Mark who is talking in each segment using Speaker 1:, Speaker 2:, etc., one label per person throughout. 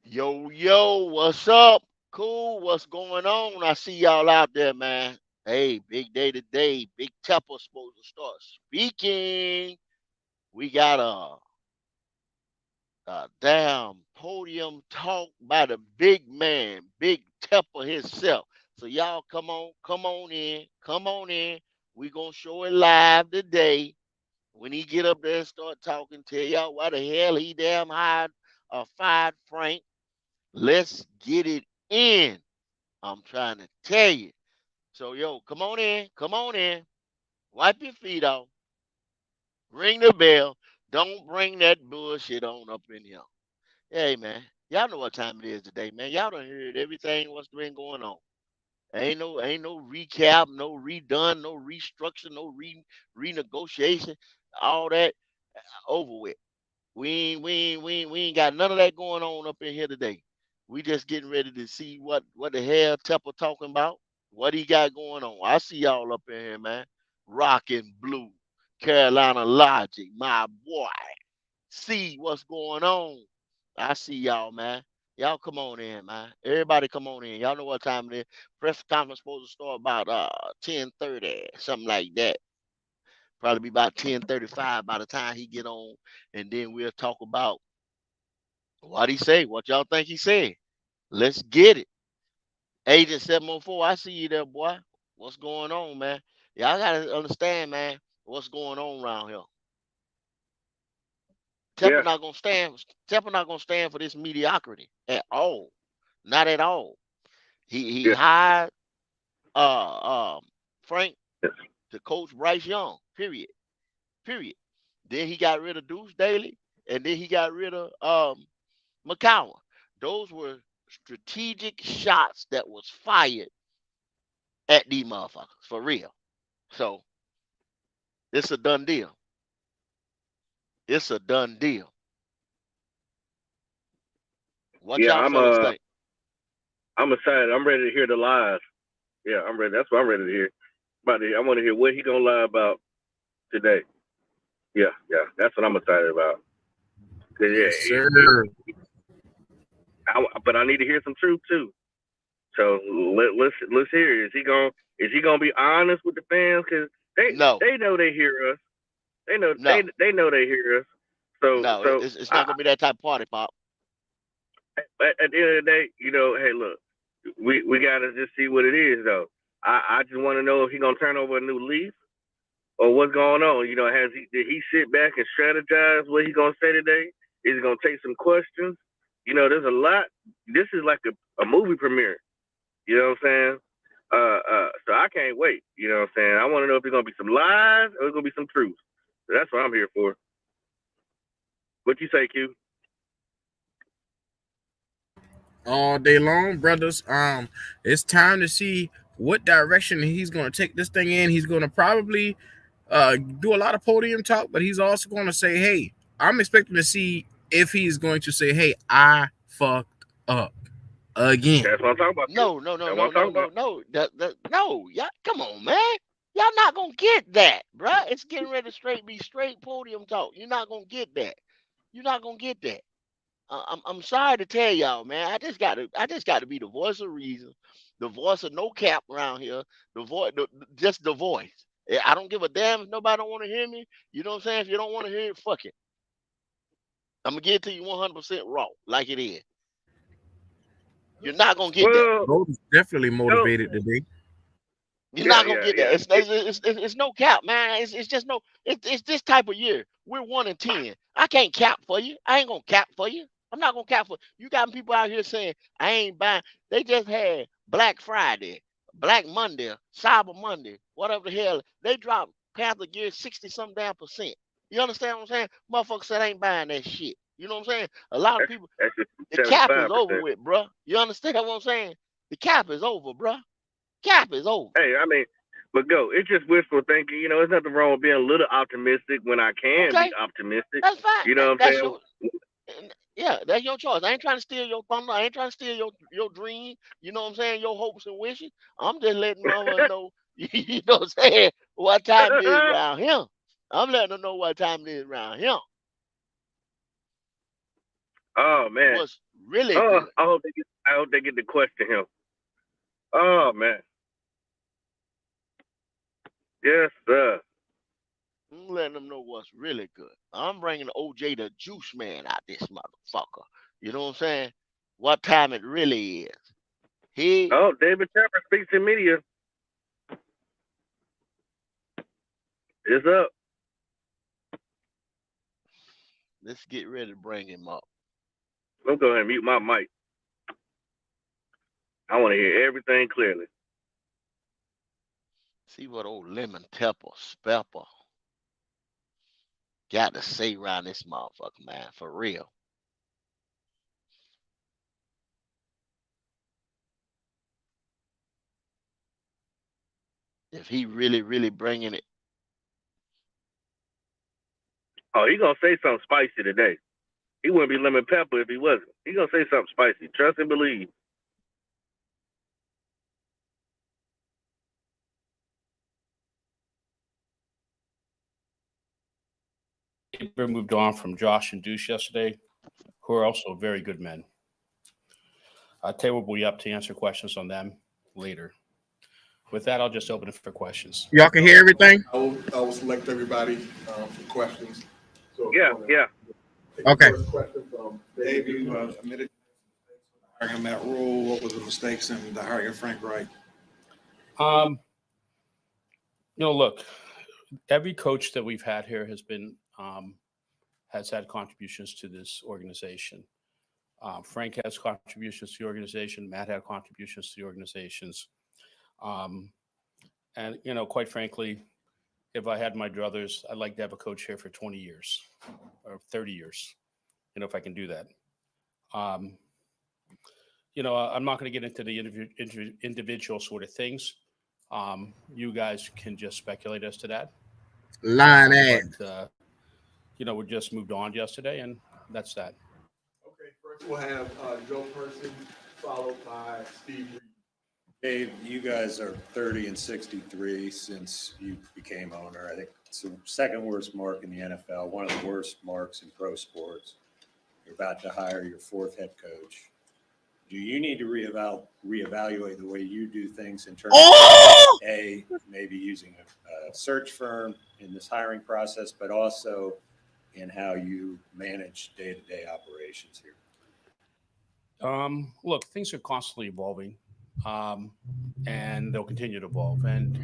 Speaker 1: Yo, yo, what's up? Cool, what's going on? I see y'all out there, man. Hey, big day today. Big Tepper supposed to start speaking. We got a damn podium talk by the big man, Big Tepper himself. So y'all come on in, come on in. We gonna show it live today. When he get up there and start talking, tell y'all why the hell he damn hired fired Frank. Let's get it in. I'm trying to tell you. So, yo, come on in. Come on in. Wipe your feet off. Ring the bell. Don't bring that bullshit on up in here. Hey, man. Y'all know what time it is today, man. Y'all done heard everything what's been going on. Ain't no recap, no redone, no restructure, no renegotiation. All that over with. We ain't got none of that going on up in here today. We just getting ready to see what the hell Tepper talking about, what he got going on. I see y'all up in here, man. Rock and blue, Carolina Logic, my boy. See what's going on. I see y'all, man. Y'all come on in, man. Everybody come on in. Y'all know what time it is. Press conference supposed to start about 10:30, something like that. Probably be about 10:35 by the time he get on, and then we'll talk about what he say? What y'all think he said? Let's get it. Agent 704, I see you there, boy. What's going on, man? Y'all gotta understand, man, what's going on around here. Temple
Speaker 2: Yeah,
Speaker 1: not gonna stand. Temple not gonna stand for this mediocrity at all. Not at all. He
Speaker 2: yeah,
Speaker 1: hired Frank
Speaker 2: yes,
Speaker 1: to coach Bryce Young. Period. Period. Then he got rid of Deuce Daly, and then he got rid of McCowan. Those were strategic shots that was fired at these motherfuckers for real. So it's a done deal. It's a done deal. What
Speaker 2: yeah.
Speaker 1: y'all fellas think?
Speaker 2: I'm excited. I'm ready to hear the lies. Yeah, I'm ready. That's what I'm ready to hear. I want to hear what he gonna lie about today. Yeah, yeah. That's what I'm excited about. 'Cause,
Speaker 3: Yes,
Speaker 2: yeah,
Speaker 3: sir.
Speaker 2: but I need to hear some truth too. So let's hear. Is he gonna be honest with the fans? Cause
Speaker 1: No,
Speaker 2: they know they hear us. They know
Speaker 1: no,
Speaker 2: they know they hear us. So
Speaker 1: no.
Speaker 2: so
Speaker 1: It's not gonna be that type of party pop.
Speaker 2: at the end of the day, hey, look, we gotta just see what it is though. I just want to know if he gonna turn over a new leaf or what's going on. Did he sit back and strategize what he gonna say today? Is he gonna take some questions? There's a lot. This is like a movie premiere. You know what I'm saying? So I can't wait. You know what I'm saying? I want to know if it's gonna be some lies or it's gonna be some truth. So that's what I'm here for. What you say, Q?
Speaker 3: All day long, brothers. It's time to see what direction he's going to take this thing in. He's going to probably do a lot of podium talk, but he's also going to say, "Hey, I'm expecting to see if he's going to say, hey, I fucked up again.'"
Speaker 2: That's what I'm talking about, Q.
Speaker 1: No, no, no,
Speaker 2: That's what
Speaker 1: no,
Speaker 2: I'm
Speaker 1: no,
Speaker 2: talking
Speaker 1: no,
Speaker 2: about.
Speaker 1: no. No. Y'all, come on, man. Y'all not gonna get that, bruh. It's getting ready to be straight podium talk. You're not gonna get that. You're not gonna get that. I'm sorry to tell y'all, man. I just got to be the voice of reason, the voice of no cap around here, the voice, just the voice. I don't give a damn if nobody don't want to hear me. You know what I'm saying? If you don't want to hear it, fuck it. I'm gonna give it to you 100% raw, like it is. You're not gonna get that.
Speaker 2: Well,
Speaker 3: Bro is definitely
Speaker 2: no,
Speaker 3: motivated today.
Speaker 1: You're
Speaker 2: yeah,
Speaker 1: not gonna
Speaker 2: yeah,
Speaker 1: get that.
Speaker 2: yeah.
Speaker 1: It's no cap, man. It's just no. It's this type of year. We're 1 and 10. I can't cap for you. I ain't gonna cap for you. I'm not gonna cap for you. Got people out here saying I ain't buying. They just had Black Friday, Black Monday, Cyber Monday, whatever the hell. They dropped Panther Gear 60 some damn percent. You understand what I'm saying? Motherfuckers said I ain't buying that shit. You know what I'm saying? A lot of
Speaker 2: That's
Speaker 1: people.
Speaker 2: that's just
Speaker 1: The cap is over
Speaker 2: 75%.
Speaker 1: with, bruh. You understand what I'm saying? The cap is over, bruh. Cap is over.
Speaker 2: Hey, I mean, but go. It's just wishful thinking. There's nothing wrong with being a little optimistic when I can be
Speaker 1: Okay,
Speaker 2: optimistic.
Speaker 1: that's fine.
Speaker 2: You know what I'm
Speaker 1: That's
Speaker 2: saying?
Speaker 1: your yeah, that's your choice. I ain't trying to steal your thunder. I ain't trying to steal your dream. You know what I'm saying? Your hopes and wishes. I'm just letting mama know. You know what I'm saying? What time it is around here? I'm letting her know what time it is around here.
Speaker 2: Oh man,
Speaker 1: What's really
Speaker 2: Oh,
Speaker 1: good.
Speaker 2: I hope they get to question him. Oh man, yes sir.
Speaker 1: I'm letting them know what's really good. I'm bringing OJ the Juice Man out this motherfucker. You know what I'm saying? What time it really is. He,
Speaker 2: Oh, David Tepper speaks in media. It's up.
Speaker 1: let's get ready to bring him up.
Speaker 2: Let me go ahead and mute my mic. I want to hear everything clearly.
Speaker 1: See what old Lemon Pepper, Spepper got to say around this motherfucker, man. For real. If he really, really bringing it.
Speaker 2: Oh, he gonna say something spicy today. He wouldn't be lemon pepper if he wasn't. He gonna say something spicy. Trust and believe.
Speaker 4: Tepper moved on from Josh and Deuce yesterday, who are also very good men. Taylor will be up to answer questions on them later. With that, I'll just open it for questions.
Speaker 3: Y'all can hear everything?
Speaker 5: I will select everybody for questions. So
Speaker 2: Yeah, yeah.
Speaker 3: Okay.
Speaker 5: First question from Dave. You admitted hiring Matt Rule. What was the mistakes in the hiring of Frank Reich?
Speaker 4: Look, every coach that we've had here has had contributions to this organization. Frank has contributions to the organization. Matt had contributions to the organizations. And quite frankly, if I had my druthers, I'd like to have a coach here for 20 years or 30 years, if I can do that. I'm not going to get into the individual sort of things. You guys can just speculate as to that.
Speaker 3: Line ad.
Speaker 4: But, we just moved on yesterday, and that's that.
Speaker 5: Okay, first we'll have Joe Person, followed by Steve Reed.
Speaker 6: Dave, you guys are 30 and 63 since you became owner. I think it's the second worst mark in the NFL, one of the worst marks in pro sports. You're about to hire your fourth head coach. Do you need to reevaluate the way you do things in terms of maybe using a search firm in this hiring process, but also in how you manage day-to-day operations here?
Speaker 4: Look, things are constantly evolving, and they'll continue to evolve. And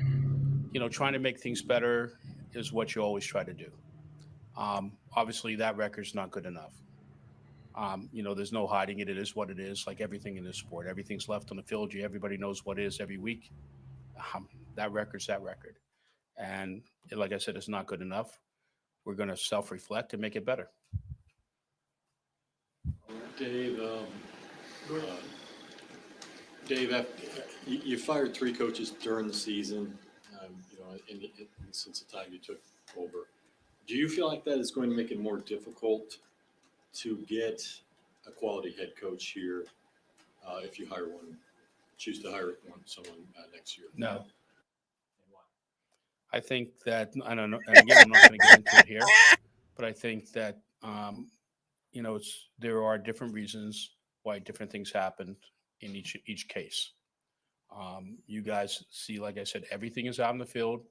Speaker 4: trying to make things better is what you always try to do. Obviously, that record's not good enough. There's no hiding it. It is what it is. Like everything in this sport, everything's left on the field. Everybody knows what is every week. That record's that record, and like I said, it's not good enough. We're going to self-reflect and make it better.
Speaker 7: Dave, Dave, you fired three coaches during the season, since the time you took over. Do you feel like that is going to make it more difficult to get a quality head coach here if you choose to hire someone next year?
Speaker 4: No. I think that, I don't know, and again, I'm not going to get into it here, but I think that, there are different reasons why different things happened in each case. You guys see, like I said, everything is out in the field.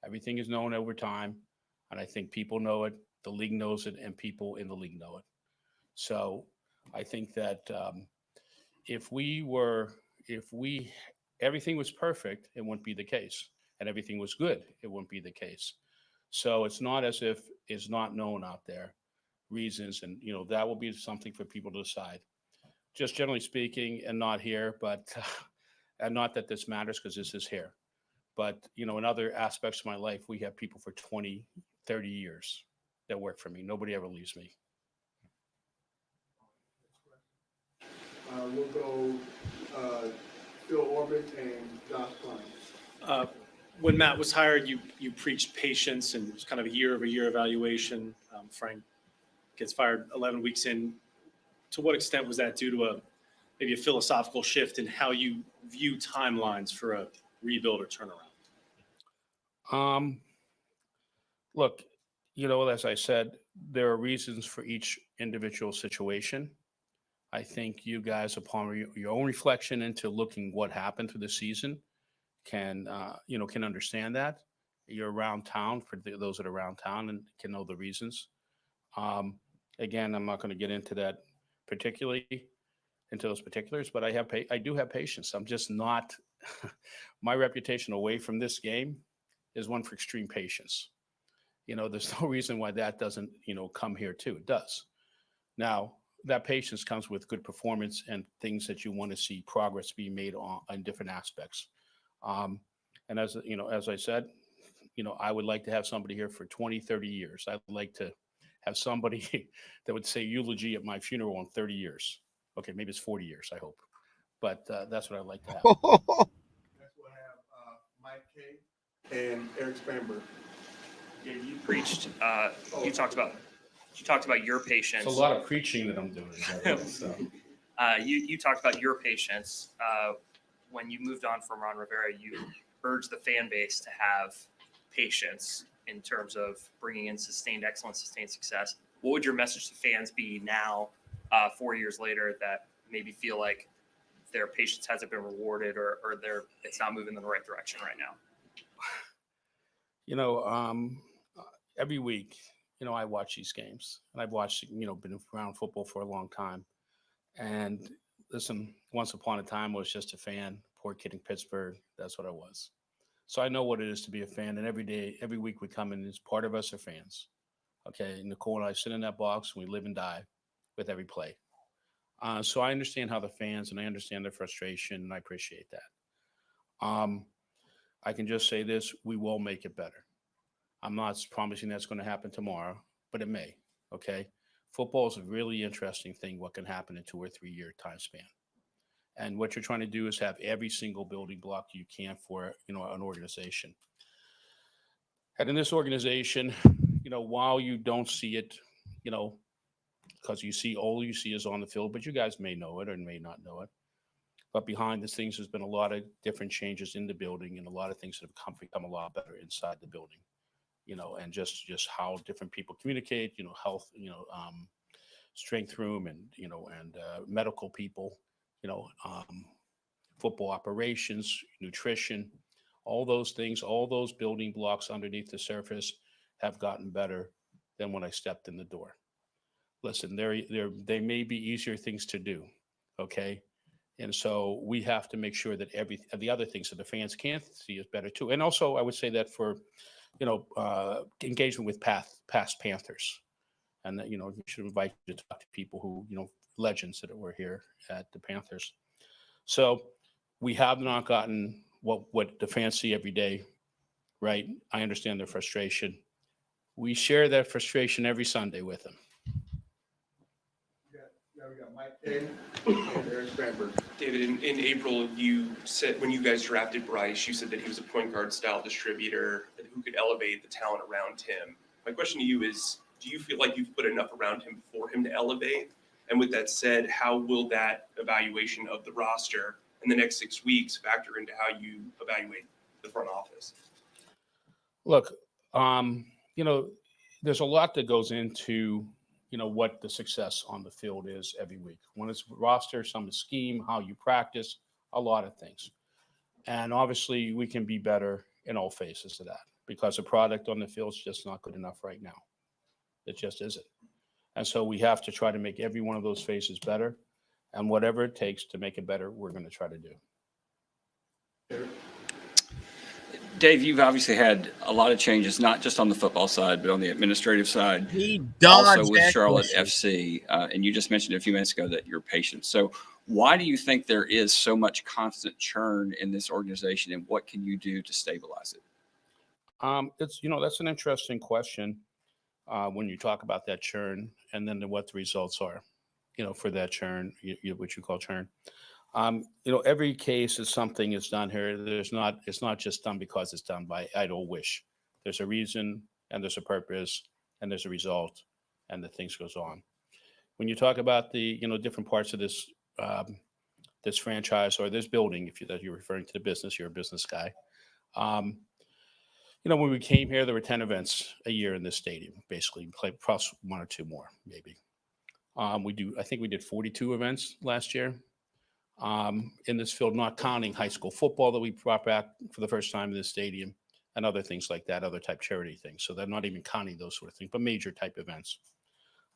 Speaker 4: Everything is known over time. And I think people know it, the league knows it, and people in the league know it. So I think that if everything was perfect, it wouldn't be the case. And everything was good, it wouldn't be the case. So it's not as if it's not known out there, reasons, and that will be something for people to decide. Just generally speaking, and not here, but and not that this matters because this is here. But in other aspects of my life, we have people for 20, 30 years that work for me. Nobody ever leaves me.
Speaker 5: We'll go Phil Orbit and Josh Klein.
Speaker 8: When Matt was hired, you preached patience and it was kind of a year-over-year evaluation. Frank gets fired 11 weeks in. To what extent was that due to maybe a philosophical shift in how you view timelines for a rebuild or turnaround?
Speaker 4: Look, as I said, there are reasons for each individual situation. I think you guys, upon your own reflection into looking what happened through the season, can understand that. You're around town for those that are around town and can know the reasons. Um, Again, I'm not going to get into that particularly into those particulars, but I do have patience. I'm just not. My reputation away from this game is one for extreme patience. There's no reason why that doesn't come here too. It does. Now, that patience comes with good performance and things that you want to see progress be made on different aspects. Um, and as I said, I would like to have somebody here for 20, 30 years. I'd like to have somebody that would say eulogy at my funeral in 30 years. Okay, maybe it's 40 years, I hope. But that's what I'd like to have.
Speaker 5: Next we'll have Mike K. and Eric Spanberg.
Speaker 9: Yeah, you preached. You talked about your patience.
Speaker 4: It's a lot of preaching that I'm doing. So.
Speaker 9: You talked about your patience. When you moved on from Ron Rivera, you urged the fan base to have patience in terms of bringing in sustained excellence, sustained success. What would your message to fans be now, 4 years later, that maybe feel like their patience hasn't been rewarded or it's not moving in the right direction right now?
Speaker 4: Every week, I watch these games, and I've watched, been around football for a long time. And listen, once upon a time, I was just a fan, poor kid in Pittsburgh. That's what I was. So I know what it is to be a fan. And every week we come in, as part of us are fans. Okay. Nicole and I sit in that box, and we live and die with every play. So I understand how the fans, and I understand their frustration, and I appreciate that. I can just say this: we will make it better. I'm not promising that's going to happen tomorrow, but it may. Okay. Football is a really interesting thing, what can happen in 2 or 3 year time span. And what you're trying to do is have every single building block you can for, an organization. And in this organization, while you don't see it, because all you see is on the field, but you guys may know it or may not know it. But behind the scenes, there's been a lot of different changes in the building and a lot of things that have become a lot better inside the building. And just how different people communicate, health, strength room and medical people, football operations, nutrition, all those things, all those building blocks underneath the surface have gotten better than when I stepped in the door. Listen, they may be easier things to do. Okay. And so we have to make sure that the other things that the fans can see is better too. And also I would say that for, engagement with past Panthers. And that, we should invite you to talk to people who, legends that were here at the Panthers. So we have not gotten what the fans see every day, right? I understand their frustration. We share that frustration every Sunday with them.
Speaker 5: We got Mike K. and Eric Spanberg.
Speaker 10: David, in April, you said when you guys drafted Bryce, you said that he was a point guard style distributor who could elevate the talent around him. My question to you is, do you feel like you've put enough around him for him to elevate? And with that said, how will that evaluation of the roster in the next 6 weeks factor into how you evaluate the front office?
Speaker 4: Look, there's a lot that goes into, what the success on the field is every week. When it's roster, some is scheme, how you practice, a lot of things. And obviously we can be better in all phases of that because the product on the field is just not good enough right now. It just isn't. And so we have to try to make every one of those phases better. And whatever it takes to make it better, we're going to try to do.
Speaker 11: Dave, you've obviously had a lot of changes, not just on the football side, but on the administrative side. Also with Charlotte FC. And you just mentioned a few minutes ago that you're patient. So why do you think there is so much constant churn in this organization, and what can you do to stabilize it?
Speaker 4: That's an interesting question when you talk about that churn and then what the results are, for that churn, what you call churn. Every case is something is done here. It's not just done because it's done by idle wish. There's a reason and there's a purpose and there's a result and the things goes on. When you talk about the, different parts of this, this franchise or this building, that you're referring to the business, you're a business guy. When we came here, there were 10 events a year in this stadium, basically, plus 1 or 2 more, maybe. I think we did 42 events last year in this field, not counting high school football that we brought back for the first time in this stadium and other things like that, other type charity things. So they're not even counting those sort of things, but major type events.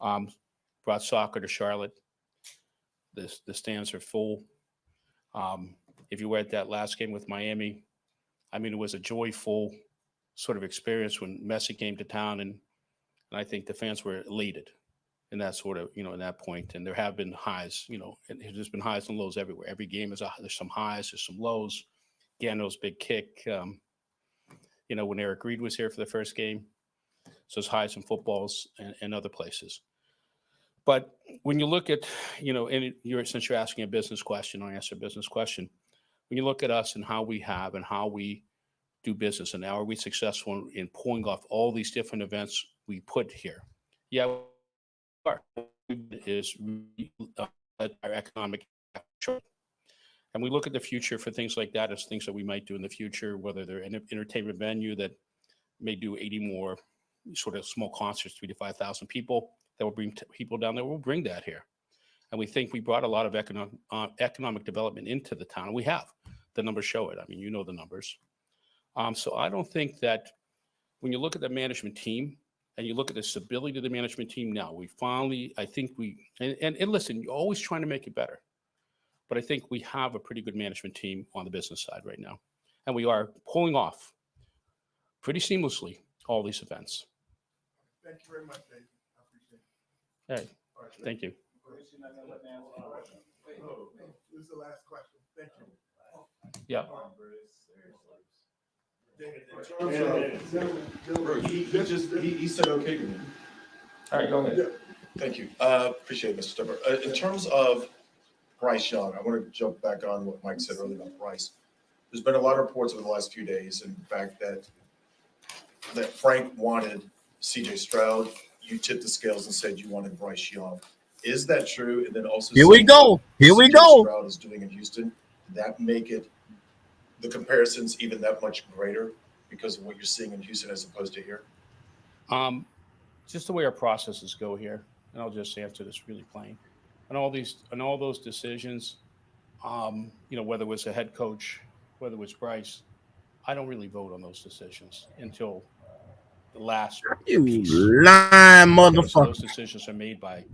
Speaker 4: Brought soccer to Charlotte. The stands are full. If you were at that last game with Miami, I mean, it was a joyful sort of experience when Messi came to town, and I think the fans were elated in that sort of, in that point. And there have been highs, and there's been highs and lows everywhere. Every game there's some highs, there's some lows. Gano's big kick, when Eric Reed was here for the first game. So it's highs in footballs and other places. But when you look at, since you're asking a business question, I answer a business question. When you look at us and how we do business, and how are we successful in pulling off all these different events we put here? Yeah, we are. Is our economic action. And we look at the future for things like that as things that we might do in the future, whether they're an entertainment venue that may do 80 more sort of small concerts, 3,000 to 5,000 people that will bring people down there. We'll bring that here. And we think we brought a lot of economic development into the town. And we have. The numbers show it. I mean, the numbers. So I don't think that when you look at the management team and you look at the stability of the management team now, and listen, you're always trying to make it better. But I think we have a pretty good management team on the business side right now. And we are pulling off pretty seamlessly all these events.
Speaker 12: Thank you very much, Dave. I appreciate it.
Speaker 4: Hey, thank you.
Speaker 12: This is the last question. Thank you.
Speaker 4: Yeah.
Speaker 13: He said okay to me.
Speaker 4: All right, go ahead.
Speaker 13: Thank you. Appreciate it, Mr. Tepper. In terms of Bryce Young, I want to jump back on what Mike said earlier about Bryce. There's been a lot of reports over the last few days, and the fact that Frank wanted C.J. Stroud. You tipped the scales and said you wanted Bryce Young. Is that true? And then also,
Speaker 3: here we go.
Speaker 13: Stroud is doing in Houston. Did that make the comparisons even that much greater because of what you're seeing in Houston as opposed to here?
Speaker 4: Just the way our processes go here, and I'll just answer this really plain. And all those decisions, whether it was a head coach, whether it was Bryce, I don't really vote on those decisions until the last piece.
Speaker 3: Lying motherfucker.
Speaker 4: Those decisions are made by,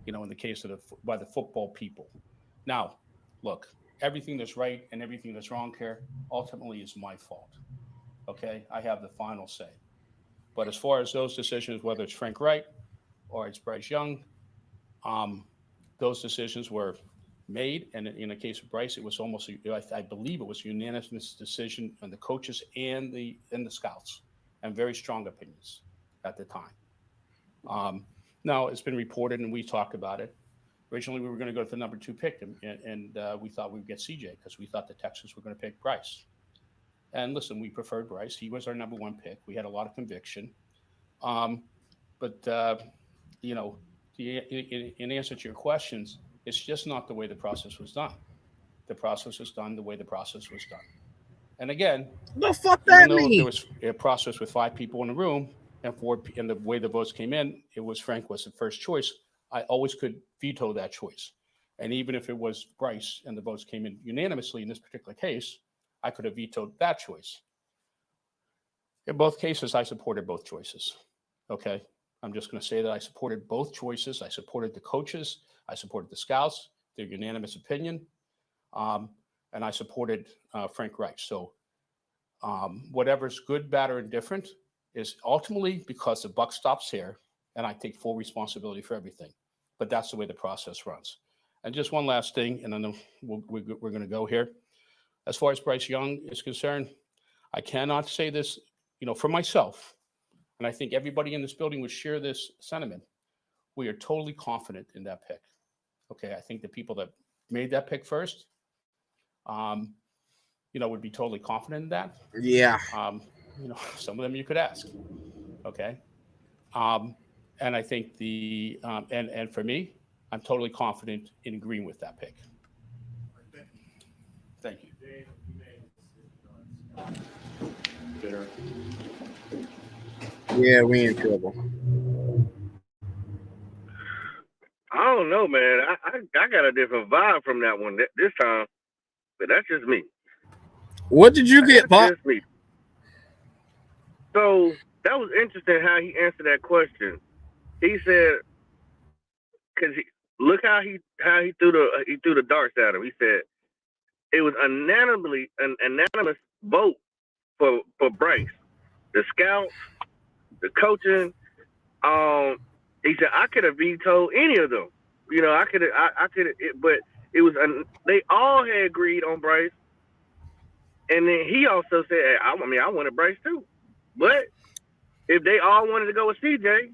Speaker 4: in the case of by the football people. Now, look, everything that's right and everything that's wrong here ultimately is my fault. Okay, I have the final say. But as far as those decisions, whether it's Frank Reich or it's Bryce Young, those decisions were made. And in the case of Bryce, it was almost, I believe it was a unanimous decision on the coaches and the scouts, and very strong opinions at the time. Now, it's been reported, and we talked about it. Originally, we were going to go to the number 2 pick, and we thought we would get CJ because we thought the Texans were going to pick Bryce. And listen, we preferred Bryce. He was our number 1 pick. We had a lot of conviction. But in answer to your questions, it's just not the way the process was done. The process was done the way the process was done. And again,
Speaker 3: the fuck that mean?
Speaker 4: There was a process with 5 people in the room and the way the votes came in, it was Frank was the first choice. I always could veto that choice. And even if it was Bryce and the votes came in unanimously in this particular case, I could have vetoed that choice. In both cases, I supported both choices. Okay. I'm just going to say that I supported both choices. I supported the coaches. I supported the scouts, their unanimous opinion. And I supported Frank Reich. So whatever's good, bad, or indifferent is ultimately because the buck stops here, and I take full responsibility for everything. But that's the way the process runs. And just one last thing, and then we're going to go here. As far as Bryce Young is concerned, I cannot say this, for myself, and I think everybody in this building would share this sentiment. We are totally confident in that pick. Okay, I think the people that made that pick first, would be totally confident in that.
Speaker 3: Yeah.
Speaker 4: Some of them you could ask. Okay. And I think and for me, I'm totally confident in agreeing with that pick. Thank you.
Speaker 13: Bitter.
Speaker 3: Yeah, we in trouble.
Speaker 2: I don't know, man. I got a different vibe from that one this time, but that's just me.
Speaker 3: What did you get,
Speaker 2: That's
Speaker 3: Pop?
Speaker 2: just me. So that was interesting how he answered that question. He said, "Cause look how he threw the darts at him." He said it was an unanimous vote for Bryce. The scouts, the coaching. He said I could have vetoed any of them. You know, I could have, I could have, but it was they all had agreed on Bryce, and then he also said, hey, I mean, I wanted Bryce too, but if they all wanted to go with CJ,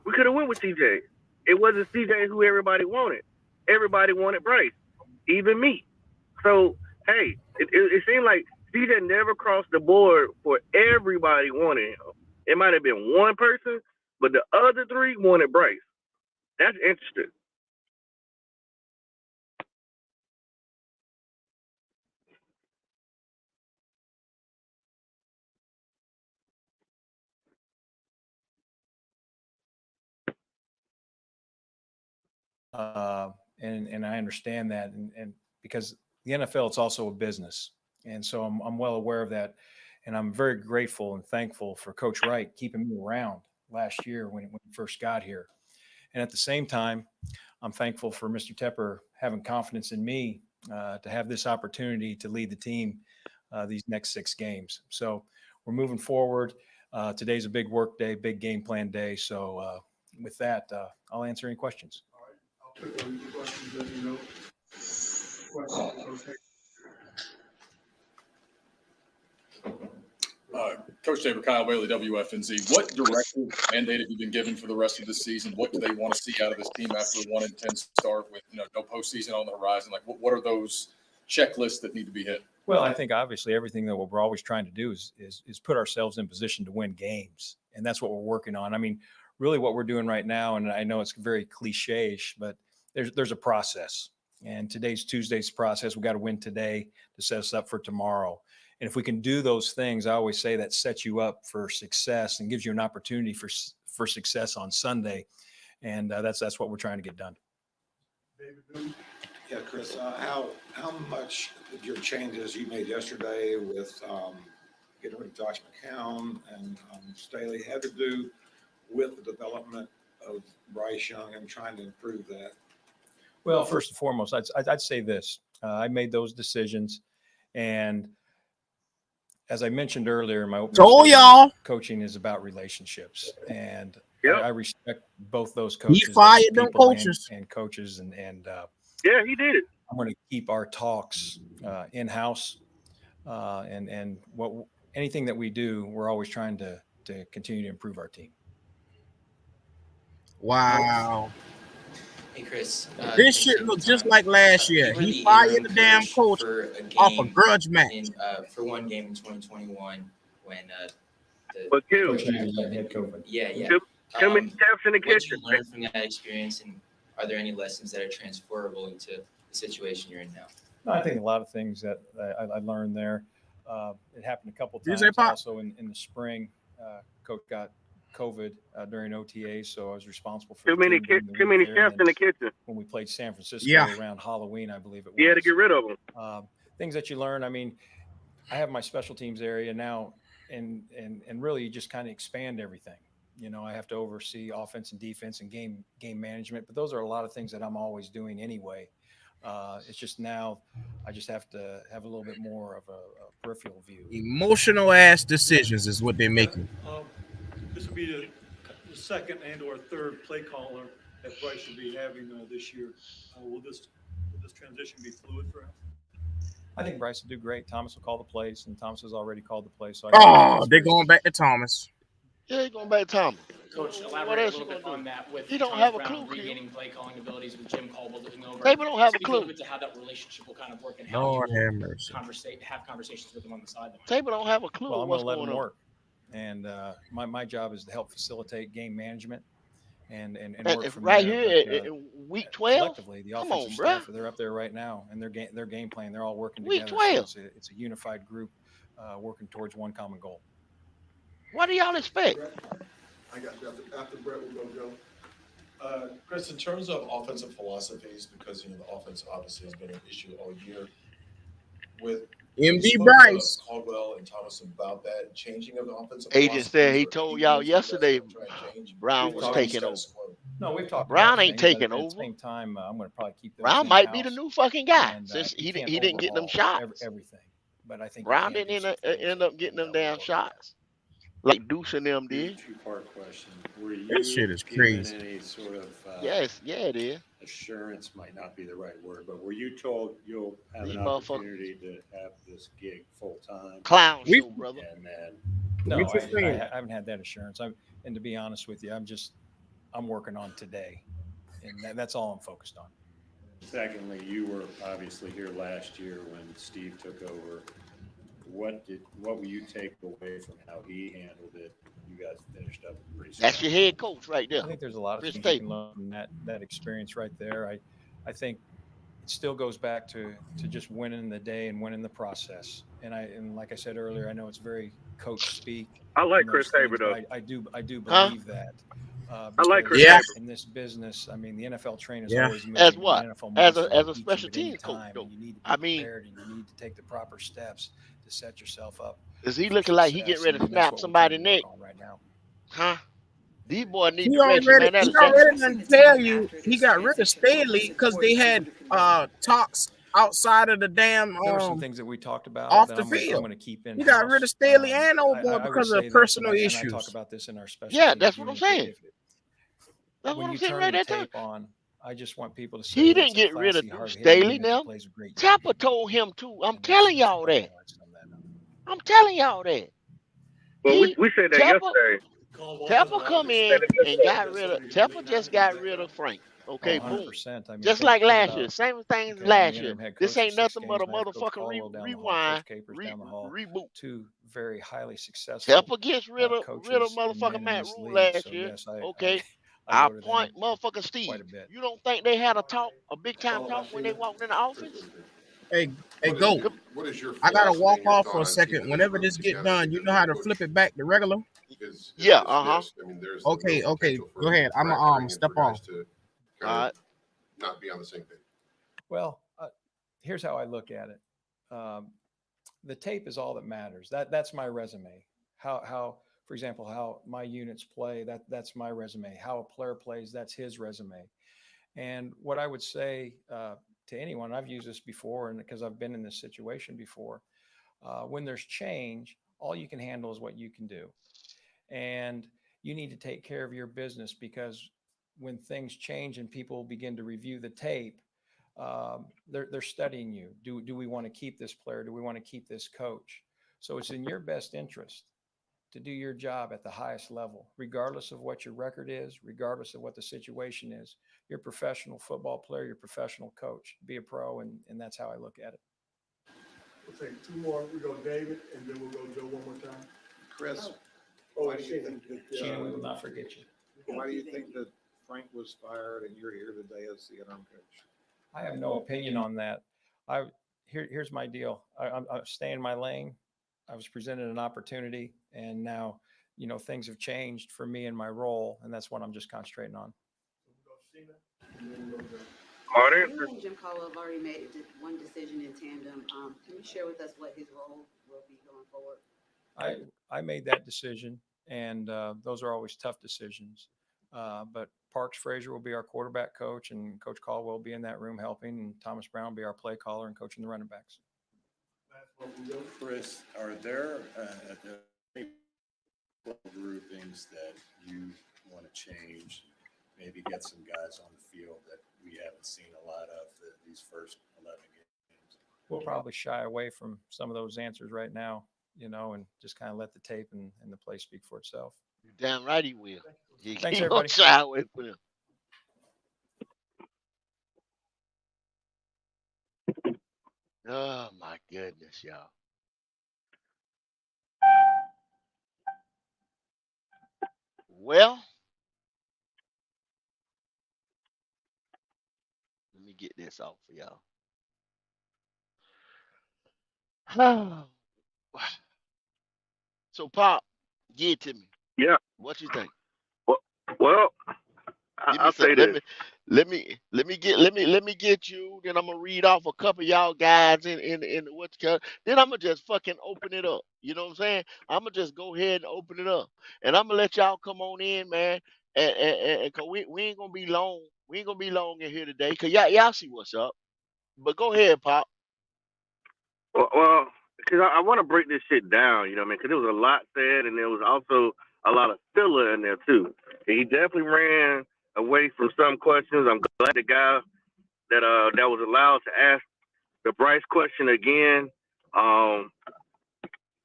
Speaker 2: we could have went with CJ. It wasn't CJ who everybody wanted. Everybody wanted Bryce, even me. So hey, it seemed like CJ never crossed the board for everybody wanting him. It might have been one person, but the other three wanted Bryce. That's interesting.
Speaker 14: And I understand that, and because the NFL, it's also a business, and so I'm well aware of that, and I'm very grateful and thankful for Coach Wright keeping me around last year when he first got here, and at the same time, I'm thankful for Mr. Tepper having confidence in me to have this opportunity to lead the team these next 6 games. So we're moving forward. Today's a big work day, big game plan day. So with that, I'll answer any questions.
Speaker 12: Questions, as you know. Questions,
Speaker 15: Coach Tepper, Kyle Bailey, WFNZ. What directive mandate have you been given for the rest of the season? What do they want to see out of this team after a 1-10 start with no postseason on the horizon? Like, what are those checklists that need to be hit?
Speaker 14: Well, I think obviously everything that we're always trying to do is put ourselves in position to win games, and that's what we're working on. I mean, really, what we're doing right now, and I know it's very cliche-ish, but there's a process, and Tuesday's process. We got to win today to set us up for tomorrow. And if we can do those things, I always say that sets you up for success and gives you an opportunity for success on Sunday. And that's what we're trying to get done.
Speaker 5: Yeah, Chris, how much of your changes you made yesterday with getting rid of Josh McCown and Staley had to do with the development of Bryce Young and trying to improve that?
Speaker 14: Well, first and foremost, I'd say this. I made those decisions, and as I mentioned earlier in my opening statement, coaching is about relationships, and I respect both those coaches.
Speaker 3: He fired them coaches
Speaker 14: and coaches, and
Speaker 2: yeah, he did.
Speaker 14: I'm going to keep our talks in house, and anything that we do, we're always trying to continue to improve our team.
Speaker 3: Wow.
Speaker 16: Hey, Chris.
Speaker 3: This shit looked just like last year. He fired the damn coach off a grudge match.
Speaker 16: For one game in 2021 when the
Speaker 2: coach
Speaker 14: had COVID.
Speaker 16: Yeah.
Speaker 2: Too many steps in the kitchen.
Speaker 16: What did you learn from that experience, and are there any lessons that are transferable into the situation you're in now?
Speaker 14: No, I think a lot of things that I learned there. It happened a couple of times. Also in the spring, coach got COVID during OTA, so I was responsible for
Speaker 2: too many chefs in the kitchen.
Speaker 14: When we played San Francisco around Halloween, I believe it was.
Speaker 2: You had to get rid of them.
Speaker 14: Things that you learn. I mean, I have my special teams area now, and really you just kind of expand everything. You know, I have to oversee offense and defense and game management, but those are a lot of things that I'm always doing anyway. It's just now I just have to have a little bit more of a peripheral view.
Speaker 3: Emotional ass decisions is what they're making.
Speaker 17: This will be the second and or third play caller that Bryce should be having this year. Will this transition be fluid for him?
Speaker 14: I think Bryce will do great. Thomas will call the plays, and Thomas has already called the plays. So
Speaker 3: they're going back to Thomas.
Speaker 1: Yeah, he's going back to Thomas.
Speaker 18: Coach, elaborate a little bit on that with
Speaker 1: he don't
Speaker 18: Thomas
Speaker 1: have a
Speaker 18: Brown
Speaker 1: clue.
Speaker 18: regaining play calling abilities with Jim Caldwell taking over.
Speaker 1: They don't have a clue.
Speaker 18: A little bit to how that relationship will kind of work and how
Speaker 3: Lord
Speaker 18: you
Speaker 3: have mercy.
Speaker 18: have conversations with them on the sideline.
Speaker 1: Tabor don't have a clue.
Speaker 14: Well, I'm
Speaker 1: what's
Speaker 14: going to let
Speaker 1: going
Speaker 14: him
Speaker 1: on.
Speaker 14: work, and my job is to help facilitate game management and work from
Speaker 1: right
Speaker 14: there.
Speaker 1: here in week 12.
Speaker 14: Collectively, the offensive staff, they're up there right now, and their game plan, they're all working together.
Speaker 1: Week 12.
Speaker 14: So it's a unified group working towards one common goal.
Speaker 1: What do y'all expect?
Speaker 12: I got you. After Brett, we'll go Joe.
Speaker 13: Chris, in terms of offensive philosophies, because the offense obviously has been an issue all year. Have you
Speaker 3: MB
Speaker 13: spoke to
Speaker 3: Bryce.
Speaker 13: Caldwell and Thomas about that changing of the offensive
Speaker 1: Agent said
Speaker 13: philosophies,
Speaker 1: he
Speaker 13: or
Speaker 1: told
Speaker 13: anything
Speaker 1: y'all
Speaker 13: else that you guys are
Speaker 1: yesterday
Speaker 13: going to try and change,
Speaker 1: Brown
Speaker 14: We've
Speaker 1: was
Speaker 13: or
Speaker 14: talked.
Speaker 13: stay
Speaker 1: taking over.
Speaker 13: status quo?
Speaker 14: No, we've talked
Speaker 1: Brown
Speaker 14: about
Speaker 1: ain't
Speaker 14: things, but
Speaker 1: taking
Speaker 14: at the
Speaker 1: over.
Speaker 14: same time, I'm going to probably keep those
Speaker 1: Brown
Speaker 14: in
Speaker 1: might be the
Speaker 14: house,
Speaker 1: new fucking guy
Speaker 14: and
Speaker 1: since
Speaker 14: you can't
Speaker 1: he didn't get them
Speaker 14: overhaul
Speaker 1: shots.
Speaker 14: everything. But I think you
Speaker 1: Brown
Speaker 14: can do
Speaker 1: didn't
Speaker 14: some things
Speaker 1: end up getting them damn shots like Deuce and them did.
Speaker 6: Two-part question. Were
Speaker 3: This shit
Speaker 6: you
Speaker 3: is
Speaker 6: given
Speaker 3: crazy.
Speaker 6: any sort of
Speaker 1: Yes, yeah, it is.
Speaker 6: assurance, might not be the right word, but were you told you'll have
Speaker 1: These
Speaker 6: an
Speaker 1: motherfuckers
Speaker 6: opportunity to have this gig full-time?
Speaker 1: clown
Speaker 3: We
Speaker 1: show, brother.
Speaker 6: And then
Speaker 14: No,
Speaker 3: we just
Speaker 14: I
Speaker 3: saying.
Speaker 14: haven't had that assurance. And to be honest with you, I'm working on today, and that's all I'm focused on.
Speaker 6: secondly, you were obviously here last year when Steve took over. What will you take away from how he handled it? You guys finished up pretty strong.
Speaker 1: That's your head coach right there,
Speaker 14: I think there's a lot of
Speaker 1: Chris
Speaker 14: things you
Speaker 1: Tepper.
Speaker 14: can learn from that experience right there. I think it still goes back to just winning the day and winning the process. And like I said earlier, I know it's very coach speak.
Speaker 2: I like
Speaker 14: and
Speaker 2: Chris
Speaker 14: those things,
Speaker 2: Tabor though.
Speaker 14: but I do
Speaker 1: Huh?
Speaker 14: believe that.
Speaker 2: I like
Speaker 14: Because
Speaker 2: Chris
Speaker 3: Yeah,
Speaker 2: Tabor.
Speaker 14: in this business, I mean, the NFL train is
Speaker 3: yeah.
Speaker 14: always moving.
Speaker 1: As
Speaker 14: And
Speaker 1: what?
Speaker 14: the NFL moves
Speaker 1: As
Speaker 14: forward
Speaker 1: a
Speaker 14: each
Speaker 1: special
Speaker 14: and any
Speaker 1: team coach
Speaker 14: time,
Speaker 1: though.
Speaker 14: and you need to be
Speaker 1: I mean,
Speaker 14: prepared, and you need to take the proper steps to set yourself up
Speaker 1: is he
Speaker 14: for
Speaker 1: looking like he getting
Speaker 14: success.
Speaker 1: ready to
Speaker 14: And that's
Speaker 1: snap
Speaker 14: what we're trying
Speaker 1: somebody
Speaker 14: to work
Speaker 1: neck?
Speaker 14: on right now.
Speaker 1: Huh? These boys need
Speaker 3: He
Speaker 1: direction,
Speaker 3: already
Speaker 1: man.
Speaker 3: he
Speaker 1: That
Speaker 3: already done tell you he got rid of Staley because they had talks outside of the damn
Speaker 14: There were some things that we talked about
Speaker 3: off
Speaker 14: that
Speaker 3: the
Speaker 14: I'm
Speaker 3: field.
Speaker 14: going to keep in
Speaker 3: He got rid of
Speaker 14: house.
Speaker 3: Staley and
Speaker 14: I
Speaker 3: Overboard
Speaker 14: would
Speaker 3: because of
Speaker 14: say this,
Speaker 3: personal
Speaker 14: and I talk
Speaker 3: issues.
Speaker 14: about this in our special
Speaker 1: yeah,
Speaker 14: teams
Speaker 1: that's what I'm
Speaker 14: unit.
Speaker 1: saying. That's
Speaker 14: When
Speaker 1: what I'm
Speaker 14: you
Speaker 1: saying
Speaker 14: turn
Speaker 1: right
Speaker 14: the
Speaker 1: there. Too.
Speaker 14: tape on, I just want people to
Speaker 1: He
Speaker 14: say
Speaker 1: didn't
Speaker 14: that's a
Speaker 1: get rid of
Speaker 14: classy,
Speaker 1: Deuce
Speaker 14: hard-hitting
Speaker 1: Staley
Speaker 14: unit that
Speaker 1: now.
Speaker 14: plays a great game.
Speaker 1: Tepper told him too. I'm
Speaker 14: And
Speaker 1: telling
Speaker 14: that's
Speaker 1: y'all
Speaker 14: why I
Speaker 1: that.
Speaker 14: want some of that.
Speaker 1: I'm telling y'all that.
Speaker 2: Well,
Speaker 1: He
Speaker 2: we said that
Speaker 1: Tepper
Speaker 2: yesterday.
Speaker 1: Tepper come in and got rid of Tepper just got rid of Frank. Okay,
Speaker 14: Oh,
Speaker 1: boom.
Speaker 14: 100%. I mean,
Speaker 1: Just
Speaker 14: think
Speaker 1: like last year.
Speaker 14: about,
Speaker 1: Same thing as
Speaker 14: okay, I'm
Speaker 1: last
Speaker 14: the
Speaker 1: year.
Speaker 14: interim head
Speaker 1: This
Speaker 14: coach for
Speaker 1: ain't
Speaker 14: 6
Speaker 1: nothing but
Speaker 14: games,
Speaker 1: a
Speaker 14: and I have Coach
Speaker 1: motherfucking
Speaker 14: Caldwell down the hall,
Speaker 1: rewind,
Speaker 14: Coach Capers down the hall.
Speaker 1: reboot.
Speaker 14: Two very highly successful
Speaker 1: Tepper gets rid of
Speaker 14: coaches and
Speaker 1: motherfucking
Speaker 14: men in
Speaker 1: Matt
Speaker 14: this
Speaker 1: Rule
Speaker 14: league.
Speaker 1: last
Speaker 14: So
Speaker 1: year.
Speaker 14: yes,
Speaker 1: Okay.
Speaker 14: I
Speaker 1: I
Speaker 14: go to
Speaker 1: point
Speaker 14: them
Speaker 1: motherfucking
Speaker 14: quite
Speaker 1: Steve.
Speaker 14: a bit.
Speaker 1: You don't think they had a talk, a big time talk when they walked in the office?
Speaker 3: Hey, go.
Speaker 19: What is your
Speaker 3: I gotta
Speaker 19: philosophy
Speaker 3: walk
Speaker 19: and your
Speaker 3: off
Speaker 19: thought
Speaker 3: for a
Speaker 19: on keeping
Speaker 3: second.
Speaker 19: this
Speaker 3: Whenever
Speaker 19: group
Speaker 3: this get
Speaker 19: together?
Speaker 3: done, you
Speaker 19: Because
Speaker 3: know
Speaker 19: one
Speaker 3: how to
Speaker 19: coach
Speaker 3: flip it back to regular.
Speaker 19: is
Speaker 1: Yeah,
Speaker 19: dismissed. I mean, there's
Speaker 3: Okay,
Speaker 19: no
Speaker 3: okay.
Speaker 19: potential for
Speaker 3: Go ahead. I'm
Speaker 19: fracturing and
Speaker 3: step
Speaker 19: for
Speaker 3: on.
Speaker 19: guys to
Speaker 1: All
Speaker 19: kind
Speaker 1: right.
Speaker 19: of not be on the same page.
Speaker 14: Well, here's how I look at it. The tape is all that matters. That's my resume. How, for example, how my units play. That's my resume. How a player plays. That's his resume. And what I would say to anyone, I've used this before, and because I've been in this situation before, when there's change, all you can handle is what you can do, and you need to take care of your business, because when things change and people begin to review the tape, they're studying you. Do we want to keep this player? Do we want to keep this coach? So it's in your best interest to do your job at the highest level, regardless of what your record is, regardless of what the situation is. You're a professional football player, you're a professional coach. Be a pro, and that's how I look at it.
Speaker 12: We'll take two more. We go David, and then we'll go Joe one more time.
Speaker 5: Chris,
Speaker 12: Oh,
Speaker 5: why do you think that,
Speaker 14: Sheena, we will not forget you.
Speaker 5: why do you think that Frank was fired and you're here today as the interim coach?
Speaker 14: I have no opinion on that. Here's my deal. I'm staying in my lane. I was presented an opportunity, and now, things have changed for me in my role, and that's what I'm just concentrating on.
Speaker 2: Smart
Speaker 20: You and Jim Caldwell have already made one decision in tandem. Can you share with us what his role will be going forward?
Speaker 14: I made that decision, and those are always tough decisions. But Parks Frazier will be our quarterback coach, and Coach Caldwell will be in that room helping, and Thomas Brown will be our play caller and coaching the running backs.
Speaker 6: Chris, are there any groupings that you want to change? Maybe get some guys on the field that we haven't seen a lot of these first 11 games.
Speaker 14: We'll probably shy away from some of those answers right now, and just kind of let the tape and the play speak for itself.
Speaker 1: You damn right he will.
Speaker 14: Thanks,
Speaker 1: He
Speaker 14: everybody.
Speaker 1: gonna shy away from him. Oh my goodness, y'all. Well, let me get this off for y'all. So, Pop, give it to me.
Speaker 2: Yeah.
Speaker 1: What you think?
Speaker 2: Well,
Speaker 1: Give me
Speaker 2: I'll
Speaker 1: some.
Speaker 2: say this.
Speaker 1: Let me get you. Then I'm gonna read off a couple of y'all guys in what's called. Then I'm gonna just fucking open it up. You know what I'm saying? I'm gonna just go ahead and open it up, and I'm gonna let y'all come on in, man. And cause we ain't gonna be long. We ain't gonna be long in here today, cause y'all see what's up. But go ahead, Pop.
Speaker 2: Well, because I want to break this shit down, you know what I mean? Because there was a lot said, and there was also a lot of filler in there too. And he definitely ran away from some questions. I'm glad the guy that was allowed to ask the Bryce question again, um,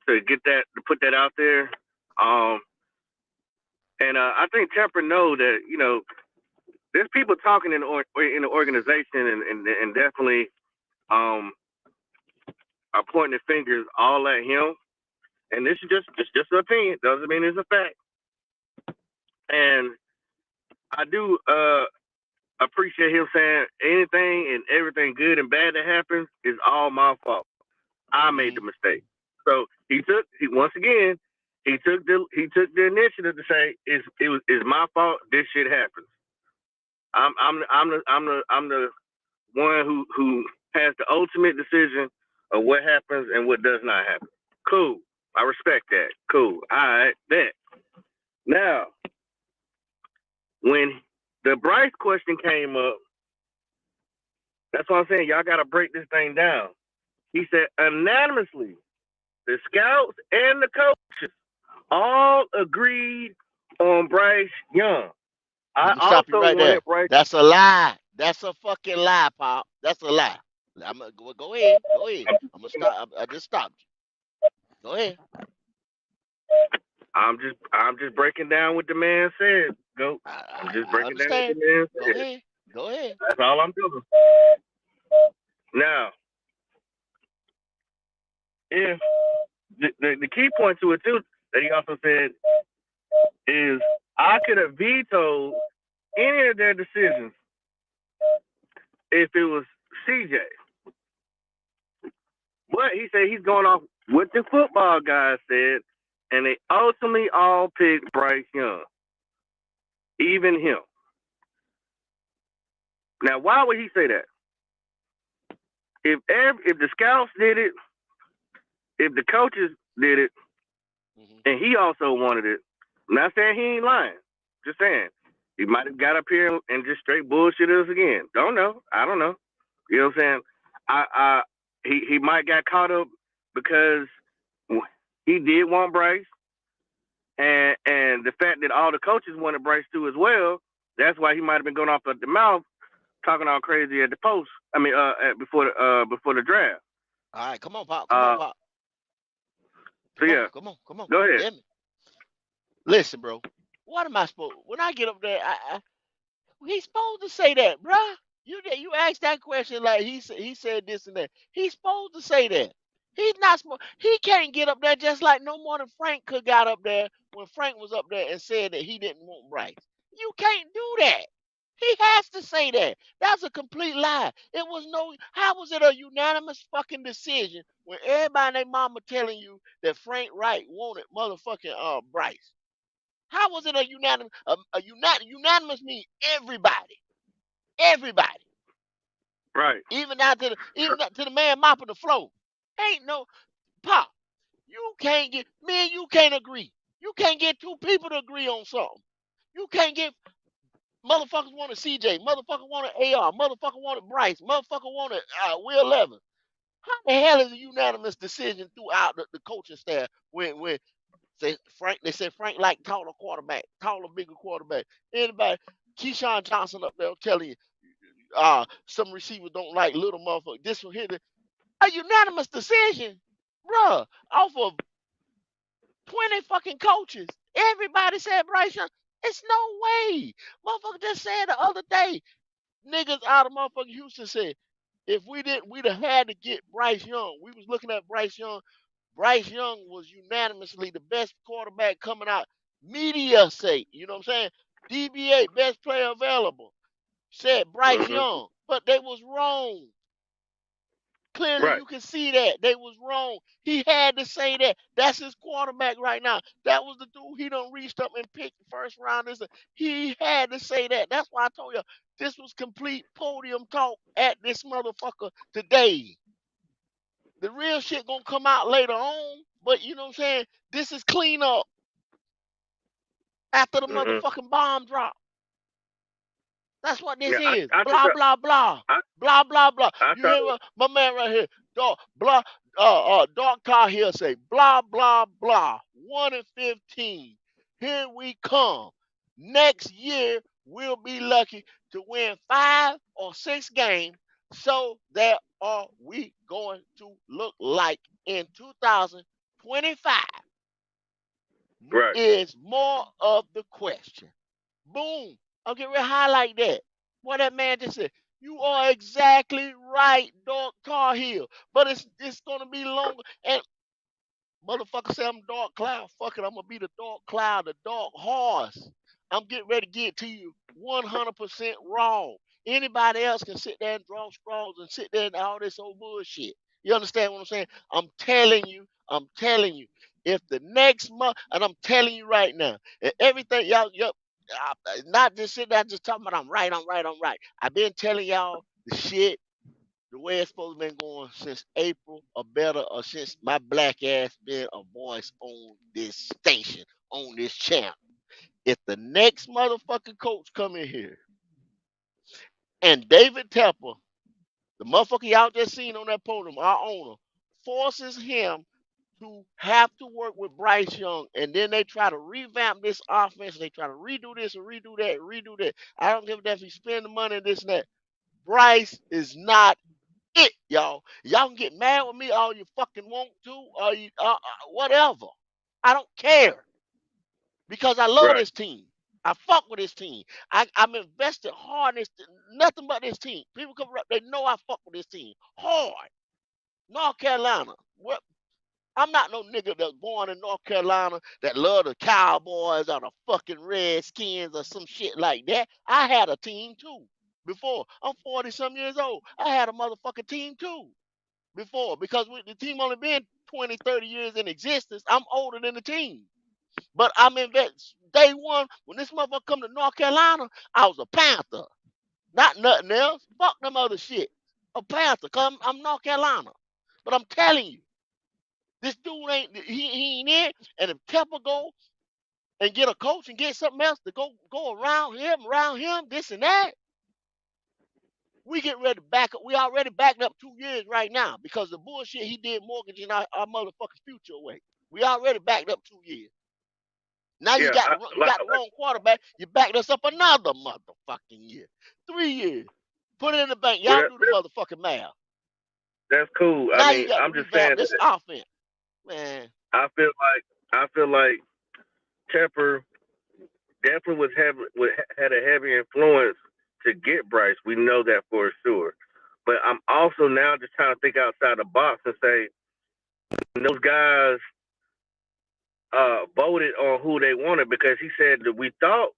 Speaker 2: to get that to put that out there. Um, and I think Tepper know that there's people talking in the organization and definitely um, are pointing their fingers all at him. And this is just an opinion. Doesn't mean it's a fact. And I do appreciate him saying anything and everything good and bad that happens is all my fault. I made the mistake. So he once again he took the initiative to say it's my fault. This shit happens. I'm the one who has the ultimate decision of what happens and what does not happen. Cool. I respect that. Cool. All right. Bet. Now, when the Bryce question came up, that's what I'm saying. Y'all got to break this thing down. He said unanimously, the scouts and the coaches all agreed on Bryce Young. I
Speaker 1: Let me stop you
Speaker 2: also
Speaker 1: right
Speaker 2: wanted
Speaker 1: there.
Speaker 2: Bryce.
Speaker 1: That's a lie. That's a fucking lie, Pop. That's a lie. I'm gonna go ahead. Go ahead. I'm gonna stop. I just stopped you. Go ahead.
Speaker 2: I'm just breaking down what the man said. Go. I'm just
Speaker 1: I
Speaker 2: breaking down what the
Speaker 1: understand.
Speaker 2: man
Speaker 1: Go
Speaker 2: said.
Speaker 1: ahead. Go ahead.
Speaker 2: That's all I'm doing. Now, if the key point to it too that he also said is I could have vetoed any of their decisions if it was CJ. But he said he's going off what the football guys said, and they ultimately all picked Bryce Young, even him. Now, why would he say that? If the scouts did it, if the coaches did it, and he also wanted it, I'm not saying he ain't lying. Just saying he might have got up here and just straight bullshit us again. Don't know. I don't know. You know what I'm saying? He might got caught up because he did want Bryce, and the fact that all the coaches wanted Bryce too as well. That's why he might have been going off at the mouth, talking all crazy at the post. I mean, before the draft.
Speaker 1: All right, come on, Pop. Come on, Pop. Come on, come on, come on.
Speaker 2: Go ahead.
Speaker 1: Damn it. Listen, bro. What am I supposed? When I get up there, he's supposed to say that, bruh. You asked that question like he said this and that. He's supposed to say that. He's not supposed. He can't get up there just like no more than Frank could got up there when Frank was up there and said that he didn't want Bryce. You can't do that. He has to say that. That's a complete lie. It was no. How was it a unanimous fucking decision when everybody and their mama telling you that Frank Wright wanted motherfucking Bryce? How was it a unanimous? Unanimous means everybody, everybody,
Speaker 2: right?
Speaker 1: Even down to the man mopping the floor. Ain't no Pop. You can't get me and you can't agree. You can't get two people to agree on something. You can't get motherfuckers wanted CJ, motherfucker wanted AR, motherfucker wanted Bryce, motherfucker wanted Will Levis. How the hell is a unanimous decision throughout the coaching staff when they said Frank like taller quarterback, taller, bigger quarterback. Anybody, Keyshawn Johnson up there telling you, some receivers don't like little motherfuckers. This one here, a unanimous decision, bruh, off of 20 fucking coaches. Everybody said Bryce Young. It's no way. Motherfucker just said the other day, niggas out of motherfucking Houston said, if we didn't, we'd have had to get Bryce Young. We was looking at Bryce Young. Bryce Young was unanimously the best quarterback coming out. Media sake, you know what I'm saying? DBA, best player available, said Bryce Young, but they was wrong. Clearly,
Speaker 2: Right.
Speaker 1: you can see that they was wrong. He had to say that. That's his quarterback right now. That was the dude he done reached up and picked the first round. He had to say that. That's why I told you this was complete podium talk at this motherfucker today. The real shit gonna come out later on, but you know what I'm saying? This is cleanup after the
Speaker 2: Mm-hmm.
Speaker 1: motherfucking bomb drop. That's what this
Speaker 2: Yeah,
Speaker 1: is.
Speaker 2: I took
Speaker 1: Blah blah blah.
Speaker 2: I
Speaker 1: Blah blah blah.
Speaker 2: I
Speaker 1: You
Speaker 2: thought
Speaker 1: hear my man right here? Dog blah Dog Car here say blah blah blah. 1-15. Here we come. Next year we'll be lucky to win 5 or 6 games. So that are we going to look like in 2025
Speaker 2: right.
Speaker 1: is more of the question. Boom. I'm getting ready to highlight that. What that man just said. You are exactly right, Dog Tar Heel. But it's gonna be longer. And motherfucker say I'm dark cloud. Fuck it, I'm gonna be the dark cloud, the dark horse. I'm getting ready to get to you 100% wrong. Anybody else can sit there and draw straws and sit there and all this old bullshit. You understand what I'm saying? I'm telling you. If the next month, and I'm telling you right now, and everything y'all, not just sitting there just talking about I'm right, I'm right, I'm right. I've been telling y'all the shit the way it's supposed to been going since April or better, or since my black ass been a voice on this station, on this channel. If the next motherfucking coach come in here and David Tepper, the motherfucker y'all just seen on that podium, our owner, forces him to have to work with Bryce Young, and then they try to revamp this offense, they try to redo this and redo that, redo that. I don't give a damn if you spend the money and this and that. Bryce is not it, y'all. Y'all can get mad with me all you fucking want to, or you, whatever. I don't care because I love
Speaker 2: Right.
Speaker 1: this team. I fuck with this team. I'm invested hard in this, nothing but this team. People come up, they know I fuck with this team hard. North Carolina. What? I'm not no nigga that's born in North Carolina that love the Cowboys or the fucking Redskins or some shit like that. I had a team too before. I'm 40 some years old. I had a motherfucking team too before because the team only been 20, 30 years in existence. I'm older than the team. But I'm in day one, when this motherfucker come to North Carolina, I was a Panther. Not nothing else. Fuck them other shit. A Panther. Cause I'm North Carolina. But I'm telling you, this dude he ain't in. And if Tepper go and get a coach and get something else to go around him, this and that, we get ready to back up. We already backed up 2 years right now because the bullshit he did mortgaging our motherfucking future away. We already backed up 2 years. Now you
Speaker 2: Yeah,
Speaker 1: got the wrong quarterback. You backed us up another motherfucking year. 3 years. Put it in the bank.
Speaker 2: Well,
Speaker 1: Y'all do the motherfucking math.
Speaker 2: that's cool. I
Speaker 1: Now you
Speaker 2: mean,
Speaker 1: got to
Speaker 2: I'm just saying
Speaker 1: revamp this
Speaker 2: that
Speaker 1: offense. Man.
Speaker 2: I feel like Tepper definitely had a heavy influence to get Bryce. We know that for sure. But I'm also now just trying to think outside the box and say those guys voted on who they wanted because he said that we thought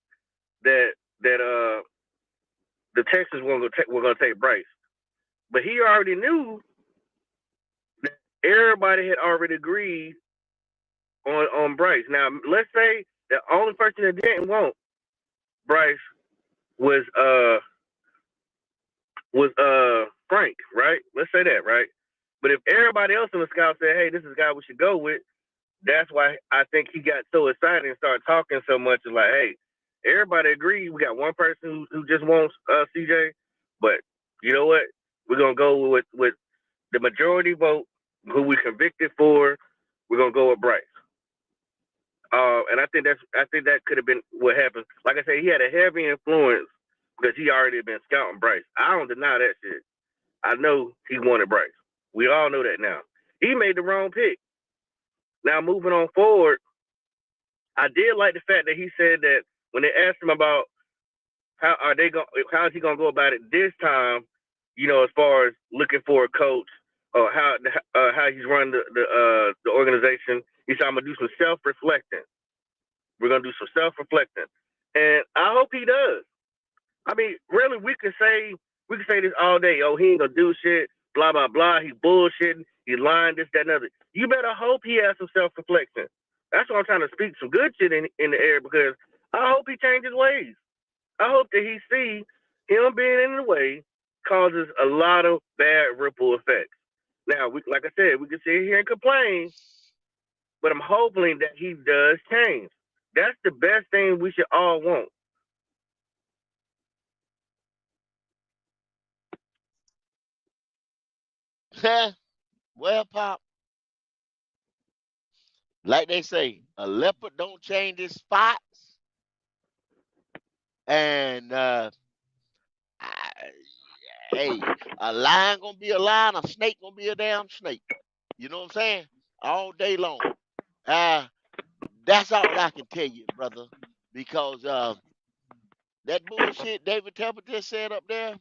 Speaker 2: that the Texans were going to take Bryce, but he already knew that everybody had already agreed on Bryce. Now let's say the only person that didn't want Bryce was Frank, right? Let's say that, right? But if everybody else in the scout said, "Hey, this is the guy we should go with," that's why I think he got so excited and started talking so much. It's like, hey, everybody agreed. We got one person who just wants CJ, but you know what? We're gonna go with the majority vote, who we convicted for. We're gonna go with Bryce. And I think that could have been what happened. Like I said, he had a heavy influence because he already been scouting Bryce. I don't deny that shit. I know he wanted Bryce. We all know that now. He made the wrong pick. Now moving on forward, I did like the fact that he said that when they asked him about how is he gonna go about it this time, as far as looking for a coach or how he's run the organization, he said I'm gonna do some self-reflecting. We're gonna do some self-reflecting, and I hope he does. I mean, really, we could say this all day. Oh, he ain't gonna do shit. blah, blah, blah. He bullshitting. He lying, this, that, and other. You better hope he has some self-reflection. That's why I'm trying to speak some good shit in the air, because I hope he changes ways. I hope that he see him being in the way causes a lot of bad ripple effects. Now, like I said, we can sit here and complain, but I'm hoping that he does change. That's the best thing we should all want.
Speaker 1: Well, Pop, like they say, a leopard don't change his spots, and hey, a lion gonna be a lion, a snake gonna be a damn snake. You know what I'm saying? All day long. Uh, that's all I can tell you, brother, because that bullshit David Tepper just said up there,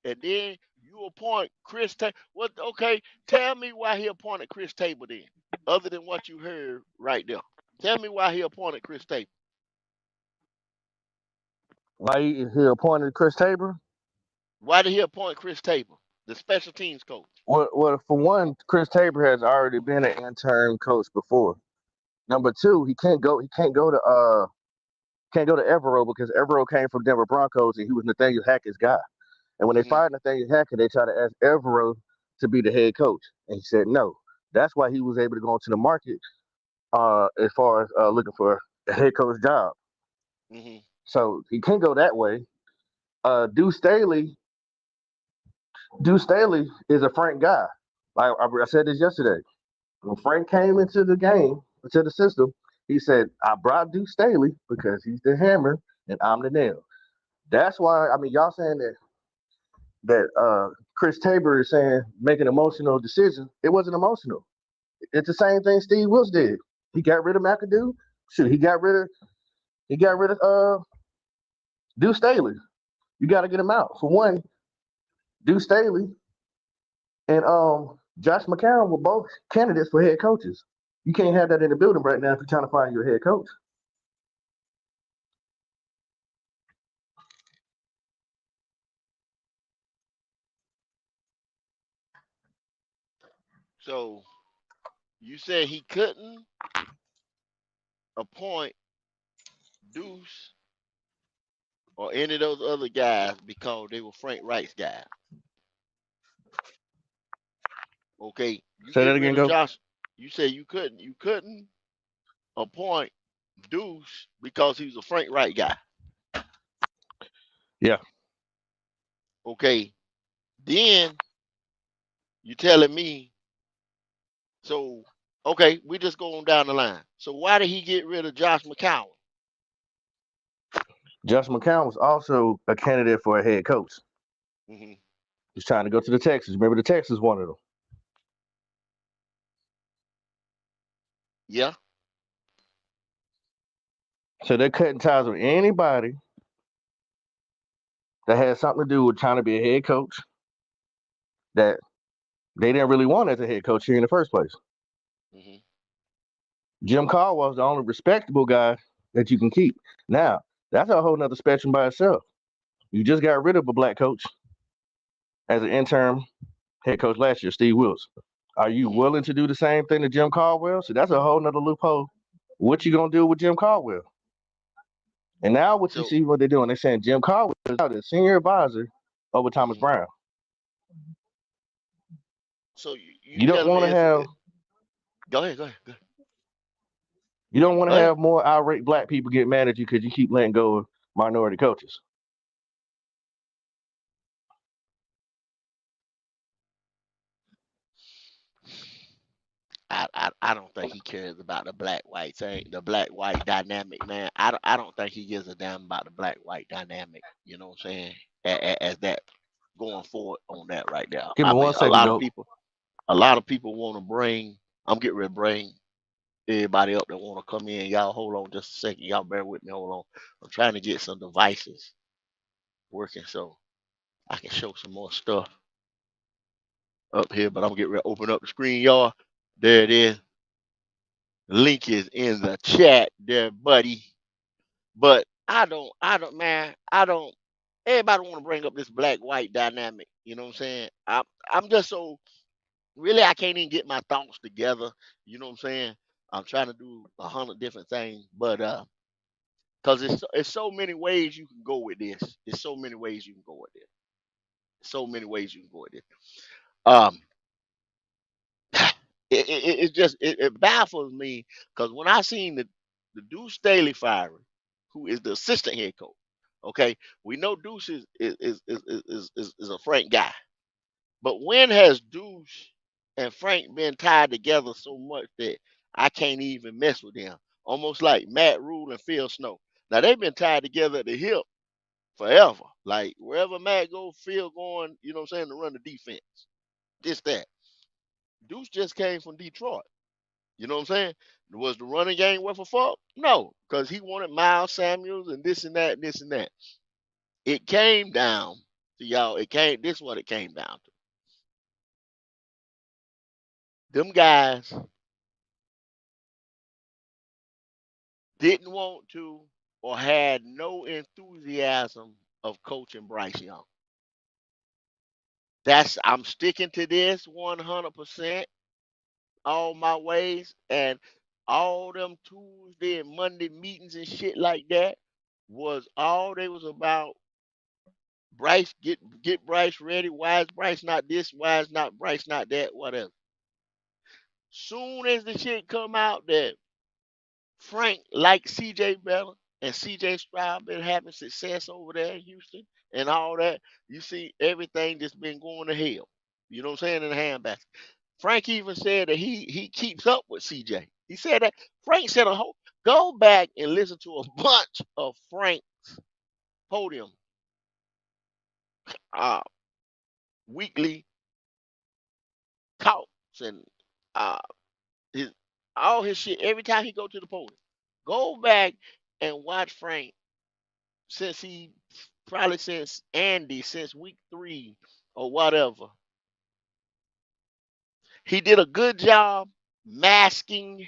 Speaker 1: and then you appoint Chris Taylor. What? Okay, tell me why he appointed Chris Taylor then, other than what you heard right there. Tell me why he appointed Chris Taylor.
Speaker 20: Why he appointed Chris Tabor?
Speaker 1: Why did he appoint Chris Taylor, the special teams coach?
Speaker 20: Well, for one, Chris Tabor has already been an intern coach before. Number two, he can't go to Evero because Evero came from Denver Broncos and he was Nathaniel Hackett's guy. And when they fired Nathaniel Hackett, they tried to ask Evero to be the head coach, and he said no. That's why he was able to go into the market as far as looking for a head coach job.
Speaker 1: Mm-hmm.
Speaker 20: So he can't go that way. Deuce Staley is a Frank guy. Like I said this yesterday. When Frank came into the game, into the system, he said, I brought Deuce Staley because he's the hammer and I'm the nail. That's why, I mean, y'all saying that Chris Tabor is saying make an emotional decision. It wasn't emotional. It's the same thing Steve Wilks did. He got rid of McAdoo. Shoot, he got rid of Deuce Staley. You got to get him out. For one, Deuce Staley and Josh McCown were both candidates for head coaches. You can't have that in the building right now if you're trying to find your head coach.
Speaker 1: So you said he couldn't appoint Deuce or any of those other guys because they were Frank Reich's guys. Okay, you
Speaker 20: Say that
Speaker 1: get
Speaker 20: again,
Speaker 1: rid of
Speaker 20: go.
Speaker 1: Josh. You say you couldn't appoint Deuce because he was a Frank Reich guy.
Speaker 20: Yeah.
Speaker 1: Okay, then you telling me, so okay, we just go on down the line. So why did he get rid of Josh McCown?
Speaker 20: Josh McCown was also a candidate for a head coach.
Speaker 1: Mm-hmm.
Speaker 20: He's trying to go to the Texans. Remember, the Texans wanted him.
Speaker 1: Yeah.
Speaker 20: So they're cutting ties with anybody that has something to do with trying to be a head coach that they didn't really want as a head coach here in the first place.
Speaker 1: Mm-hmm.
Speaker 20: Jim Caldwell's the only respectable guy that you can keep. Now, that's a whole nother spectrum by itself. You just got rid of a black coach as an interim head coach last year, Steve Wilks. Are you willing to do the same thing to Jim Caldwell? So that's a whole nother loophole. What you gonna do with Jim Caldwell? And now what you see what they're doing, they're saying Jim Caldwell is now the senior advisor over Thomas Brown.
Speaker 1: So
Speaker 20: you don't want to have.
Speaker 1: Go ahead.
Speaker 20: You don't want to have more irate black people get mad at you because you keep letting go of minority coaches.
Speaker 1: I don't think he cares about the black white thing, the black white dynamic, man. I don't think he gives a damn about the black white dynamic. You know what I'm saying? As that going forward on that right now.
Speaker 20: Give me
Speaker 1: I mean,
Speaker 20: 1 second,
Speaker 1: a lot of people want to bring. I'm getting ready to bring everybody up that want to come in. Y'all hold on just a second. Y'all bear with me. Hold on. I'm trying to get some devices working so I can show some more stuff up here. But I'm getting ready to open up the screen, y'all. There it is. Link is in the chat there, buddy. But I don't, man, everybody want to bring up this black white dynamic. You know what I'm saying? I'm just so really I can't even get my thoughts together. You know what I'm saying? I'm trying to do 100 different things, but because it's so many ways you can go with this. There's so many ways you can go with it. So many ways you can go with it. Um, it just it baffles me because when I seen the Deuce Staley firing, who is the assistant head coach. Okay, we know Deuce is a Frank guy, but when has Deuce and Frank been tied together so much that I can't even mess with them? Almost like Matt Rule and Phil Snow. Now they've been tied together at the hip forever. Like wherever Matt go, Phil going. You know what I'm saying, to run the defense. Just that. Deuce just came from Detroit. You know what I'm saying? Was the running game worth a fuck? No, because he wanted Miles Samuels and this and that and this and that. It came down to y'all. This is what it came down to. Them guys didn't want to or had no enthusiasm of coaching Bryce Young. I'm sticking to this 100% all my ways, and all them Tuesday and Monday meetings and shit like that was all they was about. Bryce, get Bryce ready. Why is Bryce not this? Why is not Bryce not that? Whatever. Soon as the shit come out that Frank liked CJ better and CJ Stroud been having success over there in Houston and all that, you see everything just been going to hell. You know what I'm saying, in the handbasket. Frank even said that he keeps up with CJ. He said that Frank said a whole go back and listen to a bunch of Frank's podium uh weekly talks and uh his all his shit every time he go to the podium. Go back and watch Frank since he probably since Andy since week 3 or whatever. He did a good job masking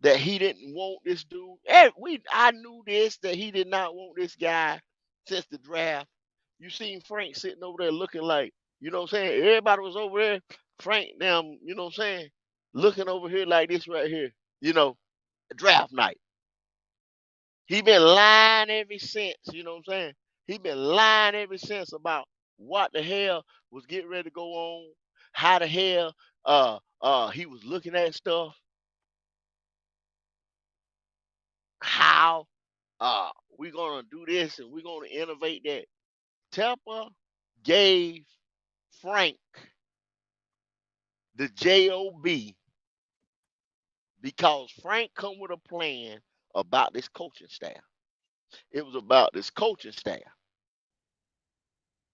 Speaker 1: that he didn't want this dude. I knew this that he did not want this guy since the draft. You seen Frank sitting over there looking like, you know what I'm saying? Everybody was over there. Frank them, you know what I'm saying? Looking over here like this right here, you know, draft night. He been lying ever since, you know what I'm saying? He been lying ever since about what the hell was getting ready to go on, how the hell he was looking at stuff, how we're gonna do this and we're gonna innovate that. Tepper gave Frank the job because Frank come with a plan about this coaching staff. It was about this coaching staff.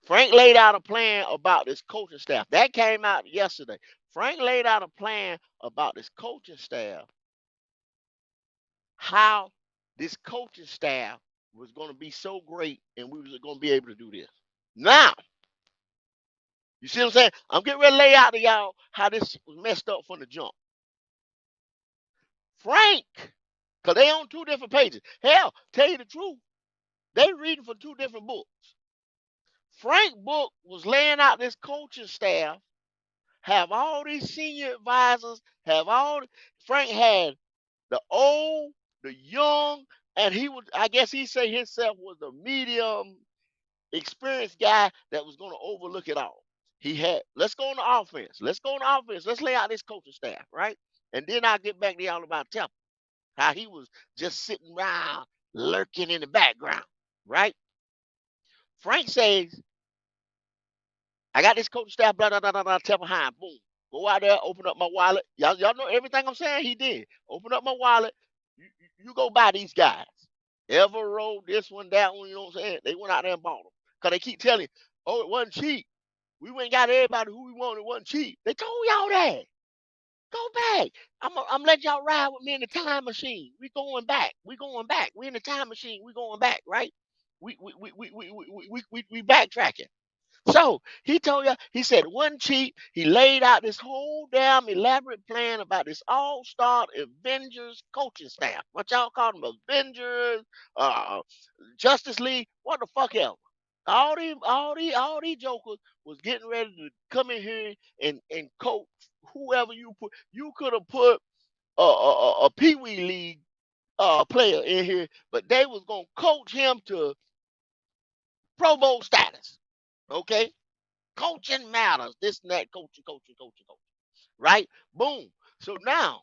Speaker 1: Frank laid out a plan about this coaching staff. That came out yesterday. Frank laid out a plan about this coaching staff, how this coaching staff was going to be so great and we was going to be able to do this. Now, you see what I'm saying? I'm getting ready to lay out to y'all how this was messed up from the jump. Frank, because they on 2 different pages. Hell, tell you the truth, they reading from 2 different books. Frank book was laying out this coaching staff, have all these senior advisors, Frank had the old, the young, and I guess he say himself was the medium experienced guy that was going to overlook it all. He had, let's go on the offense. Let's go on the offense. Let's lay out this coaching staff, right? And then I'll get back to y'all about Temple, how he was just sitting around lurking in the background, right? Frank says, I got this coaching staff, blah, blah, blah, blah, blah, Temple High, boom. Go out there, open up my wallet. Y'all know everything I'm saying? He did. Open up my wallet. You go buy these guys. Ever rolled this one, that one, you know what I'm saying? They went out there and bought them. Because they keep telling you, oh, it wasn't cheap. We went and got everybody who we wanted. It wasn't cheap. They told y'all that. Go back. I'm letting y'all ride with me in the time machine. We going back. We going back. We in the time machine. We going back, right? We backtracking. So he told you, he said it wasn't cheap. He laid out this whole damn elaborate plan about this all-star Avengers coaching staff. What y'all call them? Avengers, Justice League, what the fuck else? All these jokers was getting ready to come in here and coach whoever you put. You could have put a Pee Wee League player in here, but they was gonna coach him to Pro Bowl status. Okay, coaching matters. This and that, coaching. Right? Boom. So now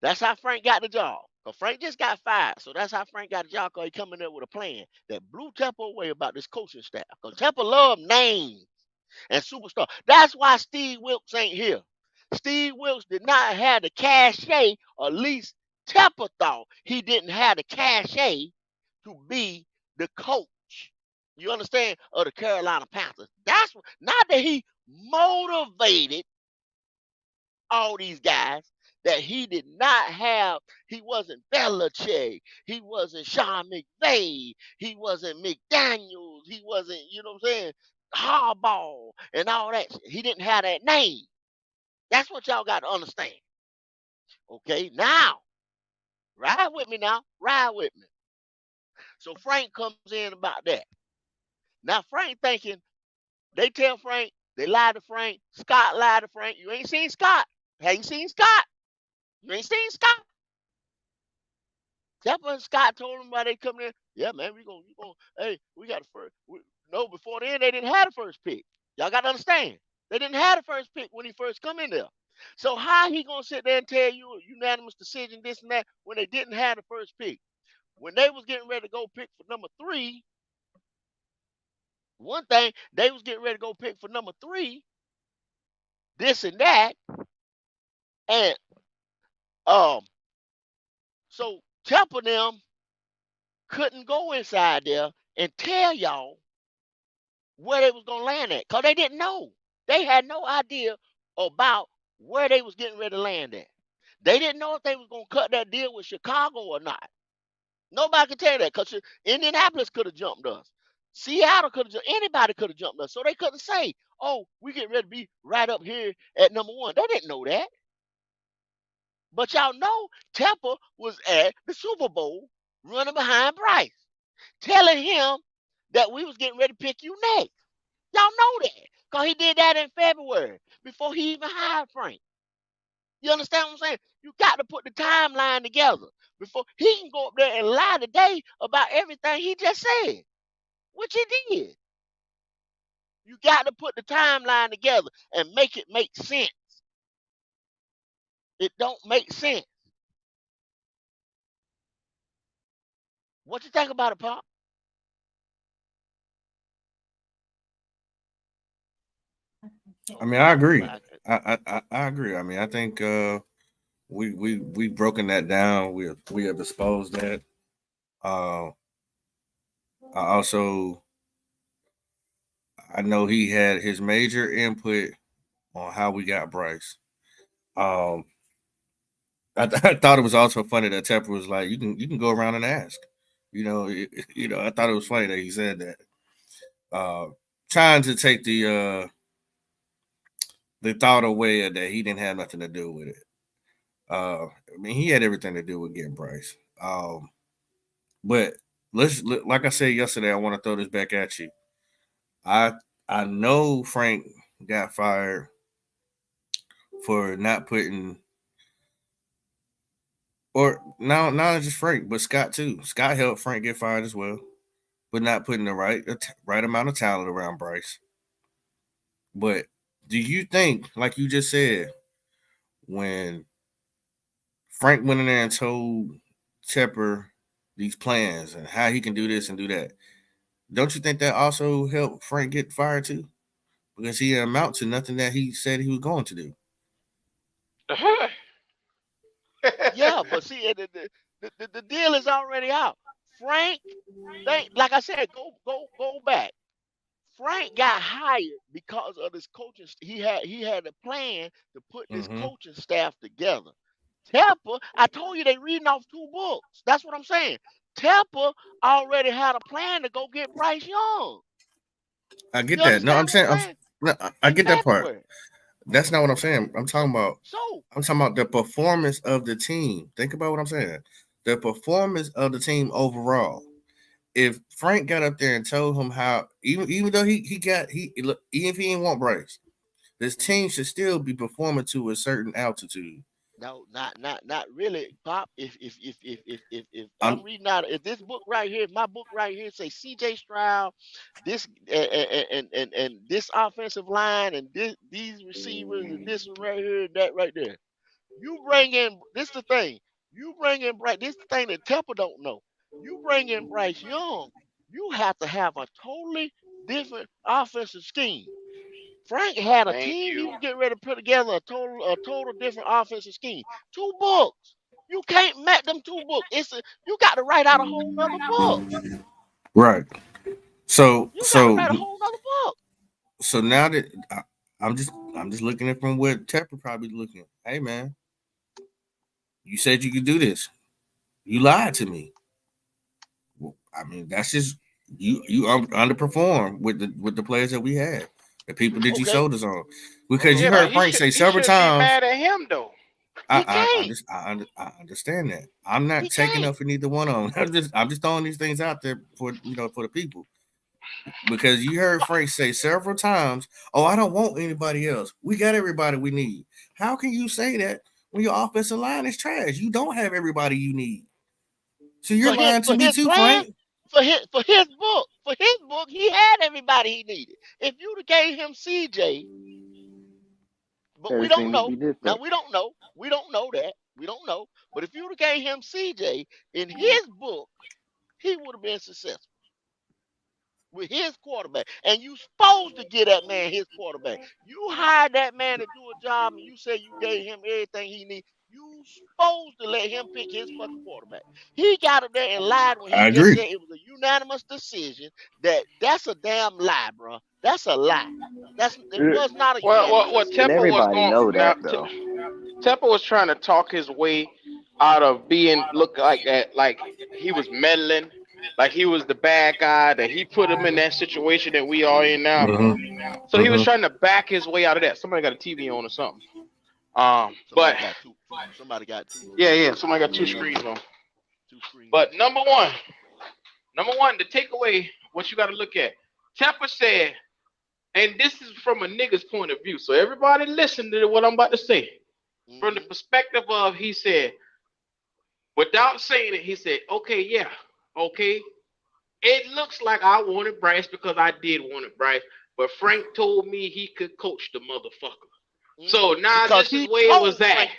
Speaker 1: that's how Frank got the job. Cause Frank just got fired, so that's how Frank got the job. Cause he coming there with a plan that blew Tepper away about this coaching staff. Cause Tepper love names and superstar. That's why Steve Wilkes ain't here. Steve Wilkes did not have the cachet, or at least Tepper thought he didn't have the cachet to be the coach. You understand? Of the Carolina Panthers. That's not that he motivated all these guys, that he did not have. He wasn't Belichick. He wasn't Sean McVay. He wasn't McDaniels. He wasn't, you know what I'm saying, Harbaugh and all that shit. He didn't have that name. That's what y'all got to understand. Okay, now, ride with me now. Ride with me. So Frank comes in about that. Now Frank thinking, they tell Frank, they lied to Frank. Scott lied to Frank. You ain't seen Scott. Have you seen Scott? You ain't seen Scott. Tepper and Scott told him why they come in. Yeah, man, we gonna, hey, we got the first. No, before then they didn't have the first pick. Y'all got to understand. They didn't have the first pick when he first come in there. So how he gonna sit there and tell you a unanimous decision, this and that, when they didn't have the first pick? When they was getting ready to go pick for number 3, one thing, they was getting ready to go pick for number 3, this and that, and so Tepper them couldn't go inside there and tell y'all where they was gonna land at, cause they didn't know. They had no idea about where they was getting ready to land at. They didn't know if they was gonna cut that deal with Chicago or not. Nobody could tell that, cause Indianapolis could have jumped us. Seattle could have, anybody could have jumped us. So they couldn't say, "Oh, we get ready to be right up here at number 1." They didn't know that. But y'all know Tepper was at the Super Bowl running behind Bryce, telling him that we was getting ready to pick you next. Y'all know that. Because he did that in February before he even hired Frank. You understand what I'm saying? You got to put the timeline together before he can go up there and lie today about everything he just said, which he did. You got to put the timeline together and make it make sense. It don't make sense. What you think about it, Pop?
Speaker 3: I mean, I agree. I agree. I mean, I think we've broken that down. We have exposed that. Uh, I know he had his major input on how we got Bryce. Um, I thought it was also funny that Tepper was like, you can go around and ask. I thought it was funny that he said that. Trying to take the thought away that he didn't have nothing to do with it. I mean, he had everything to do with getting Bryce. But like I said yesterday, I want to throw this back at you. I know Frank got fired for not putting, or not just Frank, but Scott too. Scott helped Frank get fired as well, but not putting the right amount of talent around Bryce. But do you think, like you just said, when Frank went in there and told Tepper these plans and how he can do this and do that, don't you think that also helped Frank get fired too? Because he didn't amount to nothing that he said he was going to do.
Speaker 1: Yeah, but see, the deal is already out. Frank, like I said, go back. Frank got hired because of his coaching. He had a plan to put this
Speaker 3: Mm-hmm.
Speaker 1: coaching staff together. Tepper, I told you they reading off 2 books. That's what I'm saying. Tepper already had a plan to go get Bryce Young.
Speaker 3: I get
Speaker 1: You
Speaker 3: that. No, I'm
Speaker 1: understand what
Speaker 3: saying,
Speaker 1: I'm saying?
Speaker 3: I
Speaker 1: In
Speaker 3: get that part.
Speaker 1: February.
Speaker 3: That's not what I'm saying.
Speaker 1: So
Speaker 3: I'm talking about the performance of the team. Think about what I'm saying. The performance of the team overall. if Frank got up there and told him how, even though look, even if he didn't want Bryce, this team should still be performing to a certain altitude.
Speaker 1: No, not really, Pop. If I'm
Speaker 3: I'm
Speaker 1: reading out, if this book right here, my book right here, say C.J. Stroud, this and this offensive line and these receivers and this one right here, that right there. You bring in this the thing. You bring in Bryce. This the thing that Tepper don't know. You bring in Bryce Young. You have to have a totally different offensive scheme. Frank had a
Speaker 3: Thank
Speaker 1: team. He
Speaker 3: you.
Speaker 1: was getting ready to put together a total different offensive scheme. Two books. You can't match them two books. You got to write out a whole nother book.
Speaker 3: right. So
Speaker 1: You got to
Speaker 3: so
Speaker 1: write a whole nother book.
Speaker 3: so now that I'm just looking at from where Tepper probably looking. Hey man, you said you could do this. You lied to me. Well, I mean, that's just underperformed with the players that we had, the people that you
Speaker 1: Okay.
Speaker 3: showed us on, because you
Speaker 1: Okay,
Speaker 21: Yeah, but
Speaker 3: heard
Speaker 1: Pop.
Speaker 3: Frank say
Speaker 21: he
Speaker 3: several
Speaker 21: shouldn't be
Speaker 3: times.
Speaker 21: mad at him though.
Speaker 1: He
Speaker 3: I I,
Speaker 1: can't.
Speaker 3: under, I, under, I understand that. I'm
Speaker 1: He
Speaker 3: not taking
Speaker 1: can't.
Speaker 3: up for neither one of them. I'm just throwing these things out there for the people, because you heard Frank say several times, "Oh, I don't want anybody else. We got everybody we need." How can you say that when your offensive line is trash? You don't have everybody you need. So you're
Speaker 1: For his
Speaker 3: lying to
Speaker 1: for
Speaker 3: me
Speaker 1: his
Speaker 3: too,
Speaker 1: plan,
Speaker 3: Frank.
Speaker 1: for his book, he had everybody he needed. If you'd have gave him CJ, but we don't
Speaker 22: Everything would
Speaker 1: know.
Speaker 22: be
Speaker 1: Now
Speaker 22: different.
Speaker 1: we don't know. We don't know that. We don't know. But if you'd have gave him CJ in his book, he would have been successful with his quarterback. And you supposed to get that man his quarterback. You hired that man to do a job and you say you gave him everything he needs. You supposed to let him pick his fucking quarterback. He got up there and lied when he
Speaker 3: I
Speaker 1: just
Speaker 3: agree.
Speaker 1: said it was a unanimous decision. That's a damn lie, bro. That's a lie. It
Speaker 22: And
Speaker 1: was not a
Speaker 21: Well,
Speaker 1: unanimous
Speaker 21: what
Speaker 1: decision.
Speaker 21: Tepper was
Speaker 22: everybody
Speaker 21: going
Speaker 22: know
Speaker 21: now.
Speaker 22: that though.
Speaker 21: Tepper was trying to talk his way out of being look like that, like he was meddling, like he was the bad guy, that he put him in that situation that we are in now. So he was
Speaker 3: Mm-hmm.
Speaker 21: trying to back his way out of that. Somebody got a TV on or something. But
Speaker 1: Somebody got two. Somebody got two.
Speaker 21: yeah, somebody got two
Speaker 1: Another
Speaker 21: screens on.
Speaker 1: two screens.
Speaker 21: But number one, the takeaway, what you got to look at. Tepper said, and this is from a nigga's point of view, so everybody listen to what I'm about to say. From the perspective of, he said, without saying it, he said, okay, yeah, okay. It looks like I wanted Bryce because I did want it, Bryce, but Frank told me he could coach the motherfucker. So now
Speaker 1: Because
Speaker 21: this is
Speaker 1: he
Speaker 21: where it was
Speaker 1: told
Speaker 21: at.
Speaker 1: Frank.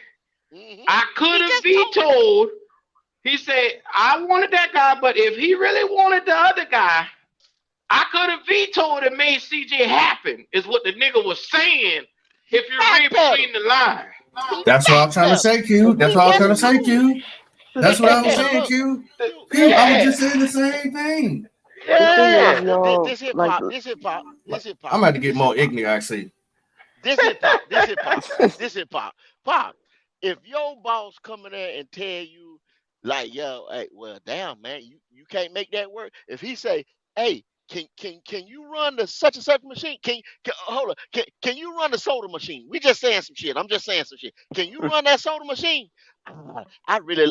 Speaker 21: I could
Speaker 1: He
Speaker 21: have
Speaker 1: just told him.
Speaker 21: vetoed. He said, I wanted that guy, but if he really wanted the other guy, I could have vetoed and made CJ happen, is what the nigga was saying, if you read between the lines.
Speaker 1: He
Speaker 3: That's what I'm trying to
Speaker 1: backpedaled.
Speaker 3: say, Q. That's
Speaker 1: He
Speaker 3: what I was trying to
Speaker 1: just
Speaker 3: say,
Speaker 1: told him.
Speaker 3: Q. That's what I was
Speaker 1: And
Speaker 3: saying,
Speaker 1: look,
Speaker 3: Q. Q, I was
Speaker 21: Yeah.
Speaker 3: just saying the same thing.
Speaker 22: The thing is,
Speaker 21: Yeah.
Speaker 22: y'all
Speaker 1: this hip
Speaker 22: like
Speaker 1: hop, this hip hop, this hip
Speaker 3: I'm
Speaker 1: hop,
Speaker 3: about to get
Speaker 1: this hip
Speaker 3: more
Speaker 1: hop,
Speaker 3: ignorant, actually.
Speaker 1: this hip hop, this hip hop, this hip hop. Pop, if your boss come in there and tell you, like, yo, hey, well, damn, man, you can't make that work. If he say, hey, can you run the such and such machine? Hold on, can you run the soda machine? We just saying some shit. I'm just saying some shit. Can you run that soda machine? I really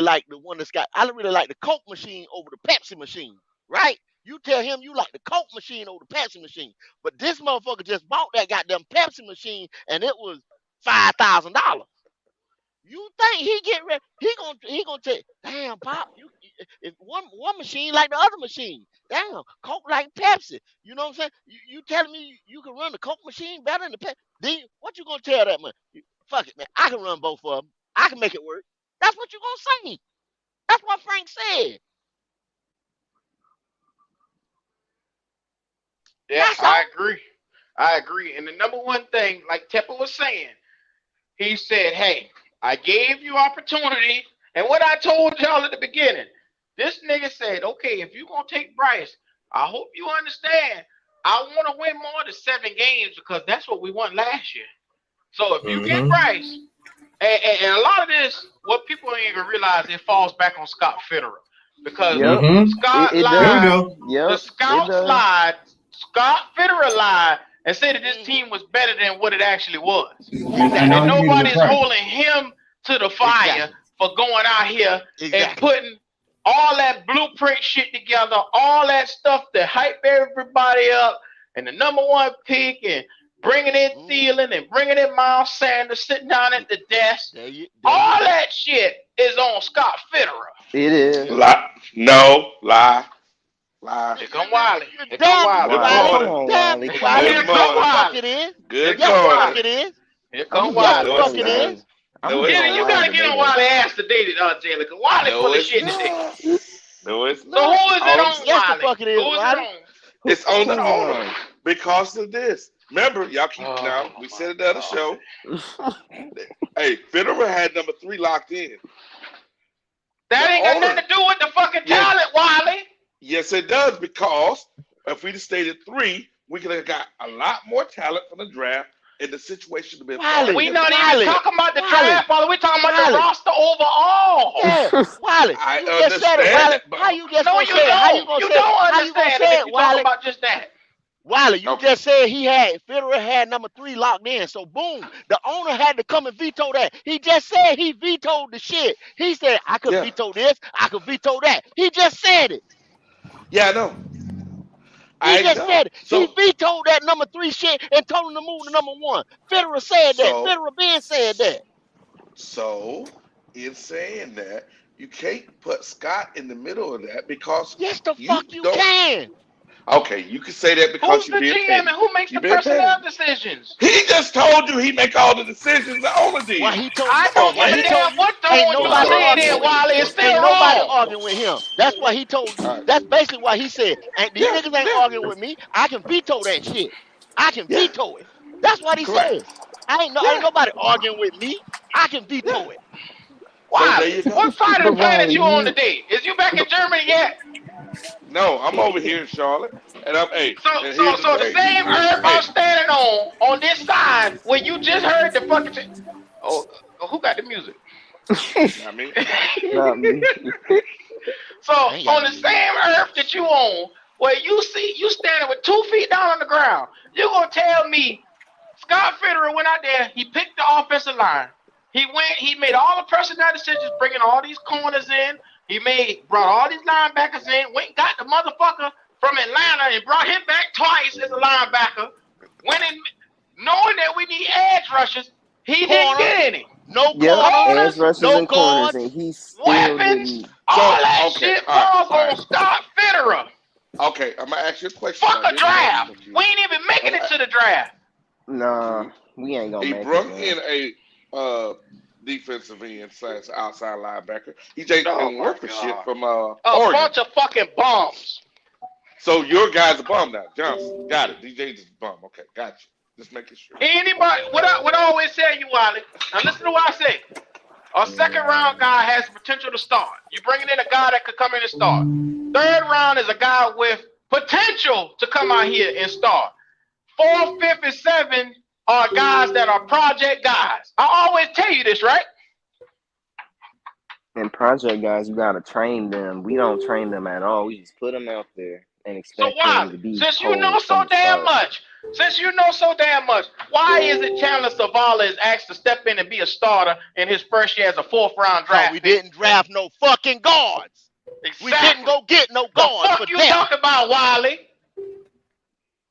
Speaker 1: like the one that's got. I really like the Coke machine over the Pepsi machine, right? You tell him you like the Coke machine over the Pepsi machine, but this motherfucker just bought that goddamn Pepsi machine and it was $5,000. You think he get ready? He gonna take. Damn, Pop. If one machine like the other machine. Damn, Coke like Pepsi. You know what I'm saying? You telling me you can run the Coke machine better than the Pepsi? Then what you gonna tell that man? Fuck it, man. I can run both of them. I can make it work. That's what you gonna say. That's what Frank said.
Speaker 21: Yeah,
Speaker 1: That's
Speaker 21: I
Speaker 1: all.
Speaker 21: agree. I agree. And the number one thing, like Tepper was saying, he said, hey, I gave you opportunity. And what I told y'all at the beginning, this nigga said, okay, if you're going to take Bryce, I hope you understand. I want to win more than 7 games because that's what we won last year. So if you get Bryce, and a lot of this, what people ain't even realize, it falls back on Scott Fitterer. Because Scott
Speaker 22: it
Speaker 3: There we
Speaker 22: does.
Speaker 21: lied,
Speaker 3: go.
Speaker 22: Yep,
Speaker 21: the
Speaker 22: it
Speaker 21: scouts
Speaker 22: does.
Speaker 21: lied, Scott Fitterer lied, and said that this team was better than what it actually was.
Speaker 3: And
Speaker 21: And
Speaker 3: all he needed was
Speaker 21: nobody's
Speaker 3: Frank.
Speaker 21: holding him to the fire for going out here and putting all that blueprint shit together, all that stuff to hype everybody up, and the #1 pick, and bringing in Thielen and bringing in Miles Sanders, sitting down at the desk. All that shit is on Scott Fitterer.
Speaker 7: It is.
Speaker 22: Lie. No, lie.
Speaker 21: Here come Wiley. Here come
Speaker 7: Damn
Speaker 21: Wiley.
Speaker 7: it,
Speaker 22: Wiley.
Speaker 7: Damn it,
Speaker 21: Wiley. Here come Wiley.
Speaker 1: It is.
Speaker 22: Good
Speaker 1: Yes, the
Speaker 22: morning.
Speaker 1: fuck it is.
Speaker 21: Here come
Speaker 1: Yes,
Speaker 21: Wiley.
Speaker 1: the fuck it is.
Speaker 21: You gotta get on Wiley ass today, Jalen, because Wiley full of shit today.
Speaker 22: No, it's
Speaker 21: So
Speaker 22: not.
Speaker 21: who is it on,
Speaker 1: Yes, the
Speaker 21: Wiley?
Speaker 1: fuck it is,
Speaker 21: Who is it
Speaker 1: Wiley.
Speaker 21: on?
Speaker 22: It's on the owner because of this. Remember, y'all keep now. We said it the other show. Hey, Fitterer had #3 locked in.
Speaker 21: That ain't got nothing to do with the fucking talent, Wiley.
Speaker 22: Yes, it does, because if we'd have stayed at 3, we could have got a lot more talent from the draft, and the situation would have been
Speaker 21: We not even talking about the draft, Wiley. We're talking about the roster overall.
Speaker 1: Yeah, Wiley.
Speaker 22: I
Speaker 1: You just said it,
Speaker 22: understand
Speaker 1: Wiley.
Speaker 22: that, but-
Speaker 1: How you just
Speaker 21: No,
Speaker 1: gonna
Speaker 21: you
Speaker 1: say it? How you
Speaker 21: don't.
Speaker 1: gonna
Speaker 21: You
Speaker 1: say it?
Speaker 21: don't
Speaker 1: How you gonna
Speaker 21: understand
Speaker 1: say
Speaker 21: it.
Speaker 1: it,
Speaker 21: You talking
Speaker 1: Wiley?
Speaker 21: about just that.
Speaker 1: Wiley, you just said Fitterer had #3 locked in. So boom, the owner had to come and veto that. He just said he vetoed the shit. He said I could veto this, I could veto that. He just said it.
Speaker 22: Yeah, I know.
Speaker 1: He just said it. He vetoed that #3 shit and told him to move to #1. Fitterer said that. Fitterer Ben said that.
Speaker 22: So, in saying that, you can't put Scott in the middle of that because
Speaker 1: yes, the fuck you can.
Speaker 22: Okay, you can say that because
Speaker 21: Who's
Speaker 22: you're
Speaker 21: the
Speaker 22: being
Speaker 21: GM
Speaker 22: petty.
Speaker 21: and who makes
Speaker 22: You're
Speaker 21: the
Speaker 22: being
Speaker 21: personnel
Speaker 22: petty.
Speaker 21: decisions?
Speaker 22: He just told you he make all the decisions. The owner did.
Speaker 1: Why he told
Speaker 21: I don't give a damn what
Speaker 1: ain't
Speaker 21: throwing you
Speaker 1: nobody
Speaker 21: say
Speaker 1: arguing
Speaker 21: there,
Speaker 1: with him.
Speaker 21: Wiley. It's still
Speaker 1: Ain't nobody
Speaker 21: wrong.
Speaker 1: arguing with him. That's why he told you. That's basically why he said, "And these niggas ain't arguing with me. I can veto that shit. I can veto it." That's what he said. Ain't nobody arguing with me. I can veto it.
Speaker 21: Wiley, what side of the planet you on today? Is you back in Germany yet?
Speaker 22: No, I'm over here in Charlotte, and I'm
Speaker 21: So the same earth I'm standing on this side where you just heard the fucking. Who got the music?
Speaker 22: Not me.
Speaker 7: Not me.
Speaker 21: So on the same earth that you on, where you standing with 2 feet down on the ground, you gonna tell me Scott Fitterer went out there, he picked the offensive line. He made all the personnel decisions, bringing all these corners in. He brought all these linebackers in, went and got the motherfucker from Atlanta and brought him back twice as a linebacker. Went in, knowing that we need edge rushers, he didn't get any.
Speaker 1: No
Speaker 7: corners, edge rushers
Speaker 21: no
Speaker 7: and corners,
Speaker 21: guards,
Speaker 7: and he still
Speaker 21: weapons,
Speaker 7: didn't.
Speaker 21: all that shit falls on Scott Fitterer.
Speaker 22: Okay, I'm gonna ask you a question.
Speaker 21: Fuck a draft. We ain't even making it to the draft.
Speaker 7: Nah, we ain't gonna
Speaker 22: He
Speaker 7: make
Speaker 22: brought
Speaker 7: it.
Speaker 22: in a defensive end / outside linebacker. He just didn't work for shit from
Speaker 21: A
Speaker 22: Oregon.
Speaker 21: bunch of fucking bums.
Speaker 22: So your guy's a bum now, Johnson. Got it. DJ's a bum. Okay, got you. Just making sure.
Speaker 21: Anybody, what I always tell you, Wiley, now listen to what I say. A second round guy has the potential to start. You bringing in a guy that could come in and start. Third round is a guy with potential to come out here and start. 4th, 5th, and 7th are guys that are project guys. I always tell you this, right?
Speaker 7: And project guys, you gotta train them. We don't train them at all. We just put them out there and expect them to be.
Speaker 21: Since you know so damn much, why is it Chandler Zavala is asked to step in and be a starter in his first year as a 4th round draft?
Speaker 1: We didn't draft no fucking guards.
Speaker 21: Exactly.
Speaker 1: We didn't go get no guards.
Speaker 21: The fuck you talking about, Wiley?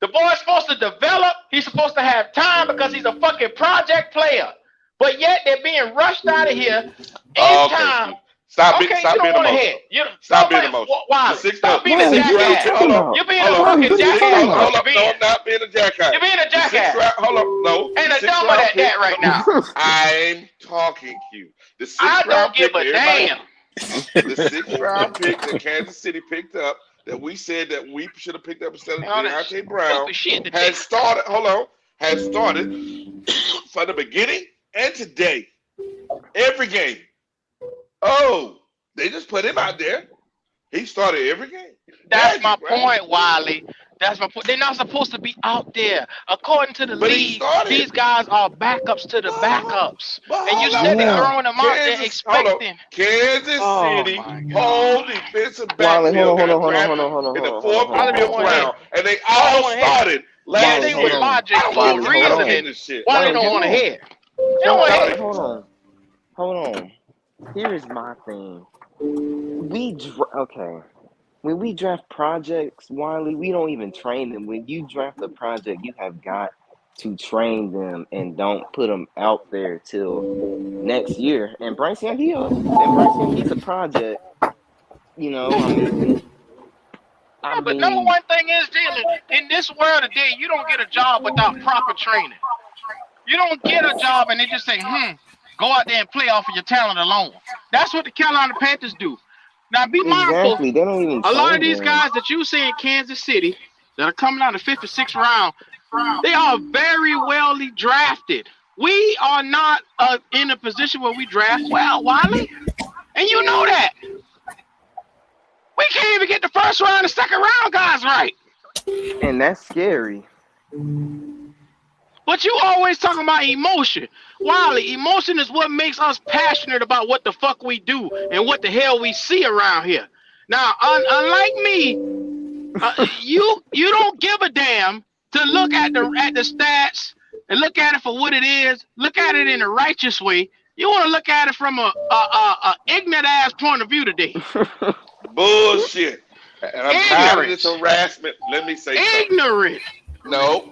Speaker 21: The boy's supposed to develop. He's supposed to have time because he's a fucking project player. But yet they're being rushed out of here in time.
Speaker 22: Stop
Speaker 21: okay,
Speaker 22: being
Speaker 21: you don't
Speaker 22: emotional.
Speaker 21: want to hit.
Speaker 22: Stop being emotional.
Speaker 21: Why? Stop being a
Speaker 22: Hold
Speaker 21: jackass.
Speaker 22: on.
Speaker 21: You're being a fucking jackass.
Speaker 22: Hold up. No, I'm not being a jackass.
Speaker 21: You're being a jackass.
Speaker 22: Hold up. No.
Speaker 21: And a dumb at that right now.
Speaker 22: I'm talking to you. The 6th
Speaker 21: I
Speaker 22: round
Speaker 21: don't give
Speaker 22: pick
Speaker 21: a damn.
Speaker 22: The 6th round pick that Kansas City picked up, that we said that we should have picked up instead of Deontay Brown, has started. Hold on. Has started from the beginning and today. Every game. Oh, they just put him out there. He started every game.
Speaker 21: That's my point, Wiley. That's my point. They're not supposed to be out there. According to the league, these guys are backups to the backups. And you said they're throwing them out there expecting.
Speaker 22: Kansas City whole defensive
Speaker 7: Wiley,
Speaker 22: backfield
Speaker 7: hold
Speaker 22: got
Speaker 7: on.
Speaker 22: drafted in the 4th or 5th round, and they all started last year.
Speaker 21: With logic for a reason. Why they don't want to hear? They don't want to hear.
Speaker 7: Hold on. Here is my thing. Okay. When we draft projects, Wiley, we don't even train them. When you draft a project, you have got to train them and don't put them out there till next year. And Bryce Young, he's a project. You know,
Speaker 21: But number one thing is, Jalen, in this world today, you don't get a job without proper training. You don't get a job and they just say, go out there and play off of your talent alone. That's what the Carolina Panthers do. Now, be mindful.
Speaker 7: Exactly. They don't even
Speaker 21: A lot of
Speaker 7: train
Speaker 21: these
Speaker 7: them.
Speaker 21: guys that you see in Kansas City that are coming out of the 5th or 6th round, they are very well drafted. We are not in a position where we draft well, Wiley. And you know that. We can't even get the first round and second round guys right.
Speaker 7: And that's scary.
Speaker 21: But you always talking about emotion. Wiley, emotion is what makes us passionate about what the fuck we do and what the hell we see around here. Now, unlike me, you don't give a damn to look at the stats and look at it for what it is. Look at it in a righteous way. You want to look at it from a ignorant ass point of view today.
Speaker 22: Bullshit. And I'm tired of this harassment. Let me say something.
Speaker 21: Ignorant.
Speaker 22: No.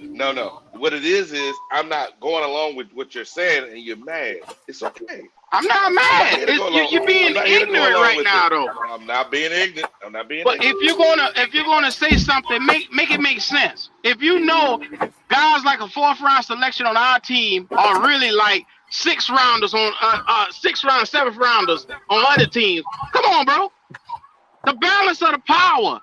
Speaker 22: What it is I'm not going along with what you're saying, and you're mad. It's okay.
Speaker 21: I'm not mad. You're being ignorant right now, though.
Speaker 22: I'm not being ignorant.
Speaker 21: But if you're gonna say something, make it make sense. If you know guys like a 4th round selection on our team are really like 6th rounders on 6th round, 7th rounders on other teams, come on, bro. The balance of the power.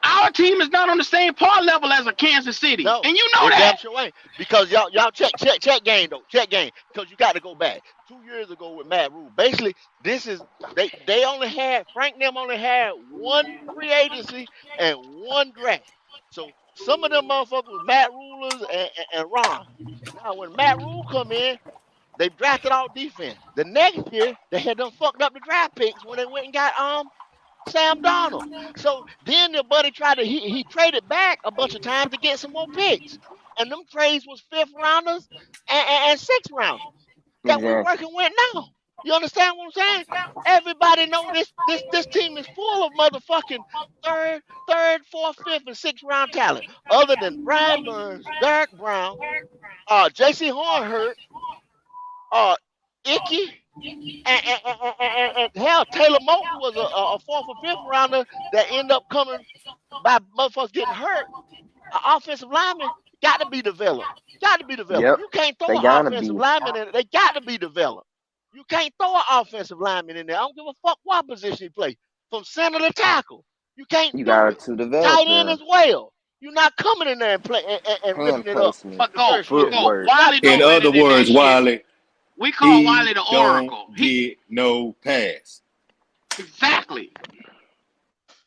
Speaker 21: Our team is not on the same par level as a Kansas City, and you know that.
Speaker 1: Sure ain't. Because y'all check game though, check game. Because you got to go back 2 years ago with Matt Rule. Basically, this is they only had only had one free agency and one draft. So some of them motherfuckers was Matt Rulers and Ron. Now when Matt Rule come in, they drafted all defense. The next year they had them fucked up the draft picks when they went and got Sam Darnold. So then the buddy tried to he traded back a bunch of times to get some more picks. And them trades was 5th rounders and 6th rounders that we're working with now. You understand what I'm saying? Everybody know this team is full of motherfucking third, 4th, 5th, and 6th round talent. Other than Brian Burns, Derek Brown, J.C. Horn hurt, Icky, and hell, Taylor Moton was a 4th or 5th rounder that ended up coming by motherfuckers getting hurt. An offensive lineman got to be developed. Yep. You can't throw an offensive lineman in it. They got to be developed. You can't throw an offensive lineman in there. I don't give a fuck what position he plays. From center to tackle. You can't
Speaker 7: You got to develop
Speaker 1: tight end as well. You're not coming in there and play and ripping it up.
Speaker 21: But go. Wiley
Speaker 6: in other words, Wiley,
Speaker 21: we call Wiley the Oracle.
Speaker 6: He get no pass.
Speaker 21: Exactly.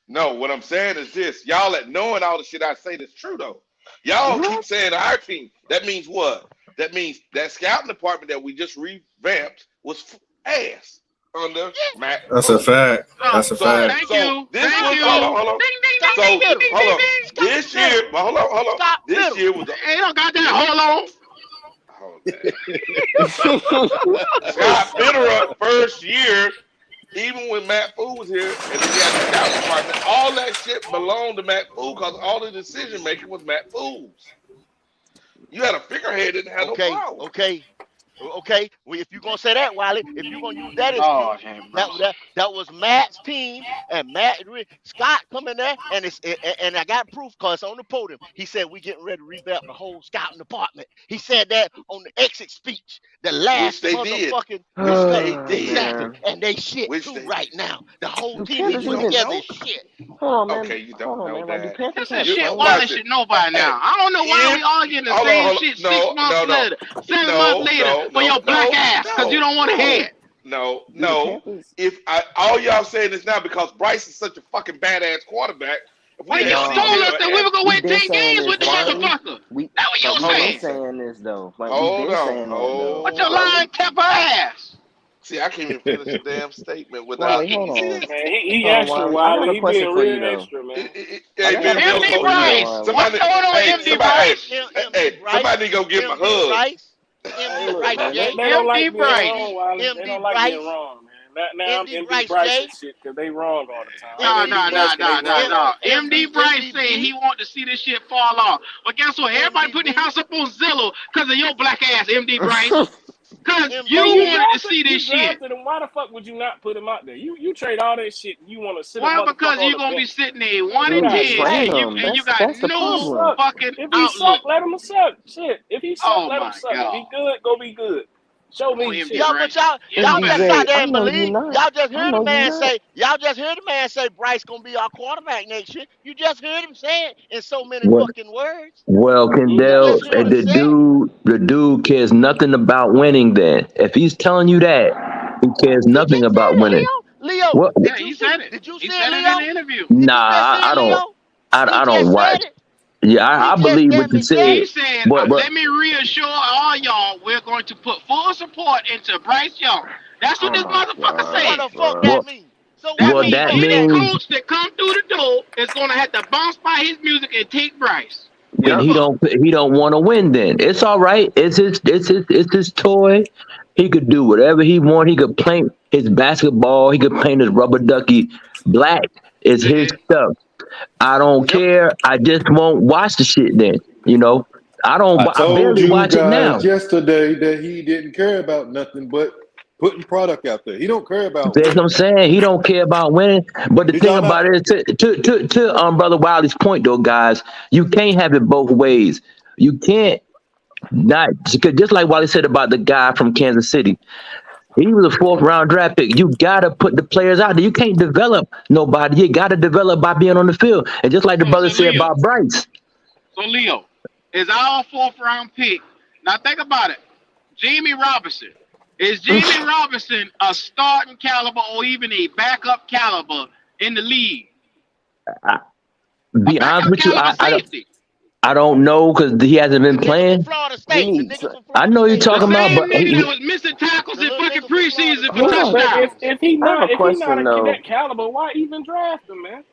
Speaker 22: No, what I'm saying is this. Y'all at knowing all the shit I say that's true though. Y'all keep saying our team. That means what? That means that scouting department that we just revamped was ass under Matt.
Speaker 6: That's a fact. That's a fact.
Speaker 21: Thank you.
Speaker 22: Hold on. This year, hold on. This year was
Speaker 21: Hey, don't got that. Hold on.
Speaker 22: Scott Fitterer first year, even when Matt Fool was here, and then he had the scout department, all that shit belonged to Matt Fool because all the decision making was Matt Fool's. You had a figurehead that didn't have no power.
Speaker 1: Okay. Well, if you're gonna say that, Wiley, if you're gonna use that excuse, that was Matt's team, and Scott come in there, and I got proof because it's on the podium. He said we getting ready to revamp the whole scouting department. He said that on the exit speech. The last motherfucking exactly, and they shit too right now. The whole team is together is shit.
Speaker 22: Okay, you don't know that.
Speaker 21: This is shit Wiley should know by now. I don't know why we arguing the same shit 6 months later, 7 months later for your black ass because you don't want to hear it.
Speaker 22: No. If all y'all saying this now because Bryce is such a fucking badass quarterback.
Speaker 21: Well, you told us that we were gonna win 10 games with the motherfucker. That what you saying?
Speaker 7: saying this though.
Speaker 22: Hold on.
Speaker 21: What's your lying Tepper ass?
Speaker 22: See, I can't even finish a damn statement without.
Speaker 3: Hold on. Man, he extra, Wiley. He being real extra, man.
Speaker 21: MD Bryce. What's going on with MD Bryce?
Speaker 22: Hey, somebody need to go give him a hug.
Speaker 3: They don't like being wrong, Wiley. They don't like being wrong, man.
Speaker 8: Now I'm
Speaker 1: MD
Speaker 8: MD
Speaker 1: Bryce
Speaker 8: Bryce
Speaker 1: J.
Speaker 8: and shit because they wrong all the time.
Speaker 21: No,
Speaker 8: I'm
Speaker 1: MD
Speaker 8: MD Bryce because they wrong all the time.
Speaker 21: MD Bryce said he want to see this shit fall off. But guess what? Everybody putting their house up on Zillow because of your black ass, MD Bryce. Because you
Speaker 8: So you
Speaker 21: wanted to
Speaker 8: drafted,
Speaker 21: see this shit.
Speaker 8: him. Why the fuck would you not put him out there? You trade all that shit. You want to sit a
Speaker 21: Well,
Speaker 8: motherfucker
Speaker 21: because
Speaker 8: on
Speaker 21: you're
Speaker 8: the
Speaker 21: gonna be
Speaker 8: bench.
Speaker 21: sitting there
Speaker 8: Get
Speaker 21: 1 and
Speaker 8: out of
Speaker 21: 10,
Speaker 8: here.
Speaker 7: Train
Speaker 21: and
Speaker 7: him.
Speaker 21: you got
Speaker 7: That's the
Speaker 21: no
Speaker 7: problem.
Speaker 21: fucking
Speaker 8: If he
Speaker 21: outlook.
Speaker 8: suck, let him suck. Shit. If he suck,
Speaker 21: Oh
Speaker 8: let him
Speaker 21: my
Speaker 8: suck. If
Speaker 21: god.
Speaker 8: he good, go be good. Show me
Speaker 21: MD
Speaker 8: shit.
Speaker 1: Y'all, but y'all
Speaker 21: MD
Speaker 1: just
Speaker 21: Bryce.
Speaker 1: sat
Speaker 7: MDJ,
Speaker 1: there
Speaker 7: I
Speaker 1: and
Speaker 7: know you
Speaker 1: believe.
Speaker 7: not.
Speaker 1: Y'all just
Speaker 7: I
Speaker 1: heard the
Speaker 7: know you
Speaker 1: man
Speaker 7: not.
Speaker 1: say. Y'all just heard the man say Bryce gonna be our quarterback next year. You just heard him say it in so many
Speaker 9: What?
Speaker 1: fucking words.
Speaker 9: Well,
Speaker 1: You
Speaker 9: Kendall,
Speaker 1: just heard him
Speaker 9: the
Speaker 1: say it.
Speaker 9: dude cares nothing about winning. Then, if he's telling you that, he cares
Speaker 1: He
Speaker 9: nothing
Speaker 1: just said
Speaker 9: about
Speaker 1: it,
Speaker 9: winning.
Speaker 1: Leo. Leo,
Speaker 9: What?
Speaker 21: Yeah,
Speaker 1: did
Speaker 21: he
Speaker 1: you see?
Speaker 21: said it.
Speaker 1: Did you
Speaker 21: He
Speaker 1: see it,
Speaker 21: said it in
Speaker 1: Leo?
Speaker 21: the interview.
Speaker 1: Did
Speaker 9: Nah,
Speaker 1: you just see
Speaker 9: I
Speaker 1: it,
Speaker 9: don't.
Speaker 1: Leo? He
Speaker 9: I don't
Speaker 1: just
Speaker 9: watch.
Speaker 1: said it.
Speaker 9: Yeah,
Speaker 1: He
Speaker 9: I
Speaker 1: just
Speaker 9: believe what
Speaker 1: damn
Speaker 9: you
Speaker 1: it said
Speaker 21: He
Speaker 1: it.
Speaker 9: said,
Speaker 21: said,
Speaker 9: but
Speaker 21: let me reassure all y'all, we're going to put full support into Bryce Young. That's what
Speaker 7: Oh
Speaker 21: this
Speaker 7: my
Speaker 21: motherfucker
Speaker 1: So what
Speaker 21: said.
Speaker 7: God,
Speaker 1: the fuck
Speaker 7: bro.
Speaker 1: that
Speaker 9: what
Speaker 1: mean? So what
Speaker 21: That
Speaker 9: what
Speaker 1: the
Speaker 21: means
Speaker 9: that
Speaker 1: fuck
Speaker 21: any
Speaker 1: that
Speaker 9: means
Speaker 1: mean?
Speaker 21: coach that come through the door is going to have to bounce by his music and take Bryce.
Speaker 9: then
Speaker 7: Yep.
Speaker 9: he don't want to win. Then it's all right. It's his toy. He could do whatever he want. He could paint his basketball. He could paint his rubber ducky black. It's his stuff. I don't
Speaker 1: Yep.
Speaker 9: care. I just won't watch the shit. Then I don't.
Speaker 23: I
Speaker 9: I
Speaker 23: told
Speaker 9: barely
Speaker 23: you
Speaker 9: watch it now.
Speaker 23: guys yesterday that he didn't care about nothing but putting product out there. He don't care about
Speaker 9: That's what
Speaker 23: winning.
Speaker 9: I'm saying. He don't care about winning. But the
Speaker 23: He
Speaker 9: thing
Speaker 23: talking
Speaker 9: about
Speaker 23: about
Speaker 9: it is, to Brother Wiley's point, though, guys, you can't have it both ways. You can't not because just like Wiley said about the guy from Kansas City, he was a fourth round draft pick. You gotta put the players out there. You can't develop nobody. You gotta develop by being on the field. And just like the
Speaker 21: So
Speaker 9: brother said
Speaker 21: Leo,
Speaker 9: about Bryce,
Speaker 21: is our fourth round pick. Now think about it. Jamie Robinson. Is Jamie Robinson a starting caliber or even a backup caliber in the league? A
Speaker 9: be honest
Speaker 21: backup
Speaker 9: with you,
Speaker 21: caliber safety.
Speaker 9: I don't know because he hasn't been
Speaker 1: The nigga from
Speaker 9: playing.
Speaker 1: Florida
Speaker 7: He
Speaker 1: State. The
Speaker 7: needs.
Speaker 1: nigga from
Speaker 9: I
Speaker 1: Florida
Speaker 9: know you're
Speaker 1: State,
Speaker 21: The
Speaker 9: talking
Speaker 1: dog.
Speaker 9: about,
Speaker 21: same
Speaker 9: but
Speaker 21: nigga that was missing tackles
Speaker 1: The
Speaker 21: in
Speaker 1: little
Speaker 21: fucking
Speaker 1: nigga from Florida
Speaker 21: preseason for
Speaker 7: Hold
Speaker 1: State.
Speaker 7: on.
Speaker 8: But
Speaker 21: touchdowns.
Speaker 7: I have a
Speaker 8: if he not
Speaker 7: question
Speaker 8: a
Speaker 7: though.
Speaker 8: that caliber, why even draft him, man?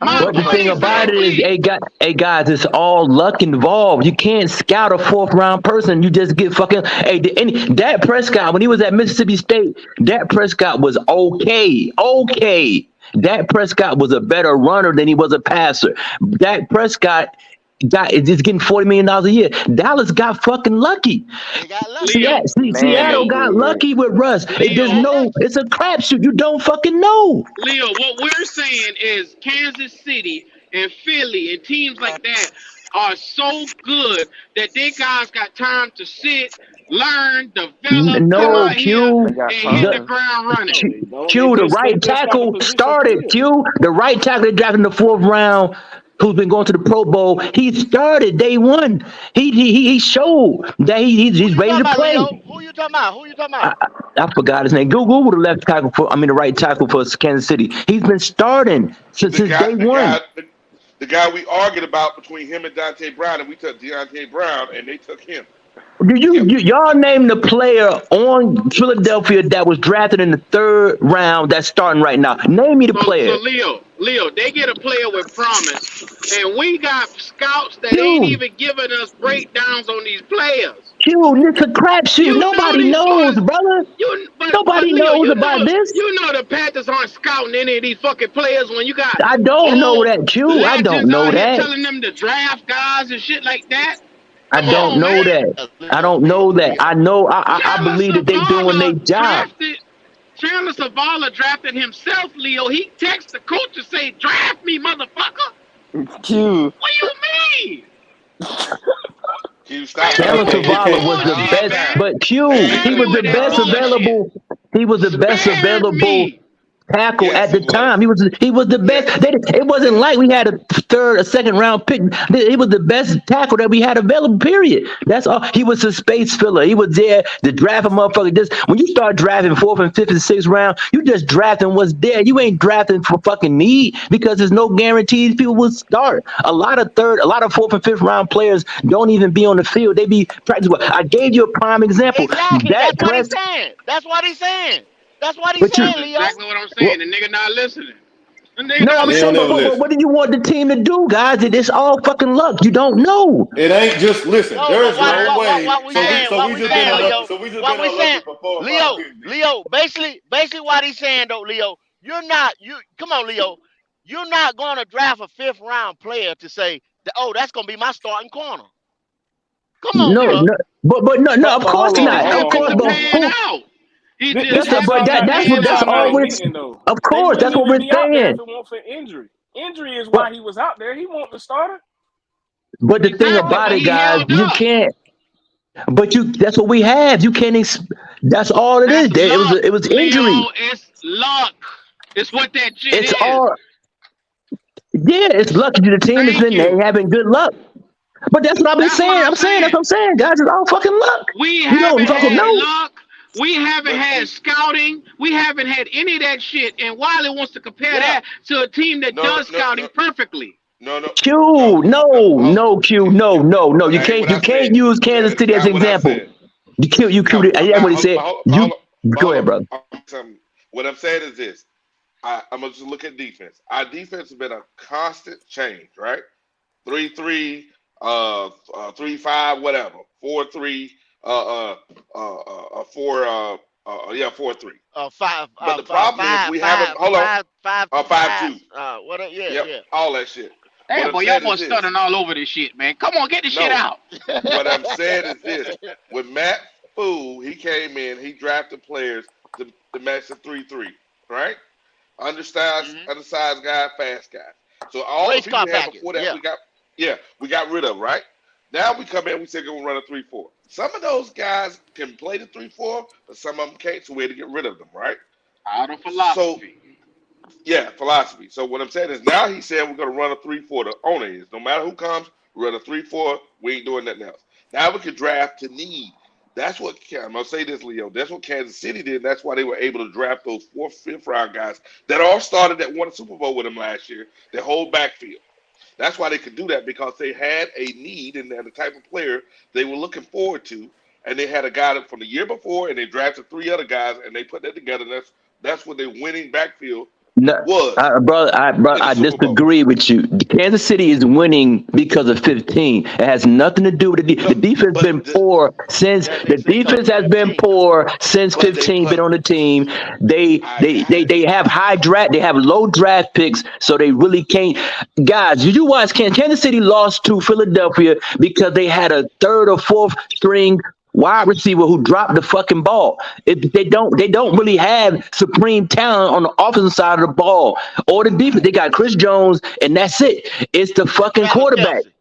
Speaker 7: I have
Speaker 21: My
Speaker 7: a
Speaker 9: but the
Speaker 21: point
Speaker 9: thing
Speaker 7: question
Speaker 9: about it
Speaker 7: though.
Speaker 9: is,
Speaker 21: exactly.
Speaker 9: guys, it's all luck involved. You can't scout a fourth round person. You just get fucking. Hey, Dak Prescott when he was at Mississippi State, Dak Prescott was okay, okay. Dak Prescott was a better runner than he was a passer. Dak Prescott is getting $40 million a year. Dallas got fucking lucky.
Speaker 1: They got lucky.
Speaker 21: Leo,
Speaker 7: Man,
Speaker 9: Seattle
Speaker 7: they
Speaker 21: Leo,
Speaker 9: got
Speaker 7: did.
Speaker 9: lucky with Russ.
Speaker 1: They
Speaker 9: There's
Speaker 21: Leo,
Speaker 1: got
Speaker 9: no.
Speaker 1: lucky.
Speaker 9: It's a crapshoot. You don't fucking know.
Speaker 21: Leo, what we're saying is Kansas City and Philly and teams like that are so good that they guys got time to sit, learn, develop, come
Speaker 9: No,
Speaker 21: out here
Speaker 9: Q.
Speaker 7: They got
Speaker 21: and hit the
Speaker 7: time.
Speaker 21: ground running.
Speaker 8: No, they don't. They
Speaker 9: Q, the
Speaker 8: just
Speaker 9: right
Speaker 8: that's not the
Speaker 9: tackle
Speaker 8: position for
Speaker 9: started.
Speaker 8: him.
Speaker 9: Q, the right tackle they drafted in the fourth round, who's been going to the Pro Bowl. He started day one. He showed that
Speaker 1: Who
Speaker 9: he's
Speaker 1: you
Speaker 9: ready
Speaker 1: talking
Speaker 9: to
Speaker 1: about,
Speaker 9: play.
Speaker 1: Leo? Who you talking about? Who you talking
Speaker 9: I,
Speaker 1: about?
Speaker 9: I forgot his name. Google the left tackle for. I mean the right tackle for Kansas City. He's been starting since
Speaker 22: The guy,
Speaker 9: day one.
Speaker 22: the guy we argued about between him and Dante Brown, and we took Deontay Brown, and they took him.
Speaker 9: Y'all name the player on Philadelphia that was drafted in the third round that's starting right now? Name me the
Speaker 21: So
Speaker 9: player.
Speaker 21: Leo, they get a player with promise, and we got scouts that ain't
Speaker 9: Q.
Speaker 21: even giving us breakdowns on these players.
Speaker 9: It's a crapshoot.
Speaker 21: You know
Speaker 9: Nobody
Speaker 21: these
Speaker 9: knows,
Speaker 21: boys.
Speaker 9: brother.
Speaker 21: But
Speaker 9: Nobody
Speaker 21: Leo,
Speaker 9: knows about this.
Speaker 21: you know the Panthers aren't scouting any of these fucking players when you got
Speaker 9: I don't know
Speaker 21: old
Speaker 9: that, Q. I don't
Speaker 21: legends
Speaker 9: know
Speaker 21: out here
Speaker 9: that.
Speaker 21: telling them to draft guys and shit like that.
Speaker 9: I
Speaker 21: Come
Speaker 9: don't
Speaker 21: on,
Speaker 9: know
Speaker 21: man.
Speaker 9: that. I don't know that. I know. I
Speaker 21: Chandler
Speaker 9: believe that they doing their job.
Speaker 21: Chandler Zavala drafted himself, Leo. He texted the coach to say, draft me, motherfucker.
Speaker 7: Q.
Speaker 21: What do you mean?
Speaker 9: Chandler Zavala was the best, but Q, he was the best available. He was the best available tackle at the time. He was the best. It wasn't like we had a second round pick. He was the best tackle that we had available. Period. That's all. He was a space filler. He was there to draft a motherfucker. Just when you start drafting fourth and fifth and sixth round, you just drafting what's there. You ain't drafting for fucking need because there's no guarantees people will start. A lot of fourth and fifth round players don't even be on the field. They be practice. I gave you a prime example.
Speaker 1: Exactly.
Speaker 9: Dak
Speaker 1: That's what he's
Speaker 9: Prescott.
Speaker 1: saying. That's what he's saying. That's what he's
Speaker 9: But
Speaker 1: saying,
Speaker 21: That's
Speaker 1: Leo.
Speaker 21: exactly what I'm saying. The nigga not listening.
Speaker 9: No, I'm
Speaker 23: They
Speaker 9: saying,
Speaker 23: don't
Speaker 9: but,
Speaker 23: ever
Speaker 9: but, but
Speaker 23: listen.
Speaker 9: what do you want the team to do, guys? It's all fucking luck. You don't know.
Speaker 23: It ain't just listen.
Speaker 1: No, but
Speaker 23: There's no way.
Speaker 1: what we saying?
Speaker 23: So
Speaker 1: What
Speaker 23: we
Speaker 1: we
Speaker 23: just been
Speaker 1: saying,
Speaker 23: unlucky.
Speaker 1: Leo?
Speaker 23: So we just
Speaker 1: What
Speaker 23: been
Speaker 1: we saying,
Speaker 23: unlucky for 4 or 5
Speaker 1: Leo?
Speaker 23: years.
Speaker 1: Leo, basically, what he's saying though, Leo, you're not you. Come on, Leo, you're not going to draft a fifth round player to say, oh, that's going to be my starting corner. Come on,
Speaker 9: No,
Speaker 1: bro.
Speaker 9: no, but no, of
Speaker 8: But
Speaker 9: course
Speaker 8: hold on,
Speaker 9: not.
Speaker 8: hold
Speaker 9: Of
Speaker 8: on, hold
Speaker 9: course,
Speaker 8: on,
Speaker 9: but
Speaker 8: hold on.
Speaker 9: who?
Speaker 8: This
Speaker 9: That's
Speaker 8: why
Speaker 9: but
Speaker 8: y'all not. This why
Speaker 9: that's
Speaker 8: y'all not
Speaker 9: always.
Speaker 8: admitting though.
Speaker 9: Of
Speaker 8: They
Speaker 9: course, that's
Speaker 8: wouldn't
Speaker 9: what
Speaker 8: even
Speaker 9: we're
Speaker 8: be out there if
Speaker 9: saying.
Speaker 8: it weren't for injury. Injury is
Speaker 9: But
Speaker 8: why he was out there. He want the starter.
Speaker 9: but the thing about it, guys, you can't. But you, that's what we have. You can't. That's all it is. It was injury.
Speaker 21: It's what that shit
Speaker 9: It's
Speaker 21: is.
Speaker 9: all. Yeah, it's lucky to the team has
Speaker 21: Thank
Speaker 9: been
Speaker 21: you.
Speaker 9: having good luck. But that's what I've been
Speaker 21: That's what
Speaker 9: saying.
Speaker 21: I'm
Speaker 9: I'm saying that's
Speaker 21: saying.
Speaker 9: what I'm saying, guys. It's all fucking luck.
Speaker 21: We
Speaker 9: You don't
Speaker 21: haven't
Speaker 9: fucking
Speaker 21: had
Speaker 9: know.
Speaker 21: luck. We haven't
Speaker 22: But
Speaker 21: had
Speaker 22: see,
Speaker 21: scouting. We haven't had any of that shit. And Wiley wants to compare
Speaker 1: Yeah.
Speaker 21: that to a team that
Speaker 22: no,
Speaker 21: does
Speaker 22: no,
Speaker 21: scouting
Speaker 22: no,
Speaker 21: perfectly.
Speaker 22: no, no,
Speaker 9: Q,
Speaker 22: no, no.
Speaker 9: no, Q, no. You
Speaker 22: That ain't what
Speaker 9: can't
Speaker 22: I
Speaker 9: you can't
Speaker 22: said.
Speaker 9: use Kansas
Speaker 22: That's
Speaker 9: City as
Speaker 22: not
Speaker 9: an
Speaker 22: what I
Speaker 9: example.
Speaker 22: said.
Speaker 9: You
Speaker 22: No, I'm
Speaker 9: that's
Speaker 22: not.
Speaker 9: what he said.
Speaker 22: Hold
Speaker 9: You
Speaker 22: up,
Speaker 9: go
Speaker 22: hold
Speaker 9: ahead,
Speaker 22: up.
Speaker 9: brother.
Speaker 22: What I'm saying is this. I'm gonna just look at defense. Our defense has been a constant change, right? 3-3, 3-5, whatever. 4-3, 4-3.
Speaker 1: 5,
Speaker 22: But the
Speaker 1: 5,
Speaker 22: problem is
Speaker 1: 5,
Speaker 22: we haven't.
Speaker 1: 5,
Speaker 22: Hold on.
Speaker 1: 5, 5, 2
Speaker 22: 5-2.
Speaker 1: 5. What? Yeah,
Speaker 22: Yep,
Speaker 1: yeah.
Speaker 22: all that shit. What
Speaker 21: Damn,
Speaker 22: I'm
Speaker 21: boy, y'all
Speaker 22: saying is
Speaker 21: boys
Speaker 22: this.
Speaker 21: stuttering all over this shit, man. Come on, get the shit
Speaker 22: No,
Speaker 21: out.
Speaker 22: what I'm saying is this. When Matt Fool, he came in, he drafted players to match the 3-3, right? Undersized guy, fast guy. So all the
Speaker 1: Race
Speaker 22: people
Speaker 1: car
Speaker 22: we had
Speaker 1: package.
Speaker 22: before that,
Speaker 1: Yeah.
Speaker 22: we got rid of, right? Now we come in, we say we're gonna run a 3-4. Some of those guys can play the 3-4, but some of them can't, so we had to get rid of them, right?
Speaker 21: Out of
Speaker 22: So
Speaker 21: philosophy.
Speaker 22: yeah, philosophy. So what I'm saying is now he's saying we're gonna run a 3-4. The owner is no matter who comes, we run a 3-4. We ain't doing nothing else. Now we can draft to need. That's what I'm gonna say this, Leo. That's what Kansas City did. That's why they were able to draft those 4th, 5th round guys that all started that won a Super Bowl with them last year. Their whole backfield. That's why they could do that because they had a need and the type of player they were looking forward to, and they had a guy from the year before, and they drafted 3 other guys, and they put that together. And that's what their winning backfield
Speaker 9: No,
Speaker 22: was
Speaker 9: brother,
Speaker 22: in the
Speaker 9: I
Speaker 22: Super Bowl.
Speaker 9: disagree with you. Kansas City is winning because of 15. It has nothing to do with the defense. Been poor since the defense has been poor since 15. Been on the team. They have high draft. They have low draft picks, so they really can't. Guys, did you watch Kansas City lost to Philadelphia because they had a 3rd or 4th string wide receiver who dropped the fucking ball. They don't really have supreme talent on the offensive side of the ball or the defense. They got Chris Jones, and that's it. It's the fucking
Speaker 1: Travis
Speaker 9: quarterback
Speaker 1: Kelsey.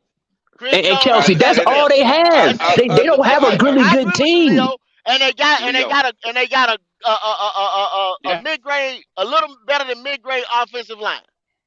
Speaker 1: Chris
Speaker 9: and
Speaker 1: Jones
Speaker 9: Kelsey.
Speaker 1: and
Speaker 9: That's
Speaker 1: Travis
Speaker 9: all
Speaker 1: Kelsey.
Speaker 9: they have.
Speaker 1: That's it.
Speaker 9: They don't have a really
Speaker 1: I
Speaker 9: good
Speaker 1: agree with you,
Speaker 9: team.
Speaker 1: Leo. And they got
Speaker 22: Leo.
Speaker 1: a mid grade, a little better than mid grade offensive line.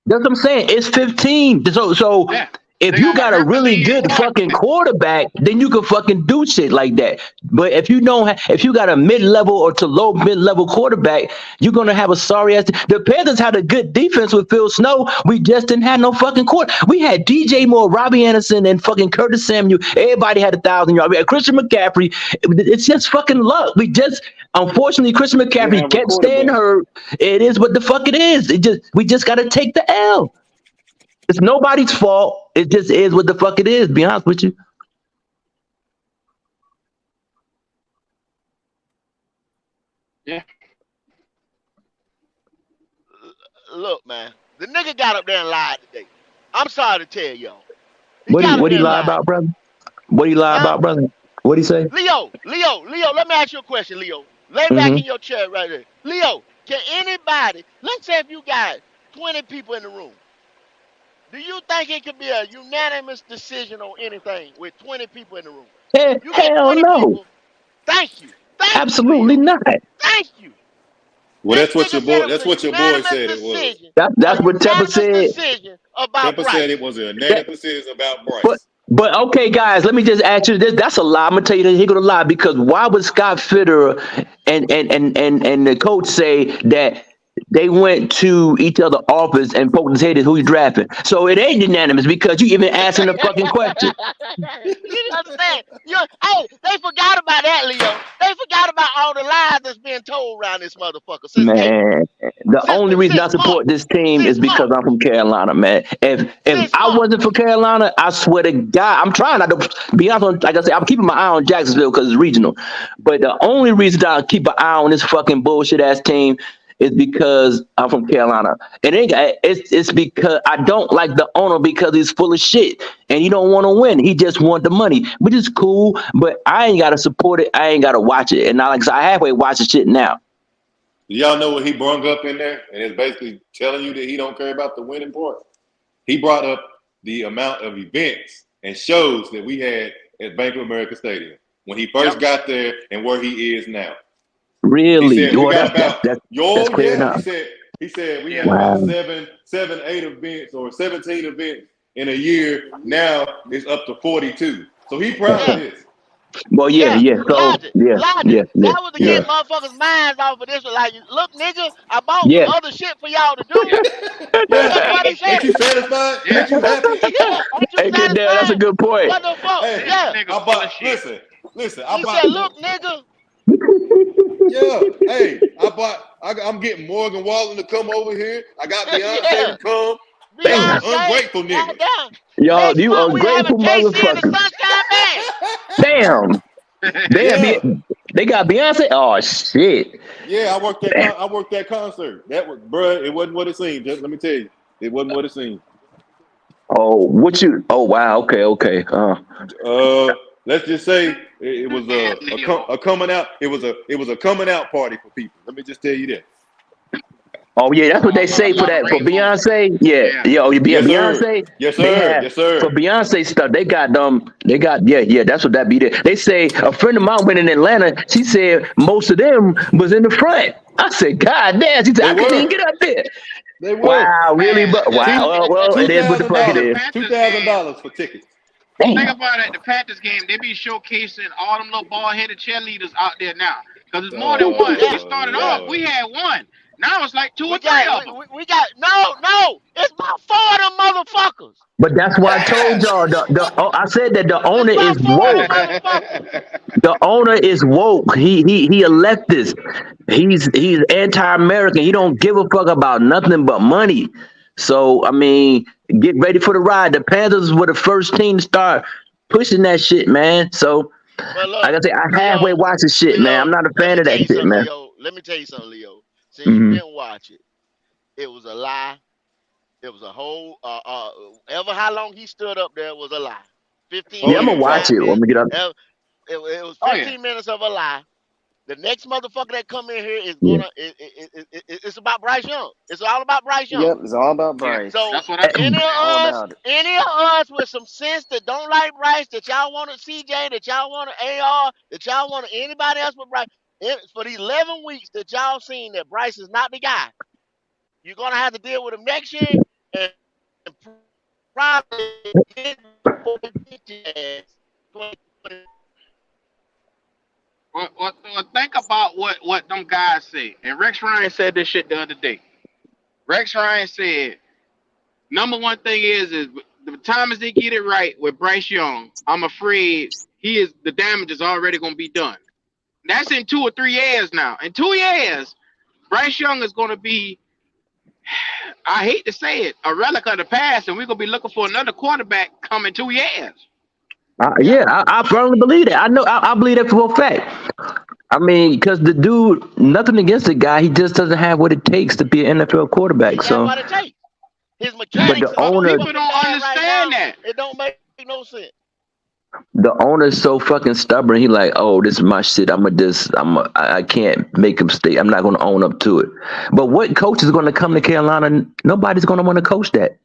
Speaker 9: That's what I'm saying. It's 15. So
Speaker 21: Yeah.
Speaker 9: if
Speaker 21: They
Speaker 9: you
Speaker 21: got
Speaker 9: got a really
Speaker 21: Herculean
Speaker 9: good fucking
Speaker 21: quarterback.
Speaker 9: quarterback, then you can fucking do shit like that. But if you don't have, if you got a mid-level or to low mid-level quarterback, you're gonna have a sorry ass. The Panthers had a good defense with Phil Snow. We just didn't have no fucking court. We had DJ Moore, Robbie Anderson, and fucking Curtis Samuel. Everybody had 1,000 yards. We had Christian McCaffrey. It's just fucking luck. Unfortunately, Christian
Speaker 8: Didn't
Speaker 9: McCaffrey
Speaker 8: have a
Speaker 9: kept staying
Speaker 8: quarterback.
Speaker 9: hurt. It is what the fuck it is. We just gotta take the L. It's nobody's fault. It just is what the fuck it is. Be honest with you.
Speaker 21: Yeah.
Speaker 1: Look, man, the nigga got up there and lied today. I'm sorry to tell y'all. He
Speaker 9: What do you
Speaker 1: got up
Speaker 9: what do
Speaker 1: there
Speaker 9: you
Speaker 1: and
Speaker 9: lie
Speaker 1: lied
Speaker 9: about,
Speaker 1: today.
Speaker 9: brother? What do you lie
Speaker 1: Huh?
Speaker 9: about, brother? What do you say?
Speaker 1: Leo, let me ask you a question, Leo. Lay back
Speaker 9: Mm-hmm.
Speaker 1: in your chair right there. Leo, can anybody, let's say if you got 20 people in the room, do you think it could be a unanimous decision on anything with 20 people in the room? You got
Speaker 9: Hell
Speaker 1: 20
Speaker 9: no.
Speaker 1: people. Thank you. Thank you,
Speaker 9: Absolutely
Speaker 1: Leo.
Speaker 9: not.
Speaker 1: Thank you.
Speaker 23: Well,
Speaker 1: This nigga said it was
Speaker 23: that's
Speaker 1: a
Speaker 23: what your boy
Speaker 1: unanimous
Speaker 23: said it was.
Speaker 1: decision. A
Speaker 9: That's what Tepper
Speaker 1: unanimous
Speaker 9: said.
Speaker 1: decision about
Speaker 23: Tepper said it
Speaker 1: Bryce.
Speaker 23: was a
Speaker 9: That,
Speaker 23: unanimous decision about
Speaker 9: but
Speaker 23: Bryce.
Speaker 9: but okay, guys, let me just ask you this. That's a lie. I'm gonna tell you this. He gonna lie because why would Scott Fitterer and the coach say that they went to each other office and poked his head at who you drafting? So it ain't unanimous because you even asking the fucking question.
Speaker 1: You understand? Hey, they forgot about that, Leo. They forgot about all the lies that's being told around this motherfucker since April.
Speaker 9: Man, the only reason I
Speaker 1: Since
Speaker 9: support
Speaker 1: March.
Speaker 9: this team is
Speaker 1: Since
Speaker 9: because
Speaker 1: March.
Speaker 9: I'm from Carolina, man. If
Speaker 1: Since
Speaker 9: I
Speaker 1: March.
Speaker 9: wasn't for Carolina, I swear to God, I'm trying not to be honest. Like I said, I'm keeping my eye on Jacksonville because it's regional. But the only reason that I keep an eye on this fucking bullshit ass team is because I'm from Carolina. And it's because I don't like the owner because he's full of shit and he don't want to win. He just want the money, which is cool. But I ain't gotta support it. I ain't gotta watch it. And now, like I said, I halfway watch the shit now.
Speaker 23: Y'all know what he brung up in there? And it's basically telling you that he don't care about the winning part. He brought up the amount of events and shows that we had at Bank of America Stadium when he first got there and where he is now.
Speaker 9: Really?
Speaker 23: He said we
Speaker 9: Well,
Speaker 23: got about
Speaker 9: that's clear
Speaker 23: yeah.
Speaker 9: enough.
Speaker 23: He said we had
Speaker 9: Wow.
Speaker 23: about 8 events or 17 events in a year. Now it's up to 42. So he proud of this.
Speaker 9: Well, yeah. So,
Speaker 1: Logic.
Speaker 9: yeah.
Speaker 1: That was to get motherfuckers' minds off of this one. Like, look, nigga, I bought some
Speaker 9: Yeah.
Speaker 1: other shit for y'all to do. That's what he said.
Speaker 23: Ain't you satisfied? Ain't you happy?
Speaker 1: Yeah, ain't you
Speaker 9: Hey, kid, Dale, that's a
Speaker 1: satisfied?
Speaker 9: good point.
Speaker 1: What the fuck?
Speaker 23: Hey,
Speaker 1: Yeah.
Speaker 23: I bought. Listen. I
Speaker 1: He
Speaker 23: bought.
Speaker 1: said, look, nigga.
Speaker 23: Yeah. Hey, I'm getting Morgan Wallen to come over here. I got Beyonce to come.
Speaker 9: Damn.
Speaker 23: Ungrateful nigga.
Speaker 1: Goddamn.
Speaker 9: Y'all,
Speaker 1: Next
Speaker 9: you
Speaker 1: month we having
Speaker 9: ungrateful
Speaker 1: KC and the
Speaker 9: motherfucker.
Speaker 1: Sunshine Band.
Speaker 9: Damn.
Speaker 23: Yeah.
Speaker 9: They got Beyonce? Oh, shit.
Speaker 23: Yeah, I worked that concert. That was, bruh, it wasn't what it seemed. Just let me tell you, it wasn't what it seemed.
Speaker 9: Oh, wow. Okay.
Speaker 23: Let's just say it was a coming out. It was a coming out party for people. Let me just tell you that.
Speaker 9: Oh, yeah, that's what they say for Beyonce. Yeah.
Speaker 23: Yes, sir.
Speaker 9: Beyonce.
Speaker 23: Yes,
Speaker 9: They
Speaker 23: sir.
Speaker 9: have
Speaker 23: Yes, sir.
Speaker 9: for Beyonce stuff. They got that's what that be there. They say a friend of mine went in Atlanta. She said most of them was in the front. I said, God damn. She said I couldn't even get up there.
Speaker 23: They were.
Speaker 9: Wow, really? But wow. Well, it is what the fuck it is.
Speaker 23: $2,000 for tickets.
Speaker 21: Think about it. The Panthers game, they be showcasing all them little ball-headed cheerleaders out there now. Because it's more than one. We started off, we had one. Now it's like two or three of them.
Speaker 1: We got no. It's about 4 of them motherfuckers.
Speaker 9: But that's why I told y'all. I said that the owner is woke. The owner is woke. He a leftist. He's anti-American. He don't give a fuck about nothing but money. So I mean, get ready for the ride. The Panthers were the first team to start pushing that shit, man. So
Speaker 1: Look,
Speaker 9: like I say, I halfway watch the shit, man. I'm not a fan of that shit, man.
Speaker 1: Let me tell you something, Leo. Since you didn't watch it, it was a lie. It was a whole ever how long he stood up there was a lie. 15
Speaker 9: Yeah, I'm gonna watch it. I'm gonna get up.
Speaker 1: It was 15 minutes of a lie. The next motherfucker that come in here is gonna it's about Bryce Young. It's all about Bryce Young.
Speaker 7: Yep, it's all about Bryce.
Speaker 1: So
Speaker 7: That's what I
Speaker 1: any
Speaker 7: all
Speaker 1: of
Speaker 7: about it.
Speaker 1: us with some sense that don't like Bryce, that y'all want a CJ, that y'all want an AR, that y'all want anybody else but Bryce, for the 11 weeks that y'all seen that Bryce is not the guy, you're gonna have to deal with him next year and probably get before he beat your ass.
Speaker 21: Well, think about what them guys say. And Rex Ryan said this shit the other day. Rex Ryan said, number one thing is the time as they get it right with Bryce Young, I'm afraid the damage is already gonna be done. That's in 2 or 3 years now. In 2 years, Bryce Young is gonna be, I hate to say it, a relic of the past, and we're gonna be looking for another quarterback come in 2 years.
Speaker 9: I firmly believe that. I know. I believe that for a fact. I mean, because the dude, nothing against the guy, he just doesn't have what it takes to be an NFL quarterback. So,
Speaker 1: what it takes. His mechanics.
Speaker 21: But people don't understand that.
Speaker 1: It don't make no sense.
Speaker 9: The owner's so fucking stubborn. He like, oh, this is my shit. I can't make him stay. I'm not going to own up to it. But what coach is going to come to Carolina? Nobody's going to want to coach that.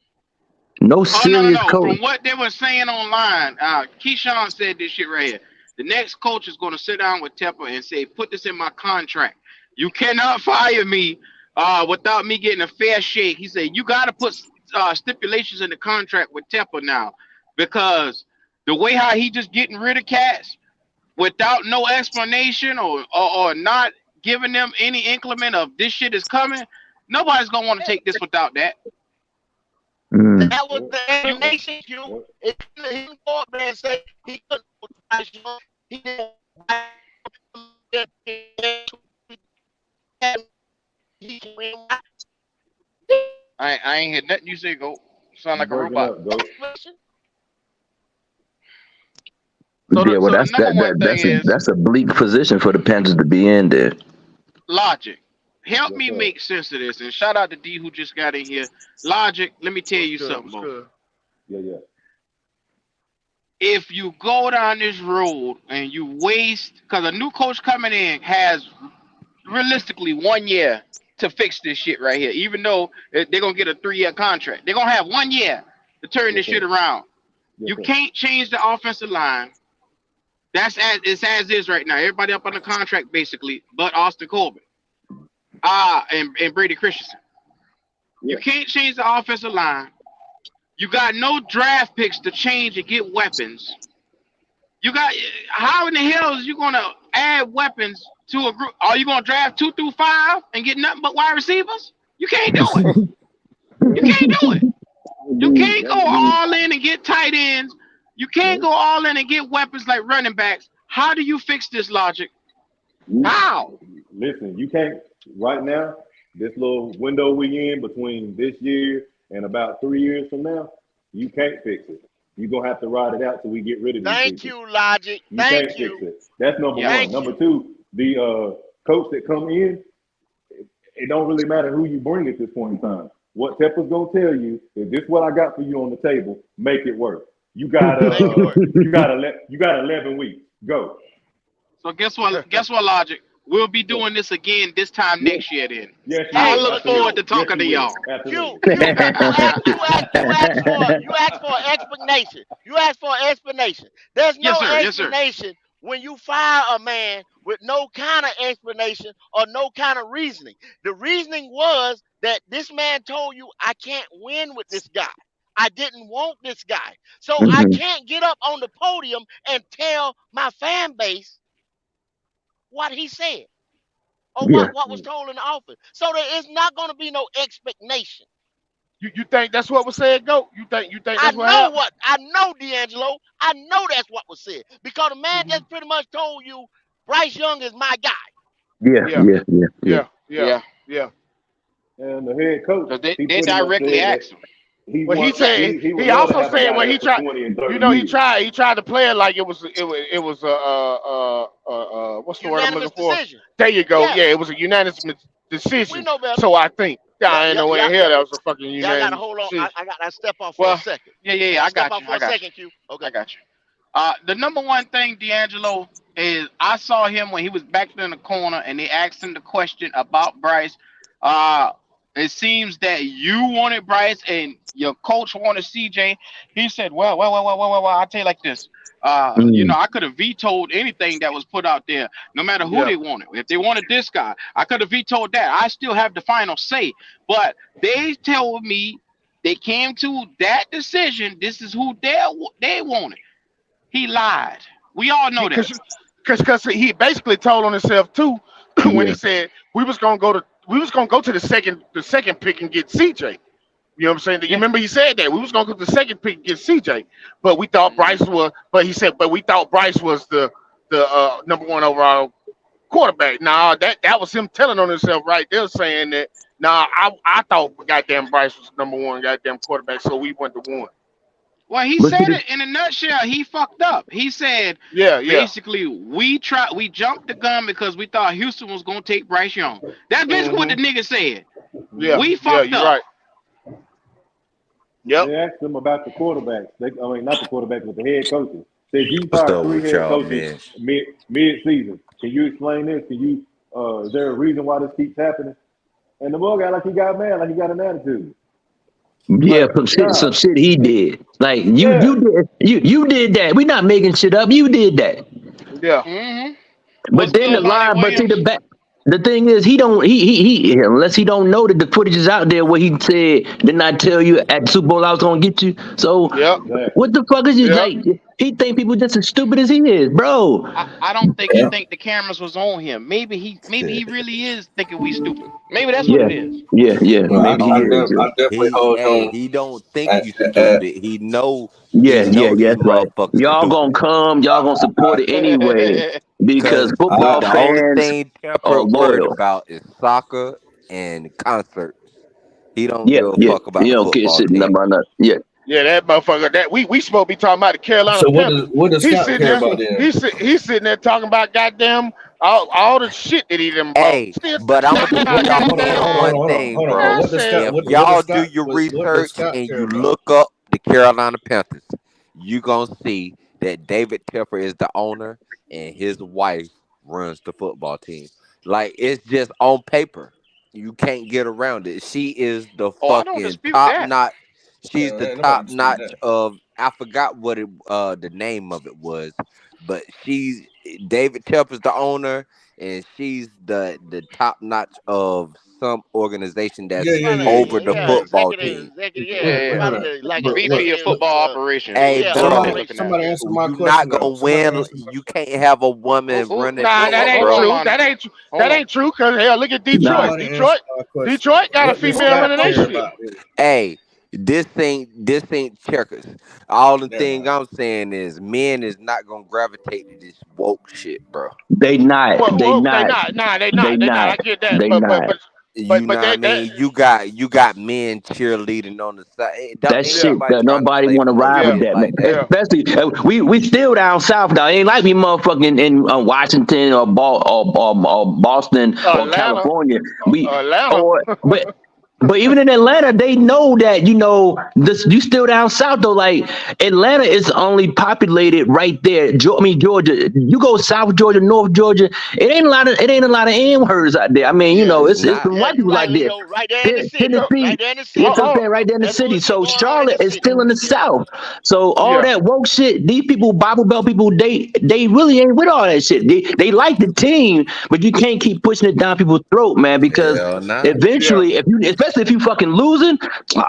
Speaker 9: No serious coach.
Speaker 21: From what they were saying online, Keyshawn said this shit right here. The next coach is going to sit down with Tepper and say, put this in my contract. You cannot fire me without me getting a fair shake. He said, you got to put stipulations in the contract with Tepper now, because the way how he just getting rid of cats without no explanation or not giving them any increment of this shit is coming, nobody's going to want to take this without that.
Speaker 1: That was the explanation. He didn't go up there and say he couldn't. He didn't
Speaker 21: I ain't hear nothing you say, go. Sound
Speaker 23: You
Speaker 21: like a
Speaker 23: breaking
Speaker 21: robot.
Speaker 23: up, go.
Speaker 9: Yeah, well,
Speaker 21: So the number one thing is
Speaker 9: that's a bleak position for the Panthers to be in there.
Speaker 21: Logic. Help
Speaker 23: Yes,
Speaker 21: me
Speaker 23: sir.
Speaker 21: make sense of this. And shout out to D who just got in here. Logic, let me tell you something,
Speaker 17: What's
Speaker 21: Bo.
Speaker 17: good?
Speaker 23: Yeah.
Speaker 21: If you go down this road and you waste, because a new coach coming in has realistically 1 year to fix this shit right here, even though they're going to get a 3-year contract. They're going to have 1 year to turn
Speaker 23: Yes,
Speaker 21: this shit
Speaker 23: sir.
Speaker 21: around.
Speaker 23: Yes,
Speaker 21: You
Speaker 23: sir.
Speaker 21: can't change the offensive line. It's as is right now. Everybody up on the contract basically, but Austin Corbett. And Brady Christensen. You can't change the offensive line. You got no draft picks to change and get weapons. You got how in the hell is you gonna add weapons to a group? Are you gonna draft 2 through 5 and get nothing but wide receivers? You can't do it. You can't do it. You can't go all in and get tight ends. You can't go all in and get weapons like running backs. How do you fix this, Logic? How?
Speaker 23: Listen, you can't right now. This little window we in between this year and about 3 years from now, you can't fix it. You're gonna have to ride it out till we get rid of these
Speaker 1: Thank
Speaker 23: people.
Speaker 1: you, Logic.
Speaker 23: You
Speaker 1: Thank
Speaker 23: can't fix
Speaker 1: you.
Speaker 23: it. That's number
Speaker 21: Yeah.
Speaker 23: one. Number two, the coach that come in, it don't really matter who you bring at this point in time. What Tepper's gonna tell you is this: what I got for you on the table. Make it work. You got
Speaker 1: Make it work.
Speaker 23: you got 11 weeks. Go.
Speaker 21: So guess what? Guess what, Logic? We'll be doing this again this time next year. Then
Speaker 23: Yes, you
Speaker 21: I
Speaker 23: will.
Speaker 21: look forward
Speaker 23: Absolutely.
Speaker 21: to talking to
Speaker 23: Yes, you
Speaker 21: y'all.
Speaker 23: will.
Speaker 1: Q,
Speaker 23: Absolutely.
Speaker 1: you asked for an explanation. You asked for an explanation. There's
Speaker 21: Yes,
Speaker 1: no
Speaker 21: sir. Yes, sir.
Speaker 1: explanation when you fire a man with no kind of explanation or no kind of reasoning. The reasoning was that this man told you, I can't win with this guy. I didn't want this guy. So I can't get up on the podium and tell my fan base what he said or
Speaker 9: Yeah.
Speaker 1: what was told in the office. So there is not going to be no explanation.
Speaker 4: You think that's what was said, Go? You think
Speaker 1: I
Speaker 4: that's what
Speaker 1: know
Speaker 4: happened?
Speaker 1: what I know, D'Angelo. I know that's what was said because the man just pretty much told you Bryce Young is my guy.
Speaker 9: Yeah,
Speaker 4: Yeah,
Speaker 9: yeah, yeah, yeah.
Speaker 4: yeah,
Speaker 21: Yeah.
Speaker 4: yeah.
Speaker 23: And the head coach,
Speaker 21: Because they
Speaker 23: he pretty much
Speaker 21: directly
Speaker 23: said that
Speaker 21: asked him.
Speaker 23: he
Speaker 4: Well, he
Speaker 23: wants
Speaker 4: said
Speaker 23: he would
Speaker 4: he
Speaker 23: love to
Speaker 4: also
Speaker 23: have a
Speaker 4: said
Speaker 23: guy
Speaker 4: when
Speaker 23: there
Speaker 4: he
Speaker 23: for
Speaker 4: tried.
Speaker 23: 20 and
Speaker 4: You
Speaker 23: 30
Speaker 4: know,
Speaker 23: years.
Speaker 4: he tried to play it like it was what's the word I'm looking
Speaker 1: Unanimous
Speaker 4: for?
Speaker 1: decision.
Speaker 4: There you go.
Speaker 1: Yeah,
Speaker 4: Yeah, it was a unanimous
Speaker 1: we
Speaker 4: decision.
Speaker 1: know better.
Speaker 4: So I think.
Speaker 1: Yeah,
Speaker 4: I ain't
Speaker 1: yeah,
Speaker 4: no way
Speaker 1: yeah,
Speaker 4: in
Speaker 1: yeah.
Speaker 4: hell that was a fucking
Speaker 1: Yeah, I got to
Speaker 4: unanimous
Speaker 1: hold on.
Speaker 4: decision.
Speaker 1: I got to step off for a
Speaker 21: Well,
Speaker 1: second.
Speaker 21: yeah. I
Speaker 1: Step
Speaker 21: got
Speaker 1: off
Speaker 21: you.
Speaker 1: for
Speaker 21: I
Speaker 1: a
Speaker 21: got you.
Speaker 1: second, Q.
Speaker 21: I
Speaker 1: Okay.
Speaker 21: got you. The number one thing, D'Angelo, is I saw him when he was back there in the corner and they asked him the question about Bryce. Uh, it seems that you wanted Bryce and your coach wanted CJ. He said, well, I'll tell you like this. I could have vetoed anything that was put out there, no matter who
Speaker 4: Yeah.
Speaker 21: they wanted. If they wanted this guy, I could have vetoed that. I still have the final say. But they told me they came to that decision. This is who they wanted. He lied. We all know that.
Speaker 4: Because he basically told on himself too when he
Speaker 9: Yeah.
Speaker 4: said we was gonna go to the second pick and get CJ. You know what I'm saying? You
Speaker 21: Yeah.
Speaker 4: remember he said that we was gonna go to the second pick and get CJ, but we thought Bryce was. But he said, but we thought Bryce was the number one overall quarterback. Nah, that was him telling on himself right there, saying that. Nah, I thought goddamn Bryce was number one goddamn quarterback, so we went to one.
Speaker 21: Well, he
Speaker 9: But see,
Speaker 21: said it in a nutshell. He fucked up. He said
Speaker 4: Yeah.
Speaker 21: basically we jumped the gun because we thought Houston was gonna take Bryce Young. That's basically what the nigga said.
Speaker 4: Yeah,
Speaker 21: We
Speaker 4: yeah,
Speaker 21: fucked
Speaker 4: you're
Speaker 21: up.
Speaker 4: right. Yep.
Speaker 23: They asked them about the quarterbacks. Not the quarterbacks, but the head coaches. Said you
Speaker 10: What's
Speaker 23: fired
Speaker 10: up
Speaker 23: 3
Speaker 10: with
Speaker 23: head
Speaker 10: y'all,
Speaker 23: coaches
Speaker 10: man?
Speaker 23: mid season. Can you explain this? Is there a reason why this keeps happening? And the boy got like he got mad, like he got an attitude.
Speaker 9: Yeah,
Speaker 23: Like,
Speaker 9: some
Speaker 23: God,
Speaker 9: shit he did. Like
Speaker 23: yeah.
Speaker 9: you did that. We not making shit up. You did that.
Speaker 4: Yeah.
Speaker 21: Mm-hmm.
Speaker 9: But
Speaker 21: What's
Speaker 9: then the
Speaker 21: good, Monty
Speaker 9: line, but see
Speaker 21: Williams?
Speaker 9: the thing is he don't he unless he don't know that the footage is out there where he said, didn't I tell you at the Super Bowl I was gonna get you? So
Speaker 4: Yep.
Speaker 9: what the fuck is you
Speaker 4: Yep.
Speaker 9: like? He think people just as stupid as he is, bro.
Speaker 21: I don't think he think the cameras was on him. Maybe he really is thinking we stupid. Maybe that's what
Speaker 9: Yeah,
Speaker 21: it is.
Speaker 9: yeah.
Speaker 10: Well,
Speaker 9: Maybe he is.
Speaker 10: he,
Speaker 9: Yeah,
Speaker 10: he don't think you stupid. He
Speaker 9: yeah,
Speaker 10: know you
Speaker 9: that's right.
Speaker 10: motherfuckers
Speaker 9: Y'all gonna
Speaker 10: stupid.
Speaker 9: come, y'all gonna support it anyway because
Speaker 10: Cause
Speaker 9: football
Speaker 10: the only
Speaker 9: fans
Speaker 10: thing
Speaker 9: are
Speaker 10: Tepper worried
Speaker 9: loyal.
Speaker 10: about is soccer and concerts. He don't
Speaker 9: Yeah,
Speaker 10: give a
Speaker 9: yeah.
Speaker 10: fuck about
Speaker 9: You
Speaker 10: the
Speaker 9: don't get
Speaker 10: football
Speaker 9: shit
Speaker 10: team.
Speaker 9: about that. Yeah.
Speaker 4: Yeah, that motherfucker. That we supposed to be talking about the Carolina
Speaker 11: So
Speaker 4: Panthers.
Speaker 11: what does
Speaker 4: He's
Speaker 11: Scott
Speaker 4: sitting
Speaker 11: care
Speaker 4: there.
Speaker 11: about then?
Speaker 4: He's sitting there talking about goddamn all the shit that he done bought.
Speaker 10: Hey,
Speaker 4: Still
Speaker 10: but I'm gonna
Speaker 4: talking
Speaker 10: tell
Speaker 4: about
Speaker 10: y'all
Speaker 11: Hold on,
Speaker 10: this
Speaker 11: hold
Speaker 4: goddamn.
Speaker 11: on,
Speaker 10: one
Speaker 11: hold on,
Speaker 10: thing,
Speaker 11: hold on, hold on.
Speaker 10: bro.
Speaker 4: I
Speaker 11: What does
Speaker 4: said,
Speaker 11: Scott
Speaker 10: If
Speaker 11: what does
Speaker 10: y'all do
Speaker 11: Scott
Speaker 10: your
Speaker 11: what does
Speaker 10: research
Speaker 11: Scott
Speaker 10: and
Speaker 11: care
Speaker 10: you
Speaker 11: about?
Speaker 10: look up the Carolina Panthers, you gonna see that David Tepper is the owner and his wife runs the football team. Like it's just on paper. You can't get around it. She is the
Speaker 21: Oh, I don't
Speaker 10: fucking
Speaker 21: dispute
Speaker 10: top
Speaker 21: that.
Speaker 10: notch. She's
Speaker 11: Yeah,
Speaker 10: the
Speaker 11: ain't nobody
Speaker 10: top
Speaker 11: dispute
Speaker 10: notch
Speaker 11: that.
Speaker 10: of I forgot what it the name of it was, but she's David Tepper's the owner and she's the top notch of some organization
Speaker 11: Yeah,
Speaker 10: that's
Speaker 11: yeah,
Speaker 1: Probably,
Speaker 11: yeah,
Speaker 10: over the
Speaker 11: yeah.
Speaker 1: yeah,
Speaker 10: football
Speaker 1: executive,
Speaker 10: team.
Speaker 1: executive,
Speaker 11: Wait,
Speaker 1: yeah,
Speaker 11: wait a
Speaker 1: probably
Speaker 11: minute.
Speaker 1: like
Speaker 11: But look,
Speaker 21: VP of
Speaker 1: executive,
Speaker 21: football operations.
Speaker 10: Hey,
Speaker 1: yeah,
Speaker 21: That's what I'm
Speaker 10: bro,
Speaker 11: somebody
Speaker 21: looking at.
Speaker 11: somebody answer my
Speaker 10: you not
Speaker 11: question though.
Speaker 10: gonna
Speaker 11: Somebody
Speaker 10: win.
Speaker 11: answer my
Speaker 10: You can't have a woman running
Speaker 4: Nah, that ain't
Speaker 21: Hold on,
Speaker 10: football.
Speaker 4: true.
Speaker 21: Monty.
Speaker 4: That ain't true.
Speaker 21: Hold
Speaker 4: That
Speaker 21: on.
Speaker 4: ain't true. Cause hell, look at
Speaker 9: Nah.
Speaker 4: Detroit.
Speaker 11: somebody answer my question.
Speaker 4: Detroit got a
Speaker 11: What does
Speaker 4: female
Speaker 11: Scott
Speaker 4: running their
Speaker 11: care
Speaker 4: shit.
Speaker 11: about then?
Speaker 10: Hey, this ain't checkers. All the
Speaker 11: Never
Speaker 10: thing
Speaker 11: mind.
Speaker 10: I'm saying is men is not gonna gravitate to this woke shit, bro.
Speaker 9: They not. They
Speaker 4: Well, they
Speaker 9: not.
Speaker 4: not. Nah, they
Speaker 9: They
Speaker 4: not. They not.
Speaker 9: not.
Speaker 4: I get that.
Speaker 9: They not.
Speaker 10: You know what I
Speaker 4: That.
Speaker 10: mean? You got men cheerleading on the side.
Speaker 9: That
Speaker 10: Ain't
Speaker 4: Yeah.
Speaker 9: shit
Speaker 10: nobody
Speaker 9: that
Speaker 10: trying to
Speaker 9: nobody
Speaker 10: play
Speaker 9: want
Speaker 10: for
Speaker 9: to
Speaker 10: no
Speaker 9: ride with
Speaker 4: Yeah.
Speaker 10: shit
Speaker 9: that, man.
Speaker 10: like that.
Speaker 4: Yeah.
Speaker 9: Especially we still down south now. Ain't like we motherfucking in Washington or, or Boston or
Speaker 4: Atlanta.
Speaker 9: California. We
Speaker 4: Atlanta.
Speaker 9: or but even in Atlanta, they know that this. You still down south though. Like Atlanta is only populated right there. I mean Georgia. You go South Georgia, North Georgia. It ain't a lot of N words out there. I mean,
Speaker 1: yeah,
Speaker 10: It's
Speaker 9: it's
Speaker 10: not.
Speaker 9: some
Speaker 1: yeah.
Speaker 9: white
Speaker 1: You
Speaker 9: people
Speaker 1: right,
Speaker 9: out there.
Speaker 1: Leo. Right there in the city.
Speaker 9: Tennessee.
Speaker 1: Right there in the
Speaker 9: You know
Speaker 1: city.
Speaker 9: what I'm saying? Right there in the
Speaker 1: That's
Speaker 9: city.
Speaker 1: what shit
Speaker 9: So
Speaker 1: going on in the
Speaker 9: Charlotte is
Speaker 1: city.
Speaker 9: still in the
Speaker 1: Yeah,
Speaker 9: South. So all
Speaker 4: Yeah.
Speaker 9: that woke shit, these people, Bible Belt people, they really ain't with all that shit. They like the team, but you can't keep pushing it down people's throat, man, because
Speaker 10: Hell nah.
Speaker 4: Yeah.
Speaker 9: eventually, especially if you fucking losing,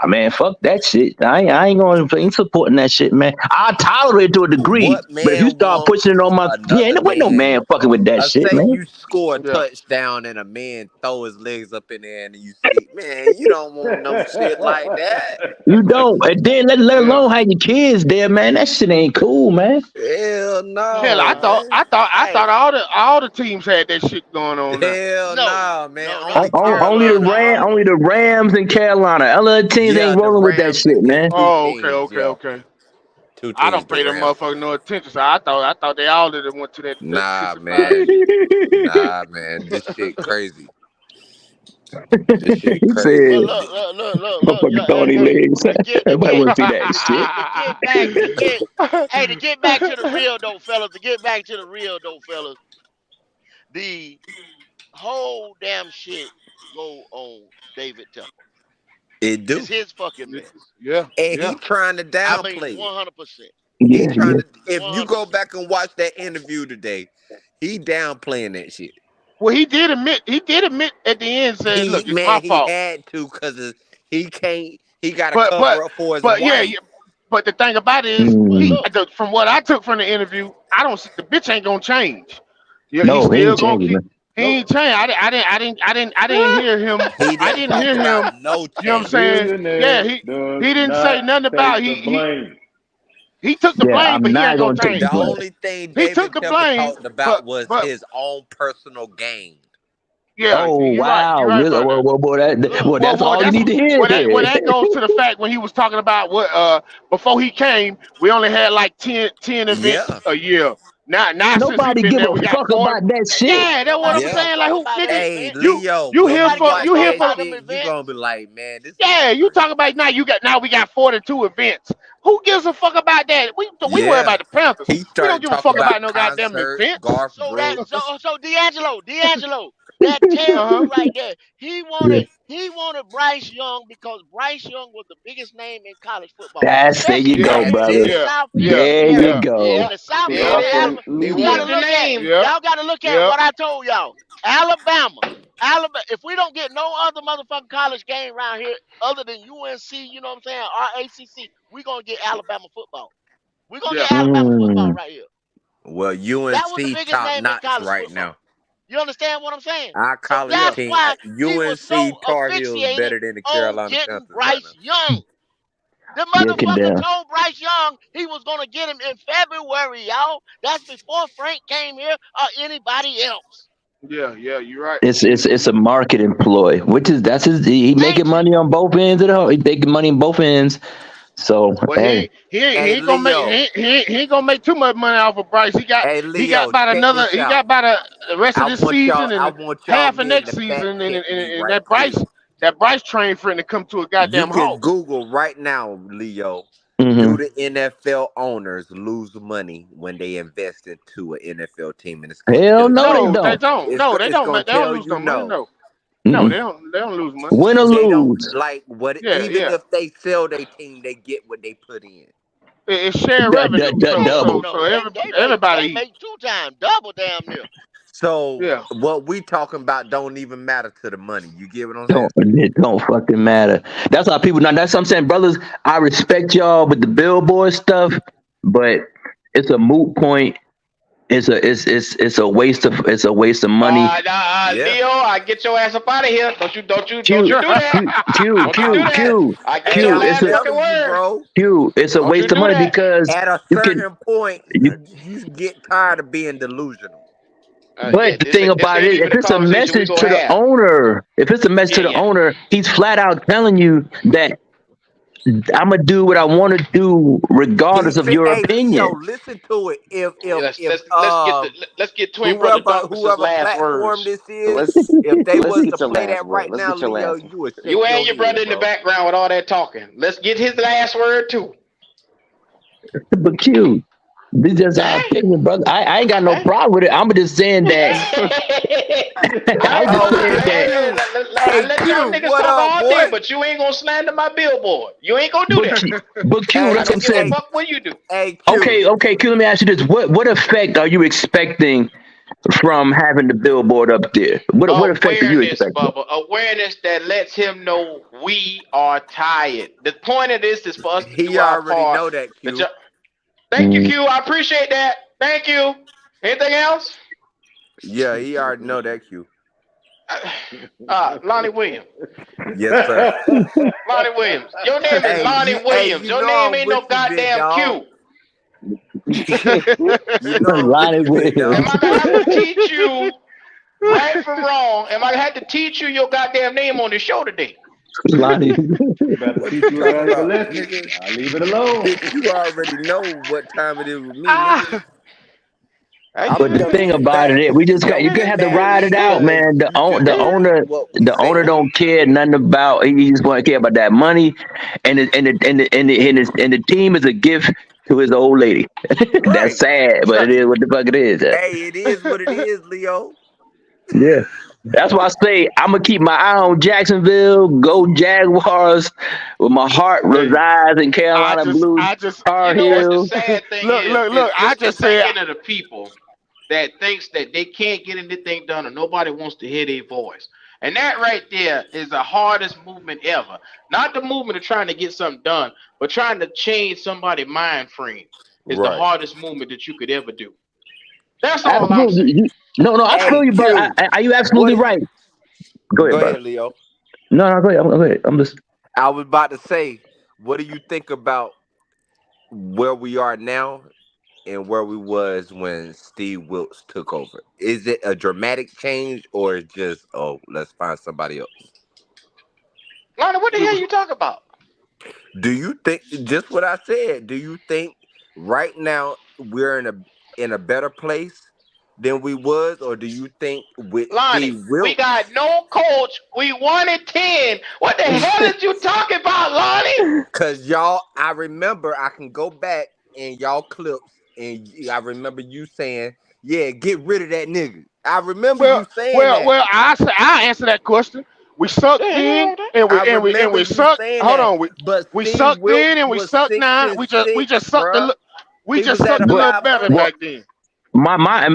Speaker 9: man, fuck that shit. I ain't supporting that shit, man. I tolerate it to a degree,
Speaker 10: What
Speaker 9: but if you
Speaker 10: man
Speaker 9: start pushing it
Speaker 10: wants
Speaker 9: on my, yeah,
Speaker 10: another
Speaker 9: ain't no
Speaker 10: man?
Speaker 9: man fucking with that shit,
Speaker 10: Say
Speaker 9: man.
Speaker 10: you score a
Speaker 4: Yeah.
Speaker 10: touchdown and a man throw his legs up in there and you see, man, you don't want no shit like that.
Speaker 9: You don't, and then let
Speaker 4: Yeah.
Speaker 9: alone have your kids there, man. That shit ain't cool, man.
Speaker 10: Hell
Speaker 4: Hell,
Speaker 10: no, man.
Speaker 4: I
Speaker 1: hey,
Speaker 4: thought all the teams had that shit going on now.
Speaker 10: Hell
Speaker 1: no,
Speaker 10: no, man.
Speaker 1: no,
Speaker 10: Only
Speaker 1: not all. Not
Speaker 10: Carolina.
Speaker 1: all.
Speaker 9: Only the Rams and Carolina. Other teams
Speaker 10: Yeah,
Speaker 9: ain't
Speaker 10: the
Speaker 9: rolling with that
Speaker 10: Rams
Speaker 9: shit,
Speaker 10: and
Speaker 9: man.
Speaker 10: two
Speaker 4: Oh, okay,
Speaker 10: teams.
Speaker 4: okay,
Speaker 10: Yeah,
Speaker 4: okay.
Speaker 10: two
Speaker 4: I
Speaker 10: teams.
Speaker 4: don't
Speaker 10: The
Speaker 4: pay them
Speaker 10: Rams.
Speaker 4: motherfuckers no attention, so I thought they all did went to that
Speaker 10: Nah,
Speaker 4: 65
Speaker 10: man.
Speaker 4: shit.
Speaker 10: Nah, man. This shit crazy. This shit
Speaker 9: He
Speaker 10: crazy.
Speaker 1: But
Speaker 9: said,
Speaker 1: look.
Speaker 9: "Motherfucker
Speaker 1: Yeah,
Speaker 9: throwing their
Speaker 1: hey,
Speaker 9: legs." Everybody want to see that shit.
Speaker 1: to get back to the real though, fellas. To get back to the real though, fellas. The whole damn shit go on David Tepper.
Speaker 10: It
Speaker 1: It's
Speaker 10: do.
Speaker 1: his fucking mess.
Speaker 4: Yeah,
Speaker 10: And he
Speaker 4: yeah.
Speaker 10: trying to
Speaker 1: I mean,
Speaker 10: downplay it.
Speaker 1: 100%,
Speaker 10: He
Speaker 9: Yeah,
Speaker 10: trying
Speaker 9: yeah.
Speaker 10: to. If you go
Speaker 1: 100%.
Speaker 10: back and watch that interview today, he downplaying that shit.
Speaker 4: Well, he did admit at the end, said,
Speaker 10: He
Speaker 4: "Look, it's my
Speaker 10: man, he
Speaker 4: fault."
Speaker 10: had to because he can't. He got to
Speaker 4: But but
Speaker 10: cover up for his
Speaker 4: but yeah,
Speaker 10: wife.
Speaker 4: yeah. But the thing about it is,
Speaker 1: But
Speaker 9: Mm.
Speaker 1: look,
Speaker 4: from what I took from the interview, I don't see the bitch ain't gonna change. Yeah, he's
Speaker 9: No, he
Speaker 4: still
Speaker 9: ain't
Speaker 4: gonna
Speaker 9: changing,
Speaker 4: keep.
Speaker 9: man.
Speaker 4: He
Speaker 1: no,
Speaker 4: ain't changed. I didn't hear him.
Speaker 10: He
Speaker 4: I
Speaker 10: didn't
Speaker 4: didn't
Speaker 10: talk
Speaker 4: hear
Speaker 10: about
Speaker 4: him.
Speaker 10: no
Speaker 4: You know what I'm
Speaker 10: change.
Speaker 4: saying? Yeah,
Speaker 23: Billionaire does
Speaker 4: he didn't say
Speaker 23: not
Speaker 4: nothing about
Speaker 23: take the blame.
Speaker 4: he took the
Speaker 9: Yeah,
Speaker 4: blame, but
Speaker 9: I'm
Speaker 4: he ain't
Speaker 9: not
Speaker 4: gonna
Speaker 9: gonna take the
Speaker 10: The
Speaker 4: change.
Speaker 9: blame.
Speaker 10: only thing
Speaker 4: He took
Speaker 10: David
Speaker 4: the
Speaker 10: Tepper
Speaker 4: blame,
Speaker 10: talked about
Speaker 4: but
Speaker 10: was
Speaker 4: but
Speaker 10: his own personal gain.
Speaker 4: yeah,
Speaker 9: Oh
Speaker 4: you're right.
Speaker 9: wow,
Speaker 4: You're right
Speaker 9: really?
Speaker 4: about that.
Speaker 1: look.
Speaker 9: Well, that's all you
Speaker 4: That's
Speaker 9: need to hear
Speaker 4: that
Speaker 9: then.
Speaker 4: goes to the fact when he was talking about what before he came, we only had like 10 events
Speaker 10: Yeah,
Speaker 4: a year. Now since he
Speaker 9: Nobody
Speaker 4: been
Speaker 9: give
Speaker 4: there,
Speaker 9: a
Speaker 4: we got
Speaker 9: fuck
Speaker 4: 40.
Speaker 9: about that shit.
Speaker 4: Yeah, that's what I'm
Speaker 1: Nobody give
Speaker 10: yeah.
Speaker 1: a
Speaker 4: saying. Like
Speaker 1: fuck
Speaker 4: who
Speaker 1: about them
Speaker 4: nigga,
Speaker 10: Hey,
Speaker 1: events.
Speaker 10: Leo,
Speaker 4: you
Speaker 10: when
Speaker 4: here
Speaker 10: you
Speaker 1: Nobody
Speaker 4: for
Speaker 1: give a
Speaker 10: watch
Speaker 4: you
Speaker 1: fuck
Speaker 4: here
Speaker 10: that
Speaker 4: for
Speaker 1: about them
Speaker 10: shit, you gonna
Speaker 1: events.
Speaker 10: be like, man, this
Speaker 4: yeah,
Speaker 10: nigga
Speaker 4: you
Speaker 10: crazy.
Speaker 4: talking about now we got 42 events. Who gives a fuck about that? We worry
Speaker 10: Yeah.
Speaker 4: about the Panthers.
Speaker 10: He
Speaker 4: We don't
Speaker 10: started
Speaker 4: give a
Speaker 10: talking
Speaker 4: fuck
Speaker 10: about
Speaker 4: about no goddamn
Speaker 10: concerts,
Speaker 4: events.
Speaker 10: Garth
Speaker 1: So
Speaker 10: Brooks.
Speaker 1: D'Angelo, that tells
Speaker 4: Uh-huh.
Speaker 1: you right there. He
Speaker 9: Yeah.
Speaker 1: wanted Bryce Young because Bryce Young was the biggest name in college football,
Speaker 9: There you
Speaker 1: especially
Speaker 9: go,
Speaker 4: Yeah,
Speaker 1: right here in
Speaker 9: brother.
Speaker 1: the
Speaker 4: yeah,
Speaker 1: Southeast.
Speaker 4: yeah,
Speaker 9: There
Speaker 1: Yeah,
Speaker 9: you
Speaker 4: yeah,
Speaker 1: in
Speaker 9: go.
Speaker 1: the Southeast,
Speaker 7: Yep,
Speaker 4: yeah,
Speaker 7: and
Speaker 1: You got to
Speaker 7: media.
Speaker 21: With the
Speaker 1: look at
Speaker 21: name.
Speaker 4: yeah,
Speaker 1: y'all. Got to look at
Speaker 4: yeah.
Speaker 1: what I told y'all. Alabama, Alabama. If we don't get no other motherfucking college game around here other than UNC, you know what I'm saying, or ACC, we gonna get Alabama football. We gonna
Speaker 4: Yeah.
Speaker 1: get Alabama football
Speaker 9: Mm.
Speaker 1: right here.
Speaker 10: Well,
Speaker 1: That was the
Speaker 10: UNC
Speaker 1: biggest
Speaker 10: top
Speaker 1: name in
Speaker 10: notch
Speaker 1: college
Speaker 10: right
Speaker 1: football.
Speaker 10: now.
Speaker 1: You understand what I'm saying?
Speaker 10: Our
Speaker 1: So
Speaker 10: college
Speaker 4: Yeah.
Speaker 1: that's
Speaker 10: team,
Speaker 1: why he was so
Speaker 10: UNC Tar Heels
Speaker 1: asphyxiated
Speaker 10: better than the
Speaker 1: on
Speaker 10: Carolina
Speaker 1: getting
Speaker 10: Panthers right
Speaker 1: Bryce
Speaker 10: now.
Speaker 1: Young. The
Speaker 9: Yeah, get
Speaker 1: motherfucker
Speaker 9: down.
Speaker 1: told Bryce Young he was gonna get him in February, y'all. That's before Frank came here or anybody else.
Speaker 4: Yeah, you're right.
Speaker 9: It's a marketing ploy, which is that's his. He making
Speaker 21: Thank you.
Speaker 9: money on both ends of the. He making money on both ends. So
Speaker 4: Well,
Speaker 9: hey,
Speaker 4: he
Speaker 10: Hey
Speaker 4: ain't gonna make
Speaker 10: Leo.
Speaker 4: he ain't gonna make too much money off of Bryce.
Speaker 10: Hey
Speaker 4: He got
Speaker 10: Leo,
Speaker 4: about
Speaker 10: check
Speaker 4: another.
Speaker 10: this
Speaker 4: He got
Speaker 10: out.
Speaker 4: about the rest of this season
Speaker 10: I
Speaker 4: and
Speaker 10: want y'all
Speaker 4: half of
Speaker 10: men
Speaker 4: next
Speaker 10: to fact
Speaker 4: season, and,
Speaker 10: check
Speaker 4: and,
Speaker 10: me
Speaker 4: and
Speaker 10: right quick.
Speaker 4: that Bryce train for him to come to a
Speaker 10: You
Speaker 4: goddamn
Speaker 10: can
Speaker 4: halt.
Speaker 10: Google right now, Leo. Do
Speaker 9: hmm
Speaker 10: the NFL owners lose money when they invest into an NFL team? And it's going to
Speaker 9: hell
Speaker 10: tell
Speaker 9: no,
Speaker 10: you
Speaker 9: they
Speaker 4: No, they
Speaker 9: don't.
Speaker 4: don't. No, they
Speaker 10: it's
Speaker 4: don't.
Speaker 10: going to
Speaker 4: They don't
Speaker 10: tell
Speaker 4: lose
Speaker 10: you
Speaker 4: no money.
Speaker 10: no.
Speaker 4: No, no,
Speaker 9: Mm-mm.
Speaker 4: they don't. They don't lose money.
Speaker 9: Win or
Speaker 10: They don't
Speaker 9: lose.
Speaker 10: like what
Speaker 4: Yeah,
Speaker 10: even
Speaker 4: yeah.
Speaker 10: if they sell their team, they get what they put in.
Speaker 4: It's shared revenue. So
Speaker 9: Double.
Speaker 4: everybody
Speaker 1: They
Speaker 4: eat.
Speaker 1: make 2 times, double damn near.
Speaker 10: So
Speaker 4: Yeah.
Speaker 10: what we talking about don't even matter to the money. You get what I'm saying?
Speaker 9: It don't fucking matter. That's why people. Now that's what I'm saying, brothers. I respect y'all with the billboard stuff, but it's a moot point. It's a waste of money.
Speaker 10: Yeah.
Speaker 21: Leo, I get your ass up out of here. Don't you
Speaker 9: Q
Speaker 21: do that. Don't you do that. I get
Speaker 10: Hey,
Speaker 21: your
Speaker 9: Q.
Speaker 10: I'm
Speaker 9: It's
Speaker 21: last
Speaker 9: a
Speaker 21: fucking
Speaker 10: telling you,
Speaker 21: word.
Speaker 10: bro.
Speaker 9: Q. It's a
Speaker 21: Don't you
Speaker 9: waste of
Speaker 21: do
Speaker 9: money
Speaker 21: that.
Speaker 9: because
Speaker 10: At a
Speaker 9: you can.
Speaker 10: certain point,
Speaker 9: You,
Speaker 10: you get tired of being delusional.
Speaker 9: but the thing
Speaker 21: This
Speaker 9: about
Speaker 21: ain't
Speaker 9: it,
Speaker 21: even
Speaker 9: if
Speaker 21: a
Speaker 9: it's a
Speaker 21: conversation we
Speaker 9: message
Speaker 21: gonna
Speaker 9: to the
Speaker 21: have.
Speaker 9: owner, if it's a message to the
Speaker 21: Yeah.
Speaker 9: owner, he's flat out telling you that I'm gonna do what I want to do, regardless of your
Speaker 10: Hey Leo,
Speaker 9: opinion.
Speaker 10: listen to it. If
Speaker 21: Let's get Twin Brother
Speaker 10: whoever
Speaker 21: Duncan's last
Speaker 10: platform
Speaker 21: words.
Speaker 10: this is,
Speaker 7: Let's
Speaker 10: if they
Speaker 7: let's
Speaker 10: was to
Speaker 7: get your
Speaker 10: play
Speaker 7: last
Speaker 10: that
Speaker 7: word.
Speaker 10: right
Speaker 7: Let's
Speaker 10: now,
Speaker 7: get your
Speaker 10: Leo,
Speaker 7: last one.
Speaker 10: you would
Speaker 21: You
Speaker 10: shake
Speaker 21: and
Speaker 10: your
Speaker 21: your brother
Speaker 10: head,
Speaker 21: in the
Speaker 10: bro.
Speaker 21: background with all that talking. Let's get his last word too.
Speaker 9: But Q, this is just our opinion, brother. I ain't got no problem with it. I'm just saying that. I'm just saying that.
Speaker 21: I
Speaker 10: Hey
Speaker 21: let y'all
Speaker 10: Q,
Speaker 21: niggas
Speaker 10: what
Speaker 21: talk
Speaker 10: up,
Speaker 21: all
Speaker 10: boy?
Speaker 21: day, but you ain't gonna slander my billboard. You ain't gonna do
Speaker 9: But
Speaker 21: that.
Speaker 9: Q, but Q,
Speaker 21: I
Speaker 9: that's what
Speaker 21: don't
Speaker 9: I'm
Speaker 21: give a
Speaker 9: saying.
Speaker 21: fuck what you do.
Speaker 10: Hey Q.
Speaker 9: Okay, Q. Let me ask you this: what effect are you expecting from having the billboard up there? What effect are you
Speaker 21: Awareness,
Speaker 9: expecting?
Speaker 21: Bubba. Awareness that lets him know we are tired. The point of this is for us to do
Speaker 10: He
Speaker 21: our
Speaker 10: already
Speaker 21: part.
Speaker 10: know that, Q.
Speaker 21: Thank you, Q. I appreciate that. Thank you. Anything else?
Speaker 10: Yeah, he already know that, Q.
Speaker 21: Lonnie Williams.
Speaker 10: Yes, sir.
Speaker 21: Lonnie Williams. Your name is Lonnie Williams.
Speaker 10: You
Speaker 21: Your
Speaker 10: know
Speaker 21: name
Speaker 10: I'm
Speaker 21: ain't no
Speaker 10: with you, big
Speaker 21: goddamn
Speaker 10: dog.
Speaker 21: Q.
Speaker 10: You know I'm with
Speaker 9: Lonnie
Speaker 10: you, big
Speaker 9: Williams.
Speaker 21: Am I
Speaker 10: dog.
Speaker 21: gonna have to teach you right from wrong? Am I gonna have to teach you your goddamn name on the show today?
Speaker 9: Lonnie.
Speaker 11: You better
Speaker 10: What
Speaker 11: teach
Speaker 10: you
Speaker 11: you a
Speaker 10: talking
Speaker 11: valuable
Speaker 10: about,
Speaker 11: lesson.
Speaker 10: nigga?
Speaker 11: I'll leave it alone.
Speaker 10: Bitch, you already know what time it is with me, nigga.
Speaker 9: But
Speaker 10: I'ma
Speaker 9: the
Speaker 10: tell
Speaker 9: thing
Speaker 10: you
Speaker 9: about
Speaker 10: facts.
Speaker 9: it, we just got you
Speaker 10: Don't
Speaker 9: gonna
Speaker 10: get
Speaker 9: have to
Speaker 10: mad at
Speaker 9: ride it
Speaker 10: me
Speaker 9: out,
Speaker 10: because
Speaker 9: man.
Speaker 10: you just heard what we
Speaker 9: The owner
Speaker 10: said.
Speaker 9: don't care nothing about. He just want to care about that money, and the team is a gift to his old lady. That's
Speaker 10: Right.
Speaker 9: sad, but it is what the fuck it is.
Speaker 10: Hey, it is what it is, Leo.
Speaker 9: Yeah, that's why I say I'm gonna keep my eye on Jacksonville. Go Jaguars, with my heart
Speaker 4: Hey,
Speaker 9: resides in Carolina Blue, Tar
Speaker 21: You know what the
Speaker 9: Heels.
Speaker 21: sad thing is
Speaker 4: look. I
Speaker 21: it's the
Speaker 4: just said,
Speaker 21: thinking of the people that thinks that they can't get anything done or nobody wants to hear their voice. And that right there is the hardest movement ever. Not the movement of trying to get something done, but trying to change somebody's mind frame is the
Speaker 10: Right.
Speaker 21: hardest movement that you could ever do. That's all I'm
Speaker 9: Absolutely.
Speaker 21: saying.
Speaker 9: No, I feel
Speaker 10: Hey,
Speaker 9: you, but
Speaker 10: Q.
Speaker 9: are you
Speaker 10: What
Speaker 9: absolutely
Speaker 10: do you
Speaker 9: right? Go ahead,
Speaker 10: go
Speaker 9: brother.
Speaker 10: ahead, Leo?
Speaker 9: No, go ahead. Go ahead. I'm just.
Speaker 10: I was about to say, what do you think about where we are now and where we was when Steve Wilkes took over? Is it a dramatic change or is just let's find somebody else?
Speaker 21: Lonnie, what the hell you talking about?
Speaker 10: Do you think just what I said? Do you think right now we're in a better place than we was, or do you think with
Speaker 21: Lonnie,
Speaker 10: Steve
Speaker 21: we
Speaker 10: Wilkes?
Speaker 21: got no coach. We won at 10. What the hell is you talking about, Lonnie?
Speaker 10: Cause y'all, I remember I can go back and y'all clips, and I remember you saying, "Yeah, get rid of that nigga." I remember you saying that.
Speaker 4: I answer that question. We sucked then,
Speaker 10: I
Speaker 4: and
Speaker 10: remember
Speaker 4: we
Speaker 10: you
Speaker 4: sucked.
Speaker 10: saying
Speaker 4: Hold
Speaker 10: that.
Speaker 4: on,
Speaker 10: But
Speaker 4: we
Speaker 10: Steve
Speaker 4: sucked then,
Speaker 10: Wilkes
Speaker 4: and we
Speaker 10: was
Speaker 4: sucked
Speaker 10: six
Speaker 4: now.
Speaker 10: and
Speaker 4: We
Speaker 10: six,
Speaker 4: just sucked
Speaker 10: bruh.
Speaker 4: we
Speaker 10: He
Speaker 4: just
Speaker 10: was at
Speaker 4: sucked
Speaker 10: a
Speaker 4: a
Speaker 9: But
Speaker 4: little better
Speaker 10: 500.
Speaker 9: what
Speaker 4: back then.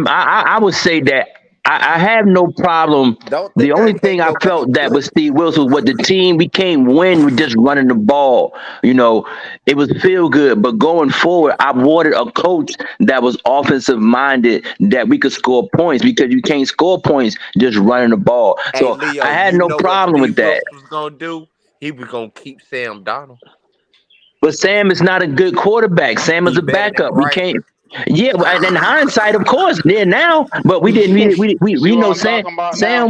Speaker 9: I would say that I have no problem.
Speaker 10: Don't
Speaker 9: The
Speaker 10: think I
Speaker 9: only thing
Speaker 10: can't
Speaker 9: I
Speaker 10: go back
Speaker 9: felt
Speaker 10: and
Speaker 9: that
Speaker 10: clip.
Speaker 9: with Steve Wilson was what the team we can't win with just running the ball. You know, it was feel good, but going forward, I wanted a coach that was offensive minded, that we could score points because you can't score points just running the ball.
Speaker 10: Hey
Speaker 9: So
Speaker 10: Leo,
Speaker 9: I had
Speaker 10: you
Speaker 9: no
Speaker 10: know what
Speaker 9: problem with
Speaker 10: Steve
Speaker 9: that.
Speaker 10: Wilkes was gonna do? He was gonna keep Sam Donald.
Speaker 9: But Sam is not a good quarterback. Sam is
Speaker 10: He
Speaker 9: a
Speaker 10: better than
Speaker 9: backup. He
Speaker 10: Bryce.
Speaker 9: can't. Yeah, and in hindsight, of course, yeah, now, but we didn't.
Speaker 21: See
Speaker 9: We
Speaker 21: what
Speaker 9: know
Speaker 21: I'm talking about now?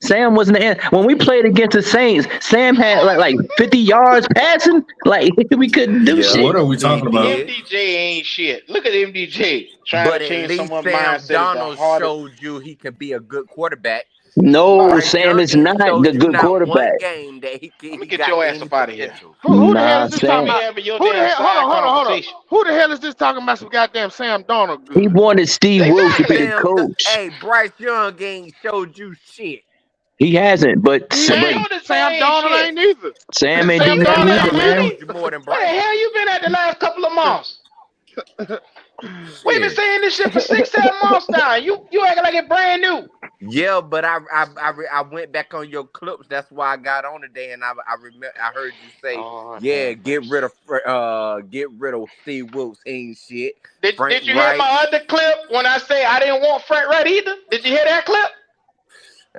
Speaker 9: Sam wasn't the end. When we played against the Saints, Sam had like 50 yards passing. Like we couldn't do
Speaker 10: Yeah,
Speaker 9: shit.
Speaker 12: What are we
Speaker 10: he
Speaker 12: talking about?
Speaker 10: did.
Speaker 21: MDJ ain't shit. Look at MDJ trying to
Speaker 10: But at
Speaker 21: change
Speaker 10: least
Speaker 21: someone's
Speaker 10: Sam
Speaker 21: mindset is the
Speaker 10: Donald
Speaker 21: hardest.
Speaker 10: showed you he can be a good quarterback.
Speaker 9: No,
Speaker 10: Bryce
Speaker 9: Sam
Speaker 10: Young
Speaker 9: is
Speaker 10: ain't
Speaker 9: not the
Speaker 10: showed you
Speaker 9: good
Speaker 10: not one
Speaker 9: quarterback.
Speaker 10: game that
Speaker 21: Let me
Speaker 10: he
Speaker 21: get
Speaker 10: got
Speaker 21: your ass
Speaker 10: any
Speaker 21: up out of here.
Speaker 10: potential.
Speaker 4: Who the hell
Speaker 9: Nah,
Speaker 4: is this
Speaker 21: You can't
Speaker 4: talking
Speaker 21: be
Speaker 9: Sam.
Speaker 4: about?
Speaker 21: having your
Speaker 4: Who the
Speaker 21: damn
Speaker 4: hell? Hold on,
Speaker 21: side
Speaker 4: hold on, hold on.
Speaker 21: conversation.
Speaker 4: Who the hell is this talking about some goddamn Sam Donald
Speaker 9: He
Speaker 4: good?
Speaker 9: wanted Steve Wilkes to be the
Speaker 21: Exactly.
Speaker 9: coach.
Speaker 10: Hey, Bryce Young ain't showed you shit.
Speaker 9: He hasn't, but
Speaker 4: He
Speaker 21: They
Speaker 4: ain't.
Speaker 21: showed the
Speaker 4: Sam
Speaker 21: same
Speaker 4: Donald
Speaker 21: shit.
Speaker 4: ain't neither.
Speaker 9: Sam ain't do
Speaker 4: Sam
Speaker 21: You
Speaker 9: nothing
Speaker 21: been
Speaker 4: Donald
Speaker 21: at
Speaker 9: either,
Speaker 4: ain't
Speaker 10: Donald
Speaker 9: man.
Speaker 10: showed
Speaker 21: honey?
Speaker 10: you more than
Speaker 21: Where the
Speaker 10: Bryce.
Speaker 21: hell you been at the last couple of months? We've been
Speaker 10: Shit.
Speaker 21: saying this shit for 6, 7 months now. You acting like it's brand new.
Speaker 10: Yeah, but I went back on your clips. That's why I got on today, and I remember I heard you say,
Speaker 21: Lord
Speaker 10: yeah,
Speaker 21: have mercy.
Speaker 10: get rid of Steve Wilkes. He ain't shit. Frank
Speaker 21: Did you hear
Speaker 10: Wright.
Speaker 21: my other clip when I say I didn't want Frank Wright either? Did you hear that clip?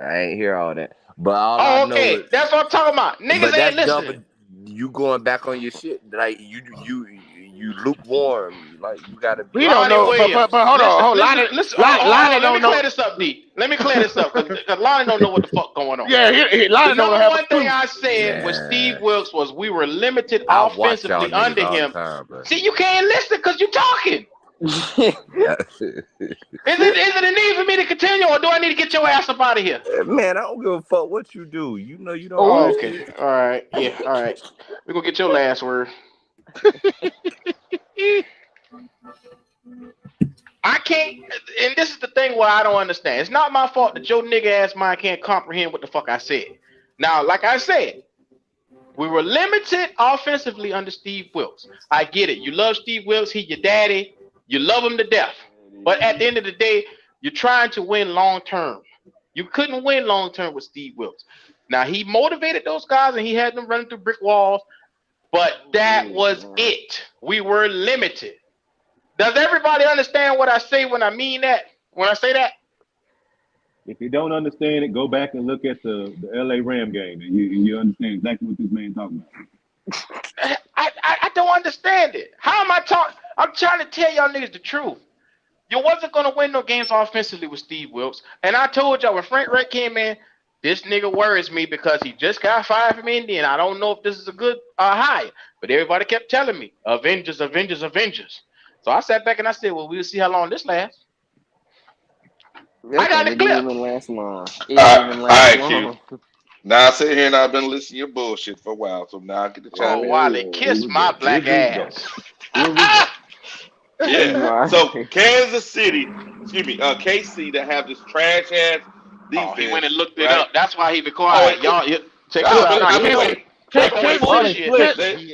Speaker 10: I ain't hear all that, but all I
Speaker 21: Oh,
Speaker 10: know
Speaker 21: okay.
Speaker 10: is,
Speaker 21: That's what I'm talking about. Niggas
Speaker 10: but
Speaker 21: ain't
Speaker 10: that's
Speaker 21: listening.
Speaker 10: double. You going back on your shit? Like you lukewarm. Like you gotta be.
Speaker 4: He don't
Speaker 21: Lonnie
Speaker 4: know,
Speaker 21: Williams.
Speaker 4: but hold on, Lonnie,
Speaker 21: Hold
Speaker 4: Lonnie
Speaker 21: on. Let me
Speaker 4: don't know.
Speaker 21: clear this up, D. Let me clear this up because Lonnie don't know what the fuck going on.
Speaker 4: Yeah,
Speaker 21: The
Speaker 4: Lonnie don't
Speaker 21: number
Speaker 4: have a
Speaker 21: one thing
Speaker 4: clue.
Speaker 21: I said with Steve
Speaker 10: Man,
Speaker 21: Wilkes was we were limited
Speaker 10: I watch y'all
Speaker 21: offensively
Speaker 10: niggas
Speaker 21: under
Speaker 10: all the
Speaker 21: him.
Speaker 10: time, bro.
Speaker 21: See, you can't listen because you talking. Is it a need for me to continue or do I need to get your ass up out of here?
Speaker 10: Man, I don't give a fuck what you do. You know you don't
Speaker 21: Oh,
Speaker 10: hear
Speaker 21: okay.
Speaker 10: shit.
Speaker 21: All right. Yeah. All right. We're going to get your last word. I can't, and this is the thing where I don't understand. It's not my fault that your nigga ass mind can't comprehend what the fuck I said. Now, like I said, we were limited offensively under Steve Wilkes. I get it. You love Steve Wilkes. He your daddy. You love him to death. But at the end of the day, you're trying to win long term. You couldn't win long term with Steve Wilkes. Now, he motivated those guys and he had them running through brick walls, but that was it. We were limited. Does everybody understand what I say when I mean that? When I say that?
Speaker 23: If you don't understand it, go back and look at the LA Ram game, and you understand exactly what this man talking about.
Speaker 21: I don't understand it. How am I talking? I'm trying to tell y'all niggas the truth. You wasn't gonna win no games offensively with Steve Wilkes. And I told y'all when Frank Reich came in, this nigga worries me because he just got fired from Indy, and I don't know if this is a good hire. But everybody kept telling me, Avengers, Avengers, Avengers. So I sat back and I said, well, we'll see how long this lasts. I got the
Speaker 7: It didn't
Speaker 21: clip.
Speaker 7: even last long. It
Speaker 22: All
Speaker 7: didn't
Speaker 22: right,
Speaker 7: even
Speaker 22: all
Speaker 7: last
Speaker 22: right, Q.
Speaker 7: long.
Speaker 22: Now I sit here and I've been listening to your bullshit for a while, so now I get to chime
Speaker 21: Oh,
Speaker 22: in.
Speaker 21: Wally, kiss my black ass.
Speaker 22: Yeah. So Kansas City, excuse me, KC that have this trash ass
Speaker 21: Oh, he went
Speaker 22: defense,
Speaker 21: and looked it
Speaker 22: right?
Speaker 21: up. That's why he be
Speaker 22: Oh,
Speaker 21: quiet. Y'all, check this
Speaker 22: nah,
Speaker 21: out. Now, he
Speaker 22: wait.
Speaker 21: fuck
Speaker 22: They
Speaker 21: with
Speaker 22: went
Speaker 21: bullshit.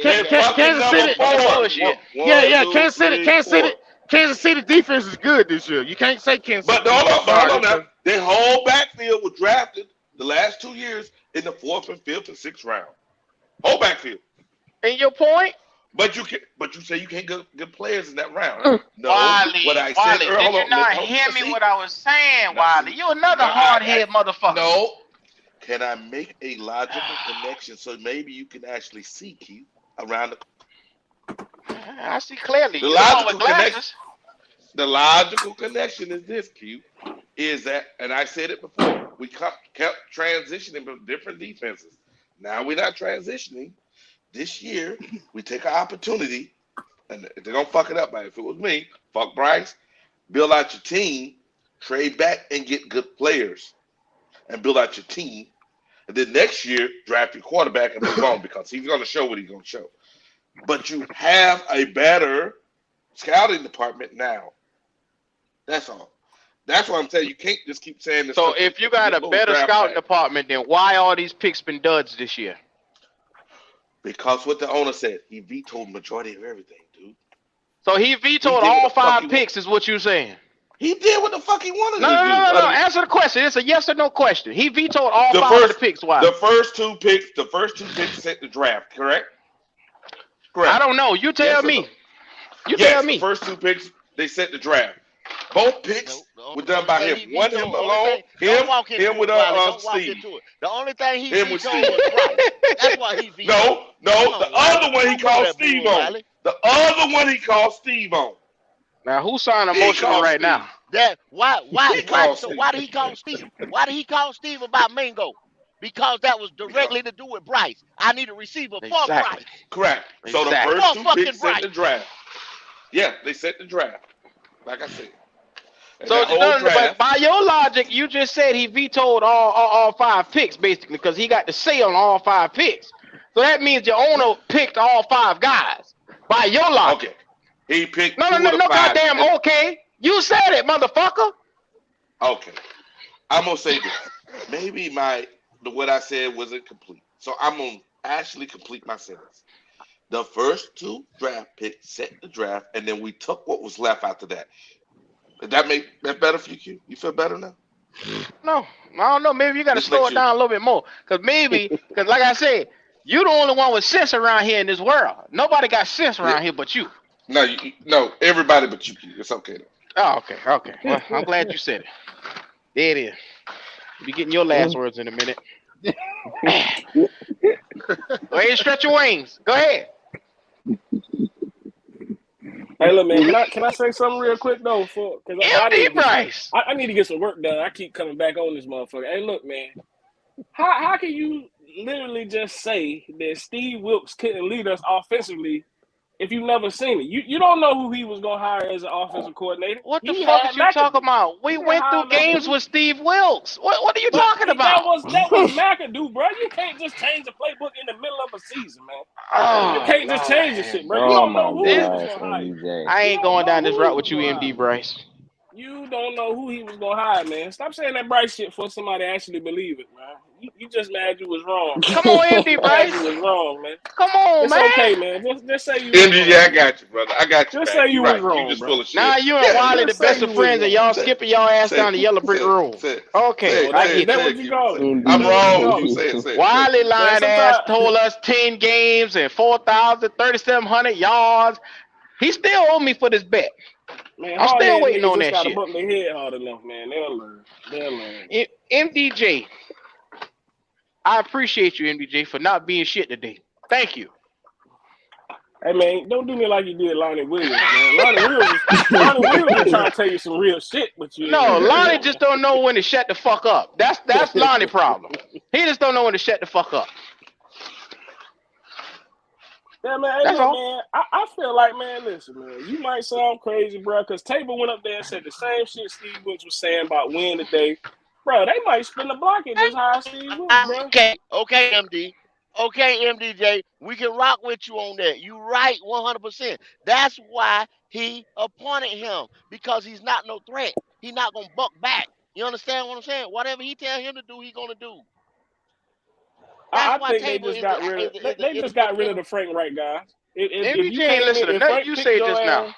Speaker 22: They fucking
Speaker 4: Kansas
Speaker 22: number
Speaker 4: City.
Speaker 21: Fucking
Speaker 22: four.
Speaker 21: bullshit.
Speaker 22: One, two, three, four.
Speaker 4: Kansas City defense is good this year. You can't say Kansas City
Speaker 22: But hold
Speaker 4: defense
Speaker 22: on, but hold
Speaker 4: sorry
Speaker 22: on
Speaker 4: this
Speaker 22: now.
Speaker 4: year.
Speaker 22: Their whole backfield was drafted the last 2 years in the 4th and 5th and 6th round. Whole backfield.
Speaker 21: And your point?
Speaker 22: But you say you can't get players in that round. No, what
Speaker 21: Wally,
Speaker 22: I said earlier.
Speaker 21: did
Speaker 22: Hold
Speaker 21: you
Speaker 22: on,
Speaker 21: not hear me what I was saying, Wally? You another hard head motherfucker.
Speaker 22: No. Can I make a logical connection so maybe you can actually see Keith around the?
Speaker 21: I see clearly.
Speaker 22: The
Speaker 21: You the one
Speaker 22: logical
Speaker 21: with
Speaker 22: connection.
Speaker 21: glasses.
Speaker 22: The logical connection is this, Q, is that, and I said it before, we kept transitioning from different defenses. Now we're not transitioning. This year, we take an opportunity, and they're going to fuck it up. But if it was me, fuck Bryce, build out your team, trade back and get good players, and build out your team. And then next year, draft your quarterback and move on because he's going to show what he's going to show. But you have a better scouting department now. That's all. That's what I'm saying. You can't just keep saying this.
Speaker 21: So if you got a better scouting department, then why all these picks been duds this year?
Speaker 22: Because what the owner said, he vetoed majority of everything, dude.
Speaker 21: So he vetoed all 5 picks, is what you're saying?
Speaker 22: He did what the fuck he wanted to do.
Speaker 21: No. Answer the question. It's a yes or no question. He vetoed all 5 of the picks. Why?
Speaker 22: The first two picks set the draft, correct? Correct.
Speaker 21: I don't know. You tell me. You tell me.
Speaker 22: The first 2 picks, they set the draft. Both picks were done by him. One him alone. Him with Steve.
Speaker 1: The only thing he
Speaker 22: him
Speaker 1: vetoed
Speaker 22: with
Speaker 1: was Bryce. That's why he vetoed.
Speaker 22: No. The other one he called Steve on. The other one he called Steve on.
Speaker 21: Now, who sound
Speaker 22: He
Speaker 21: emotional
Speaker 22: called
Speaker 21: right
Speaker 22: Steve.
Speaker 21: now?
Speaker 1: That
Speaker 22: He called
Speaker 1: so
Speaker 22: Steve.
Speaker 1: why did he call Steve? Why did he call Steve about Mingo? Because that was
Speaker 22: Because
Speaker 1: directly to do with Bryce. I need a receiver for
Speaker 21: Exactly.
Speaker 1: Bryce.
Speaker 22: correct. So the
Speaker 21: Exactly.
Speaker 22: first
Speaker 1: For
Speaker 22: two
Speaker 1: fucking
Speaker 22: picks set the
Speaker 1: Bryce.
Speaker 22: draft. Yeah, they set the draft. Like I said. And
Speaker 21: So,
Speaker 22: that whole
Speaker 21: but
Speaker 22: draft,
Speaker 21: by your logic, you just said he vetoed all 5 picks, basically, because he got the say on all 5 picks. So that means your owner picked all 5 guys. By your logic.
Speaker 22: okay. He picked
Speaker 21: No,
Speaker 22: 2 of the 5.
Speaker 21: goddamn, okay. You said it, motherfucker.
Speaker 22: Okay. I'm gonna say this. Maybe what I said wasn't complete. So I'm gonna actually complete my sentence. The first 2 draft picks set the draft, and then we took what was left after that. Did that make that better for you, Q? You feel better now?
Speaker 21: No, I don't know. Maybe you got to
Speaker 22: Just
Speaker 21: slow
Speaker 22: make
Speaker 21: it
Speaker 22: sure.
Speaker 21: down a little bit more. Because like I said, you the only one with sense around here in this world. Nobody got sense around here but you.
Speaker 22: No, everybody but you, Q. It's okay though.
Speaker 21: Oh, okay. Well, I'm glad you said it. There it is. You'll be getting your last words in a minute. Go ahead and stretch your wings. Go ahead.
Speaker 8: Hey, look, man, can I say something real quick though? Because I need to get some work done. I keep coming back on this motherfucker. Hey, look, man, how can you literally just say that Steve Wilkes couldn't lead us offensively if you never seen it? You don't know who he was gonna hire as an offensive coordinator.
Speaker 21: What the fuck is you talking about? We went through games with Steve Wilkes. What are you talking about?
Speaker 8: That was McAdoo, bro. You can't just change the playbook in the middle of a season, man. You can't just change the shit, bro. You
Speaker 7: Oh
Speaker 8: don't know
Speaker 7: my
Speaker 8: who he was
Speaker 7: gosh,
Speaker 8: gonna hire.
Speaker 7: MJ.
Speaker 21: I ain't going down this route with you, MD Bryce.
Speaker 8: You don't know who he was gonna hire, man. Stop saying that Bryce shit for somebody to actually believe it, man. You just mad you was wrong.
Speaker 21: Come on, MD Bryce.
Speaker 8: You was wrong, man.
Speaker 21: Come on,
Speaker 8: it's
Speaker 21: man.
Speaker 8: It's okay, man. Just say you was
Speaker 22: MD,
Speaker 8: wrong.
Speaker 22: I got you, brother. I got you.
Speaker 8: Just
Speaker 22: back.
Speaker 8: say you
Speaker 22: You're
Speaker 8: was
Speaker 22: right.
Speaker 8: wrong,
Speaker 22: You just
Speaker 8: bro.
Speaker 22: full of shit.
Speaker 21: Now you and Wiley the best of friends, and y'all skipping y'all ass down the yellow brick road. Okay, I get
Speaker 8: that.
Speaker 21: it.
Speaker 8: What you call it?
Speaker 22: I'm wrong. You say it.
Speaker 21: Wiley lying ass told us 10 games and 4,000, 3,700 yards. He still owe me for this bet.
Speaker 8: Man,
Speaker 21: I'm still waiting
Speaker 8: niggas
Speaker 21: on
Speaker 8: just
Speaker 21: that
Speaker 8: gotta
Speaker 21: shit.
Speaker 8: bump their head hard enough, man. They'll learn.
Speaker 21: MDJ, I appreciate you, MDJ, for not being shit today. Thank you.
Speaker 8: Hey, man, don't do me like you did Lonnie Williams, man. Lonnie Williams was trying to tell you some real shit, but you
Speaker 21: No, Lonnie just don't know when to shut the fuck up. That's Lonnie's problem. He just don't know when to shut the fuck up.
Speaker 8: Yeah, man. Hey, look, man. I feel like, man, listen, man. You might sound crazy, bro, because Tabor went up there and said the same shit Steve Wilkes was saying about win today. Bro, they might spin the block and just hire Steve Wilkes, bro.
Speaker 1: Okay, MD. Okay, MDJ. We can rock with you on that. You right 100%. That's why he appointed him, because he's not no threat. He's not going to buck back. You understand what I'm saying? Whatever he tell him to do, he's going to do.
Speaker 8: I think they just got rid of they just got rid of the Frank Wright guys. If you
Speaker 21: ain't listen to nothing you say just now.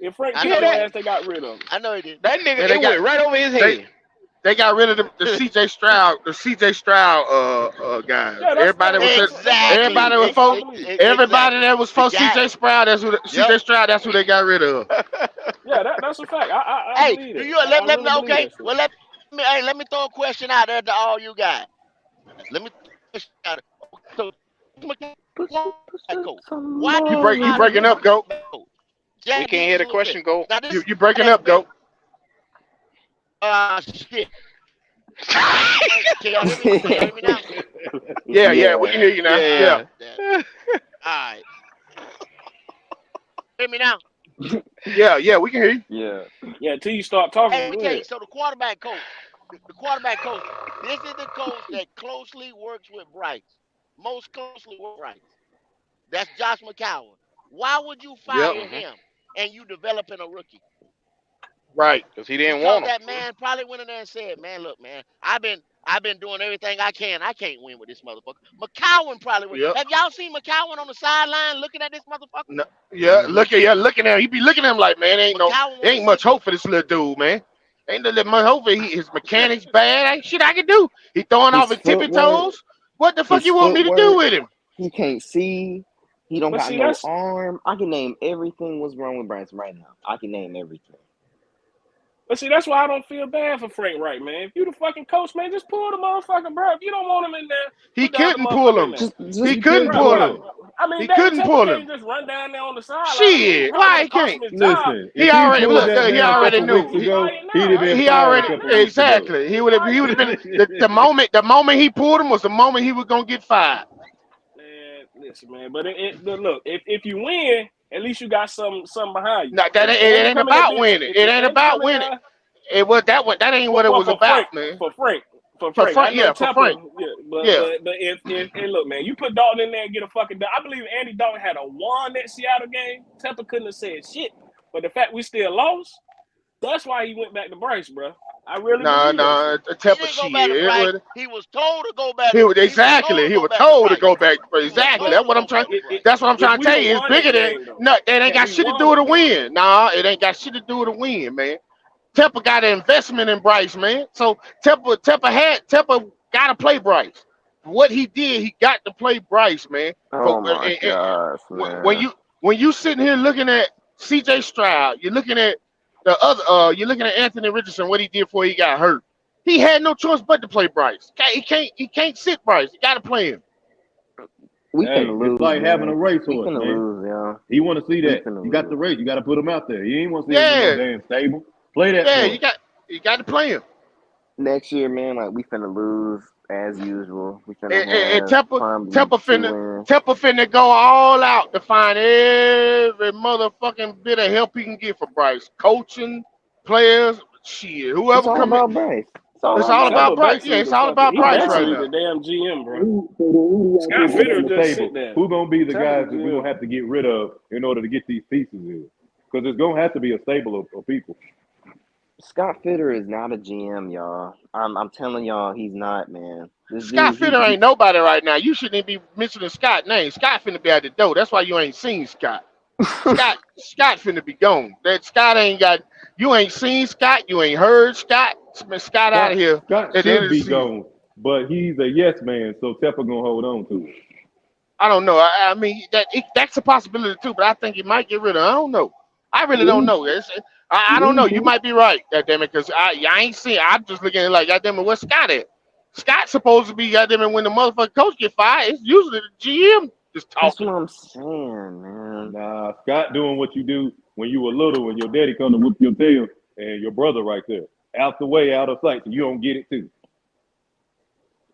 Speaker 8: If Frank picked your ass, they got rid of him.
Speaker 1: I know he did.
Speaker 21: That nigga went right over his head.
Speaker 4: They got rid of the CJ Stroud, guys.
Speaker 21: Yeah,
Speaker 4: everybody that was for CJ Stroud, CJ Stroud, that's who they got rid of.
Speaker 8: Yeah, that's a fact. I believe it.
Speaker 1: Let me okay. Well, let me throw a question out there to all you guys. Let me throw a question out. So, why
Speaker 4: you breaking up, Goat?
Speaker 21: We can't hear the question, Goat.
Speaker 4: You breaking up, Goat?
Speaker 1: Shit. Can y'all hear me now?
Speaker 4: Yeah, we can hear you now. Yeah.
Speaker 1: All right. Hear me now?
Speaker 4: Yeah, we can hear you.
Speaker 8: Yeah, until you start talking.
Speaker 1: Hey, okay, so the quarterback coach, this is the coach that closely works with Bryce. Most closely with Bryce. That's Josh McCown. Why would you fire him and you developing a rookie?
Speaker 4: Right,
Speaker 21: because he didn't want him.
Speaker 1: That man probably went in there and said, "Man, look, man, I've been doing everything I can. I can't win with this motherfucker." McCowan probably went. Have y'all seen McCowan on the sideline looking at this motherfucker?
Speaker 4: No, looking at him. He be looking at him like, man, ain't much hope for this little dude, man. Ain't much hope for his mechanics bad. Ain't shit I can do. He throwing off his tippy toes. What the fuck you want me to do with him?
Speaker 7: He can't see. He don't got no arm. I can name everything what's wrong with Bryce right now. I can name everything.
Speaker 8: But see, that's why I don't feel bad for Frank Wright, man. If you the fucking coach, man, just pull the motherfucker, bro. If you don't want him in there,
Speaker 4: He
Speaker 8: put the other
Speaker 4: couldn't pull
Speaker 8: motherfucker in
Speaker 4: him.
Speaker 8: there.
Speaker 4: He
Speaker 9: Just
Speaker 4: couldn't
Speaker 8: Bro,
Speaker 4: pull
Speaker 8: bro,
Speaker 4: him.
Speaker 8: I mean,
Speaker 4: He
Speaker 8: David
Speaker 4: couldn't
Speaker 8: Tepper
Speaker 4: pull him.
Speaker 8: can't just run down there on the sideline. I mean, he
Speaker 4: Shit,
Speaker 8: probably
Speaker 4: why
Speaker 8: would
Speaker 4: he
Speaker 8: have cost
Speaker 4: can't?
Speaker 8: him his job.
Speaker 23: Listen,
Speaker 4: He
Speaker 23: if he
Speaker 4: already
Speaker 23: pulled
Speaker 4: look.
Speaker 23: that
Speaker 4: He
Speaker 23: man a
Speaker 4: already
Speaker 23: couple
Speaker 4: knew.
Speaker 23: weeks
Speaker 8: He
Speaker 23: ago,
Speaker 8: fired
Speaker 23: he'd
Speaker 8: now.
Speaker 23: have
Speaker 8: I
Speaker 23: been
Speaker 8: ain't
Speaker 4: He
Speaker 23: fired a
Speaker 4: already
Speaker 23: couple
Speaker 8: lying.
Speaker 23: weeks ago.
Speaker 4: exactly. He
Speaker 8: He
Speaker 4: would have. He would
Speaker 8: fired
Speaker 4: have been
Speaker 8: now.
Speaker 4: the moment he pulled him was the moment he was gonna get fired.
Speaker 8: Man, listen, man. But look, if you win, at least you got something behind you.
Speaker 4: No,
Speaker 8: If
Speaker 4: it
Speaker 8: Andy
Speaker 4: ain't
Speaker 8: come in that
Speaker 4: about
Speaker 8: bitch,
Speaker 4: winning.
Speaker 8: if
Speaker 4: It ain't
Speaker 8: Andy
Speaker 4: about
Speaker 8: come in
Speaker 4: winning.
Speaker 8: there,
Speaker 4: It was that one. That ain't what it
Speaker 8: well
Speaker 4: was
Speaker 8: for
Speaker 4: about,
Speaker 8: Frank,
Speaker 4: man.
Speaker 8: for
Speaker 4: For
Speaker 8: Frank. I
Speaker 4: Frank,
Speaker 8: know
Speaker 4: yeah, for Frank,
Speaker 8: Tepper, yeah, but
Speaker 4: yeah.
Speaker 8: but but if hey, look, man, you put Dalton in there and get a fucking. I believe Andy Dalton had a one that Seattle game. Tepper couldn't have said shit, but the fact we still lost, that's why he went back to Bryce, bro. I really
Speaker 4: Nah,
Speaker 8: believe that
Speaker 4: nah.
Speaker 8: shit.
Speaker 4: A
Speaker 1: He
Speaker 4: Tepper
Speaker 1: didn't go
Speaker 4: shit.
Speaker 1: back to
Speaker 4: It
Speaker 1: Bryce.
Speaker 4: was.
Speaker 1: He was told to go back
Speaker 4: He
Speaker 1: to.
Speaker 4: was
Speaker 1: He was told
Speaker 4: exactly.
Speaker 1: to
Speaker 4: He
Speaker 1: go
Speaker 4: was
Speaker 1: back to
Speaker 4: told to
Speaker 1: Bryce.
Speaker 4: go back.
Speaker 1: He was
Speaker 4: Exactly.
Speaker 8: But
Speaker 1: told
Speaker 4: That's
Speaker 1: to
Speaker 4: what I'm
Speaker 1: go
Speaker 4: trying.
Speaker 1: back to Bryce.
Speaker 4: That's what I'm
Speaker 8: if
Speaker 4: trying to
Speaker 8: we'd
Speaker 4: tell
Speaker 8: have
Speaker 4: you. It's
Speaker 8: won
Speaker 4: bigger
Speaker 8: that
Speaker 4: than
Speaker 8: game though,
Speaker 4: no. It ain't
Speaker 8: had
Speaker 4: got
Speaker 8: we
Speaker 4: shit to
Speaker 8: won
Speaker 4: do with
Speaker 8: that
Speaker 4: the
Speaker 8: game,
Speaker 4: win. Nah, it ain't got shit to do with the win, man. Tepper got an investment in Bryce, man. So Tepper got to play Bryce. What he did, he got to play Bryce, man. For
Speaker 7: Oh my gosh,
Speaker 4: when
Speaker 7: man.
Speaker 4: you sitting here looking at C.J. Stroud, you're looking at you're looking at Anthony Richardson, what he did before he got hurt. He had no choice but to play Bryce. He can't sit Bryce. He got to play him.
Speaker 7: We
Speaker 23: Hey,
Speaker 7: finna
Speaker 23: it's
Speaker 7: lose,
Speaker 23: like having a
Speaker 7: man. We
Speaker 23: racehorse,
Speaker 7: finna
Speaker 23: man.
Speaker 7: lose, y'all.
Speaker 23: He want to see
Speaker 7: We
Speaker 23: that.
Speaker 7: finna
Speaker 23: You got the
Speaker 7: lose.
Speaker 23: race. You got to put him out there. You ain't want to see him in no
Speaker 4: Yeah,
Speaker 23: damn stable. Play that
Speaker 4: yeah,
Speaker 23: for him.
Speaker 4: you got to play him.
Speaker 7: Next year, man, like we finna lose as usual. We finna
Speaker 4: And
Speaker 7: have
Speaker 4: Temple,
Speaker 7: probably
Speaker 4: Temple
Speaker 7: two
Speaker 4: finna,
Speaker 7: wins.
Speaker 4: Temple finna go all out to find every motherfucking bit of help he can get for Bryce. Coaching, players, shit,
Speaker 7: It's
Speaker 4: whoever
Speaker 7: all
Speaker 4: come in.
Speaker 7: about Bryce. It's all
Speaker 4: It's
Speaker 7: about
Speaker 4: all
Speaker 7: Bryce.
Speaker 4: about
Speaker 8: Tepper
Speaker 4: Bryce. Yeah,
Speaker 8: basically
Speaker 4: it's
Speaker 8: the
Speaker 4: all
Speaker 8: fucking.
Speaker 4: about
Speaker 8: He
Speaker 4: Bryce right
Speaker 8: basically
Speaker 4: now.
Speaker 8: the damn GM, bro.
Speaker 23: So who y'all
Speaker 8: Scott
Speaker 23: think gonna
Speaker 8: Fitter
Speaker 23: be the
Speaker 8: just sit
Speaker 23: stable?
Speaker 8: there.
Speaker 23: Who gonna be the
Speaker 8: Tepper
Speaker 23: guys
Speaker 8: the
Speaker 23: that we're gonna
Speaker 8: GM.
Speaker 23: have to get rid of in order to get these pieces in? Because it's gonna have to be a stable of people.
Speaker 7: Scott Fitter is not a GM, y'all. I'm telling y'all, he's not, man. This
Speaker 4: Scott
Speaker 7: dude,
Speaker 4: Fitter ain't nobody right now. You shouldn't even be mentioning Scott's name. Scott finna be at the door. That's why you ain't seen Scott. Scott finna be gone. That Scott ain't got. You ain't seen Scott. You ain't heard Scott. Scott out of here
Speaker 23: Scott
Speaker 4: at the end
Speaker 23: should
Speaker 4: of the
Speaker 23: be
Speaker 4: season.
Speaker 23: gone, but he's a yes man, so Tepper gonna hold on to it.
Speaker 4: I don't know. I mean that's a possibility too, but I think he might get rid of. I don't know. I really don't know. I don't know. You might be right, goddamn it, because I ain't seen. I'm just looking at it like, goddamn it, where's Scott at? Scott's supposed to be, goddamn it, when the motherfucking coach get fired, it's usually the GM just
Speaker 7: that's
Speaker 4: talking.
Speaker 7: what I'm saying, man.
Speaker 23: Nah, Scott doing what you do when you were little, when your daddy come to whoop your tail, and your brother right there, out the way, out of sight, so you don't get it too.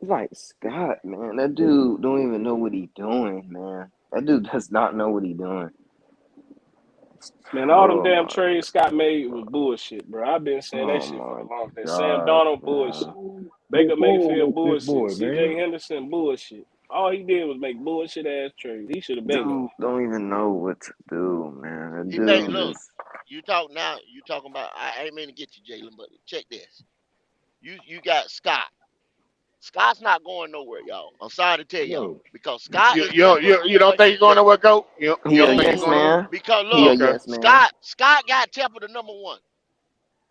Speaker 7: It's like Scott, man. That dude don't even know what he doing, man. That dude does not know what he doing.
Speaker 8: Man, all them
Speaker 7: Oh
Speaker 8: damn
Speaker 7: my,
Speaker 8: trades Scott made was bullshit, bro. I've been saying that
Speaker 7: oh
Speaker 8: shit for
Speaker 7: my
Speaker 8: the longest. Sam
Speaker 7: gosh,
Speaker 8: Donald
Speaker 7: man.
Speaker 8: bullshit. Baker
Speaker 23: Before
Speaker 8: Mayfield
Speaker 23: almost this
Speaker 8: bullshit.
Speaker 23: boy,
Speaker 8: C.J.
Speaker 23: man.
Speaker 8: Henderson bullshit. All he did was make bullshit ass trades. He should have been gone.
Speaker 7: Dude don't even know what to do, man. That
Speaker 1: He made
Speaker 7: dude
Speaker 1: look.
Speaker 7: is.
Speaker 1: You talk now. You talking about? I ain't mean to get you, Jalen, but check this. You got Scott. Scott's not going nowhere, y'all. I'm sorry to tell y'all
Speaker 23: No.
Speaker 1: because Scott
Speaker 4: You,
Speaker 1: is
Speaker 4: you,
Speaker 1: Tepper's
Speaker 4: you, you don't
Speaker 1: boy.
Speaker 4: think you're going
Speaker 1: That
Speaker 4: nowhere, Go? You
Speaker 7: He
Speaker 4: don't
Speaker 7: a
Speaker 4: think you're
Speaker 7: yes
Speaker 4: going
Speaker 1: no,
Speaker 4: nowhere?
Speaker 7: man.
Speaker 1: because
Speaker 7: He a
Speaker 1: look,
Speaker 4: Okay.
Speaker 7: yes man.
Speaker 1: Scott got Tepper the number one.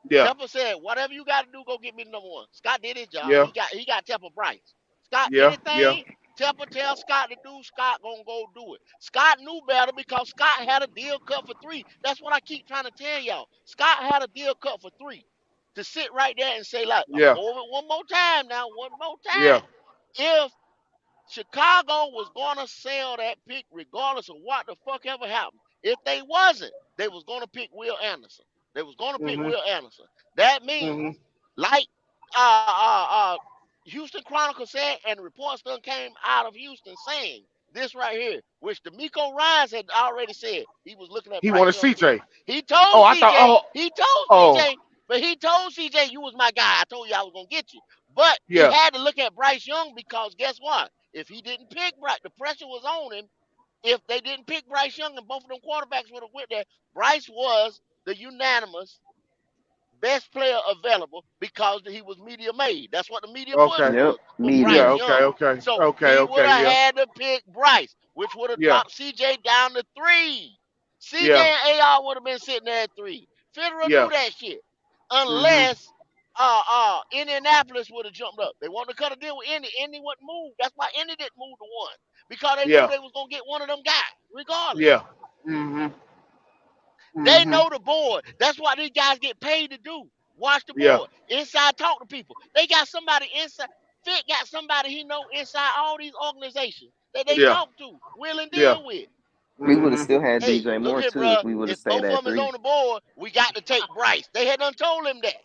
Speaker 4: Yeah.
Speaker 1: Tepper said, "Whatever you got to do, go get me the number one." Scott did his job.
Speaker 4: Yeah.
Speaker 1: He got Tepper Bryce. Scott
Speaker 4: Yeah. Yeah.
Speaker 1: anything Tepper tell Scott to do, Scott gonna go do it. Scott knew better because Scott had a deal cut for three. That's what I keep trying to tell y'all. Scott had a deal cut for three. To sit right there and say, like, I'm gonna
Speaker 4: Yeah.
Speaker 1: go over it one more time now, one more
Speaker 4: Yeah.
Speaker 1: time. If Chicago was gonna sell that pick regardless of what the fuck ever happened. If they wasn't, they was gonna pick Will Anderson. They was gonna pick
Speaker 4: Mhm.
Speaker 1: Will Anderson. That
Speaker 4: Mhm.
Speaker 1: means, like uh uh uh Houston Chronicle said, and the reports done came out of Houston saying this right here, which D'Amico Ryans had already said. He was looking at
Speaker 4: He
Speaker 1: Bryce
Speaker 4: wanted
Speaker 1: Young pick.
Speaker 4: CJ.
Speaker 1: He
Speaker 4: Oh,
Speaker 1: told
Speaker 4: I thought.
Speaker 1: CJ, he told
Speaker 4: Oh.
Speaker 1: CJ, but he told CJ, you was my guy. I told you I was gonna get you. But he
Speaker 4: Yeah.
Speaker 1: had to look at Bryce Young because guess what? If he didn't pick Bryce, the pressure was on him. If they didn't pick Bryce Young and both of them quarterbacks would have went there, Bryce was the unanimous best player available because he was media made. That's what the media push
Speaker 4: Okay.
Speaker 7: Yep,
Speaker 1: was
Speaker 4: Yeah.
Speaker 7: media.
Speaker 1: Bryce
Speaker 4: Okay.
Speaker 1: Young.
Speaker 4: Okay.
Speaker 1: So
Speaker 4: Okay.
Speaker 1: he would
Speaker 4: Okay.
Speaker 1: have
Speaker 4: Yeah.
Speaker 1: had to pick Bryce, which would have
Speaker 4: Yeah.
Speaker 1: dropped CJ down to three. CJ
Speaker 4: Yeah.
Speaker 1: and AR would have been sitting there at three. Federer
Speaker 4: Yeah.
Speaker 1: knew that shit.
Speaker 4: Mhm.
Speaker 1: Unless Indianapolis would have jumped up. They wanted to cut a deal with Indy. Indy wouldn't move. That's why Indy didn't move to one. Because they knew
Speaker 4: Yeah.
Speaker 1: they was gonna get one of them guys, regardless.
Speaker 4: Yeah. Mhm.
Speaker 1: They
Speaker 4: Mhm.
Speaker 1: know the board. That's what these guys get paid to do. Watch the
Speaker 4: Yeah.
Speaker 1: board. Inside, talk to people. They got somebody inside. Fit got somebody he know inside all these organizations that they
Speaker 4: Yeah.
Speaker 1: talk to, will and
Speaker 4: Yeah.
Speaker 1: deal with.
Speaker 7: We would have
Speaker 4: Mm-hmm.
Speaker 7: still had
Speaker 1: Hey,
Speaker 7: DJ
Speaker 1: look
Speaker 7: Moore
Speaker 1: here,
Speaker 7: too if
Speaker 1: bro.
Speaker 7: we would have
Speaker 1: If
Speaker 7: stayed
Speaker 1: both
Speaker 7: at
Speaker 1: of them is
Speaker 7: three.
Speaker 1: on the board, we got to take Bryce. They had done told him that.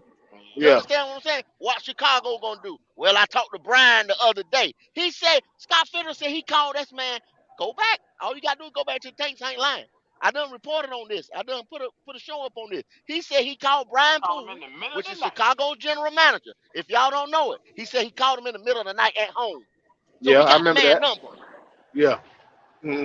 Speaker 1: You
Speaker 4: Yeah.
Speaker 1: understand what I'm saying? What Chicago gonna do? Well, I talked to Brian the other day. He said Scott Fitter said he called this man. Go back. All you gotta do is go back to the tapes. I ain't lying. I done reported on this. I done put a show up on this. He said he called Brian
Speaker 21: Call him in
Speaker 1: Poole,
Speaker 21: the middle of
Speaker 1: which
Speaker 21: the
Speaker 1: is
Speaker 21: night.
Speaker 1: Chicago's general manager. If y'all don't know it, he said he called him in the middle of the night at home. So
Speaker 4: Yeah.
Speaker 1: he
Speaker 4: I
Speaker 1: got the
Speaker 4: remember
Speaker 1: man
Speaker 4: that.
Speaker 1: number
Speaker 4: Yeah.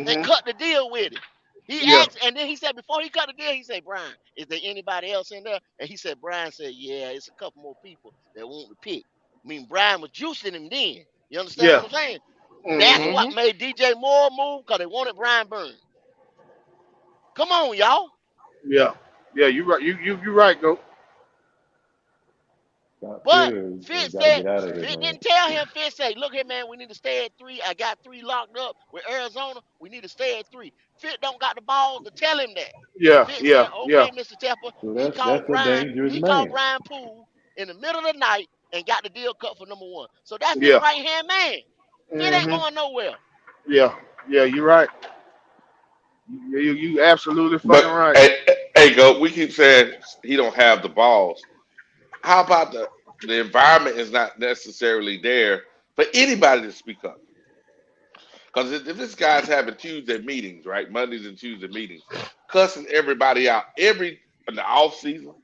Speaker 1: and
Speaker 4: Mm-hmm.
Speaker 1: cut the deal with him. He
Speaker 4: Yeah.
Speaker 1: asked, and then he said before he cut the deal, he said, Brian, is there anybody else in there? And he said, Brian said, yeah, it's a couple more people that want to pick. I mean, Brian was juicing him then. You understand
Speaker 4: Yeah.
Speaker 1: what I'm saying? That's
Speaker 4: Mm-hmm.
Speaker 1: what made DJ Moore move because they wanted Brian Burns. Come on, y'all.
Speaker 4: Yeah. Yeah. You right. You right, go.
Speaker 23: Scott
Speaker 1: But
Speaker 23: Fitter
Speaker 1: Fitz
Speaker 23: got to
Speaker 1: said,
Speaker 23: get out of here,
Speaker 1: Fitz
Speaker 23: man.
Speaker 1: didn't tell him. Fitz said, look here, man, we need to stay at 3. I got 3 locked up with Arizona. We need to stay at 3. Fitz don't got the balls to tell him that.
Speaker 4: Yeah.
Speaker 1: Fitz
Speaker 4: Yeah.
Speaker 1: said,
Speaker 4: Yeah.
Speaker 1: okay, Mr. Tepper.
Speaker 23: So
Speaker 1: He called
Speaker 23: that's a
Speaker 1: Brian.
Speaker 23: dangerous
Speaker 1: He called
Speaker 23: man.
Speaker 1: Brian Poole in the middle of the night and got the deal cut for number 1. So that's his
Speaker 4: Yeah.
Speaker 1: right hand man. Fitz ain't
Speaker 4: Mm-hmm.
Speaker 1: going nowhere.
Speaker 4: Yeah. Yeah. You're right. You absolutely fucking
Speaker 22: But
Speaker 4: right.
Speaker 22: hey, go. We keep saying he don't have the balls. How about the environment is not necessarily there for anybody to speak up? Because if this guy's having Tuesday meetings, right, Mondays and Tuesday meetings, cussing everybody out in the off season,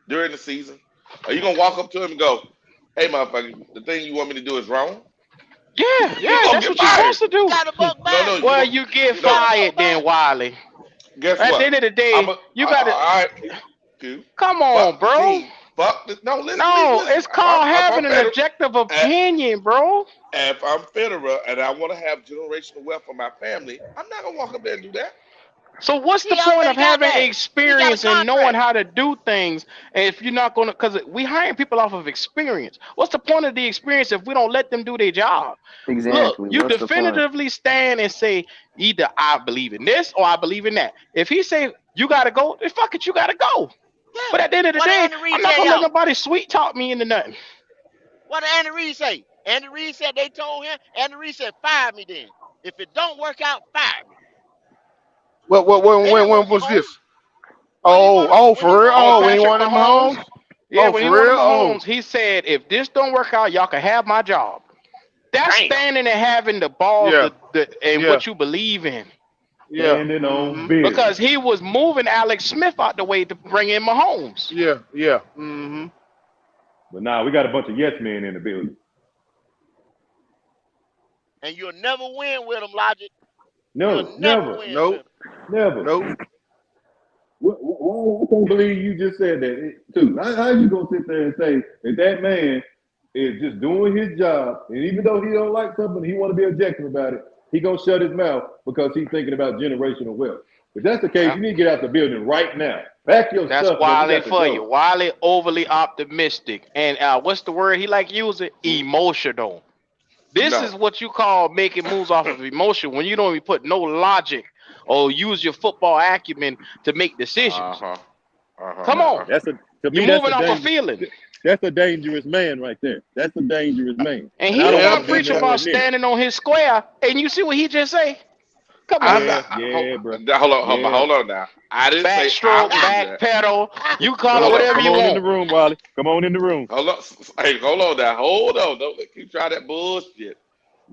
Speaker 22: during the season, are you gonna walk up to him and go, "Hey, motherfucker, the thing you want me to do is wrong"?
Speaker 21: Yeah,
Speaker 22: You
Speaker 21: yeah,
Speaker 22: gonna
Speaker 21: that's
Speaker 22: get
Speaker 21: what you're supposed
Speaker 22: fired?
Speaker 21: to
Speaker 1: You
Speaker 21: do.
Speaker 1: got to buck
Speaker 22: No,
Speaker 1: back.
Speaker 22: no, you
Speaker 21: Well,
Speaker 22: gonna
Speaker 21: you get
Speaker 1: You
Speaker 22: no.
Speaker 1: got to buck
Speaker 21: fired then,
Speaker 1: back.
Speaker 21: Wiley.
Speaker 22: Guess
Speaker 21: At the
Speaker 22: what?
Speaker 21: end of the
Speaker 22: I'm
Speaker 21: day,
Speaker 22: a,
Speaker 21: you
Speaker 22: all
Speaker 21: got to
Speaker 22: right. Q.
Speaker 21: come on,
Speaker 22: Fuck the
Speaker 21: bro.
Speaker 22: team. Fuck the no. Listen, please
Speaker 21: No,
Speaker 22: listen.
Speaker 21: it's called
Speaker 22: If
Speaker 21: having
Speaker 22: I'm
Speaker 21: an
Speaker 22: better,
Speaker 21: objective opinion, bro.
Speaker 22: if I'm Federer and I want to have generational wealth for my family, I'm not gonna walk up there and do that.
Speaker 21: So what's the
Speaker 1: He
Speaker 21: point
Speaker 1: already
Speaker 21: of
Speaker 1: got
Speaker 21: having
Speaker 1: that. He got a
Speaker 21: experience and knowing
Speaker 1: contract.
Speaker 21: how to do things if you're not gonna? Because we hiring people off of experience. What's the point of the experience if we don't let them do their job? Look,
Speaker 7: Exactly.
Speaker 21: you
Speaker 7: What's the point?
Speaker 21: definitively stand and say either I believe in this or I believe in that. If he say you gotta go, then fuck it, you gotta go.
Speaker 1: Yeah.
Speaker 21: But at the end of the
Speaker 1: What did
Speaker 21: day,
Speaker 1: Andy
Speaker 21: I'm
Speaker 1: Reid
Speaker 21: not
Speaker 1: tell
Speaker 21: gonna let
Speaker 1: y'all?
Speaker 21: nobody sweet talk me into nothing.
Speaker 1: What did Andy Reid say? Andy Reid said they told him. Andy Reid said, fire me then. If it don't work out, fire me. They didn't
Speaker 4: When
Speaker 1: want
Speaker 4: was
Speaker 1: Mahomes.
Speaker 4: this? Oh, oh,
Speaker 1: When he
Speaker 4: for real?
Speaker 1: wanted
Speaker 21: On
Speaker 4: Oh, when he
Speaker 1: Mahomes.
Speaker 21: Patrick
Speaker 4: wanted Mahomes?
Speaker 21: Mahomes, yeah,
Speaker 4: Oh,
Speaker 21: when he
Speaker 4: for
Speaker 21: wanted
Speaker 4: real? Oh,
Speaker 21: Mahomes, he said if this don't work out, y'all can have my job. That's
Speaker 1: Damn.
Speaker 21: standing and having the balls
Speaker 4: yeah,
Speaker 21: and
Speaker 4: yeah,
Speaker 21: what you believe in.
Speaker 4: yeah.
Speaker 23: Standing on
Speaker 4: Mm-hmm.
Speaker 21: Because
Speaker 23: business.
Speaker 21: he was moving Alex Smith out the way to bring in Mahomes.
Speaker 4: Yeah, yeah. Mm-hmm.
Speaker 23: But now we got a bunch of yes men in the building.
Speaker 1: And you'll never win with him, Logic.
Speaker 23: No,
Speaker 1: You'll never
Speaker 23: never,
Speaker 1: win with
Speaker 4: Nope,
Speaker 1: him.
Speaker 23: never.
Speaker 4: nope.
Speaker 23: I can't believe you just said that too. How you gonna sit there and say that man is just doing his job, and even though he don't like something, he want to be objective about it. He gonna shut his mouth because he's thinking about generational wealth. If that's the case,
Speaker 21: Well,
Speaker 23: you need to get out the building right now. Pack your
Speaker 21: that's
Speaker 23: stuff, man. We
Speaker 21: Wiley
Speaker 23: got to
Speaker 21: for you.
Speaker 23: go.
Speaker 21: Wiley overly optimistic. And what's the word he like using? Emotional. This
Speaker 22: No.
Speaker 21: is what you call making moves off of emotion when you don't even put no logic or use your football acumen to make
Speaker 22: Uh
Speaker 21: decisions.
Speaker 22: huh. Uh huh.
Speaker 21: Come
Speaker 23: Nah,
Speaker 21: on.
Speaker 23: to
Speaker 21: You're
Speaker 23: me that's
Speaker 21: moving
Speaker 23: a
Speaker 21: off a feeling.
Speaker 23: that's a dangerous man right there. That's a dangerous man,
Speaker 21: And
Speaker 23: and
Speaker 21: he
Speaker 23: I
Speaker 21: the
Speaker 23: don't want
Speaker 21: one
Speaker 23: to be
Speaker 21: preach
Speaker 22: Yeah.
Speaker 23: nowhere
Speaker 21: about
Speaker 23: near.
Speaker 21: standing on his square. And you see what he just say? Come on.
Speaker 22: I'm
Speaker 23: Yeah,
Speaker 22: not.
Speaker 23: yeah, bro.
Speaker 22: Hold
Speaker 23: Yeah.
Speaker 22: on now. I didn't say I
Speaker 21: Backstroke,
Speaker 22: would do
Speaker 21: back
Speaker 22: that.
Speaker 21: pedal. You call it
Speaker 22: Hold on.
Speaker 21: whatever
Speaker 23: Come
Speaker 21: you
Speaker 23: on in the
Speaker 21: want.
Speaker 23: room, Wally. Come on in the room.
Speaker 22: Hold on. Hey, hold on now. Hold on. Don't keep trying that bullshit.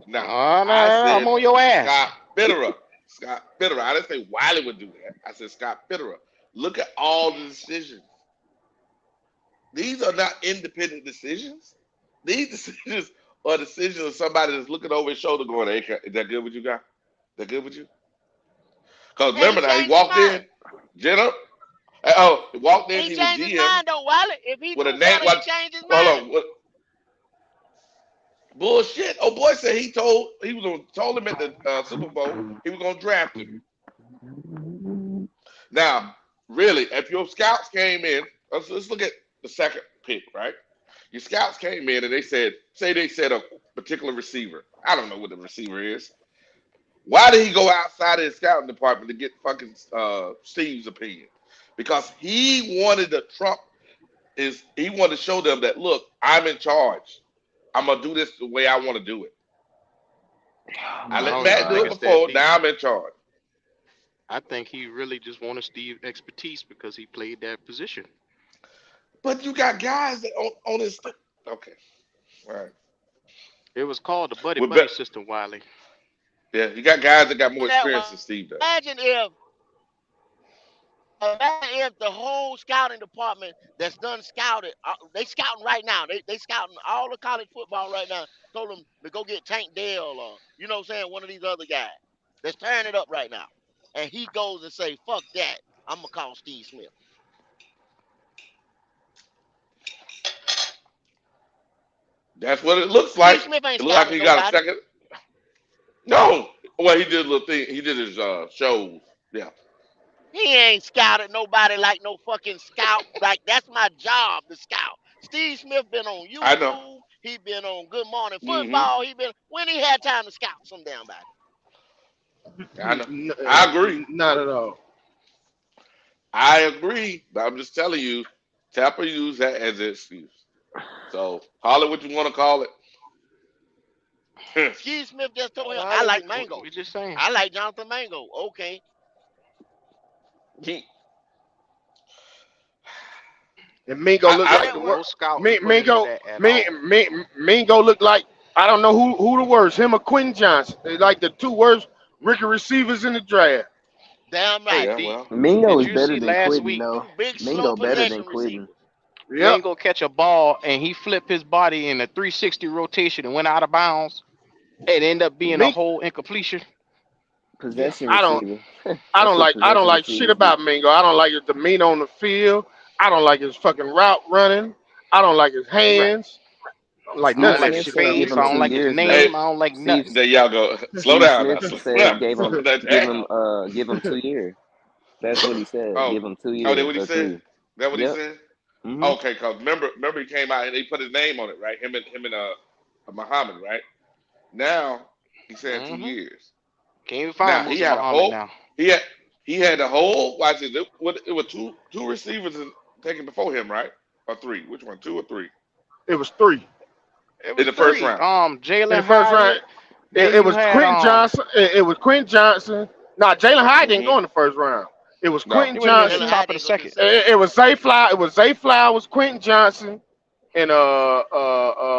Speaker 22: Now,
Speaker 21: Oh, no,
Speaker 22: I
Speaker 21: I'm
Speaker 22: said
Speaker 21: on your ass.
Speaker 22: Scott Fitterer. Scott Fitterer. I didn't say Wiley would do that. I said Scott Fitterer. Look at all the decisions. These are not independent decisions. These decisions are decisions of somebody that's looking over his shoulder going, hey, is that good with you, guy? That good with you? Because
Speaker 1: Hey, he
Speaker 22: remember now, he
Speaker 1: changed his
Speaker 22: walked
Speaker 1: mind.
Speaker 22: in, Jenna. Oh, he walked in,
Speaker 1: He
Speaker 22: he was
Speaker 1: changed his
Speaker 22: GM
Speaker 1: mind though, Wiley. If he
Speaker 22: with a
Speaker 1: do
Speaker 22: name.
Speaker 1: better, he
Speaker 22: What?
Speaker 1: changed his
Speaker 22: Hold
Speaker 1: mind.
Speaker 22: on. What? Bullshit. Oh, boy said he was gonna told him at the Super Bowl he was gonna draft him. Now, really, if your scouts came in, let's look at the second pick, right? Your scouts came in and they said a particular receiver. I don't know what the receiver is. Why did he go outside of his scouting department to get fucking Steve's opinion? Because he wanted to trump is he wanted to show them that look, I'm in charge. I'm gonna do this the way I want to do it. I
Speaker 11: I
Speaker 22: let
Speaker 11: don't even
Speaker 22: Matt do
Speaker 11: think
Speaker 22: it
Speaker 11: it's that
Speaker 22: before.
Speaker 11: deep.
Speaker 22: Now I'm in charge.
Speaker 11: I think he really just wanted Steve expertise because he played that position.
Speaker 22: But you got guys that on his. Okay, all right.
Speaker 11: It was called the buddy
Speaker 22: We
Speaker 11: buddy
Speaker 22: bet.
Speaker 11: system, Wiley.
Speaker 22: Yeah, you got guys that got more experience than Steve does.
Speaker 1: Imagine if the whole scouting department that's done scouted, they scouting right now. They scouting all the college football right now. Told them to go get Tank Dell or you know what I'm saying, one of these other guys that's tearing it up right now. And he goes and say, "Fuck that! I'm gonna call Steve Smith."
Speaker 22: That's what it looks like.
Speaker 1: Steve Smith ain't
Speaker 22: It looked like
Speaker 1: scouted
Speaker 22: he got a
Speaker 1: nobody.
Speaker 22: second. No, well he did a little thing. He did his shows. Yeah,
Speaker 1: He ain't scouted nobody like no fucking scout. Like that's my job to scout. Steve Smith been on
Speaker 22: I know.
Speaker 1: YouTube. He been on Good Morning
Speaker 22: Hmm.
Speaker 1: Football. He been when he had time to scout some damn body.
Speaker 22: I know. I agree.
Speaker 4: Not at all.
Speaker 22: I agree. But I'm just telling you, Tepper used that as an excuse. So call it what you want to call it.
Speaker 1: Steve Smith just told him, I
Speaker 11: Wiley,
Speaker 1: like Mango.
Speaker 11: we just saying.
Speaker 1: I like Jonathan Mango. Okay.
Speaker 4: And Mingo look
Speaker 1: How
Speaker 4: like
Speaker 1: that
Speaker 4: the
Speaker 1: work?
Speaker 4: worst.
Speaker 11: No scouting put into that at all.
Speaker 4: Mingo look like I don't know who the worst, him or Quentin Johnson. They like the two worst rookie receivers in the draft.
Speaker 1: Damn
Speaker 11: Hey,
Speaker 1: right.
Speaker 22: Yeah,
Speaker 11: D,
Speaker 22: well.
Speaker 7: Mingo
Speaker 11: did
Speaker 7: is
Speaker 11: you
Speaker 7: better
Speaker 11: see
Speaker 7: than
Speaker 11: last
Speaker 7: Quidden
Speaker 11: week
Speaker 1: Two
Speaker 7: though.
Speaker 1: big slow
Speaker 7: Mingo better
Speaker 1: possession
Speaker 7: than Quidden.
Speaker 1: receivers.
Speaker 4: Yep.
Speaker 11: Mingo catch a ball and he flipped his body in a 360 rotation and went out of bounds? It ended up being a
Speaker 4: Mink,
Speaker 11: whole incompletion.
Speaker 22: Yeah.
Speaker 7: Possession
Speaker 4: I don't
Speaker 7: receiver.
Speaker 4: I
Speaker 7: That's
Speaker 4: don't
Speaker 7: what
Speaker 4: like I don't
Speaker 7: possession
Speaker 4: like shit
Speaker 7: receivers do.
Speaker 4: about Mingo. I don't like his demeanor on the field. I don't like his fucking route running. I don't like his
Speaker 11: Right.
Speaker 4: hands. I don't like
Speaker 11: I
Speaker 4: none
Speaker 7: Steve
Speaker 11: don't
Speaker 4: of that
Speaker 11: like
Speaker 7: Smith
Speaker 11: his
Speaker 4: shit
Speaker 7: said
Speaker 4: about
Speaker 7: give
Speaker 11: face.
Speaker 7: him
Speaker 11: I
Speaker 4: Mingo.
Speaker 11: don't
Speaker 7: 2
Speaker 11: like his
Speaker 7: years
Speaker 22: Hey,
Speaker 7: though.
Speaker 11: name. I don't like
Speaker 7: Steve
Speaker 11: nothing.
Speaker 22: there y'all go. Slow
Speaker 7: Steve
Speaker 22: down now.
Speaker 7: Smith
Speaker 22: Slow
Speaker 7: said
Speaker 22: down.
Speaker 7: gave him
Speaker 22: Slow that
Speaker 7: give
Speaker 22: down.
Speaker 7: him give him 2 years. That's what he said.
Speaker 22: Oh,
Speaker 7: Give him two
Speaker 22: oh, that
Speaker 7: years
Speaker 22: what he
Speaker 7: or
Speaker 22: said?
Speaker 7: 3.
Speaker 22: That what he
Speaker 7: Yep.
Speaker 22: said?
Speaker 7: Hmm.
Speaker 22: Okay, cause remember he came out and they put his name on it, right? Him and Muhammad, right? Now he's saying two
Speaker 11: Hmm.
Speaker 22: years.
Speaker 11: Can't even find
Speaker 22: Now he
Speaker 11: Musa
Speaker 22: had a
Speaker 11: Muhammad
Speaker 22: whole
Speaker 11: now.
Speaker 22: he had he had the whole watch this. It was two receivers taken before him, right? Or three? Which one? Two or three?
Speaker 4: It was 3
Speaker 11: It
Speaker 22: In
Speaker 11: was
Speaker 22: the first
Speaker 11: three.
Speaker 22: round.
Speaker 4: in
Speaker 11: Jalen
Speaker 4: the first round.
Speaker 11: Hyatt. Then
Speaker 4: It
Speaker 11: you
Speaker 4: was
Speaker 11: had
Speaker 4: Quentin Johnson. It was Quentin Johnson. Nah, Jalen Hyde didn't
Speaker 22: Hmm.
Speaker 4: go in the first round. It was
Speaker 22: No.
Speaker 4: Quentin
Speaker 11: he would have been at the
Speaker 1: Jalen
Speaker 4: Johnson.
Speaker 1: Hyatt
Speaker 11: top of the
Speaker 1: didn't go to the
Speaker 11: second.
Speaker 1: second round.
Speaker 4: It was Zay Flower. It was Zay Flowers, Quentin Johnson, and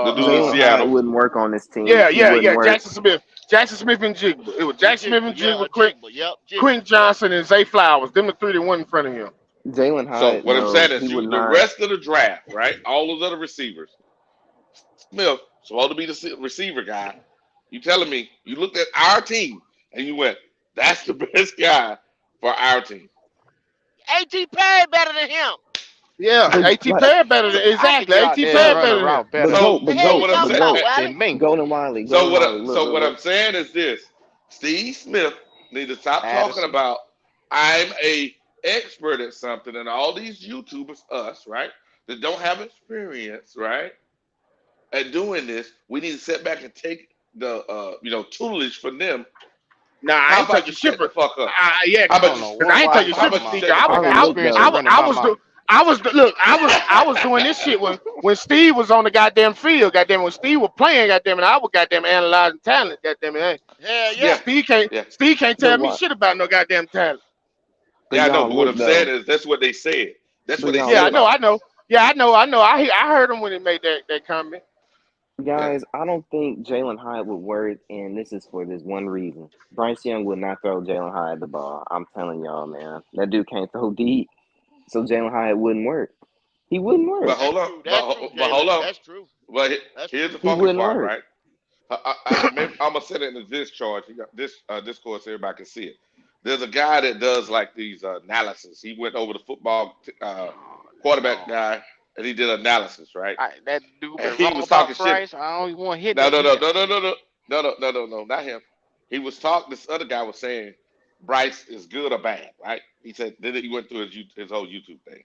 Speaker 22: The dude in
Speaker 7: Jalen Hyde
Speaker 22: Seattle.
Speaker 7: wouldn't work on this team. He wouldn't work.
Speaker 4: Jackson Smith. Jackson Smith and Jigba. It was
Speaker 1: And
Speaker 4: Jackson Smith
Speaker 1: Jigba,
Speaker 4: and
Speaker 1: yeah,
Speaker 4: Jigba,
Speaker 1: Jigba, yep, Jigba,
Speaker 4: Quentin Johnson and Zay Flowers. Them the 3 that went in front of him.
Speaker 7: Jalen
Speaker 22: So
Speaker 7: Hyde,
Speaker 22: what I'm
Speaker 7: no,
Speaker 22: saying is
Speaker 7: he would
Speaker 22: the
Speaker 7: not.
Speaker 22: rest of the draft, right? All those other receivers. Smith supposed to be the receiver guy. You telling me you looked at our team and you went, that's the best guy for our team.
Speaker 1: A.T. Perry better than him.
Speaker 4: Yeah,
Speaker 7: But
Speaker 4: A.T.
Speaker 7: like,
Speaker 4: Perry better than
Speaker 11: I could
Speaker 4: exactly.
Speaker 11: get out
Speaker 4: A.T.
Speaker 11: there and
Speaker 4: Perry
Speaker 11: run a
Speaker 4: better than him.
Speaker 11: route better
Speaker 1: The hell
Speaker 22: So
Speaker 1: you
Speaker 22: what I'm
Speaker 1: talking
Speaker 22: saying,
Speaker 1: about,
Speaker 11: than
Speaker 1: Wiley?
Speaker 11: Mingo.
Speaker 7: Golden Wiley,
Speaker 22: so
Speaker 7: Golden
Speaker 22: what
Speaker 7: Wiley. Look, look,
Speaker 22: what
Speaker 7: look.
Speaker 22: I'm saying is this: Steve Smith need to stop talking
Speaker 11: Addison.
Speaker 22: about I'm a expert at something, and all these YouTubers, us, right, that don't have experience, right, at doing this. We need to sit back and take the tutelage from them.
Speaker 4: Nah, I
Speaker 22: How
Speaker 4: ain't
Speaker 22: about
Speaker 4: taking
Speaker 22: you
Speaker 4: shit
Speaker 22: shut the
Speaker 4: from.
Speaker 22: fuck up?
Speaker 4: Yeah,
Speaker 22: How
Speaker 11: I
Speaker 22: about
Speaker 11: don't
Speaker 22: you?
Speaker 11: know
Speaker 4: cause
Speaker 11: what
Speaker 4: I ain't
Speaker 11: Wiley
Speaker 4: taking
Speaker 22: How
Speaker 4: shit
Speaker 11: talking
Speaker 4: from
Speaker 22: about you
Speaker 11: about.
Speaker 4: Steve.
Speaker 22: shut the
Speaker 11: I
Speaker 22: fuck
Speaker 11: got
Speaker 22: up?
Speaker 7: Look
Speaker 11: experience
Speaker 7: though.
Speaker 11: in running by mouth.
Speaker 4: I was doing this shit when Steve was on the goddamn field. Goddamn, when Steve was playing. Goddamn, and I was goddamn analyzing talent. Goddamn it,
Speaker 1: Hell
Speaker 22: Yeah,
Speaker 1: yeah.
Speaker 22: yeah,
Speaker 4: Steve can't
Speaker 7: But
Speaker 4: tell me
Speaker 7: what?
Speaker 4: shit about no goddamn talent.
Speaker 7: But
Speaker 22: yeah. I know,
Speaker 7: y'all
Speaker 22: but what
Speaker 7: look
Speaker 22: I'm saying
Speaker 7: though.
Speaker 22: is that's what they said. That's
Speaker 7: But
Speaker 22: what they
Speaker 7: y'all
Speaker 22: said
Speaker 4: Yeah,
Speaker 7: look,
Speaker 22: about him.
Speaker 4: I know. Yeah, I know. I heard him when he made that comment.
Speaker 22: Yeah.
Speaker 7: guys. I don't think Jalen Hyde would work, and this is for this one reason. Bryce Young would not throw Jalen Hyde the ball. I'm telling y'all, man. That dude can't throw deep, so Jalen Hyde wouldn't work. He wouldn't
Speaker 22: But
Speaker 7: work.
Speaker 22: hold on,
Speaker 1: That's true,
Speaker 22: but
Speaker 1: Jalen.
Speaker 22: hold on.
Speaker 1: That's true.
Speaker 22: But
Speaker 1: That's
Speaker 22: here's
Speaker 1: true.
Speaker 22: the
Speaker 7: He
Speaker 22: funky
Speaker 7: wouldn't
Speaker 22: part,
Speaker 7: work.
Speaker 22: right? I'm gonna send it in the discharge. You got this Discord so everybody can see it. There's a guy that does like these analysis. He went over the football
Speaker 11: Oh
Speaker 22: quarterback
Speaker 11: Lord.
Speaker 22: guy and he did analysis, right?
Speaker 11: That dude
Speaker 22: And
Speaker 11: been
Speaker 22: he
Speaker 11: wrong
Speaker 22: was
Speaker 11: about
Speaker 22: talking shit.
Speaker 11: Price. I don't even want to hit
Speaker 22: No,
Speaker 11: that
Speaker 22: no, no,
Speaker 11: man.
Speaker 22: no, no, no, no, no, no, no, no, no, not him. He was talking. This other guy was saying Bryce is good or bad, right? He said then he went through his whole YouTube thing.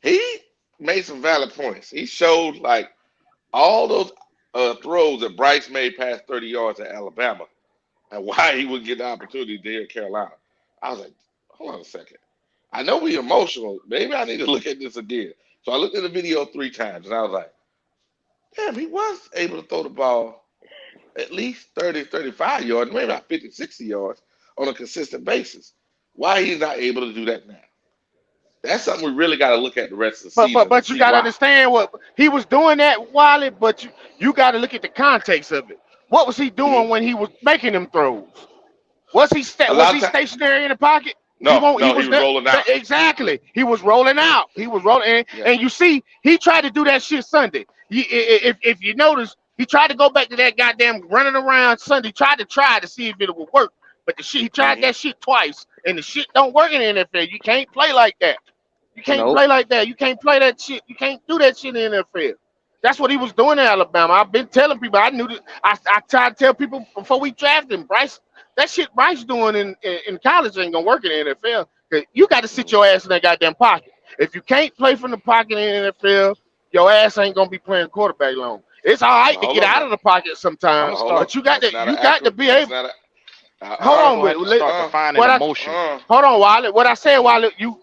Speaker 22: He made some valid points. He showed like all those throws that Bryce made past 30 yards at Alabama and why he wouldn't get the opportunity there in Carolina. I was like, hold on a second. I know we emotional. Maybe I need to look at this again. So I looked at the video 3 times, and I was like, damn, he was able to throw the ball at least 30, 35 yards, maybe not 50, 60 yards on a consistent basis. Why he's not able to do that now? That's something we really got to look at the rest of the season and
Speaker 4: But you
Speaker 22: see
Speaker 4: got to
Speaker 22: why.
Speaker 4: understand what he was doing that, Wiley. But you got to look at the context of it. What was he doing when he was making them throws?
Speaker 22: A
Speaker 4: Was
Speaker 22: lot
Speaker 4: he
Speaker 22: of time,
Speaker 4: stationary in the pocket? He
Speaker 22: no,
Speaker 4: won't. He
Speaker 22: no, he
Speaker 4: was
Speaker 22: was
Speaker 4: not.
Speaker 22: rolling out.
Speaker 4: Exactly. He was rolling out. He was rolling,
Speaker 22: Yeah.
Speaker 4: and you see, he tried to do that shit Sunday. If you notice, he tried to go back to that goddamn running around Sunday. Tried to see if it would work, but the shit he tried that shit twice, and the shit don't work in the NFL. You can't play like that. You can't
Speaker 7: Nope.
Speaker 4: play like that. You can't play that shit. You can't do that shit in the NFL. That's what he was doing in Alabama. I've been telling people. I knew that. I tried to tell people before we drafted him. That shit Bryce doing in college ain't gonna work in the NFL. 'Cause you got to sit your ass in that goddamn pocket. If you can't play from the pocket in the NFL, your ass ain't gonna be playing quarterback long. It's all right
Speaker 22: Now
Speaker 4: to
Speaker 22: hold
Speaker 4: get
Speaker 22: on
Speaker 4: out
Speaker 22: now.
Speaker 4: of the pocket
Speaker 11: I'm
Speaker 4: sometimes,
Speaker 11: gonna
Speaker 22: Hold
Speaker 11: start.
Speaker 22: on.
Speaker 4: but you got
Speaker 22: That's
Speaker 4: to
Speaker 22: not
Speaker 4: you
Speaker 22: an
Speaker 4: got to
Speaker 22: accurate.
Speaker 4: be
Speaker 22: That's
Speaker 4: able.
Speaker 22: not a.
Speaker 4: Hold
Speaker 11: I'm
Speaker 4: on,
Speaker 11: gonna have to start defining
Speaker 4: what I
Speaker 11: emotion.
Speaker 4: hold on, Wiley. What I said, Wiley, you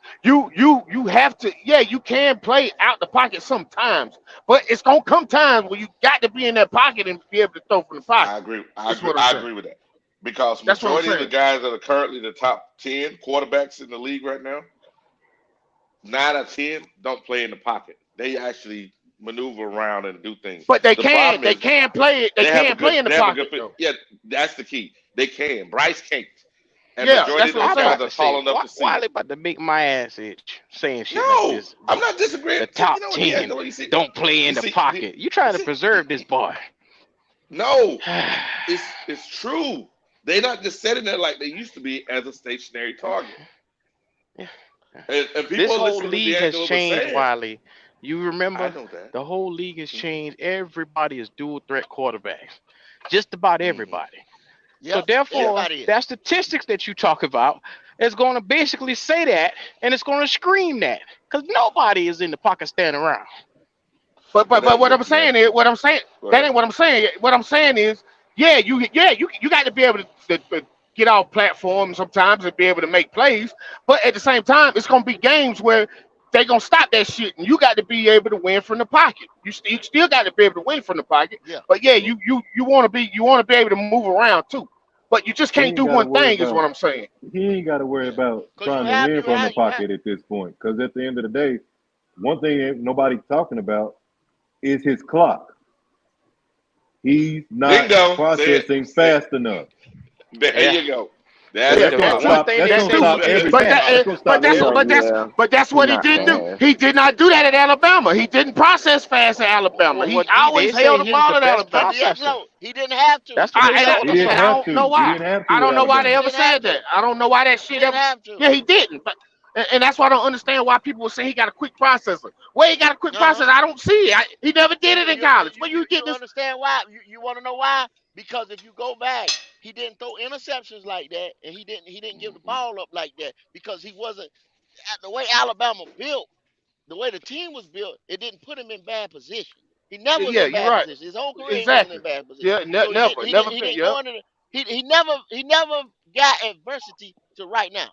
Speaker 4: have to. Yeah, you can play out the pocket sometimes, but it's gonna come times where you got to be in that pocket and be able to throw from the
Speaker 22: I
Speaker 4: pocket.
Speaker 22: agree. I
Speaker 4: That's
Speaker 22: agree.
Speaker 4: what I'm
Speaker 22: I
Speaker 4: saying.
Speaker 22: agree with that because
Speaker 4: That's what I'm
Speaker 22: majority of the
Speaker 4: saying.
Speaker 22: guys that are currently the top 10 quarterbacks in the league right now, 9 or 10 don't play in the pocket. They actually maneuver around and do things.
Speaker 4: But
Speaker 22: The problem
Speaker 4: they
Speaker 22: is
Speaker 4: can play it. They can play in the
Speaker 22: they have a good
Speaker 4: pocket
Speaker 22: fit.
Speaker 4: though.
Speaker 22: Yeah, that's the key. They can. Bryce can't, and
Speaker 4: Yeah,
Speaker 22: majority
Speaker 4: that's
Speaker 22: of
Speaker 4: what I'm
Speaker 22: those
Speaker 11: I'm
Speaker 4: saying.
Speaker 22: guys
Speaker 11: about
Speaker 22: are
Speaker 11: to say,
Speaker 22: tall enough to see
Speaker 11: why
Speaker 22: it.
Speaker 11: they about to make my ass itch saying shit like
Speaker 22: No,
Speaker 11: this?
Speaker 22: I'm not disagreeing.
Speaker 11: The
Speaker 22: You
Speaker 11: top
Speaker 22: know what,
Speaker 11: 10
Speaker 22: D'Angelo? You see,
Speaker 11: don't play
Speaker 22: you
Speaker 11: in the
Speaker 22: see,
Speaker 11: pocket. You
Speaker 22: you
Speaker 11: trying to
Speaker 22: see.
Speaker 11: preserve this boy.
Speaker 22: No, it's true. They're not just sitting there like they used to be as a stationary target. And people
Speaker 11: This
Speaker 22: are
Speaker 11: whole
Speaker 22: listening to
Speaker 11: league has
Speaker 22: D'Angelo was
Speaker 11: changed,
Speaker 22: saying.
Speaker 11: Wiley. You
Speaker 22: I
Speaker 11: remember
Speaker 22: know that.
Speaker 11: the whole league has
Speaker 22: Hmm.
Speaker 11: changed. Everybody is dual threat quarterbacks. Just about
Speaker 22: Hmm.
Speaker 11: everybody. So
Speaker 1: Yep,
Speaker 22: Yeah.
Speaker 11: therefore,
Speaker 1: everybody is.
Speaker 11: that statistics that you talk about is going to basically say that, and it's going to scream that, because nobody is in the pocket standing around.
Speaker 4: But what I'm
Speaker 22: Listen, man.
Speaker 4: saying is what I'm saying.
Speaker 22: Go
Speaker 4: That
Speaker 22: ahead.
Speaker 4: ain't what I'm saying. What I'm saying is, you got to be able to get off platform sometimes and be able to make plays. But at the same time, it's gonna be games where they gonna stop that shit, and you got to be able to win from the pocket. You still got to be able to win from the pocket.
Speaker 1: Yeah.
Speaker 4: But yeah, you want to be able to move around too. But you just
Speaker 15: He
Speaker 4: can't
Speaker 15: ain't
Speaker 4: do
Speaker 15: got to
Speaker 4: one
Speaker 15: worry
Speaker 4: thing, is what
Speaker 15: about.
Speaker 4: I'm saying.
Speaker 15: He ain't got to worry
Speaker 1: Yeah.
Speaker 15: about
Speaker 1: Cause
Speaker 15: trying to win from the
Speaker 1: you have
Speaker 15: pocket at this point. Because at the end of the day, one thing ain't nobody talking about is his clock. He's not
Speaker 22: Bingo. Say it.
Speaker 15: processing
Speaker 22: Say it.
Speaker 15: fast enough.
Speaker 22: There
Speaker 11: Yeah,
Speaker 22: you go.
Speaker 15: So
Speaker 22: That's
Speaker 11: but
Speaker 22: the
Speaker 15: that's
Speaker 11: the
Speaker 15: gonna
Speaker 22: problem.
Speaker 11: one
Speaker 15: stop.
Speaker 11: thing
Speaker 15: That's
Speaker 11: they
Speaker 4: That's
Speaker 15: gonna
Speaker 11: say
Speaker 4: true.
Speaker 11: he
Speaker 15: stop
Speaker 11: is
Speaker 4: But
Speaker 15: everything.
Speaker 11: fast.
Speaker 15: That's
Speaker 4: that,
Speaker 15: gonna
Speaker 4: but
Speaker 15: stop
Speaker 4: that's
Speaker 7: So
Speaker 4: but
Speaker 15: everything.
Speaker 4: that's
Speaker 7: yeah,
Speaker 4: but that's
Speaker 7: he
Speaker 4: what he
Speaker 7: not
Speaker 4: didn't do.
Speaker 7: fast.
Speaker 4: He did not do that at Alabama. He didn't process fast at Alabama. He
Speaker 11: What they
Speaker 4: always
Speaker 11: say
Speaker 4: held the
Speaker 11: he's the
Speaker 4: ball at
Speaker 11: best
Speaker 1: But
Speaker 4: Alabama.
Speaker 11: processor.
Speaker 1: D'Angelo, he didn't have to.
Speaker 11: That's what they
Speaker 4: And,
Speaker 11: say
Speaker 4: I,
Speaker 15: He
Speaker 11: all the
Speaker 15: didn't
Speaker 4: and
Speaker 11: time.
Speaker 4: I
Speaker 15: have
Speaker 4: don't know
Speaker 15: to. He
Speaker 4: why.
Speaker 15: didn't have
Speaker 4: I
Speaker 15: to at
Speaker 4: don't know why
Speaker 1: He
Speaker 4: they
Speaker 15: Alabama.
Speaker 4: ever
Speaker 1: didn't have
Speaker 4: said
Speaker 1: to.
Speaker 4: that. I don't know why that
Speaker 1: He
Speaker 4: shit
Speaker 1: didn't
Speaker 4: ever.
Speaker 1: have to.
Speaker 4: Yeah, he didn't. And that's why I don't understand why people were saying he got a quick processor. Where he got a quick
Speaker 1: Uh huh.
Speaker 4: processor, I don't see it. He never did it in college. Where you
Speaker 1: You
Speaker 4: get this?
Speaker 1: understand why? You want to know why? Because if you go back, he didn't throw interceptions like that, and he didn't give the
Speaker 22: Mhm.
Speaker 1: ball up like that because he wasn't at the way Alabama built, the way the team was built. It didn't put him in bad position. He never was
Speaker 4: Yeah,
Speaker 1: in
Speaker 4: you're
Speaker 1: bad
Speaker 4: right.
Speaker 1: position. His whole career he wasn't
Speaker 4: Exactly.
Speaker 1: in bad position.
Speaker 4: Yeah,
Speaker 1: So he didn't
Speaker 4: never,
Speaker 1: he
Speaker 4: never
Speaker 1: didn't he
Speaker 4: been.
Speaker 1: didn't
Speaker 4: Yeah,
Speaker 1: go into the he never got adversity to right now.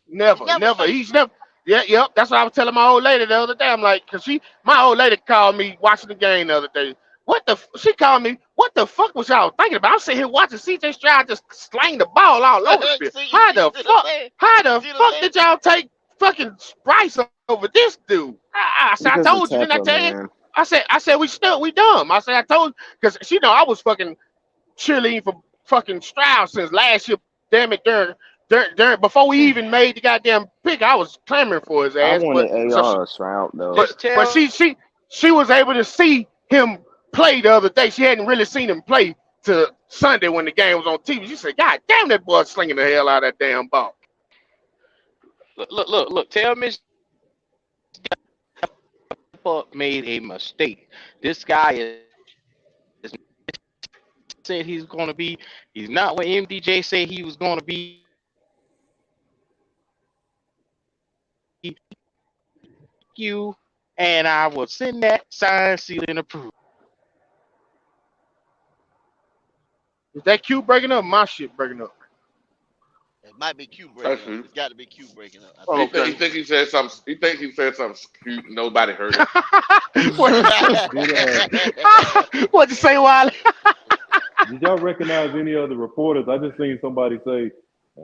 Speaker 1: He never
Speaker 4: never.
Speaker 1: faced
Speaker 4: He's
Speaker 1: it.
Speaker 4: never. Yeah, yep. That's what I was telling my old lady the other day. I'm like, cause my old lady called me watching the game the other day. She called me. What the fuck was y'all thinking about? I'm sitting here watching CJ Stroud just slang the ball all over the field.
Speaker 1: See, you see what I'm saying?
Speaker 4: How
Speaker 1: You
Speaker 4: the
Speaker 1: see what I'm
Speaker 4: fuck
Speaker 1: saying?
Speaker 4: did y'all take fucking Bryce over this dude? I said, I
Speaker 7: Because of
Speaker 4: told you, didn't I
Speaker 7: Tepper,
Speaker 4: tell you?
Speaker 7: man.
Speaker 4: I said, we dumb. I said, I told you, because she know I was fucking cheerleading for fucking Stroud since last year. Damn it, during before we even made the goddamn pick, I was clamoring for his
Speaker 7: I
Speaker 4: ass. But
Speaker 7: wanted
Speaker 4: so
Speaker 7: AR or Shroud though.
Speaker 11: Just tell
Speaker 4: she was able to see him play the other day. She hadn't really seen him play to Sunday when the game was on TV. She said, "God damn, that boy slinging the hell out of that damn ball."
Speaker 11: look. Tell Miss made a mistake. This guy is said he's going to be. He's not what MDJ said he was going to be. You and I will send that signed, sealed, and approved.
Speaker 4: Is that Q breaking up? My shit breaking up.
Speaker 1: It might be Q
Speaker 22: That's
Speaker 1: breaking up.
Speaker 22: true.
Speaker 1: It's got to be Q breaking up. I
Speaker 22: He
Speaker 1: think.
Speaker 22: think
Speaker 4: Okay.
Speaker 22: he think he said something. He think he said something cute. Nobody heard it.
Speaker 4: What'd you say, Wiley?
Speaker 15: Did y'all recognize any other reporters? I just seen somebody say,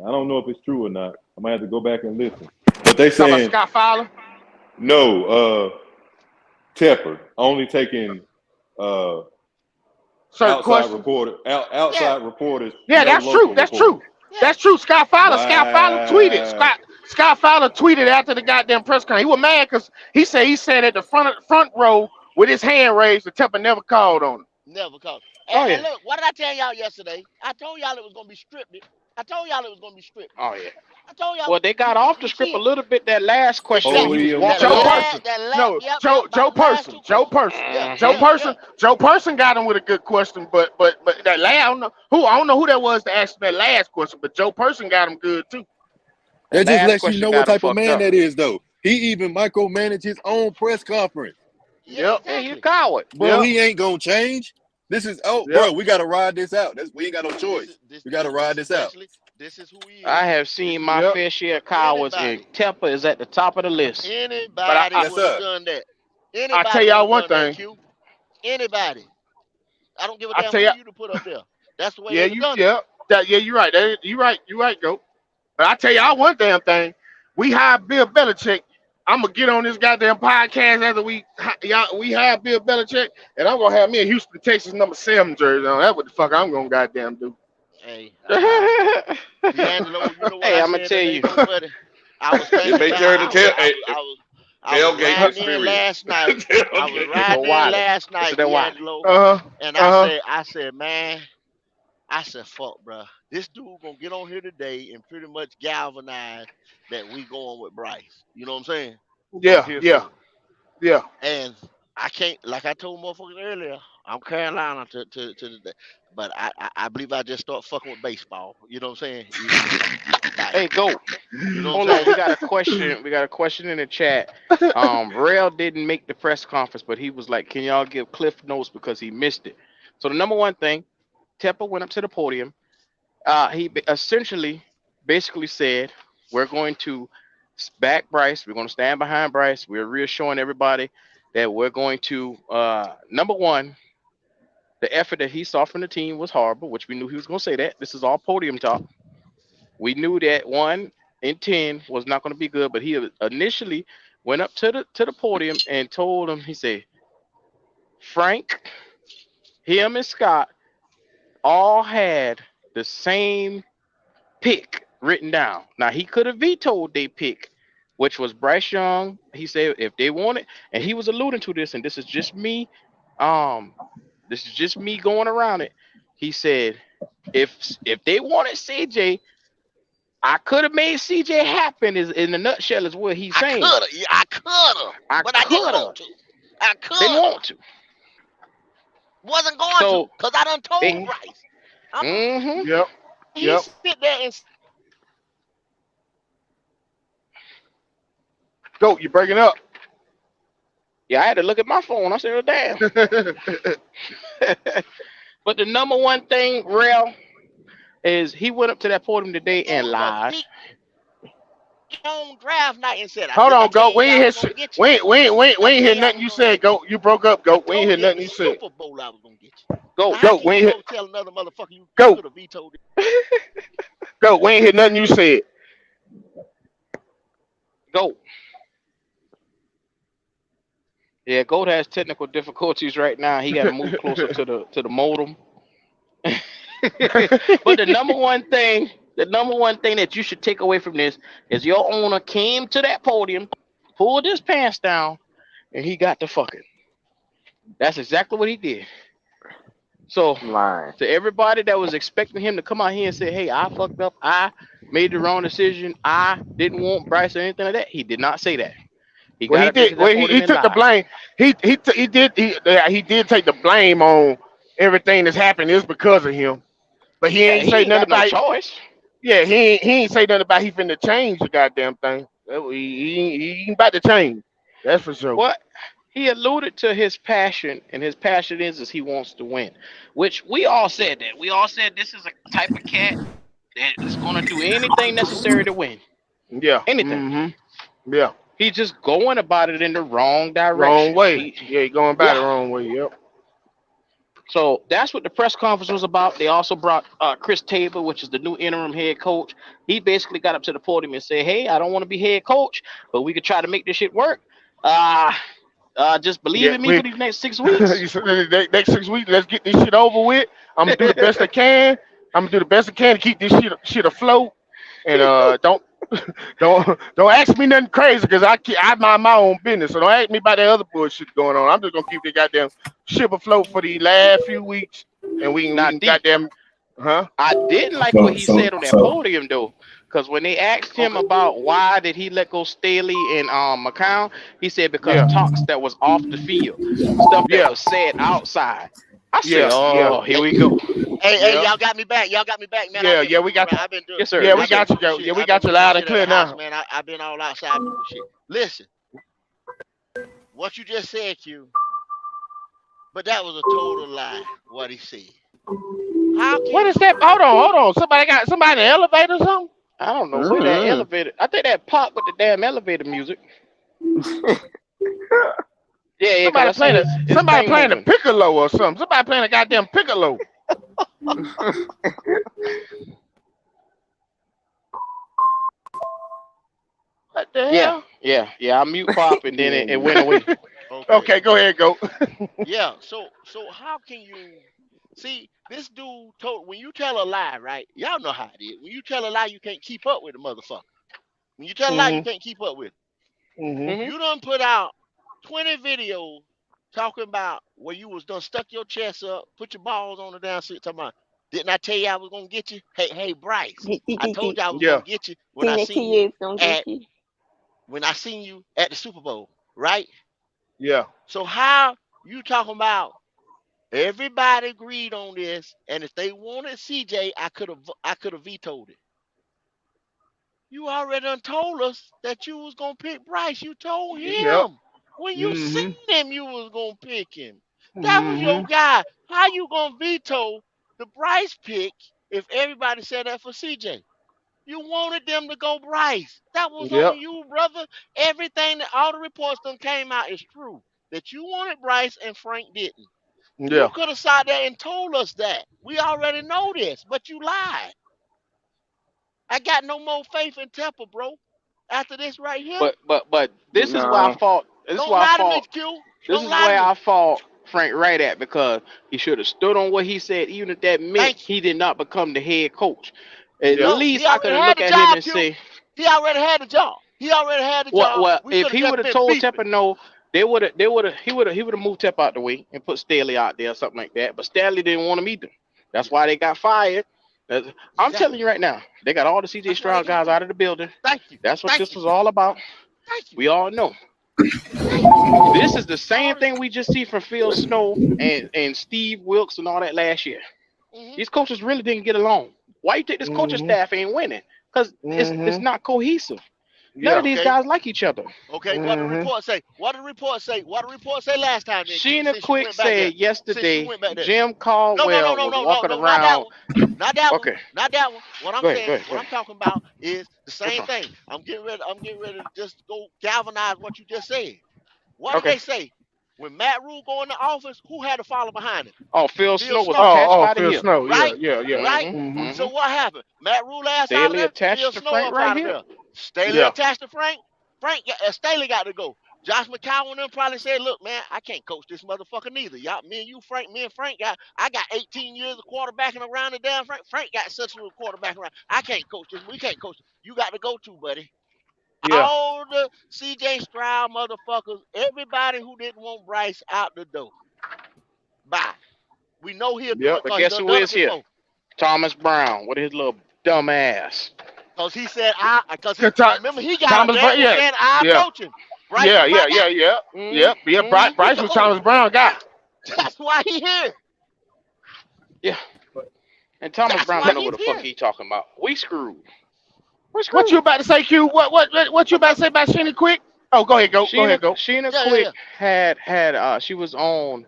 Speaker 15: I don't know if it's true or not. I might have to go back and listen. But they
Speaker 4: Talking about
Speaker 15: saying
Speaker 4: Scott Fowler?
Speaker 15: no. Tepper only taking uh,
Speaker 4: Certain
Speaker 15: outside
Speaker 4: questions.
Speaker 1: Yeah,
Speaker 15: outside reporters,
Speaker 4: Yeah,
Speaker 15: no
Speaker 4: that's true.
Speaker 15: local
Speaker 4: That's
Speaker 15: reporters.
Speaker 4: true.
Speaker 1: yeah.
Speaker 4: That's true. Scott Fowler tweeted.
Speaker 15: Wow.
Speaker 4: Scott Fowler tweeted after the goddamn press conference. He was mad because he said at the front row with his hand raised, the Tepper never called on him.
Speaker 1: Never called.
Speaker 11: Oh
Speaker 1: And
Speaker 11: yeah.
Speaker 1: look, what did I tell y'all yesterday? I told y'all it was gonna be scripted. I told y'all it was gonna be scripted.
Speaker 11: Oh yeah.
Speaker 1: I told y'all.
Speaker 11: Well, they got off the
Speaker 1: You
Speaker 11: script
Speaker 1: see
Speaker 11: a
Speaker 1: it?
Speaker 11: little bit that last question when he
Speaker 1: Exactly.
Speaker 11: was
Speaker 15: OEM
Speaker 1: That
Speaker 11: walking
Speaker 4: Joe
Speaker 11: off.
Speaker 1: last,
Speaker 4: Person.
Speaker 1: that last,
Speaker 4: No,
Speaker 1: yep,
Speaker 4: Joe
Speaker 1: about
Speaker 4: Joe
Speaker 1: the last
Speaker 4: Person.
Speaker 1: two
Speaker 4: Joe
Speaker 1: questions.
Speaker 4: Person.
Speaker 1: Yeah,
Speaker 4: Joe
Speaker 11: Mm-hmm.
Speaker 1: yeah, yeah.
Speaker 4: Person. Joe Person got him with a good question, but that last I don't know who that was to ask that last question, but Joe Person got him good too.
Speaker 11: That
Speaker 23: That just
Speaker 11: last
Speaker 23: lets you
Speaker 11: question
Speaker 23: know what
Speaker 11: got him
Speaker 23: type of
Speaker 11: fucked
Speaker 23: man
Speaker 11: up.
Speaker 23: that is, though. He even micromanaged his own press conference.
Speaker 1: Yeah,
Speaker 4: Yep.
Speaker 11: Yeah, he a
Speaker 1: exactly.
Speaker 11: coward.
Speaker 23: Bro,
Speaker 4: Yep.
Speaker 23: he ain't gonna change. This is
Speaker 4: Yep.
Speaker 23: bro, we gotta ride this out. We ain't got no
Speaker 1: This is
Speaker 23: choice. We gotta ride this out.
Speaker 1: essentially this is who he
Speaker 11: I
Speaker 1: is.
Speaker 11: have
Speaker 1: This
Speaker 11: seen
Speaker 1: is
Speaker 11: my
Speaker 4: Yep.
Speaker 11: fair share of cowards, and
Speaker 1: anybody.
Speaker 11: Tepper is at the top of the list.
Speaker 4: But
Speaker 1: Anybody
Speaker 23: Yes,
Speaker 1: would have
Speaker 23: sir.
Speaker 1: done that.
Speaker 4: I tell
Speaker 1: Anybody would
Speaker 4: y'all
Speaker 1: have
Speaker 4: one
Speaker 1: done that,
Speaker 4: thing.
Speaker 1: Q. Anybody. I don't give a
Speaker 4: I
Speaker 1: damn
Speaker 4: tell
Speaker 1: who
Speaker 4: y'all.
Speaker 1: you to put up there. That's the way
Speaker 4: Yeah,
Speaker 1: they'd have
Speaker 4: you.
Speaker 1: done it.
Speaker 4: Yeah. Yeah, you're right. You're right, go. But I tell y'all one damn thing. We hired Bill Belichick. I'm gonna get on this goddamn podcast after we hired Bill Belichick, and I'm gonna have me a Houston, Texas #7 jersey on. That's what the fuck I'm gonna goddamn do.
Speaker 1: Hey,
Speaker 11: Hey,
Speaker 1: D'Angelo, you know what I
Speaker 11: I'm gonna
Speaker 1: said
Speaker 11: tell
Speaker 1: today
Speaker 11: you.
Speaker 1: though, buddy? I was
Speaker 22: It
Speaker 1: thinking
Speaker 22: may
Speaker 1: about
Speaker 22: turn to
Speaker 1: I was
Speaker 22: tailgate
Speaker 1: riding in
Speaker 22: experience.
Speaker 1: last night. I was
Speaker 22: Tailgate.
Speaker 11: Here go
Speaker 1: riding in
Speaker 11: Wiley.
Speaker 1: last
Speaker 11: Listen
Speaker 1: night,
Speaker 11: to that Wiley.
Speaker 1: D'Angelo,
Speaker 4: Uh huh.
Speaker 1: and
Speaker 4: Uh huh.
Speaker 1: I said, man, I said, fuck, bro. This dude gonna get on here today and pretty much galvanize that we going with Bryce. You know what I'm saying? From
Speaker 4: Yeah.
Speaker 1: here
Speaker 4: Yeah.
Speaker 1: forward.
Speaker 4: Yeah.
Speaker 1: And I can't, like I told motherfuckers earlier, I'm Carolina to the, but I believe I just start fucking with baseball. You know what I'm saying? Like,
Speaker 11: Hey, go.
Speaker 1: you know what I'm
Speaker 11: Hold on.
Speaker 1: saying?
Speaker 11: We got a question. We got a question in the chat. Rail didn't make the press conference, but he was like, "Can y'all give Cliff notes because he missed it?" So the number one thing, Tepper went up to the podium. Essentially, basically said, "We're going to back Bryce. We're going to stand behind Bryce. We're reassuring everybody that we're going to number one, the effort that he saw from the team was horrible, which we knew he was going to say that. This is all podium talk. We knew that 1 in 10 was not going to be good, but he initially went up to the podium and told him, he said, Frank, him, and Scott all had the same pick written down. Now he could have vetoed their pick, which was Bryce Young. He said if they wanted, and he was alluding to this, and um, this is just me going around it. He said if they wanted CJ, I could have made CJ happen. Is in the nutshell is what he's
Speaker 1: I
Speaker 11: saying.
Speaker 1: coulda, yeah, I coulda,
Speaker 11: I
Speaker 1: but I didn't
Speaker 11: coulda.
Speaker 1: want to. I
Speaker 11: Didn't
Speaker 1: coulda,
Speaker 11: want to.
Speaker 1: wasn't going to,
Speaker 11: So
Speaker 1: cause I done
Speaker 11: they.
Speaker 1: told Bryce. I'm
Speaker 11: Mm-hmm.
Speaker 4: Yep.
Speaker 1: he
Speaker 4: Yep.
Speaker 1: sit there and
Speaker 4: Go. You breaking up?
Speaker 11: Yeah, I had to look at my phone. I said, "Oh, damn." But the number one thing, real, is he went up to that podium today and
Speaker 1: on the
Speaker 11: lied.
Speaker 1: big on draft night and said, I
Speaker 4: Hold
Speaker 1: think I
Speaker 4: on, go.
Speaker 1: gave
Speaker 4: We ain't
Speaker 1: you I
Speaker 4: hear
Speaker 1: was gonna get you.
Speaker 4: we
Speaker 1: I
Speaker 4: ain't
Speaker 1: tell
Speaker 4: hear
Speaker 1: you I
Speaker 4: nothing
Speaker 1: was
Speaker 4: you
Speaker 1: gonna
Speaker 4: said.
Speaker 1: get you.
Speaker 4: Go. You broke up.
Speaker 1: I
Speaker 4: Go. We ain't
Speaker 1: told
Speaker 4: hear
Speaker 1: you in
Speaker 4: nothing
Speaker 1: the
Speaker 4: you said.
Speaker 1: Super Bowl I was gonna get you.
Speaker 4: Go.
Speaker 1: Now how
Speaker 4: Go.
Speaker 1: can
Speaker 4: We
Speaker 1: you
Speaker 4: ain't hear.
Speaker 1: go tell another motherfucker you
Speaker 4: Go.
Speaker 1: could have vetoed it?
Speaker 4: Go. We ain't hear nothing you said.
Speaker 11: Go. Yeah, Gold has technical difficulties right now. He got to move closer to the modem. But the number one thing that you should take away from this is your owner came to that podium, pulled his pants down, and he got to fucking. That's exactly what he did. So
Speaker 7: Lying.
Speaker 11: to everybody that was expecting him to come out here and say, "Hey, I fucked up. I made the wrong decision. I didn't want Bryce or anything like that," he did not say that. He
Speaker 4: Well,
Speaker 11: got
Speaker 4: he
Speaker 11: up there
Speaker 4: did.
Speaker 11: to that
Speaker 4: Well,
Speaker 11: podium
Speaker 4: he
Speaker 11: and
Speaker 4: took the
Speaker 11: lied.
Speaker 4: blame. He did take the blame on everything that's happened is because of him. But he
Speaker 11: Yeah,
Speaker 4: ain't
Speaker 11: he
Speaker 4: say
Speaker 11: ain't
Speaker 4: nothing
Speaker 11: got no
Speaker 4: about.
Speaker 11: choice.
Speaker 4: Yeah, he ain't say nothing about he finna change the goddamn thing. He ain't about to change. That's for sure.
Speaker 11: What he alluded to his passion, and his passion is he wants to win, which we all said that. We all said this is a type of cat It's gonna do anything necessary to win.
Speaker 4: Yeah.
Speaker 11: Anything.
Speaker 4: Yeah.
Speaker 11: He's just going about it in the wrong
Speaker 4: Wrong
Speaker 11: direction.
Speaker 4: way. Yeah, he going about
Speaker 11: Yeah.
Speaker 4: it the wrong way. Yep.
Speaker 11: So that's what the press conference was about. They also brought Chris Tabor, which is the new interim head coach. He basically got up to the podium and said, "Hey, I don't want to be head coach, but we could try to make this shit work. Just believe
Speaker 4: Yeah.
Speaker 11: in me for these next 6 weeks."
Speaker 4: You said next 6 weeks, let's get this shit over with. I'm gonna do the best I can. I'm gonna do the best I can to keep this shit afloat. And don't ask me nothing crazy because I mind my own business. So don't ask me about that other bullshit going on. I'm just gonna keep the goddamn ship afloat for the last few weeks, and we
Speaker 11: Now,
Speaker 4: can
Speaker 11: D,
Speaker 4: goddamn, huh?
Speaker 11: I didn't like what he said on that podium though, because when they asked him about why did he let go Staley and McCown, he said because talks that was off the field, stuff that
Speaker 4: Yeah.
Speaker 11: was said outside. I said,
Speaker 4: Yeah. Yeah.
Speaker 11: "Oh, here we go."
Speaker 1: Hey, y'all got me back. Y'all got me back, man. I've been
Speaker 4: Yeah. We
Speaker 1: moving
Speaker 4: got you.
Speaker 1: around. I've been doing,
Speaker 11: Yes, sir.
Speaker 4: Yeah, we
Speaker 11: Yes, sir.
Speaker 4: got you,
Speaker 1: moving
Speaker 4: Joe.
Speaker 1: shit.
Speaker 4: Yeah, we
Speaker 1: I've been
Speaker 4: got you
Speaker 1: moving
Speaker 4: loud and
Speaker 1: shit at the
Speaker 4: clear
Speaker 1: house,
Speaker 4: now.
Speaker 1: man. I've been all outside moving shit. Listen, what you just said, Q, but that was a total lie. What he said. How can
Speaker 4: What is
Speaker 1: you?
Speaker 4: that? Hold on. Somebody in the elevator or something?
Speaker 11: I don't know where that elevator. I think that popped with the damn elevator music. Yeah, because I seen his
Speaker 4: Somebody
Speaker 11: thing
Speaker 4: playing the
Speaker 11: moving.
Speaker 4: piccolo or something. Somebody playing a goddamn piccolo. What the hell?
Speaker 11: Yeah. I mute pop and then it went away.
Speaker 4: Okay, go ahead, go.
Speaker 1: Yeah. So how can you see this dude told when you tell a lie, right? Y'all know how it is. When you tell a lie, you can't keep up with the motherfucker. When you tell a lie, you can't keep up with it.
Speaker 11: Mm-hmm.
Speaker 1: You done put out 20 videos talking about where you was done stuck your chest up, put your balls on the down seat, talking about, didn't I tell you I was gonna get you? Hey, Bryce, I told you I was gonna get you when I seen you at the Super Bowl, right?
Speaker 4: Yeah.
Speaker 1: So how you talking about everybody agreed on this, and if they wanted CJ, I could have vetoed it. You already done told us that you was gonna pick Bryce. You told
Speaker 4: Yep.
Speaker 1: him when you seen him you was gonna pick him. That was your
Speaker 4: Mm-hmm.
Speaker 1: guy. How you gonna veto the Bryce pick if everybody said that for CJ? You wanted them to go Bryce. That was
Speaker 4: Yep.
Speaker 1: on you, brother. Everything that all the reports done came out is true. That you wanted Bryce and Frank didn't. You
Speaker 4: Yeah.
Speaker 1: could have sat there and told us that. We already know this, but you lied. I got no more faith in Tepper, bro. After this right here,
Speaker 11: But this is why I fought. This is
Speaker 1: don't
Speaker 11: why I
Speaker 1: lie to me,
Speaker 11: fought.
Speaker 1: Q.
Speaker 11: This
Speaker 1: Don't
Speaker 11: is
Speaker 1: lie to
Speaker 11: where
Speaker 1: me.
Speaker 11: I fought Frank right at, because he should have stood on what he said, even if that meant
Speaker 1: Thank you.
Speaker 11: he did not become the head coach. At
Speaker 4: Yeah.
Speaker 1: No, he
Speaker 11: least I could
Speaker 1: already
Speaker 11: have
Speaker 1: had
Speaker 11: looked
Speaker 1: the
Speaker 11: at him
Speaker 1: job,
Speaker 11: and
Speaker 1: Q.
Speaker 11: say,
Speaker 1: He already had the job. He already had the job.
Speaker 11: well,
Speaker 1: We
Speaker 11: if
Speaker 1: could have
Speaker 11: he would
Speaker 1: just
Speaker 11: have
Speaker 1: been
Speaker 11: told
Speaker 1: beefing.
Speaker 11: Tepper no, he would have moved Tepper out the way and put Staley out there or something like that. But Staley didn't want him either. That's why they got fired. I'm telling you right now, they got all the CJ
Speaker 1: That's why they
Speaker 11: Stroud
Speaker 1: got
Speaker 11: guys out of the building.
Speaker 1: Thank you.
Speaker 11: That's what
Speaker 1: Thank
Speaker 11: this
Speaker 1: you.
Speaker 11: was all about.
Speaker 1: Thank you.
Speaker 11: We all know.
Speaker 1: Thank you.
Speaker 11: This is the same
Speaker 1: All the,
Speaker 11: thing we just see from Phil Snow and Steve Wilkes and all that last year. These coaches really didn't get along. Why you think this coaching staff ain't winning? Because it's not cohesive. None of
Speaker 4: Yeah.
Speaker 11: these
Speaker 1: okay.
Speaker 11: guys like each other.
Speaker 1: Okay. What the report say? What the report say? What the report say last time then, Q?
Speaker 11: Sheena
Speaker 1: Since you
Speaker 11: Quick
Speaker 1: went back there.
Speaker 11: said
Speaker 1: Since you
Speaker 11: yesterday
Speaker 1: went back there.
Speaker 11: Jim
Speaker 1: No, no, no,
Speaker 11: Caldwell
Speaker 1: no,
Speaker 11: was
Speaker 1: no, no,
Speaker 11: walking
Speaker 1: no, not that
Speaker 11: around.
Speaker 1: one. Not that one.
Speaker 11: Okay,
Speaker 1: Not that one. What I'm
Speaker 11: go ahead,
Speaker 1: saying,
Speaker 11: go ahead, go
Speaker 1: what I'm
Speaker 11: ahead.
Speaker 1: talking about is the
Speaker 11: Which
Speaker 1: same
Speaker 11: one?
Speaker 1: thing. I'm getting ready to just go galvanize what you just said. What did
Speaker 11: Okay.
Speaker 1: they say? When Matt Rule go into office, who had to follow behind him?
Speaker 11: Oh, Phil
Speaker 1: Phil
Speaker 11: Snow was
Speaker 1: Snow,
Speaker 11: attached
Speaker 4: Oh,
Speaker 11: by the
Speaker 4: Phil
Speaker 11: hip.
Speaker 4: Snow. Yeah.
Speaker 1: right?
Speaker 4: Yeah. Yeah.
Speaker 1: Right?
Speaker 11: Mm-hmm.
Speaker 4: Mm-hmm.
Speaker 11: Mm-hmm.
Speaker 1: So what happened? Matt Rule ass out of
Speaker 11: Staley
Speaker 1: there. Phil
Speaker 11: attached to
Speaker 1: Snow
Speaker 11: Frank
Speaker 1: up
Speaker 11: right
Speaker 1: out of
Speaker 11: here.
Speaker 1: there. Staley
Speaker 4: Yeah.
Speaker 1: attached to Frank. Staley got to go. Josh McCown and them probably said, "Look, man, I can't coach this motherfucker neither. Y'all, me and Frank I got 18 years of quarterbacking around the damn Frank. Frank got such a little quarterbacking around. I can't coach this. We can't coach. You got to go to, buddy.
Speaker 4: Yeah.
Speaker 1: All the CJ Stroud motherfuckers, everybody who didn't want Bryce out the door. Bye. We know he'll do
Speaker 4: Yep.
Speaker 1: it
Speaker 11: But
Speaker 1: because he
Speaker 11: guess
Speaker 1: done
Speaker 11: who
Speaker 1: done it
Speaker 11: is here?
Speaker 1: before.
Speaker 11: Thomas Brown with his little dumb ass.
Speaker 1: Because he said, remember, he got up
Speaker 4: Thomas
Speaker 1: there
Speaker 4: Brown.
Speaker 1: and
Speaker 4: Yeah.
Speaker 1: said, I'll
Speaker 4: Yeah.
Speaker 1: coach him. Bryce
Speaker 4: Yeah.
Speaker 1: is my
Speaker 4: Yeah.
Speaker 1: guy.
Speaker 4: Yeah. Yeah.
Speaker 11: Mm-hmm.
Speaker 4: Yep. Yeah.
Speaker 1: He
Speaker 4: Bryce was
Speaker 1: told him.
Speaker 4: Thomas Brown guy.
Speaker 1: That's why he here.
Speaker 11: Yeah. And Thomas
Speaker 1: That's
Speaker 11: Brown
Speaker 1: why
Speaker 11: don't know
Speaker 1: he's
Speaker 11: what the fuck
Speaker 1: here.
Speaker 11: he talking about. We screwed. We're
Speaker 4: What you
Speaker 11: screwed.
Speaker 4: about to say, Q? What you about to say about Sheeny Quick? Oh, go ahead, go. Go
Speaker 11: Sheena
Speaker 4: ahead, go.
Speaker 11: Sheena
Speaker 1: Yeah, yeah,
Speaker 11: Quick
Speaker 1: yeah.
Speaker 11: had she was on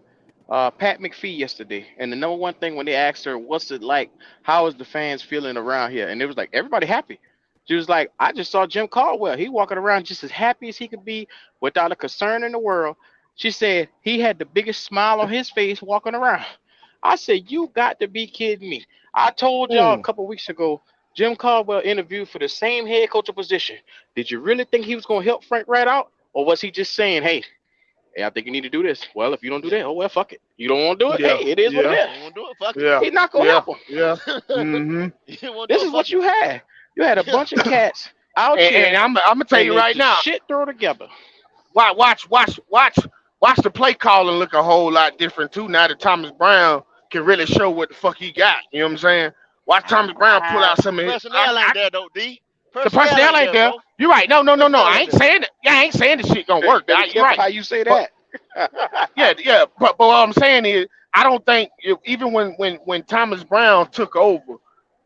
Speaker 11: Pat McPhee yesterday, and the number one thing when they asked her, "What's it like? How is the fans feeling around here?" and it was like everybody happy. She was like, "I just saw Jim Caldwell. He walking around just as happy as he could be, without a concern in the world." She said he had the biggest smile on his face walking around. I said, "You got to be kidding me!" I told y'all a couple weeks ago, Jim Caldwell interviewed for the same head coach position. Did you really think he was going to help Frank right out, or was he just saying, "Hey, I think you need to do this"? Well, if you don't do that, oh well, fuck it. You don't want to do it?
Speaker 4: Yeah,
Speaker 11: Hey, it is what it
Speaker 4: yeah,
Speaker 11: is.
Speaker 1: You want to do it? Fuck it.
Speaker 4: yeah,
Speaker 11: He's not gonna
Speaker 4: yeah,
Speaker 11: help him.
Speaker 4: yeah. Mm-hmm.
Speaker 1: You want to do
Speaker 11: This
Speaker 1: it?
Speaker 11: is what
Speaker 1: Fuck
Speaker 11: you
Speaker 1: it.
Speaker 11: had. You had a bunch of cats out
Speaker 4: And
Speaker 11: here,
Speaker 4: I'm gonna tell
Speaker 11: and
Speaker 4: you
Speaker 11: they
Speaker 4: right
Speaker 11: just
Speaker 4: now,
Speaker 11: shit throw together.
Speaker 4: watch the play calling look a whole lot different too. Now that Thomas Brown can really show what the fuck he got. You know what I'm saying? Watch Thomas Brown pull out some of his.
Speaker 1: Personnel ain't there though, D.
Speaker 4: The
Speaker 1: Personnel
Speaker 4: personnel
Speaker 1: ain't
Speaker 4: ain't
Speaker 1: there,
Speaker 4: there.
Speaker 1: bro.
Speaker 4: You're right. No.
Speaker 1: Personnel
Speaker 4: I
Speaker 1: ain't
Speaker 4: ain't
Speaker 1: there.
Speaker 4: saying it. Yeah, I ain't saying this shit gonna
Speaker 11: Hey, you
Speaker 4: work.
Speaker 11: better be
Speaker 4: You're
Speaker 11: careful
Speaker 4: right.
Speaker 11: how you say
Speaker 4: But
Speaker 11: that.
Speaker 4: yeah. But what I'm saying is, I don't think even when Thomas Brown took over,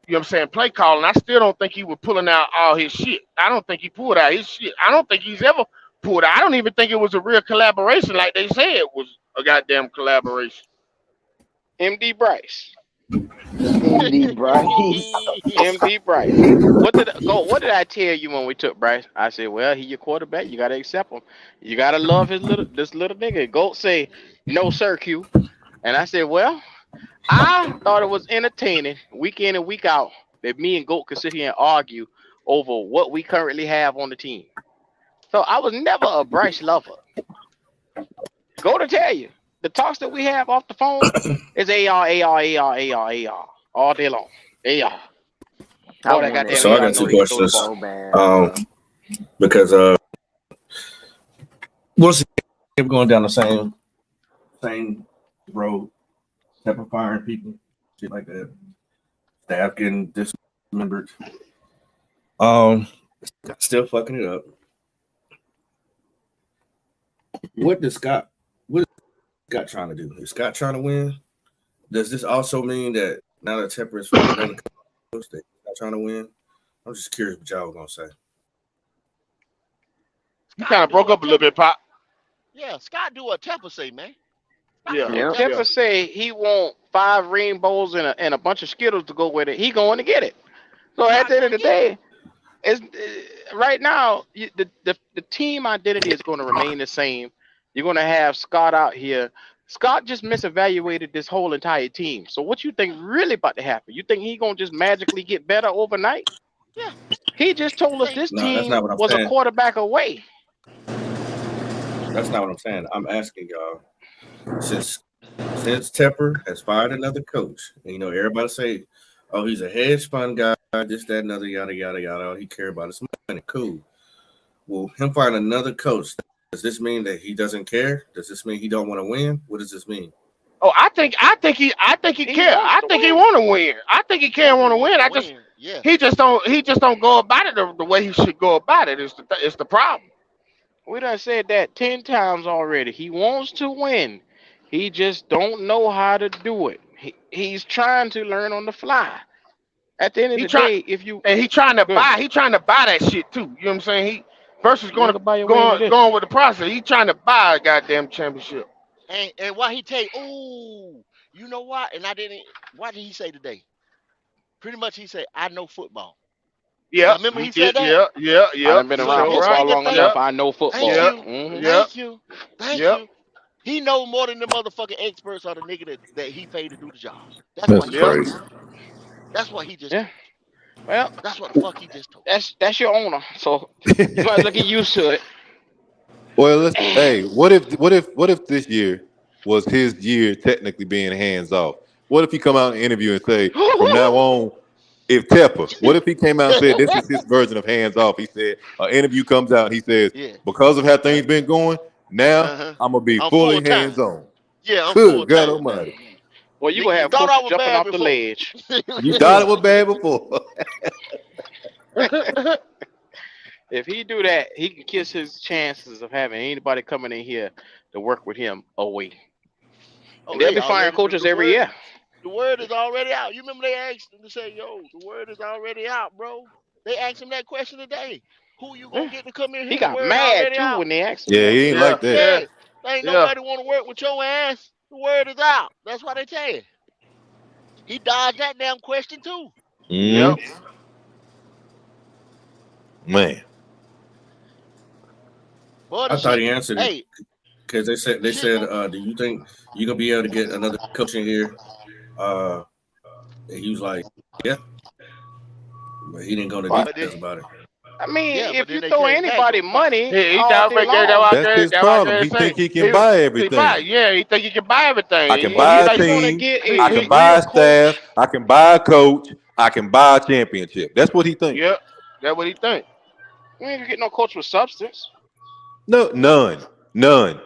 Speaker 4: you know what I'm saying, play calling, I still don't think he was pulling out all his shit. I don't think he pulled out his shit. I don't think he's ever pulled out. I don't even think it was a real collaboration like they said it was a goddamn collaboration.
Speaker 11: MD Bryce.
Speaker 7: MD Bryce.
Speaker 11: MD Bryce. What did I tell you when we took Bryce? I said, "Well, he your quarterback. You gotta accept him. You gotta love this little nigga." Goat say, "No, sir, Q." And I said, "Well, I thought it was entertaining week in and week out that me and Goat could sit here and argue over what we currently have on the team." So I was never a Bryce lover. Go to tell you, the talks that we have off the phone is AR all day long. AR.
Speaker 7: I
Speaker 11: Boy, that
Speaker 7: wanted
Speaker 11: goddamn
Speaker 13: So I
Speaker 11: AR
Speaker 13: got
Speaker 11: know
Speaker 13: two
Speaker 11: he can
Speaker 7: AR
Speaker 11: throw the
Speaker 13: questions.
Speaker 7: so
Speaker 11: ball.
Speaker 7: bad, bro.
Speaker 13: Because we'll see if we're going down the same road, Tepper firing people, shit like that. Staff getting dismembered. Still fucking it up. What is Scott trying to do? Is Scott trying to win? Does this also mean that now that Tepper is fired another coach, that he's not trying to win? I'm just curious what y'all were gonna say.
Speaker 4: You kind of broke up a little bit, Pop.
Speaker 1: Yeah, Scott do what Tepper say, man. Scott
Speaker 4: Yeah,
Speaker 1: do
Speaker 11: If
Speaker 1: what
Speaker 7: Yep.
Speaker 1: Tepper
Speaker 11: Tepper
Speaker 1: say.
Speaker 11: say he want 5 rainbows and a bunch of Skittles to go with it, he going to get it. So at
Speaker 1: Scott
Speaker 11: the end of
Speaker 1: gonna
Speaker 11: the
Speaker 1: get it.
Speaker 11: day, it's right now the team identity is going to remain the same. You're going to have Scott out here. Scott just misevaluated this whole entire team. So what you think really about to happen? You think he gonna just magically get better overnight?
Speaker 1: Yeah.
Speaker 11: He just told us
Speaker 1: Think
Speaker 11: this
Speaker 13: No, that's
Speaker 11: team
Speaker 13: not what I'm
Speaker 11: was a
Speaker 13: saying.
Speaker 11: quarterback away.
Speaker 13: That's not what I'm saying. I'm asking y'all since Tepper has fired another coach, and you know everybody say, "Oh, he's a hedge fund guy, this, that, another, yada, yada, yada. All he care about is money." Cool. Well, him firing another coach, does this mean that he doesn't care? Does this mean he don't want to win? What does this mean?
Speaker 4: Oh, I think he
Speaker 11: He
Speaker 4: care.
Speaker 11: wants
Speaker 4: I
Speaker 11: to
Speaker 4: think he
Speaker 11: win.
Speaker 4: want to win. I think he can want
Speaker 1: Definitely
Speaker 4: to
Speaker 1: wants
Speaker 4: win.
Speaker 1: to win. Yeah.
Speaker 4: He just don't go about it the way he should go about it. It's the problem.
Speaker 11: We done said that 10 times already. He wants to win. He just don't know how to do it. He's trying to learn on the fly. At the end of
Speaker 4: He
Speaker 11: the
Speaker 4: try
Speaker 11: day, if you
Speaker 4: and
Speaker 11: good,
Speaker 4: he trying to buy that shit too. You know what I'm saying? He versus
Speaker 11: you ain't gonna buy your way into this.
Speaker 4: going with the process. He trying to buy a goddamn championship.
Speaker 1: And why he take? Ooh, you know what? And I didn't. What did he say today? Pretty much, he said, "I know football." Y'all
Speaker 4: Yep,
Speaker 1: remember
Speaker 4: he
Speaker 1: he said
Speaker 4: did.
Speaker 1: that?
Speaker 11: I
Speaker 4: Yep.
Speaker 11: done been
Speaker 4: He
Speaker 1: So
Speaker 11: around
Speaker 4: sure
Speaker 1: this
Speaker 4: right.
Speaker 11: football
Speaker 1: nigga
Speaker 11: long
Speaker 1: think,
Speaker 11: enough.
Speaker 4: Yep,
Speaker 11: I know
Speaker 1: thank
Speaker 11: football.
Speaker 4: yep,
Speaker 1: you,
Speaker 4: yep,
Speaker 1: thank you, thank
Speaker 4: yep,
Speaker 1: you. He know more than the motherfucking experts or the nigga that he paid to do the job. That's what
Speaker 23: That's
Speaker 1: he
Speaker 4: yep.
Speaker 1: just
Speaker 23: crazy.
Speaker 1: told. That's what he just
Speaker 11: Yeah.
Speaker 1: told.
Speaker 11: Well,
Speaker 1: That's what the fuck he just told.
Speaker 11: that's your owner, so you might as well get used to
Speaker 23: Well, let's.
Speaker 11: it.
Speaker 23: Hey, what if this year was his year technically being hands off? What if he come out and interview and say from now on, if Tepper, what if he came out and said this is his version of hands off? He said an interview comes out and he says
Speaker 1: Yeah.
Speaker 23: because of how things been going, now
Speaker 1: Uh-huh.
Speaker 23: I'm gonna be
Speaker 1: I'm
Speaker 23: fully
Speaker 1: full time.
Speaker 23: hands on.
Speaker 1: Yeah, I'm full
Speaker 23: Good God
Speaker 1: time now.
Speaker 23: Almighty!
Speaker 11: Well, you gonna
Speaker 1: You
Speaker 11: have
Speaker 1: thought
Speaker 11: coaches
Speaker 1: I was
Speaker 11: jumping
Speaker 1: bad
Speaker 11: off the
Speaker 1: before.
Speaker 11: ledge.
Speaker 23: You thought it was bad before.
Speaker 11: If he do that, he can kiss his chances of having anybody coming in here to work with him away.
Speaker 1: Oh,
Speaker 11: And they'll
Speaker 1: they
Speaker 11: be firing
Speaker 1: already
Speaker 11: coaches every year.
Speaker 1: the word is already out. You remember they asked him to say, "Yo, the word is already out, bro." They asked him that question today. Who you gonna
Speaker 11: Yeah.
Speaker 1: get to come in
Speaker 11: He
Speaker 1: here? The
Speaker 11: got
Speaker 1: word
Speaker 11: mad
Speaker 1: already
Speaker 11: too
Speaker 1: out.
Speaker 11: when they asked him
Speaker 23: Yeah,
Speaker 11: that.
Speaker 23: he ain't
Speaker 4: Yeah,
Speaker 23: like that.
Speaker 4: yeah,
Speaker 1: Yeah, ain't
Speaker 4: yeah.
Speaker 1: nobody want to work with your ass. The word is out. That's why they tell you. He dodged that damn question too.
Speaker 23: Mm, man.
Speaker 1: Boy, the
Speaker 13: I thought
Speaker 1: shit.
Speaker 13: he answered it
Speaker 1: Hey,
Speaker 13: because
Speaker 1: the shit going.
Speaker 13: do you think you're gonna be able to get another coach in here? And he was like, yeah, but he didn't go into
Speaker 21: But
Speaker 13: details about it.
Speaker 21: I mean,
Speaker 1: Yeah, but
Speaker 21: if
Speaker 1: then
Speaker 21: you
Speaker 1: they
Speaker 21: throw
Speaker 1: came back.
Speaker 21: anybody
Speaker 1: Those five.
Speaker 21: money
Speaker 4: He
Speaker 21: all day long,
Speaker 23: That's his
Speaker 4: That what
Speaker 23: problem.
Speaker 4: I
Speaker 23: He
Speaker 4: say.
Speaker 23: think he can buy
Speaker 4: He buy.
Speaker 23: everything.
Speaker 4: Yeah, he think he can buy everything.
Speaker 23: I can
Speaker 21: but
Speaker 23: buy
Speaker 21: if
Speaker 23: a
Speaker 21: you're gonna
Speaker 23: team.
Speaker 21: get
Speaker 23: I
Speaker 21: a
Speaker 23: can buy
Speaker 21: real
Speaker 23: a staff.
Speaker 21: coach,
Speaker 23: I can buy a coach. I can buy a championship. That's what he thinks.
Speaker 4: Yep, that's what he think.
Speaker 21: you ain't gonna get no coach with substance.
Speaker 23: No, none.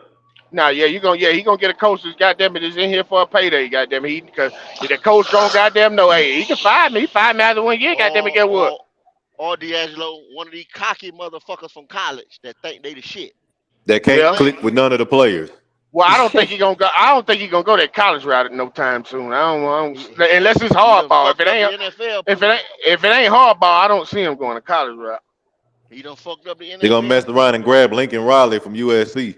Speaker 4: Nah, yeah, he gonna get a coach that's goddamn it is in here for a payday, goddamn it. Because if the coach gonna goddamn know, hey, he can fire me. He fire me after 1 year, goddamn it,
Speaker 1: Or
Speaker 4: get what?
Speaker 1: or or D'Angelo, one of these cocky motherfuckers from college that think they the shit.
Speaker 23: That
Speaker 1: You know
Speaker 23: can't
Speaker 1: what I'm
Speaker 4: Yeah.
Speaker 1: saying?
Speaker 23: click with none of the players.
Speaker 4: Well, I don't think he gonna go. I don't think he gonna go that college route at no time soon. Unless it's
Speaker 1: He done
Speaker 4: hardball.
Speaker 1: fucked up the NFL pool.
Speaker 4: If it ain't hardball, I don't see him going to college route.
Speaker 1: He done fucked up the
Speaker 23: They're gonna
Speaker 1: NFL
Speaker 23: mess
Speaker 1: pool.
Speaker 23: around and grab Lincoln Riley from USC.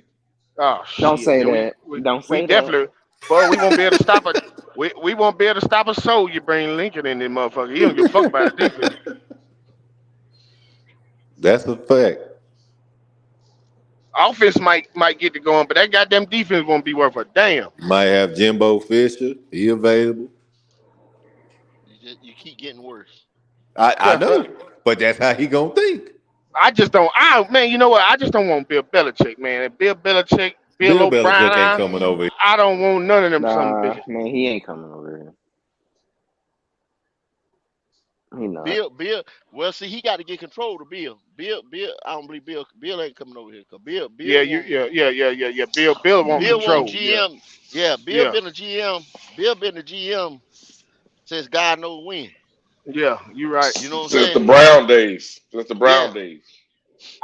Speaker 4: Oh
Speaker 7: Don't
Speaker 4: shit!
Speaker 7: say
Speaker 4: Yeah,
Speaker 7: that.
Speaker 4: we,
Speaker 7: Don't
Speaker 4: we
Speaker 7: say that.
Speaker 4: definitely. But we won't be able to stop it. We won't be able to stop a soul. You bring Lincoln in this motherfucker. He don't give a fuck about his defense.
Speaker 23: That's a fact.
Speaker 4: Offense might get to going, but that goddamn defense won't be worth a damn.
Speaker 23: Might have Jimbo Fisher. He available.
Speaker 1: You keep getting worse.
Speaker 23: I know, but that's how he gonna think.
Speaker 4: I just don't. Man, you know what? I just don't want Bill Belichick, man. If Bill Belichick, Bill
Speaker 23: Bill Belichick ain't
Speaker 4: O'Brien,
Speaker 23: coming over here.
Speaker 4: I don't want none of them some
Speaker 7: Nah,
Speaker 4: bitches.
Speaker 7: man, he ain't coming over here. He not.
Speaker 1: Bill. Well, see, he got to get control of Bill. Bill. I don't believe Bill. Bill ain't coming over here because
Speaker 4: Yeah,
Speaker 1: Bill won't.
Speaker 4: yeah. Bill want
Speaker 1: Bill won't
Speaker 4: control. Yeah,
Speaker 1: GM. Yeah, Bill
Speaker 4: yeah,
Speaker 1: been a GM. Bill been a GM since God knows when.
Speaker 4: yeah. You right.
Speaker 1: You know what I'm
Speaker 22: Since the
Speaker 1: saying?
Speaker 22: Brown days. Since the
Speaker 1: Yeah.
Speaker 22: Brown days.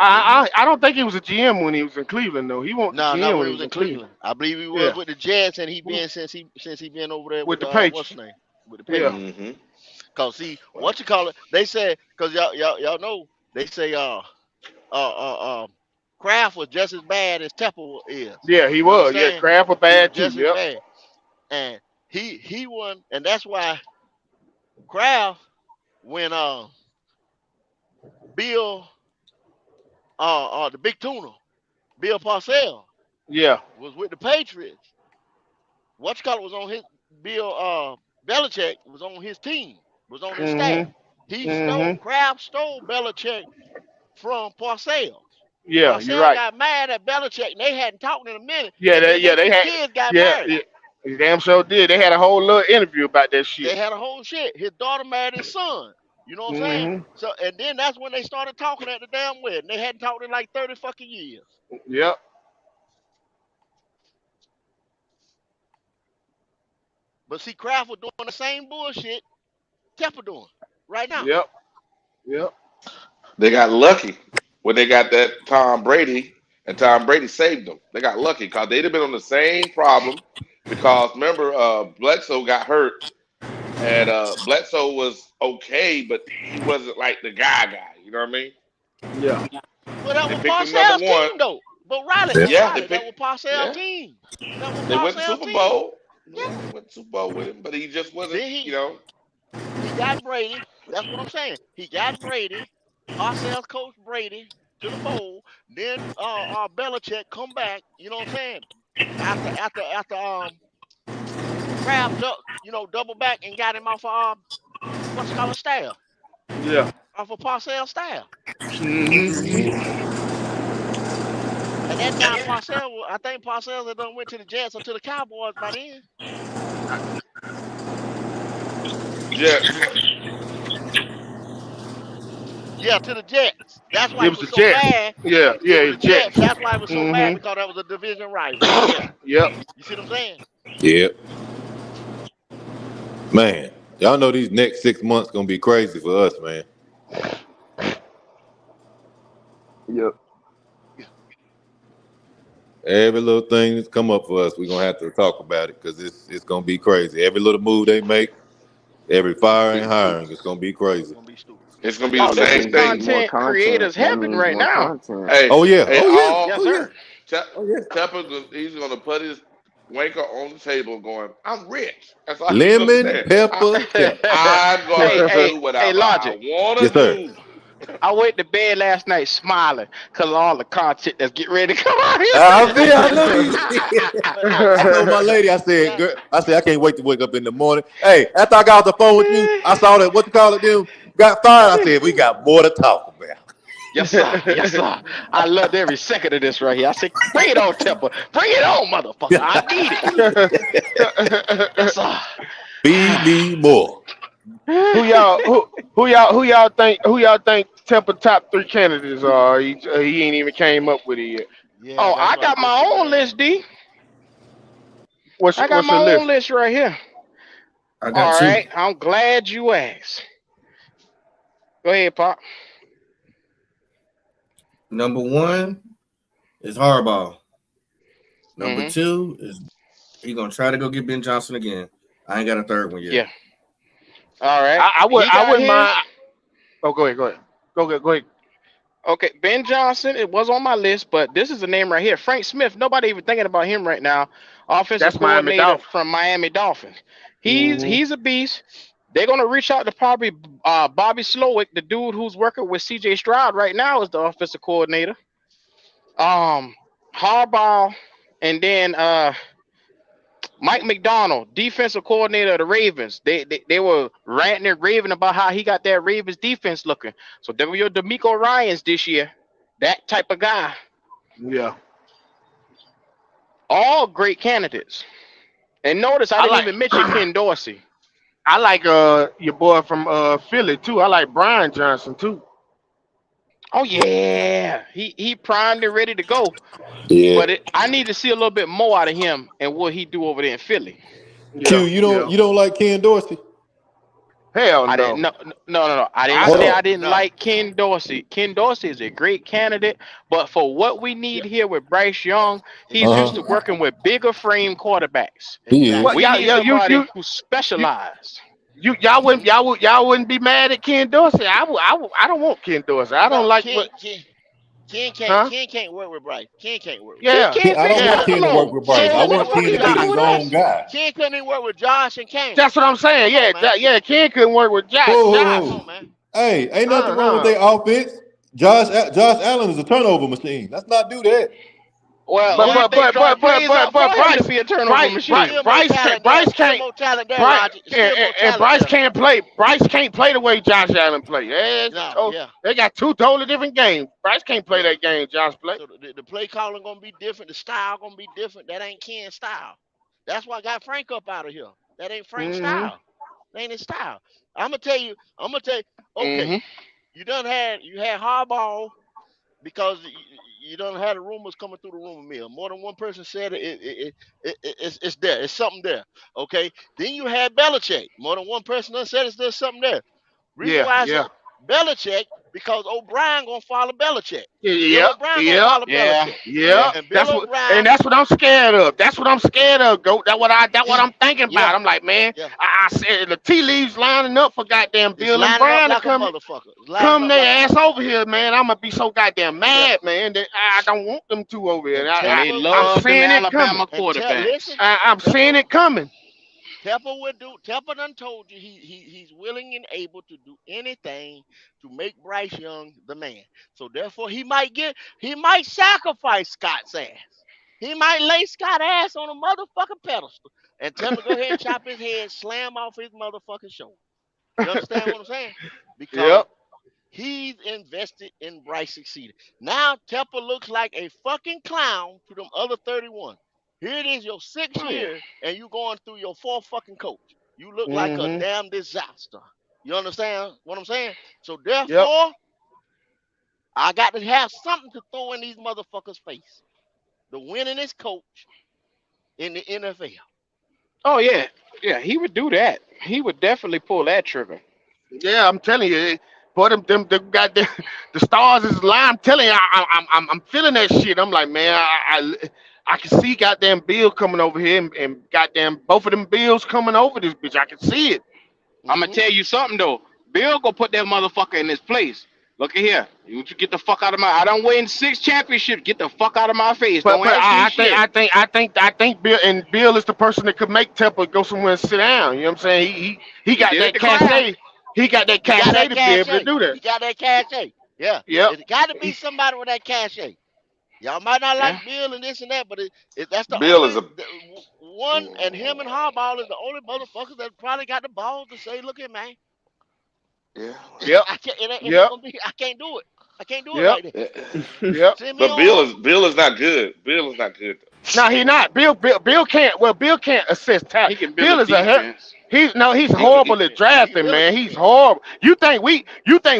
Speaker 1: Yeah.
Speaker 4: I don't think he was a GM when he was in Cleveland though. He wasn't the
Speaker 1: No, not
Speaker 4: GM
Speaker 1: when
Speaker 4: when
Speaker 1: he
Speaker 4: he
Speaker 1: was
Speaker 4: was
Speaker 1: in
Speaker 4: in Cleveland.
Speaker 1: Cleveland. I believe he was
Speaker 4: Yeah,
Speaker 1: with the Jets, and he been since he been over there
Speaker 4: with
Speaker 1: with
Speaker 4: the
Speaker 1: what's
Speaker 4: Patriots.
Speaker 1: his name, with the
Speaker 4: Yeah.
Speaker 1: Patriots.
Speaker 22: Mm-hmm.
Speaker 1: Cause see, what you call it? They said because y'all know they say Kraft was just as bad as Tepper is.
Speaker 4: Yeah, he
Speaker 1: You know what I'm
Speaker 4: was. Yeah,
Speaker 1: saying?
Speaker 4: Kraft was
Speaker 1: He was
Speaker 4: bad too.
Speaker 1: just as
Speaker 4: Yep.
Speaker 1: bad, and he won, and that's why Kraft when Bill the big tuna Bill Parcells
Speaker 4: Yeah.
Speaker 1: was with the Patriots. What you call it was on his Bill Belichick was on his team, was on his staff.
Speaker 4: Mhm.
Speaker 1: He stole
Speaker 4: Mhm.
Speaker 1: Kraft stole Belichick from Parcells.
Speaker 4: Yeah, you're
Speaker 1: Parcells
Speaker 4: right.
Speaker 1: got mad at Belichick and they hadn't talked in a minute.
Speaker 4: Yeah,
Speaker 1: And then they
Speaker 4: they
Speaker 1: two
Speaker 4: had.
Speaker 1: kids got
Speaker 4: Yeah,
Speaker 1: married.
Speaker 4: yeah. They damn sure did. They had a whole little interview about that shit.
Speaker 1: They had a whole shit. His daughter married his son. You know what I'm saying?
Speaker 4: Mhm.
Speaker 1: So and then that's when they started talking at the damn wedding. They hadn't talked in like 30 fucking years.
Speaker 4: Yep.
Speaker 1: But see, Kraft was doing the same bullshit Tepper doing right now.
Speaker 4: Yep. Yep.
Speaker 22: They got lucky when they got that Tom Brady, and Tom Brady saved them. They got lucky because they'd have been on the same problem. Because remember, Bledsoe got hurt, and Bledsoe was okay, but he wasn't like the guy. You know what I mean?
Speaker 4: Yeah.
Speaker 1: Well, that
Speaker 22: They
Speaker 1: was
Speaker 22: picked him number
Speaker 1: Parcells'
Speaker 22: one.
Speaker 1: team though. But Riley,
Speaker 22: Yeah, they
Speaker 1: that was
Speaker 22: picked.
Speaker 1: Parcells'
Speaker 22: Yeah,
Speaker 1: team. That was
Speaker 22: they went to
Speaker 1: Parcells'
Speaker 22: Super
Speaker 1: team.
Speaker 22: Bowl.
Speaker 1: Yeah.
Speaker 22: Yeah, they went to Super Bowl with him, but he just wasn't.
Speaker 1: Then
Speaker 22: You know.
Speaker 1: he got Brady. That's what I'm saying. He got Brady. Parcells coached Brady to the bowl. Then Belichick come back. You know what I'm saying? After Kraft double back and got him off of what's called a staff.
Speaker 4: Yeah.
Speaker 1: Off of Parcells staff.
Speaker 4: Mhm.
Speaker 1: At that time, I think Parcells had done went to the Jets or to the Cowboys by then.
Speaker 22: Jets.
Speaker 1: Yeah, to the Jets. That's why
Speaker 4: It
Speaker 1: he
Speaker 4: was
Speaker 1: was
Speaker 4: the
Speaker 1: so
Speaker 4: Jets.
Speaker 1: mad.
Speaker 4: Yeah.
Speaker 1: It
Speaker 4: Yeah.
Speaker 1: was
Speaker 4: The
Speaker 1: the Jets.
Speaker 4: Jets.
Speaker 1: That's why he was so mad
Speaker 4: Mhm.
Speaker 1: because that was a division rival. Yeah.
Speaker 4: Yep.
Speaker 1: You see what I'm saying?
Speaker 23: Yep. Man, y'all know these next 6 months gonna be crazy for us, man.
Speaker 7: Yep.
Speaker 23: Every little thing that's come up for us, we're gonna have to talk about it because it's gonna be crazy. Every little move they make, every
Speaker 1: It's
Speaker 23: fire
Speaker 1: gonna
Speaker 23: and
Speaker 1: be
Speaker 23: hiring,
Speaker 1: stupid.
Speaker 23: it's gonna be
Speaker 1: It's
Speaker 23: crazy.
Speaker 1: gonna be stupid.
Speaker 22: It's gonna be the
Speaker 7: Oh, that
Speaker 22: same
Speaker 7: just
Speaker 21: That's
Speaker 22: thing.
Speaker 7: means more
Speaker 21: content
Speaker 7: content.
Speaker 21: creators
Speaker 7: That
Speaker 21: heaven
Speaker 7: means
Speaker 21: right
Speaker 7: more
Speaker 21: now.
Speaker 7: content.
Speaker 22: Hey,
Speaker 23: Oh yeah,
Speaker 22: hey,
Speaker 23: oh yeah,
Speaker 22: all
Speaker 21: Yes,
Speaker 23: oh yeah,
Speaker 21: sir.
Speaker 23: oh yeah.
Speaker 22: Tepper, he's gonna put his Wanker on the table going, I'm rich. That's all he gonna
Speaker 23: Lemon
Speaker 22: say.
Speaker 23: pepper ketchup.
Speaker 22: I'm
Speaker 11: hey,
Speaker 22: gonna
Speaker 11: hey,
Speaker 22: do
Speaker 11: hey,
Speaker 22: whatever I
Speaker 11: Logic.
Speaker 22: wanna
Speaker 23: Yes, sir.
Speaker 22: do.
Speaker 11: I went to bed last night smiling because of all the content that's getting ready to come out
Speaker 23: I know you did.
Speaker 1: But
Speaker 23: I told my lady, I
Speaker 1: you
Speaker 23: said,
Speaker 1: got
Speaker 23: girl, I said, I can't wait to wake up in the morning. Hey, after I got off the phone with you, I saw that, what you call it, them got fired. I said, we got more to talk about.
Speaker 11: Yes, sir. Yes, sir. I loved every second of this right here. I said, bring it on, Tepper. Bring it on, motherfucker. I need it. Yes, sir.
Speaker 23: Feed me more.
Speaker 4: who y'all think Temple top 3 candidates are? He ain't even came up with it yet.
Speaker 1: yeah,
Speaker 11: Oh,
Speaker 1: that's
Speaker 11: I
Speaker 1: what I
Speaker 11: got
Speaker 1: was just
Speaker 11: my
Speaker 1: getting
Speaker 11: own
Speaker 1: ready to
Speaker 11: list,
Speaker 1: ask.
Speaker 11: D.
Speaker 4: What's
Speaker 11: I got
Speaker 4: what's
Speaker 11: my
Speaker 4: the
Speaker 11: own
Speaker 4: list?
Speaker 11: list right here.
Speaker 13: I got
Speaker 11: All
Speaker 13: two.
Speaker 11: right. I'm glad you asked. Go ahead, Pop.
Speaker 13: Number one is Harbaugh. Number
Speaker 11: Mm-hmm.
Speaker 13: two is he gonna try to go get Ben Johnson again. I ain't got a third one yet.
Speaker 11: Yeah. All right.
Speaker 4: I
Speaker 11: He got
Speaker 4: wouldn't mind.
Speaker 11: his.
Speaker 4: Oh, go ahead.
Speaker 11: Okay, Ben Johnson, it was on my list, but this is a name right here. Frank Smith, nobody even thinking about him right now. Offensive
Speaker 4: That's Miami
Speaker 11: coordinator
Speaker 4: Dolphins.
Speaker 11: from Miami Dolphins. He's
Speaker 4: Hmm.
Speaker 11: he's a beast. They're gonna reach out to probably Bobby Slowick, the dude who's working with CJ Stroud right now as the offensive coordinator. Um, Harbaugh, and then Mike McDonald, defensive coordinator of the Ravens. They were ranting and raving about how he got that Ravens defense looking. So they were your D'Amico Ryans this year. That type of guy.
Speaker 4: Yeah,
Speaker 11: All great candidates. And notice I
Speaker 4: I
Speaker 11: didn't
Speaker 4: like
Speaker 11: even mention Ken Dorsey.
Speaker 4: I like your boy from Philly too. I like Brian Johnson too.
Speaker 11: Oh yeah, he primed and ready to go.
Speaker 23: Yeah.
Speaker 11: But I need to see a little bit more out of him and what he do over there in Philly.
Speaker 23: Q,
Speaker 4: Yeah, yeah.
Speaker 23: you don't like Ken Dorsey?
Speaker 4: Hell
Speaker 11: I didn't
Speaker 4: no.
Speaker 11: no. I didn't
Speaker 23: Hold
Speaker 11: say
Speaker 23: on.
Speaker 11: I didn't
Speaker 1: No,
Speaker 11: like Ken Dorsey. Ken Dorsey is a great candidate, but for what we
Speaker 1: yeah,
Speaker 11: need here with Bryce Young, he's used to
Speaker 1: exactly,
Speaker 23: Uh-huh.
Speaker 11: working with bigger frame quarterbacks.
Speaker 23: He is.
Speaker 4: Well,
Speaker 1: exactly.
Speaker 11: We
Speaker 4: y'all,
Speaker 11: need
Speaker 4: yeah,
Speaker 11: somebody who's
Speaker 4: you,
Speaker 11: specialized.
Speaker 1: Hmm.
Speaker 4: y'all wouldn't be mad at Ken Dorsey. I don't want Ken Dorsey. I don't
Speaker 1: No,
Speaker 4: like
Speaker 1: Ken,
Speaker 4: what,
Speaker 1: Ken, Ken can't,
Speaker 4: huh?
Speaker 1: Ken can't work with Bryce. Ken can't work with Bryce.
Speaker 11: He
Speaker 4: Yeah,
Speaker 23: Ken,
Speaker 11: can't
Speaker 23: I
Speaker 11: fit
Speaker 23: don't
Speaker 11: in
Speaker 4: yeah.
Speaker 23: want Ken to work
Speaker 11: Buffalo.
Speaker 23: with
Speaker 1: Ken
Speaker 23: Bryce. I
Speaker 11: So
Speaker 1: couldn't
Speaker 11: what
Speaker 1: even
Speaker 11: the
Speaker 23: want
Speaker 1: work
Speaker 11: fuck
Speaker 23: Ken
Speaker 1: with
Speaker 11: he
Speaker 23: to
Speaker 11: got
Speaker 23: be
Speaker 11: to
Speaker 1: Josh.
Speaker 11: do
Speaker 23: his
Speaker 11: with
Speaker 23: own
Speaker 11: us?
Speaker 23: guy.
Speaker 1: Ken couldn't even work with Josh and Cam.
Speaker 4: That's what I'm saying.
Speaker 1: Come
Speaker 4: Yeah,
Speaker 1: on, man.
Speaker 4: yeah. Ken couldn't work with Josh.
Speaker 23: Whoa, whoa,
Speaker 1: Come
Speaker 4: Josh.
Speaker 1: on,
Speaker 23: whoa.
Speaker 1: man.
Speaker 23: Hey, ain't nothing wrong with
Speaker 4: No.
Speaker 23: their offense. Josh Allen is a turnover machine. Let's not do that.
Speaker 11: Well,
Speaker 4: But
Speaker 11: who you
Speaker 1: Yeah,
Speaker 4: but
Speaker 11: think
Speaker 4: but
Speaker 11: drawing
Speaker 4: but but
Speaker 11: plays
Speaker 4: but
Speaker 11: up for
Speaker 4: but
Speaker 11: him to
Speaker 4: Bryce
Speaker 11: be a turnover
Speaker 4: Bryce
Speaker 1: it's
Speaker 4: Bryce
Speaker 11: machine?
Speaker 1: still more
Speaker 4: Bryce can't
Speaker 1: talent there.
Speaker 4: Bryce
Speaker 1: Still
Speaker 4: can't
Speaker 1: more talent there,
Speaker 4: Bryce
Speaker 1: Logic.
Speaker 4: and,
Speaker 1: Still more
Speaker 4: and
Speaker 1: talent
Speaker 4: Bryce
Speaker 1: there.
Speaker 4: can't play. Bryce can't play the way Josh Allen play.
Speaker 1: No, yeah,
Speaker 4: They got two totally different games. Bryce can't play
Speaker 1: yeah.
Speaker 4: that game Josh play.
Speaker 1: So the play calling gonna be different. The style gonna be different. That ain't Ken's style. That's why I got Frank up out of here. That ain't Frank's
Speaker 4: Hmm.
Speaker 1: style. That ain't his style. I'm gonna tell you. I'm gonna tell you. Okay,
Speaker 11: Mm-hmm.
Speaker 1: you had Harbaugh because you done had the rumors coming through the rumor mill. More than one person said it. It's there. It's something there. Okay. Then you had Belichick. More than one person done said there's something there. Reason
Speaker 4: Yeah,
Speaker 1: why I
Speaker 4: yeah.
Speaker 1: said Belichick because O'Brien gonna follow Belichick. Bill
Speaker 4: Yeah,
Speaker 1: O'Brien gonna
Speaker 4: yeah,
Speaker 1: follow
Speaker 11: Yeah,
Speaker 1: Belichick.
Speaker 4: yeah.
Speaker 11: yeah.
Speaker 1: And Bill
Speaker 4: And
Speaker 1: O'Brien,
Speaker 4: that's what I'm scared of. That's what I'm scared of. Go. That what
Speaker 1: he,
Speaker 4: I'm thinking
Speaker 1: yeah,
Speaker 4: about. I'm like, man,
Speaker 1: yeah.
Speaker 4: I said the tea leaves lining up for goddamn
Speaker 1: It's
Speaker 4: Bill and
Speaker 1: lining up
Speaker 4: Brian to
Speaker 1: like a motherfucker. It's lining
Speaker 4: come
Speaker 1: up like a
Speaker 4: their ass
Speaker 1: motherfucker.
Speaker 4: over here, man. I'm gonna be so goddamn
Speaker 1: Yeah.
Speaker 4: mad, man. That I don't want them two over here.
Speaker 1: And
Speaker 11: And they
Speaker 4: I'm
Speaker 11: love them
Speaker 4: seeing it coming.
Speaker 11: Alabama quarterbacks.
Speaker 1: listen,
Speaker 4: I'm seeing
Speaker 1: Tepper
Speaker 4: it coming.
Speaker 1: Tepper would do. Tepper done told you he's willing and able to do anything to make Bryce Young the man. So therefore, he might sacrifice Scott's ass. He might lay Scott's ass on a motherfucking pedestal and tell him to go ahead and chop his head, slam off his motherfucking shoulder. You understand what I'm saying? Because
Speaker 4: Yep.
Speaker 1: he's invested in Bryce succeeding. Now Tepper looks like a fucking clown to them other 31. Here it is, your sixth
Speaker 11: Oh yeah.
Speaker 1: year, and you going through your fourth fucking coach. You look like a
Speaker 4: Hmm.
Speaker 1: damn disaster. You understand what I'm saying? So
Speaker 4: Yep.
Speaker 1: therefore, I got to have something to throw in these motherfuckers' face. The winningest coach in the NFL.
Speaker 11: Oh yeah. Yeah, he would do that. He would definitely pull that trigger.
Speaker 4: Yeah, I'm telling you, boy, them goddamn the stars is lying. I'm telling you, I'm feeling that shit. I'm like, man, I can see goddamn Bill coming over here and goddamn both of them Bills coming over this bitch. I can see it.
Speaker 11: I'm gonna
Speaker 1: Hmm.
Speaker 11: tell you something though. Bill gonna put that motherfucker in his place. Look at here. You get the fuck out of my. I don't win 6 championships. Get the fuck out of my face.
Speaker 4: But
Speaker 11: Don't ask me shit.
Speaker 4: I think Bill is the person that could make Tepper go somewhere and sit down. You know what I'm saying? He
Speaker 11: He
Speaker 4: got
Speaker 11: did it
Speaker 4: that
Speaker 11: to Crown.
Speaker 4: cachet. He got that
Speaker 1: He got
Speaker 4: cachet
Speaker 1: that
Speaker 4: to be able to
Speaker 1: cachet.
Speaker 4: do that.
Speaker 1: He got that cachet. Yeah.
Speaker 4: Yep.
Speaker 1: It got to be somebody with that cachet. Y'all might not
Speaker 11: Yeah.
Speaker 1: like Bill and this and that, but that's the
Speaker 22: Bill
Speaker 1: only
Speaker 22: is a
Speaker 1: one, and him and Harbaugh is the only motherfuckers that probably got the balls to say, "Look here, man,
Speaker 22: yeah.
Speaker 4: Yep.
Speaker 1: I can't. It ain't
Speaker 4: Yep.
Speaker 1: gonna be. I can't do it. I can't do it
Speaker 4: Yep.
Speaker 1: like that.
Speaker 4: Yep.
Speaker 1: Send me
Speaker 22: But
Speaker 1: on home."
Speaker 22: Bill is not good. Bill is not good.
Speaker 4: No, he not. Bill can't. Well, Bill can't assess talent.
Speaker 11: He can build
Speaker 4: Bill
Speaker 11: a
Speaker 4: is
Speaker 11: defense.
Speaker 4: he's
Speaker 1: Build a
Speaker 4: horrible at
Speaker 1: defense. He can
Speaker 4: drafting,
Speaker 1: build a
Speaker 4: man. He's
Speaker 1: defense.
Speaker 4: horrible. You think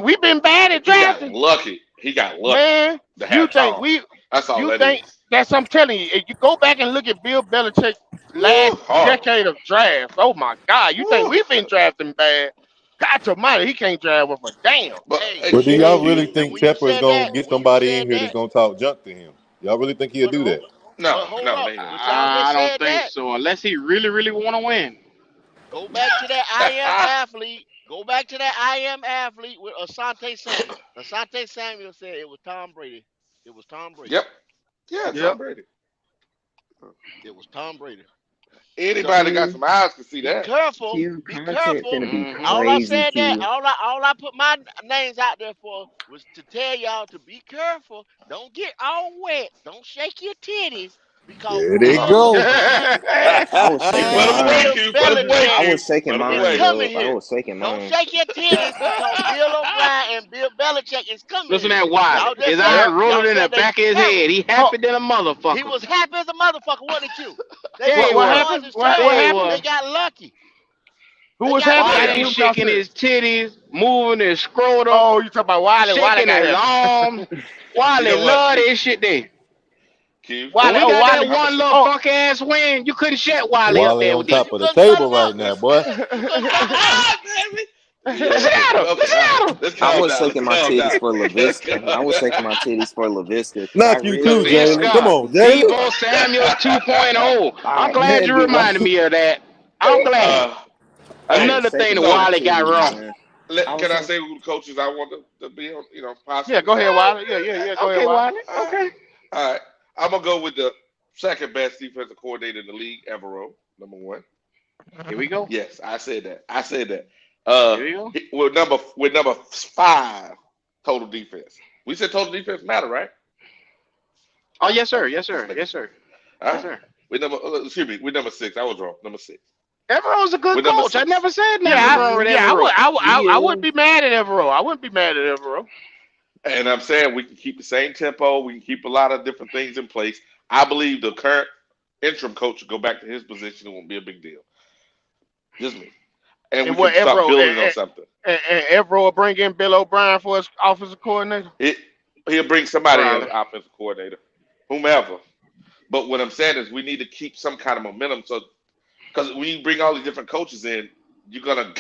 Speaker 4: we've been bad at
Speaker 22: He got
Speaker 4: drafting?
Speaker 22: lucky. He got lucky
Speaker 4: Man,
Speaker 22: to
Speaker 4: you
Speaker 22: have
Speaker 4: think
Speaker 22: Tom. That's all
Speaker 4: you
Speaker 22: that
Speaker 4: think
Speaker 22: is.
Speaker 4: that's I'm telling you. If you go back and look at Bill Belichick
Speaker 22: Woo,
Speaker 4: last
Speaker 22: horrible.
Speaker 4: decade of drafts, oh my God, you think
Speaker 22: Woo.
Speaker 4: we've been drafting bad? God almighty, he can't draft with a damn.
Speaker 22: But
Speaker 1: Hey,
Speaker 23: But do y'all
Speaker 1: hey,
Speaker 23: really
Speaker 1: and
Speaker 23: think
Speaker 1: when you
Speaker 23: Tepper is
Speaker 1: said
Speaker 23: gonna
Speaker 1: that,
Speaker 23: get
Speaker 1: when you
Speaker 23: somebody in
Speaker 1: said
Speaker 23: here that's
Speaker 1: that,
Speaker 23: gonna talk junk to him? Y'all really think he'll
Speaker 1: but
Speaker 23: do
Speaker 1: hold,
Speaker 23: that?
Speaker 1: but
Speaker 22: no,
Speaker 1: hold
Speaker 22: no,
Speaker 1: up,
Speaker 22: they ain't gonna
Speaker 1: but y'all just
Speaker 11: I don't
Speaker 1: said
Speaker 11: think
Speaker 1: that.
Speaker 11: so. Unless he really, really want to win.
Speaker 1: Go back to that
Speaker 22: do
Speaker 1: I am
Speaker 22: it.
Speaker 1: athlete. Go back to that I am athlete with Asante Samuel. Asante Samuel said it was Tom Brady. It was Tom Brady.
Speaker 22: Yep. Yeah,
Speaker 4: Yep.
Speaker 22: Tom Brady.
Speaker 1: It was Tom Brady. So
Speaker 22: Anybody that got
Speaker 7: Q,
Speaker 22: some eyes can see
Speaker 1: be
Speaker 22: that.
Speaker 1: careful.
Speaker 7: Q
Speaker 1: Be
Speaker 7: content
Speaker 1: careful.
Speaker 7: finna be
Speaker 11: Mm-hmm.
Speaker 1: All I
Speaker 7: crazy,
Speaker 1: said that,
Speaker 7: Q.
Speaker 1: all I put my names out there for was to tell y'all to be careful. Don't get all wet. Don't shake your titties because
Speaker 23: There they
Speaker 1: Bill
Speaker 23: go.
Speaker 1: LeBron
Speaker 7: I was
Speaker 22: Q,
Speaker 7: shaking
Speaker 22: put him
Speaker 1: and
Speaker 22: away,
Speaker 7: mine.
Speaker 1: Bill
Speaker 22: Q. Put him away,
Speaker 7: I
Speaker 1: Belichick
Speaker 22: Q.
Speaker 7: was shaking
Speaker 22: Put him
Speaker 1: is
Speaker 7: mine,
Speaker 22: away.
Speaker 1: coming
Speaker 7: Dub. I
Speaker 1: here.
Speaker 7: was shaking
Speaker 1: Don't
Speaker 7: mine.
Speaker 1: shake your titties because Bill O'Brien and Bill Belichick is coming
Speaker 11: Listen
Speaker 1: here.
Speaker 11: to that Wiley.
Speaker 1: Y'all just
Speaker 11: His
Speaker 1: said
Speaker 11: eyes
Speaker 4: Yep.
Speaker 1: y'all
Speaker 11: rolling in the
Speaker 1: said they
Speaker 11: back of his
Speaker 1: terrible.
Speaker 11: head. He
Speaker 4: Ho-
Speaker 11: happy than a
Speaker 1: He
Speaker 11: motherfucker.
Speaker 1: was happy as a motherfucker, wasn't it, you? They
Speaker 11: Yeah,
Speaker 1: was
Speaker 11: he
Speaker 4: what
Speaker 11: was.
Speaker 1: towards
Speaker 4: happened?
Speaker 1: his
Speaker 4: What
Speaker 11: Yeah,
Speaker 1: turn.
Speaker 11: he
Speaker 4: happened?
Speaker 1: They
Speaker 11: was.
Speaker 1: got lucky.
Speaker 4: Who
Speaker 1: They
Speaker 4: was
Speaker 1: got
Speaker 4: happy? I
Speaker 11: Wiley
Speaker 4: didn't
Speaker 1: lucky.
Speaker 4: hear
Speaker 11: be
Speaker 4: what y'all
Speaker 11: shaking
Speaker 4: said.
Speaker 11: his titties, moving his scrotum,
Speaker 4: Oh, you talking about Wiley? Wiley
Speaker 11: shaking
Speaker 4: got
Speaker 11: his
Speaker 4: here.
Speaker 11: arm.
Speaker 22: You
Speaker 11: Wiley
Speaker 22: know what,
Speaker 11: love
Speaker 22: Q?
Speaker 11: this shit there.
Speaker 22: Q.
Speaker 11: When
Speaker 4: Wiley.
Speaker 11: we
Speaker 4: Oh,
Speaker 11: got that
Speaker 4: Wiley.
Speaker 22: I'm a.
Speaker 11: one little
Speaker 4: Oh.
Speaker 11: fuck ass win, you couldn't shut Wiley up
Speaker 23: Wally
Speaker 11: there
Speaker 23: on
Speaker 11: with this.
Speaker 23: top
Speaker 1: You
Speaker 23: of the
Speaker 1: couldn't shut
Speaker 23: table
Speaker 1: him
Speaker 23: right
Speaker 1: up.
Speaker 23: now, boy.
Speaker 1: You couldn't shut him up.
Speaker 22: Damn it.
Speaker 11: Listen
Speaker 22: Yeah.
Speaker 11: at him.
Speaker 22: Okay,
Speaker 11: Listen
Speaker 22: all right.
Speaker 11: at him.
Speaker 22: Let's
Speaker 7: I
Speaker 22: calm
Speaker 7: was
Speaker 22: down. Let's
Speaker 7: shaking my
Speaker 22: calm down.
Speaker 7: titties for
Speaker 22: Let's calm
Speaker 7: LaVisca. I was shaking my titties for LaVisca because I
Speaker 23: Not you too,
Speaker 7: really
Speaker 23: Jalen. Come
Speaker 11: LaVisca.
Speaker 23: on, Jalen.
Speaker 11: Debo Samuel 2.0.
Speaker 7: all
Speaker 11: I'm
Speaker 7: right,
Speaker 11: glad
Speaker 7: man,
Speaker 11: you
Speaker 7: Debo.
Speaker 11: reminded me of that. I'm glad.
Speaker 22: down.
Speaker 7: I
Speaker 22: Hey,
Speaker 7: was
Speaker 11: Another thing
Speaker 7: shaking
Speaker 11: that
Speaker 22: so
Speaker 7: my
Speaker 11: Wiley got
Speaker 7: titties,
Speaker 22: I,
Speaker 11: wrong.
Speaker 7: man. I was
Speaker 22: can I
Speaker 7: shaking.
Speaker 22: say who the coaches I want to be on? You know,
Speaker 4: Yeah,
Speaker 22: possibly
Speaker 4: go ahead,
Speaker 22: sign?
Speaker 4: Wiley. Yeah. Go ahead,
Speaker 11: Okay,
Speaker 4: Wiley.
Speaker 11: Wiley. Okay.
Speaker 22: All right. I'm gonna go with the second best defensive coordinator in the league, Evero, number one.
Speaker 11: Here we go.
Speaker 22: Yes, I said that. I said that.
Speaker 11: Here we go.
Speaker 22: With number 5 total defense. We said total defense matter, right?
Speaker 11: Oh, yes, sir.
Speaker 22: Okay,
Speaker 11: Yes,
Speaker 22: just
Speaker 11: sir.
Speaker 22: making
Speaker 11: Yes,
Speaker 22: sure.
Speaker 11: sir.
Speaker 22: All
Speaker 11: Yes,
Speaker 22: right.
Speaker 11: sir.
Speaker 22: With number 6. I was wrong. Number 6.
Speaker 11: Everyone's a good
Speaker 22: With number
Speaker 11: coach. I
Speaker 22: 6.
Speaker 11: never said
Speaker 4: Yeah,
Speaker 11: nothing wrong with
Speaker 4: I would.
Speaker 11: Evero.
Speaker 4: I wouldn't be mad at Evero. I wouldn't be mad at Evero.
Speaker 22: And I'm saying we can keep the same tempo. We can keep a lot of different things in place. I believe the current interim coach will go back to his position. It won't be a big deal. Just me. And we
Speaker 4: And what
Speaker 22: can start
Speaker 4: Evero
Speaker 22: building on something.
Speaker 4: and Evero will bring in Bill O'Brien for his offensive coordinator.
Speaker 22: He'll bring somebody in as
Speaker 11: Probably.
Speaker 22: offensive coordinator, whomever. But what I'm saying is we need to keep some kind of momentum. So, because when you bring all these different coaches in, you're gonna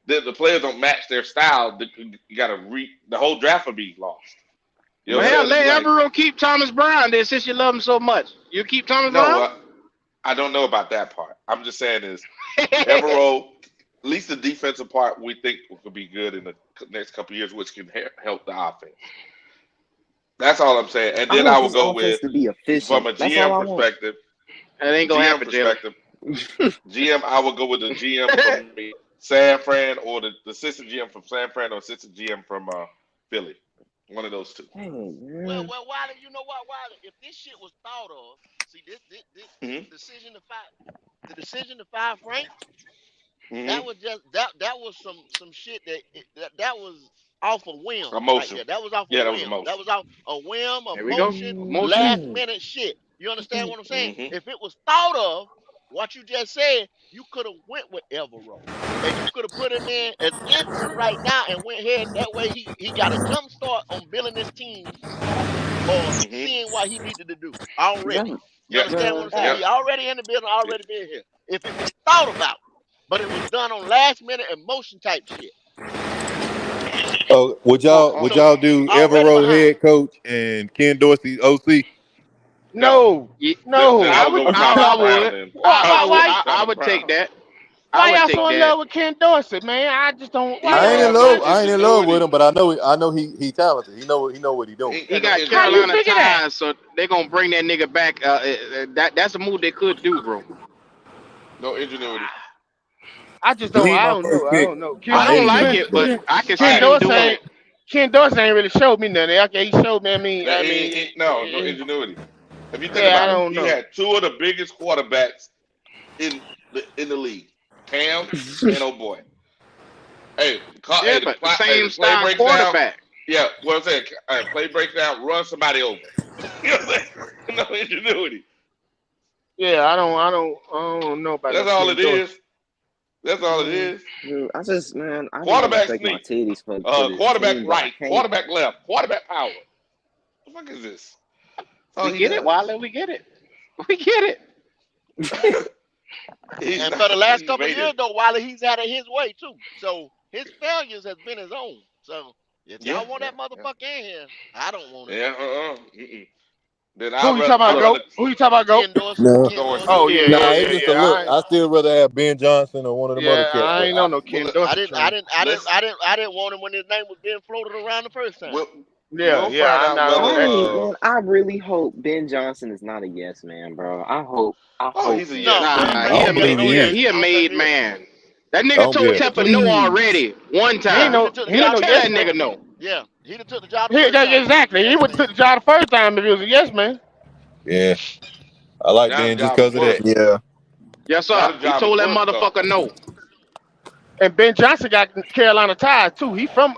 Speaker 22: the players don't match their style. You gotta the whole draft will be lost. You know
Speaker 11: Well,
Speaker 22: what
Speaker 11: hell,
Speaker 22: I'm saying?
Speaker 11: let
Speaker 22: It's like,
Speaker 11: Evero keep Thomas Brown there since you love him so much. You keep Thomas
Speaker 22: no,
Speaker 11: Brown?
Speaker 22: I don't know about that part. I'm just saying is Evero, at least the defensive part, we think will be good in the next couple of years, which can help the offense. That's all I'm saying. And
Speaker 7: I
Speaker 22: then I
Speaker 7: want
Speaker 22: will
Speaker 7: this
Speaker 22: go
Speaker 7: offense
Speaker 22: with,
Speaker 7: to be
Speaker 22: from
Speaker 7: efficient.
Speaker 22: a
Speaker 7: That's all
Speaker 22: GM
Speaker 7: I want.
Speaker 22: perspective,
Speaker 11: That ain't gonna happen, Jalen.
Speaker 22: GM, I will go with the GM from San Fran or the assistant GM from San Fran or assistant GM from Philly. One of those two.
Speaker 7: Hey,
Speaker 1: Well,
Speaker 7: man.
Speaker 1: Wiley, you know what, Wiley? If this shit was thought of, see this
Speaker 22: Mm-hmm.
Speaker 1: the decision to fire Frank, that
Speaker 22: Mm-hmm.
Speaker 1: was just that was some shit that was off a whim right
Speaker 22: Emotion.
Speaker 1: there. That was off a
Speaker 22: Yeah, that was
Speaker 1: whim. That
Speaker 22: emotion.
Speaker 1: was off a whim,
Speaker 11: There we go.
Speaker 1: emotion,
Speaker 11: Emotion.
Speaker 1: last minute shit. You understand what I'm saying?
Speaker 22: Mm-hmm.
Speaker 1: If it was thought of, what you just said, you could have went with Evero. And you could have put him in as interim right now and went ahead. That way he got a jump start on building this team or
Speaker 22: Mm-hmm.
Speaker 1: seeing what he needed to do already.
Speaker 7: That,
Speaker 1: You
Speaker 22: Yep.
Speaker 1: understand what I'm saying?
Speaker 22: Yep.
Speaker 1: He already in the building, already been here. If it was thought about, but it was done on last minute emotion type shit.
Speaker 23: Oh, would
Speaker 1: So
Speaker 23: y'all do
Speaker 1: already
Speaker 23: Evero
Speaker 1: behind.
Speaker 23: head coach and Ken Dorsey OC?
Speaker 22: No.
Speaker 4: No,
Speaker 11: Yeah,
Speaker 22: Then
Speaker 4: no.
Speaker 22: I
Speaker 11: I
Speaker 22: would
Speaker 11: would.
Speaker 22: go with
Speaker 11: I
Speaker 22: Thomas Brown
Speaker 11: would.
Speaker 22: then.
Speaker 4: Why?
Speaker 11: I would.
Speaker 22: Thomas
Speaker 11: I would take
Speaker 22: Brown.
Speaker 11: that.
Speaker 4: Why
Speaker 11: would
Speaker 4: y'all
Speaker 11: take
Speaker 4: so in
Speaker 11: that.
Speaker 4: love with Ken Dorsey, man? I just don't. Why
Speaker 22: He
Speaker 23: I ain't
Speaker 4: y'all?
Speaker 23: in
Speaker 22: has
Speaker 23: love.
Speaker 22: no
Speaker 23: I ain't in love with
Speaker 22: ingenuity.
Speaker 23: him, but I know he talented. He know what he
Speaker 22: He
Speaker 23: doing.
Speaker 22: ain't
Speaker 11: He
Speaker 22: got no
Speaker 11: got
Speaker 4: How you
Speaker 22: ingenuity.
Speaker 11: Carolina
Speaker 4: figure that?
Speaker 11: ties, so they're gonna bring that nigga back. That's a move they could do, bro.
Speaker 22: No ingenuity.
Speaker 4: I just
Speaker 23: He
Speaker 4: don't.
Speaker 23: ain't
Speaker 4: I
Speaker 23: my
Speaker 4: don't know.
Speaker 23: first
Speaker 4: I
Speaker 23: pick
Speaker 4: don't know.
Speaker 11: I
Speaker 23: by
Speaker 11: don't
Speaker 23: any
Speaker 11: like
Speaker 23: means,
Speaker 11: it,
Speaker 23: but
Speaker 11: but I can see
Speaker 4: Ken
Speaker 23: I
Speaker 11: them
Speaker 4: Dorsey
Speaker 11: doing
Speaker 4: ain't.
Speaker 11: it.
Speaker 4: Ken Dorsey ain't really showed me nothing. Okay, he showed me. I mean, I mean,
Speaker 22: No ingenuity. If you think
Speaker 4: yeah, I
Speaker 22: about it,
Speaker 4: don't
Speaker 22: he
Speaker 4: know.
Speaker 22: had two of the biggest quarterbacks in the league, Cam and oh boy.
Speaker 11: Yeah, but the same
Speaker 22: The play
Speaker 11: style
Speaker 22: breaks down.
Speaker 11: quarterback.
Speaker 22: Yeah, what I'm saying, play breaks down, run somebody over. You know what I'm saying? No ingenuity.
Speaker 4: Yeah, I don't know about no
Speaker 22: That's all
Speaker 4: Ken
Speaker 22: it
Speaker 4: Dorsey.
Speaker 22: is. That's all it is.
Speaker 7: Dude, I just want to
Speaker 22: Quarterback
Speaker 7: shake my
Speaker 22: sneak,
Speaker 7: titties for this
Speaker 22: quarterback
Speaker 7: team, but I
Speaker 22: right,
Speaker 7: can't.
Speaker 22: quarterback left, quarterback power. What the fuck is this? That's all
Speaker 11: We
Speaker 22: he
Speaker 11: get it,
Speaker 22: does.
Speaker 11: Wiley. We get it. We get it.
Speaker 22: He's
Speaker 1: And
Speaker 22: not.
Speaker 1: for the last
Speaker 22: He's
Speaker 1: couple of
Speaker 22: made
Speaker 1: years
Speaker 22: it.
Speaker 1: though, Wiley, he's had it his way too. So his failures has been his own. So if
Speaker 22: Yeah,
Speaker 1: y'all want
Speaker 22: yeah,
Speaker 1: that
Speaker 22: yeah,
Speaker 1: motherfucker in here, I don't want him.
Speaker 22: yeah. Mm-mm. Then
Speaker 4: Who you talking
Speaker 22: I'd
Speaker 4: about,
Speaker 22: rather
Speaker 4: Go? Who you talking about, Go?
Speaker 1: Ken Dorsey.
Speaker 23: no,
Speaker 1: Ken Dorsey.
Speaker 22: Dorsey.
Speaker 4: Oh yeah,
Speaker 23: nah,
Speaker 4: yeah,
Speaker 23: it's
Speaker 4: yeah,
Speaker 23: just a
Speaker 4: yeah.
Speaker 23: look. I still rather have Ben Johnson or one of them other
Speaker 4: Yeah,
Speaker 23: cats.
Speaker 4: I
Speaker 22: Well,
Speaker 4: ain't know no
Speaker 22: well,
Speaker 4: Ken
Speaker 1: I
Speaker 4: Dorsey
Speaker 1: didn't I
Speaker 4: train.
Speaker 1: didn't I didn't
Speaker 22: let's
Speaker 1: I didn't I didn't want him when his name was being floated around the first time.
Speaker 22: we'll
Speaker 4: Yeah,
Speaker 22: we'll
Speaker 4: yeah,
Speaker 22: find
Speaker 4: I'm
Speaker 22: out
Speaker 4: not on
Speaker 22: whether
Speaker 7: I
Speaker 4: that
Speaker 7: ain't,
Speaker 4: shit.
Speaker 7: man. I really hope Ben Johnson is not a yes man, bro. I
Speaker 22: oh,
Speaker 7: hope
Speaker 22: he's a
Speaker 7: Ben
Speaker 22: yes
Speaker 1: No,
Speaker 22: man.
Speaker 11: Nah,
Speaker 23: I
Speaker 1: he
Speaker 11: he a
Speaker 23: don't
Speaker 1: ain't got
Speaker 23: believe
Speaker 1: no
Speaker 23: he
Speaker 11: he a,
Speaker 23: is.
Speaker 1: yes.
Speaker 11: he a
Speaker 1: I don't think
Speaker 11: made
Speaker 1: he is.
Speaker 11: man. That
Speaker 23: I
Speaker 11: nigga
Speaker 23: don't
Speaker 11: told
Speaker 23: believe.
Speaker 11: Tepper no
Speaker 7: please.
Speaker 11: already one
Speaker 4: He ain't
Speaker 11: time.
Speaker 1: He done
Speaker 4: no
Speaker 1: took the
Speaker 4: he ain't
Speaker 1: job
Speaker 11: Nigga,
Speaker 4: no
Speaker 1: the
Speaker 11: tell
Speaker 4: yes
Speaker 11: that
Speaker 1: first
Speaker 4: man.
Speaker 11: nigga
Speaker 1: time.
Speaker 11: no.
Speaker 1: Yeah, he done took the job the
Speaker 4: He,
Speaker 1: first time. He
Speaker 4: exactly.
Speaker 1: a
Speaker 4: He
Speaker 1: yes
Speaker 4: would took
Speaker 1: man.
Speaker 4: the job the first time if he was a yes man.
Speaker 23: Yeah, I like
Speaker 22: Now the
Speaker 23: Ben just
Speaker 22: job is
Speaker 23: because of that.
Speaker 22: work.
Speaker 23: Yeah,
Speaker 11: Yes,
Speaker 22: Now
Speaker 11: sir.
Speaker 22: the
Speaker 11: He
Speaker 22: job is
Speaker 11: told that
Speaker 22: work though.
Speaker 11: motherfucker no.
Speaker 4: And Ben Johnson got Carolina ties too. He from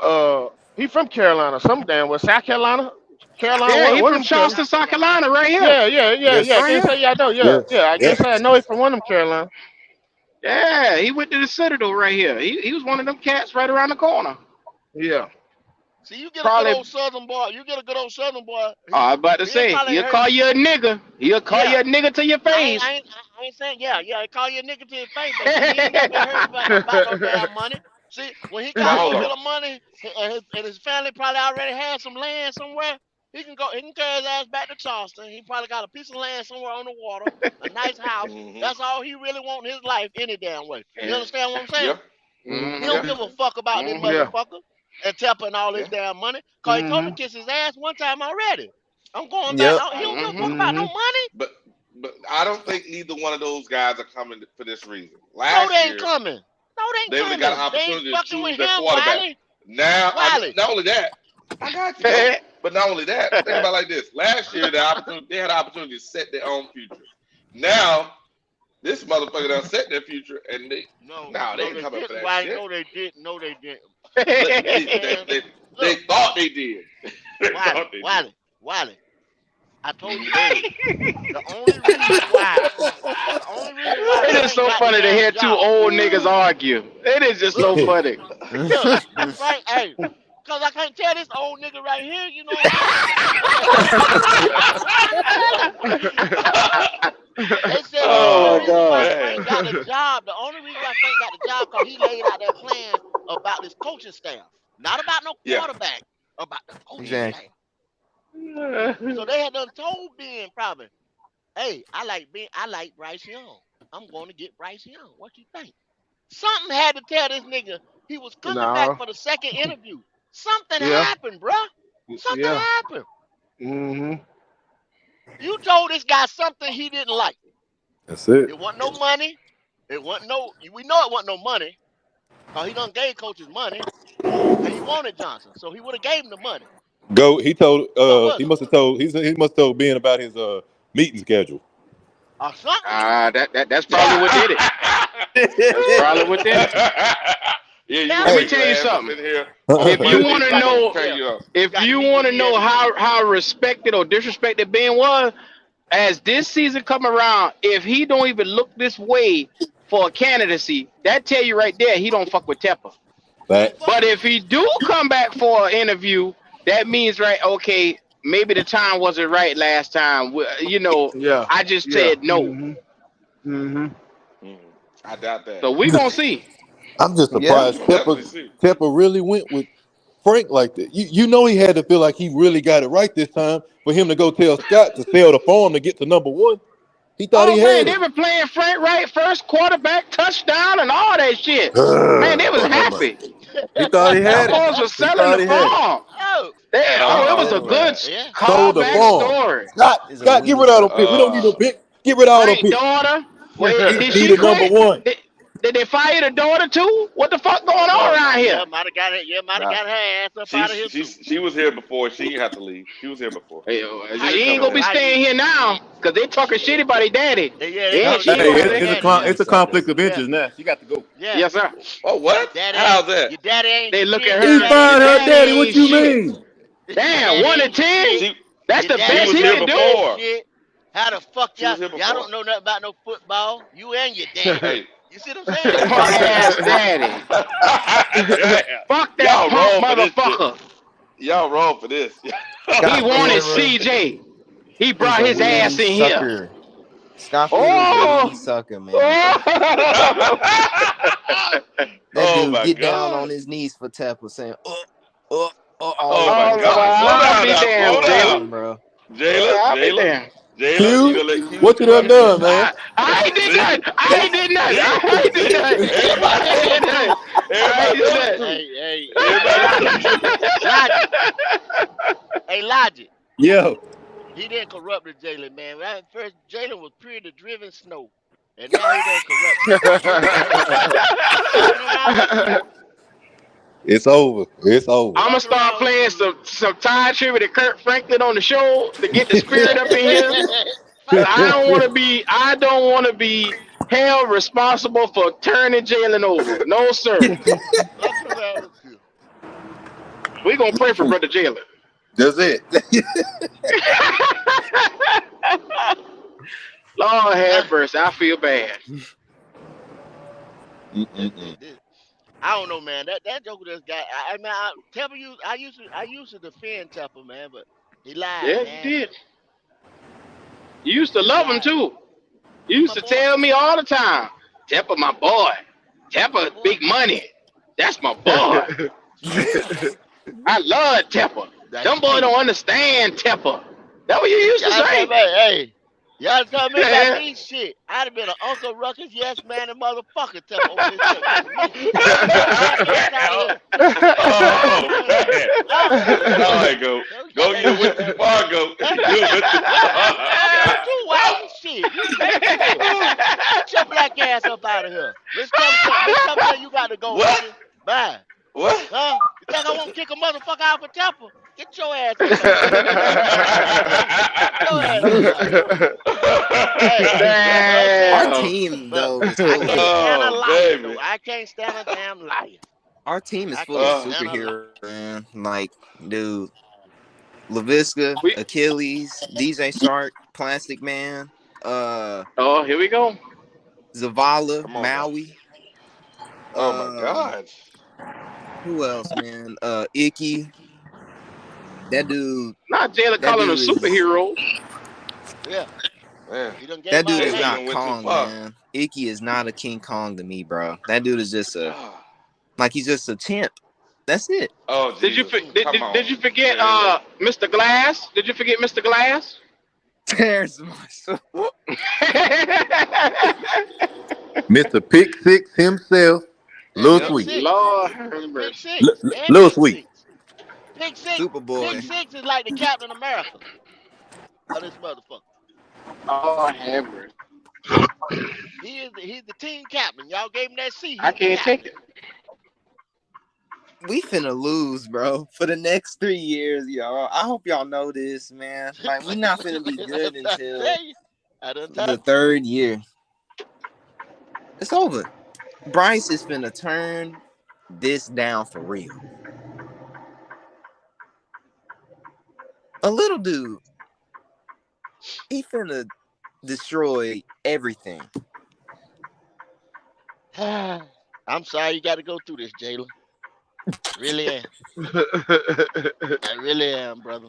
Speaker 4: Carolina, some damn well South Carolina, Carolina,
Speaker 11: Yeah, he
Speaker 4: one of
Speaker 11: from
Speaker 4: them Carolina.
Speaker 11: Charleston, South Carolina, right here.
Speaker 4: Yeah. I
Speaker 23: yes,
Speaker 11: Right
Speaker 4: can't
Speaker 11: here.
Speaker 4: say yeah, I know.
Speaker 23: yes,
Speaker 4: I
Speaker 23: yeah.
Speaker 4: can't say I know he from one of them Carolina.
Speaker 11: Yeah, he went to the Citadel right here. He was one of them cats right around the corner.
Speaker 4: Yeah.
Speaker 1: See, you get a good
Speaker 11: Probably.
Speaker 1: old Southern boy. You get a good old Southern boy.
Speaker 11: I was about to
Speaker 1: He ain't
Speaker 11: say
Speaker 1: probably
Speaker 11: he'll
Speaker 1: heard.
Speaker 11: call you a nigga. He'll call
Speaker 1: Yeah,
Speaker 11: you a nigga to your face.
Speaker 1: I ain't saying yeah. He call you a nigga to his face, but see, he ain't never heard about no damn money. See, when he got
Speaker 22: Now
Speaker 1: a
Speaker 22: hold
Speaker 1: little bit
Speaker 22: on.
Speaker 1: of money and his family probably already had some land somewhere, he can go. He can carry his ass back to Charleston. He probably got a piece of land somewhere on the water, a nice house.
Speaker 22: Mm-hmm.
Speaker 1: That's all he really want in his life, any damn way. You
Speaker 11: Yeah.
Speaker 1: understand what I'm saying?
Speaker 22: Yeah,
Speaker 1: He
Speaker 11: Mm-hmm.
Speaker 1: don't
Speaker 22: yeah,
Speaker 1: give a fuck about this
Speaker 11: Mm-hmm.
Speaker 4: Yeah.
Speaker 1: motherfucker and tapping all his
Speaker 22: yeah.
Speaker 1: damn money. Cause he told me
Speaker 4: Mhm.
Speaker 1: to kiss his ass one time already. I'm going back.
Speaker 23: Yep.
Speaker 1: He don't give a
Speaker 11: Mm-hmm.
Speaker 1: fuck about no
Speaker 4: Mhm.
Speaker 1: money.
Speaker 22: But I don't think neither one of those guys are coming for this reason.
Speaker 1: No, they
Speaker 22: Last
Speaker 1: ain't
Speaker 22: year,
Speaker 1: coming. No, they ain't
Speaker 22: they would have got an
Speaker 1: coming. They ain't
Speaker 22: opportunity to
Speaker 1: fucking
Speaker 22: choose
Speaker 1: with
Speaker 22: their
Speaker 1: him,
Speaker 22: quarterback.
Speaker 1: Wiley.
Speaker 22: Now,
Speaker 1: Wiley.
Speaker 22: not only that, I got you, go. But not only that, think about it like this. Last year, they had an opportunity to set their own future. Now, this motherfucker done set their future, and they
Speaker 1: No,
Speaker 22: ain't
Speaker 1: they
Speaker 22: coming for
Speaker 1: didn't,
Speaker 22: that
Speaker 1: Wiley.
Speaker 22: shit.
Speaker 1: No, they didn't. No, they didn't.
Speaker 22: They,
Speaker 1: Man,
Speaker 22: they, they
Speaker 1: look,
Speaker 22: thought they did. They
Speaker 1: Wiley,
Speaker 22: thought they did.
Speaker 1: Wiley, Wiley. I told you earlier. The only reason why,
Speaker 11: It is
Speaker 1: Frank
Speaker 11: so
Speaker 1: got the
Speaker 11: funny to
Speaker 1: damn
Speaker 11: hear two
Speaker 1: job.
Speaker 11: old niggas argue. It is just so
Speaker 1: Look,
Speaker 11: funny.
Speaker 1: look. Frank, hey, cause I can't tell this old nigga right here. You know what They said the only
Speaker 11: Oh my
Speaker 22: Oh
Speaker 1: reason why
Speaker 11: god.
Speaker 1: Frank got the
Speaker 22: man.
Speaker 1: job, cause he laid out that plan about this coaching staff, not about no
Speaker 22: Yeah.
Speaker 1: quarterback, about the coaching
Speaker 10: Exactly.
Speaker 1: staff. So they had done told Ben probably, hey, I like Bryce Young. I'm going to get Bryce Young. What you think? Something had to tell this nigga he was coming back
Speaker 4: No.
Speaker 1: for the second interview. Something
Speaker 4: Yeah.
Speaker 1: happened, bruh. Something
Speaker 4: Yeah.
Speaker 1: happened.
Speaker 4: Mhm.
Speaker 1: You told this guy something he didn't like.
Speaker 23: That's it.
Speaker 1: It wasn't no money. We know it wasn't no money. Cause he done gave coaches money and he wanted Johnson. So he would have gave him the money.
Speaker 23: Go. He told.
Speaker 1: What was
Speaker 23: He
Speaker 1: it?
Speaker 23: must have told. He must have told Ben about his meeting schedule.
Speaker 1: Or something.
Speaker 11: That's probably what did it. That's probably what did it.
Speaker 22: Yeah, you
Speaker 1: Tell
Speaker 22: want
Speaker 11: Let
Speaker 22: to
Speaker 11: me
Speaker 1: him.
Speaker 23: Hey.
Speaker 22: bring your
Speaker 11: tell you
Speaker 22: ass up
Speaker 11: something.
Speaker 22: in here on
Speaker 11: If you
Speaker 1: Tell him
Speaker 11: want
Speaker 22: Monday
Speaker 1: you
Speaker 11: to
Speaker 22: so
Speaker 1: got
Speaker 22: we
Speaker 1: to
Speaker 22: can
Speaker 11: know,
Speaker 22: tear
Speaker 1: yeah.
Speaker 22: you up.
Speaker 1: You
Speaker 11: if
Speaker 1: got to
Speaker 11: you
Speaker 1: meet with
Speaker 11: want to
Speaker 1: me
Speaker 11: know
Speaker 1: every 2 weeks.
Speaker 11: how respected or disrespected Ben was, as this season come around, if he don't even look this way for a candidacy, that tell you right there he don't fuck with Tepper.
Speaker 1: Don't
Speaker 23: Facts.
Speaker 1: fuck
Speaker 11: But
Speaker 1: with him.
Speaker 11: if he do come back for an interview, that means right, okay, maybe the time wasn't right last time.
Speaker 4: Yeah.
Speaker 11: I just
Speaker 4: Yeah.
Speaker 11: said no.
Speaker 4: Mhm. Mhm.
Speaker 22: I doubt that.
Speaker 11: So we gonna see.
Speaker 23: I'm just
Speaker 7: Yeah.
Speaker 22: We
Speaker 23: surprised
Speaker 22: gonna definitely see.
Speaker 23: Tepper really went with Frank like that. You know he had to feel like he really got it right this time for him to go tell Scott to sell the farm to get to number one. He thought he
Speaker 21: man,
Speaker 23: had
Speaker 21: they
Speaker 23: it.
Speaker 21: were playing Frank Wright first quarterback touchdown and all that shit. Man, they was
Speaker 23: Lord have mercy.
Speaker 21: happy.
Speaker 23: He thought he
Speaker 21: Them
Speaker 23: had it.
Speaker 21: boys was
Speaker 23: He
Speaker 21: selling
Speaker 23: thought
Speaker 21: the
Speaker 23: he had it.
Speaker 21: farm.
Speaker 1: Oh,
Speaker 21: It was a good
Speaker 1: yeah.
Speaker 23: Sold the
Speaker 21: callback
Speaker 23: farm.
Speaker 21: story.
Speaker 23: Scott, get rid of them picks. We don't need no pick. Get rid of all them
Speaker 21: Right,
Speaker 23: picks.
Speaker 21: daughter.
Speaker 23: We
Speaker 21: Wait, did
Speaker 23: need
Speaker 21: she
Speaker 23: a number
Speaker 21: quit?
Speaker 23: one.
Speaker 21: Did they fire the daughter too? What the fuck
Speaker 1: I
Speaker 21: going
Speaker 1: don't
Speaker 21: on
Speaker 1: know.
Speaker 21: around here?
Speaker 1: Yeah, might have got it. Yeah, might have
Speaker 22: Nah,
Speaker 1: got her ass up out of here too.
Speaker 22: she was here before. She didn't have to leave. She was here before.
Speaker 21: Hey,
Speaker 1: How
Speaker 21: she
Speaker 1: you
Speaker 21: ain't
Speaker 1: know?
Speaker 21: gonna be
Speaker 1: How you?
Speaker 21: staying here now because they talking shit about her daddy.
Speaker 1: Yeah, they
Speaker 21: Yeah,
Speaker 1: talking
Speaker 21: she
Speaker 1: shit
Speaker 21: ain't
Speaker 23: Hey,
Speaker 21: gonna
Speaker 1: about her
Speaker 21: stay.
Speaker 1: daddy now.
Speaker 23: it's a conflict of
Speaker 1: Yeah,
Speaker 23: interest now. She got to go.
Speaker 1: yeah.
Speaker 21: Yes, sir.
Speaker 22: Oh,
Speaker 1: Your
Speaker 22: what?
Speaker 1: daddy
Speaker 22: How's
Speaker 1: ain't.
Speaker 22: that?
Speaker 1: Your daddy ain't
Speaker 21: They look at
Speaker 1: shit. Your
Speaker 23: He
Speaker 21: her.
Speaker 1: daddy
Speaker 21: Your
Speaker 23: fired
Speaker 1: ain't
Speaker 23: her
Speaker 21: daddy
Speaker 1: shit.
Speaker 23: daddy. What
Speaker 21: ain't
Speaker 23: you
Speaker 21: shit.
Speaker 23: mean?
Speaker 1: Your
Speaker 21: Damn,
Speaker 1: daddy
Speaker 21: 1 to
Speaker 1: ain't
Speaker 21: 10.
Speaker 1: shit.
Speaker 22: She
Speaker 21: That's
Speaker 1: Your
Speaker 21: the
Speaker 1: daddy
Speaker 22: she
Speaker 21: best
Speaker 22: was
Speaker 21: he
Speaker 22: here
Speaker 1: daddy
Speaker 21: can do.
Speaker 1: ain't
Speaker 22: before.
Speaker 1: shit. How the fuck
Speaker 22: She was here
Speaker 1: y'all
Speaker 22: before.
Speaker 1: don't know nothing about no football? You and your daddy.
Speaker 22: Hey.
Speaker 1: You see what I'm saying?
Speaker 21: Punk ass daddy.
Speaker 22: Damn.
Speaker 21: Fuck that
Speaker 22: Y'all
Speaker 21: punk
Speaker 22: wrong for this shit.
Speaker 21: motherfucker.
Speaker 22: Y'all wrong for this.
Speaker 21: He
Speaker 16: Scott
Speaker 21: wanted
Speaker 16: Fitterer
Speaker 21: CJ. He
Speaker 16: is
Speaker 21: brought
Speaker 16: a
Speaker 21: his
Speaker 16: weenie
Speaker 21: ass in here.
Speaker 16: sucker. Scott Fitterer is a weenie
Speaker 21: Oh,
Speaker 16: sucker, man.
Speaker 21: oh.
Speaker 16: That
Speaker 22: Oh
Speaker 16: dude
Speaker 22: my
Speaker 16: get down on
Speaker 22: God.
Speaker 16: his knees for Tepper saying, all
Speaker 22: Oh
Speaker 16: over
Speaker 22: my
Speaker 21: Oh,
Speaker 16: his
Speaker 22: God.
Speaker 16: face.
Speaker 22: Slow
Speaker 21: I'll
Speaker 22: down
Speaker 21: be
Speaker 22: now.
Speaker 21: damn,
Speaker 22: Slow
Speaker 16: All over
Speaker 21: Jalen.
Speaker 22: down.
Speaker 16: him, bro.
Speaker 22: Jayla,
Speaker 21: I'll be
Speaker 22: Jayla,
Speaker 21: damn.
Speaker 22: Jayla, you
Speaker 23: Q,
Speaker 22: gonna let Q
Speaker 23: what you
Speaker 22: come
Speaker 23: done
Speaker 22: out here?
Speaker 23: done, man?
Speaker 21: I ain't did
Speaker 22: See?
Speaker 21: nothing. I ain't did nothing.
Speaker 22: See?
Speaker 21: I ain't did
Speaker 22: See?
Speaker 21: nothing.
Speaker 22: Everybody
Speaker 21: I ain't
Speaker 22: know the
Speaker 21: did nothing.
Speaker 22: truth.
Speaker 21: I ain't
Speaker 22: Everybody
Speaker 21: did
Speaker 22: know the
Speaker 21: nothing.
Speaker 22: truth.
Speaker 1: Hey,
Speaker 22: Everybody know the
Speaker 1: Logic.
Speaker 22: truth.
Speaker 1: Logic. Hey, Logic.
Speaker 23: Yo.
Speaker 1: He didn't corrupt the Jalen, man. Right? First, Jalen was pure the driven snow. And now he done corrupted him. Walking around with you.
Speaker 23: It's over. It's over.
Speaker 21: I'm gonna
Speaker 1: Walking
Speaker 21: start
Speaker 1: around with
Speaker 21: playing
Speaker 1: you.
Speaker 21: some Ty Tribute to Kurt Franklin on the show to get the spirit up in here. Cause
Speaker 1: Fight Ty.
Speaker 21: I don't wanna be held responsible for turning Jalen over. No sir.
Speaker 1: Walking around with you.
Speaker 21: We gonna pray for brother Jalen.
Speaker 23: That's it.
Speaker 21: Lord
Speaker 1: Uh,
Speaker 21: have mercy. I feel bad.
Speaker 1: I don't know, man. That Joker just got. I mean, Temple used. I used to defend Temple, man, but he lied,
Speaker 21: Yeah, you
Speaker 1: man.
Speaker 21: did. You used to
Speaker 1: He
Speaker 21: love him
Speaker 1: lied.
Speaker 21: too. You
Speaker 1: He
Speaker 21: used
Speaker 1: my
Speaker 21: to
Speaker 1: boy.
Speaker 21: tell me all the time, Tepper, my boy.
Speaker 1: He my
Speaker 21: Tepper,
Speaker 1: boy.
Speaker 21: big money. That's my boy.
Speaker 1: Yeah.
Speaker 21: I love Tepper.
Speaker 1: That
Speaker 21: Them boys
Speaker 1: shit.
Speaker 21: don't understand Tepper. That what you used to
Speaker 1: Y'all tell
Speaker 21: say.
Speaker 1: me, hey. Y'all tell me about me shit. I'd have been an Uncle Ruckus, yes man, and motherfucker Temple over this shit with me. Get your black ass out of here.
Speaker 22: Oh man.
Speaker 1: Huh?
Speaker 22: All right, go. Go, you went too far, go. You went too far.
Speaker 1: You too white shit. You crazy as hell. Get your black ass up out of here. Miss Temple, you got to go,
Speaker 22: What?
Speaker 1: honey. Bye.
Speaker 22: What?
Speaker 1: Huh? You think I won't kick a motherfucker out for Temple? Get your ass up out of here. Get your ass up out of here. Hey, but I'm
Speaker 16: Our
Speaker 1: saying,
Speaker 21: Damn.
Speaker 16: team
Speaker 1: but
Speaker 16: though is
Speaker 1: I
Speaker 16: full
Speaker 1: can't
Speaker 16: of
Speaker 1: stand a
Speaker 22: Oh
Speaker 1: liar though.
Speaker 22: baby.
Speaker 1: I can't stand a damn liar.
Speaker 16: our team is
Speaker 1: I
Speaker 16: full of
Speaker 1: can't stand a liar.
Speaker 16: superheroes, man. Like, dude, LaVisca,
Speaker 21: We,
Speaker 16: Achilles, DJ Shark, Plastic Man, uh,
Speaker 21: oh, here we go.
Speaker 16: Zavala,
Speaker 22: Come on now.
Speaker 16: Maui.
Speaker 22: Oh my
Speaker 16: Um,
Speaker 22: God.
Speaker 16: who else, man? Icky. That dude.
Speaker 21: Not Jalen
Speaker 16: That
Speaker 21: calling them
Speaker 16: dude is.
Speaker 21: superheroes.
Speaker 1: Yeah,
Speaker 22: Man.
Speaker 1: he done gave
Speaker 16: That
Speaker 1: him all
Speaker 16: dude
Speaker 1: the
Speaker 16: is
Speaker 22: Jalen
Speaker 16: not
Speaker 22: done
Speaker 1: names.
Speaker 22: went too
Speaker 16: Kong,
Speaker 22: far.
Speaker 16: man. Icky is not a King Kong to me, bro. That dude is just
Speaker 22: Oh,
Speaker 16: he's just a chimp. That's it.
Speaker 22: oh
Speaker 21: Did you
Speaker 22: Jesus. Come
Speaker 21: did you
Speaker 22: on,
Speaker 21: forget
Speaker 22: Jalen.
Speaker 21: Mr. Glass? Did you forget Mr. Glass?
Speaker 16: There's my soul.
Speaker 23: Mr. Pick Six himself,
Speaker 1: And
Speaker 23: Lil
Speaker 1: Pick
Speaker 22: Yep.
Speaker 23: Sweet.
Speaker 1: Six.
Speaker 21: Lord have
Speaker 1: Pick
Speaker 21: mercy.
Speaker 1: Six. And
Speaker 23: Lil
Speaker 1: Pick
Speaker 23: Sweet.
Speaker 1: Six. Pick Six. Pick
Speaker 16: Superboy.
Speaker 1: Six is like the Captain America of this motherfucker.
Speaker 21: Lord have mercy.
Speaker 1: He's the team captain. Y'all gave him that C.
Speaker 21: I
Speaker 1: He's the
Speaker 21: can't take
Speaker 1: captain.
Speaker 21: it.
Speaker 16: We finna lose, bro, for the next 3 years, y'all. I hope y'all know this, man. Like, we not finna be good
Speaker 1: I
Speaker 16: until
Speaker 1: tell you. I done
Speaker 16: the
Speaker 1: told
Speaker 16: third year. It's over. Bryce is finna turn this down for real. A little dude, he finna destroy everything.
Speaker 1: you. I'm sorry you got to go through this, Jalen. Really am. I really am, brother.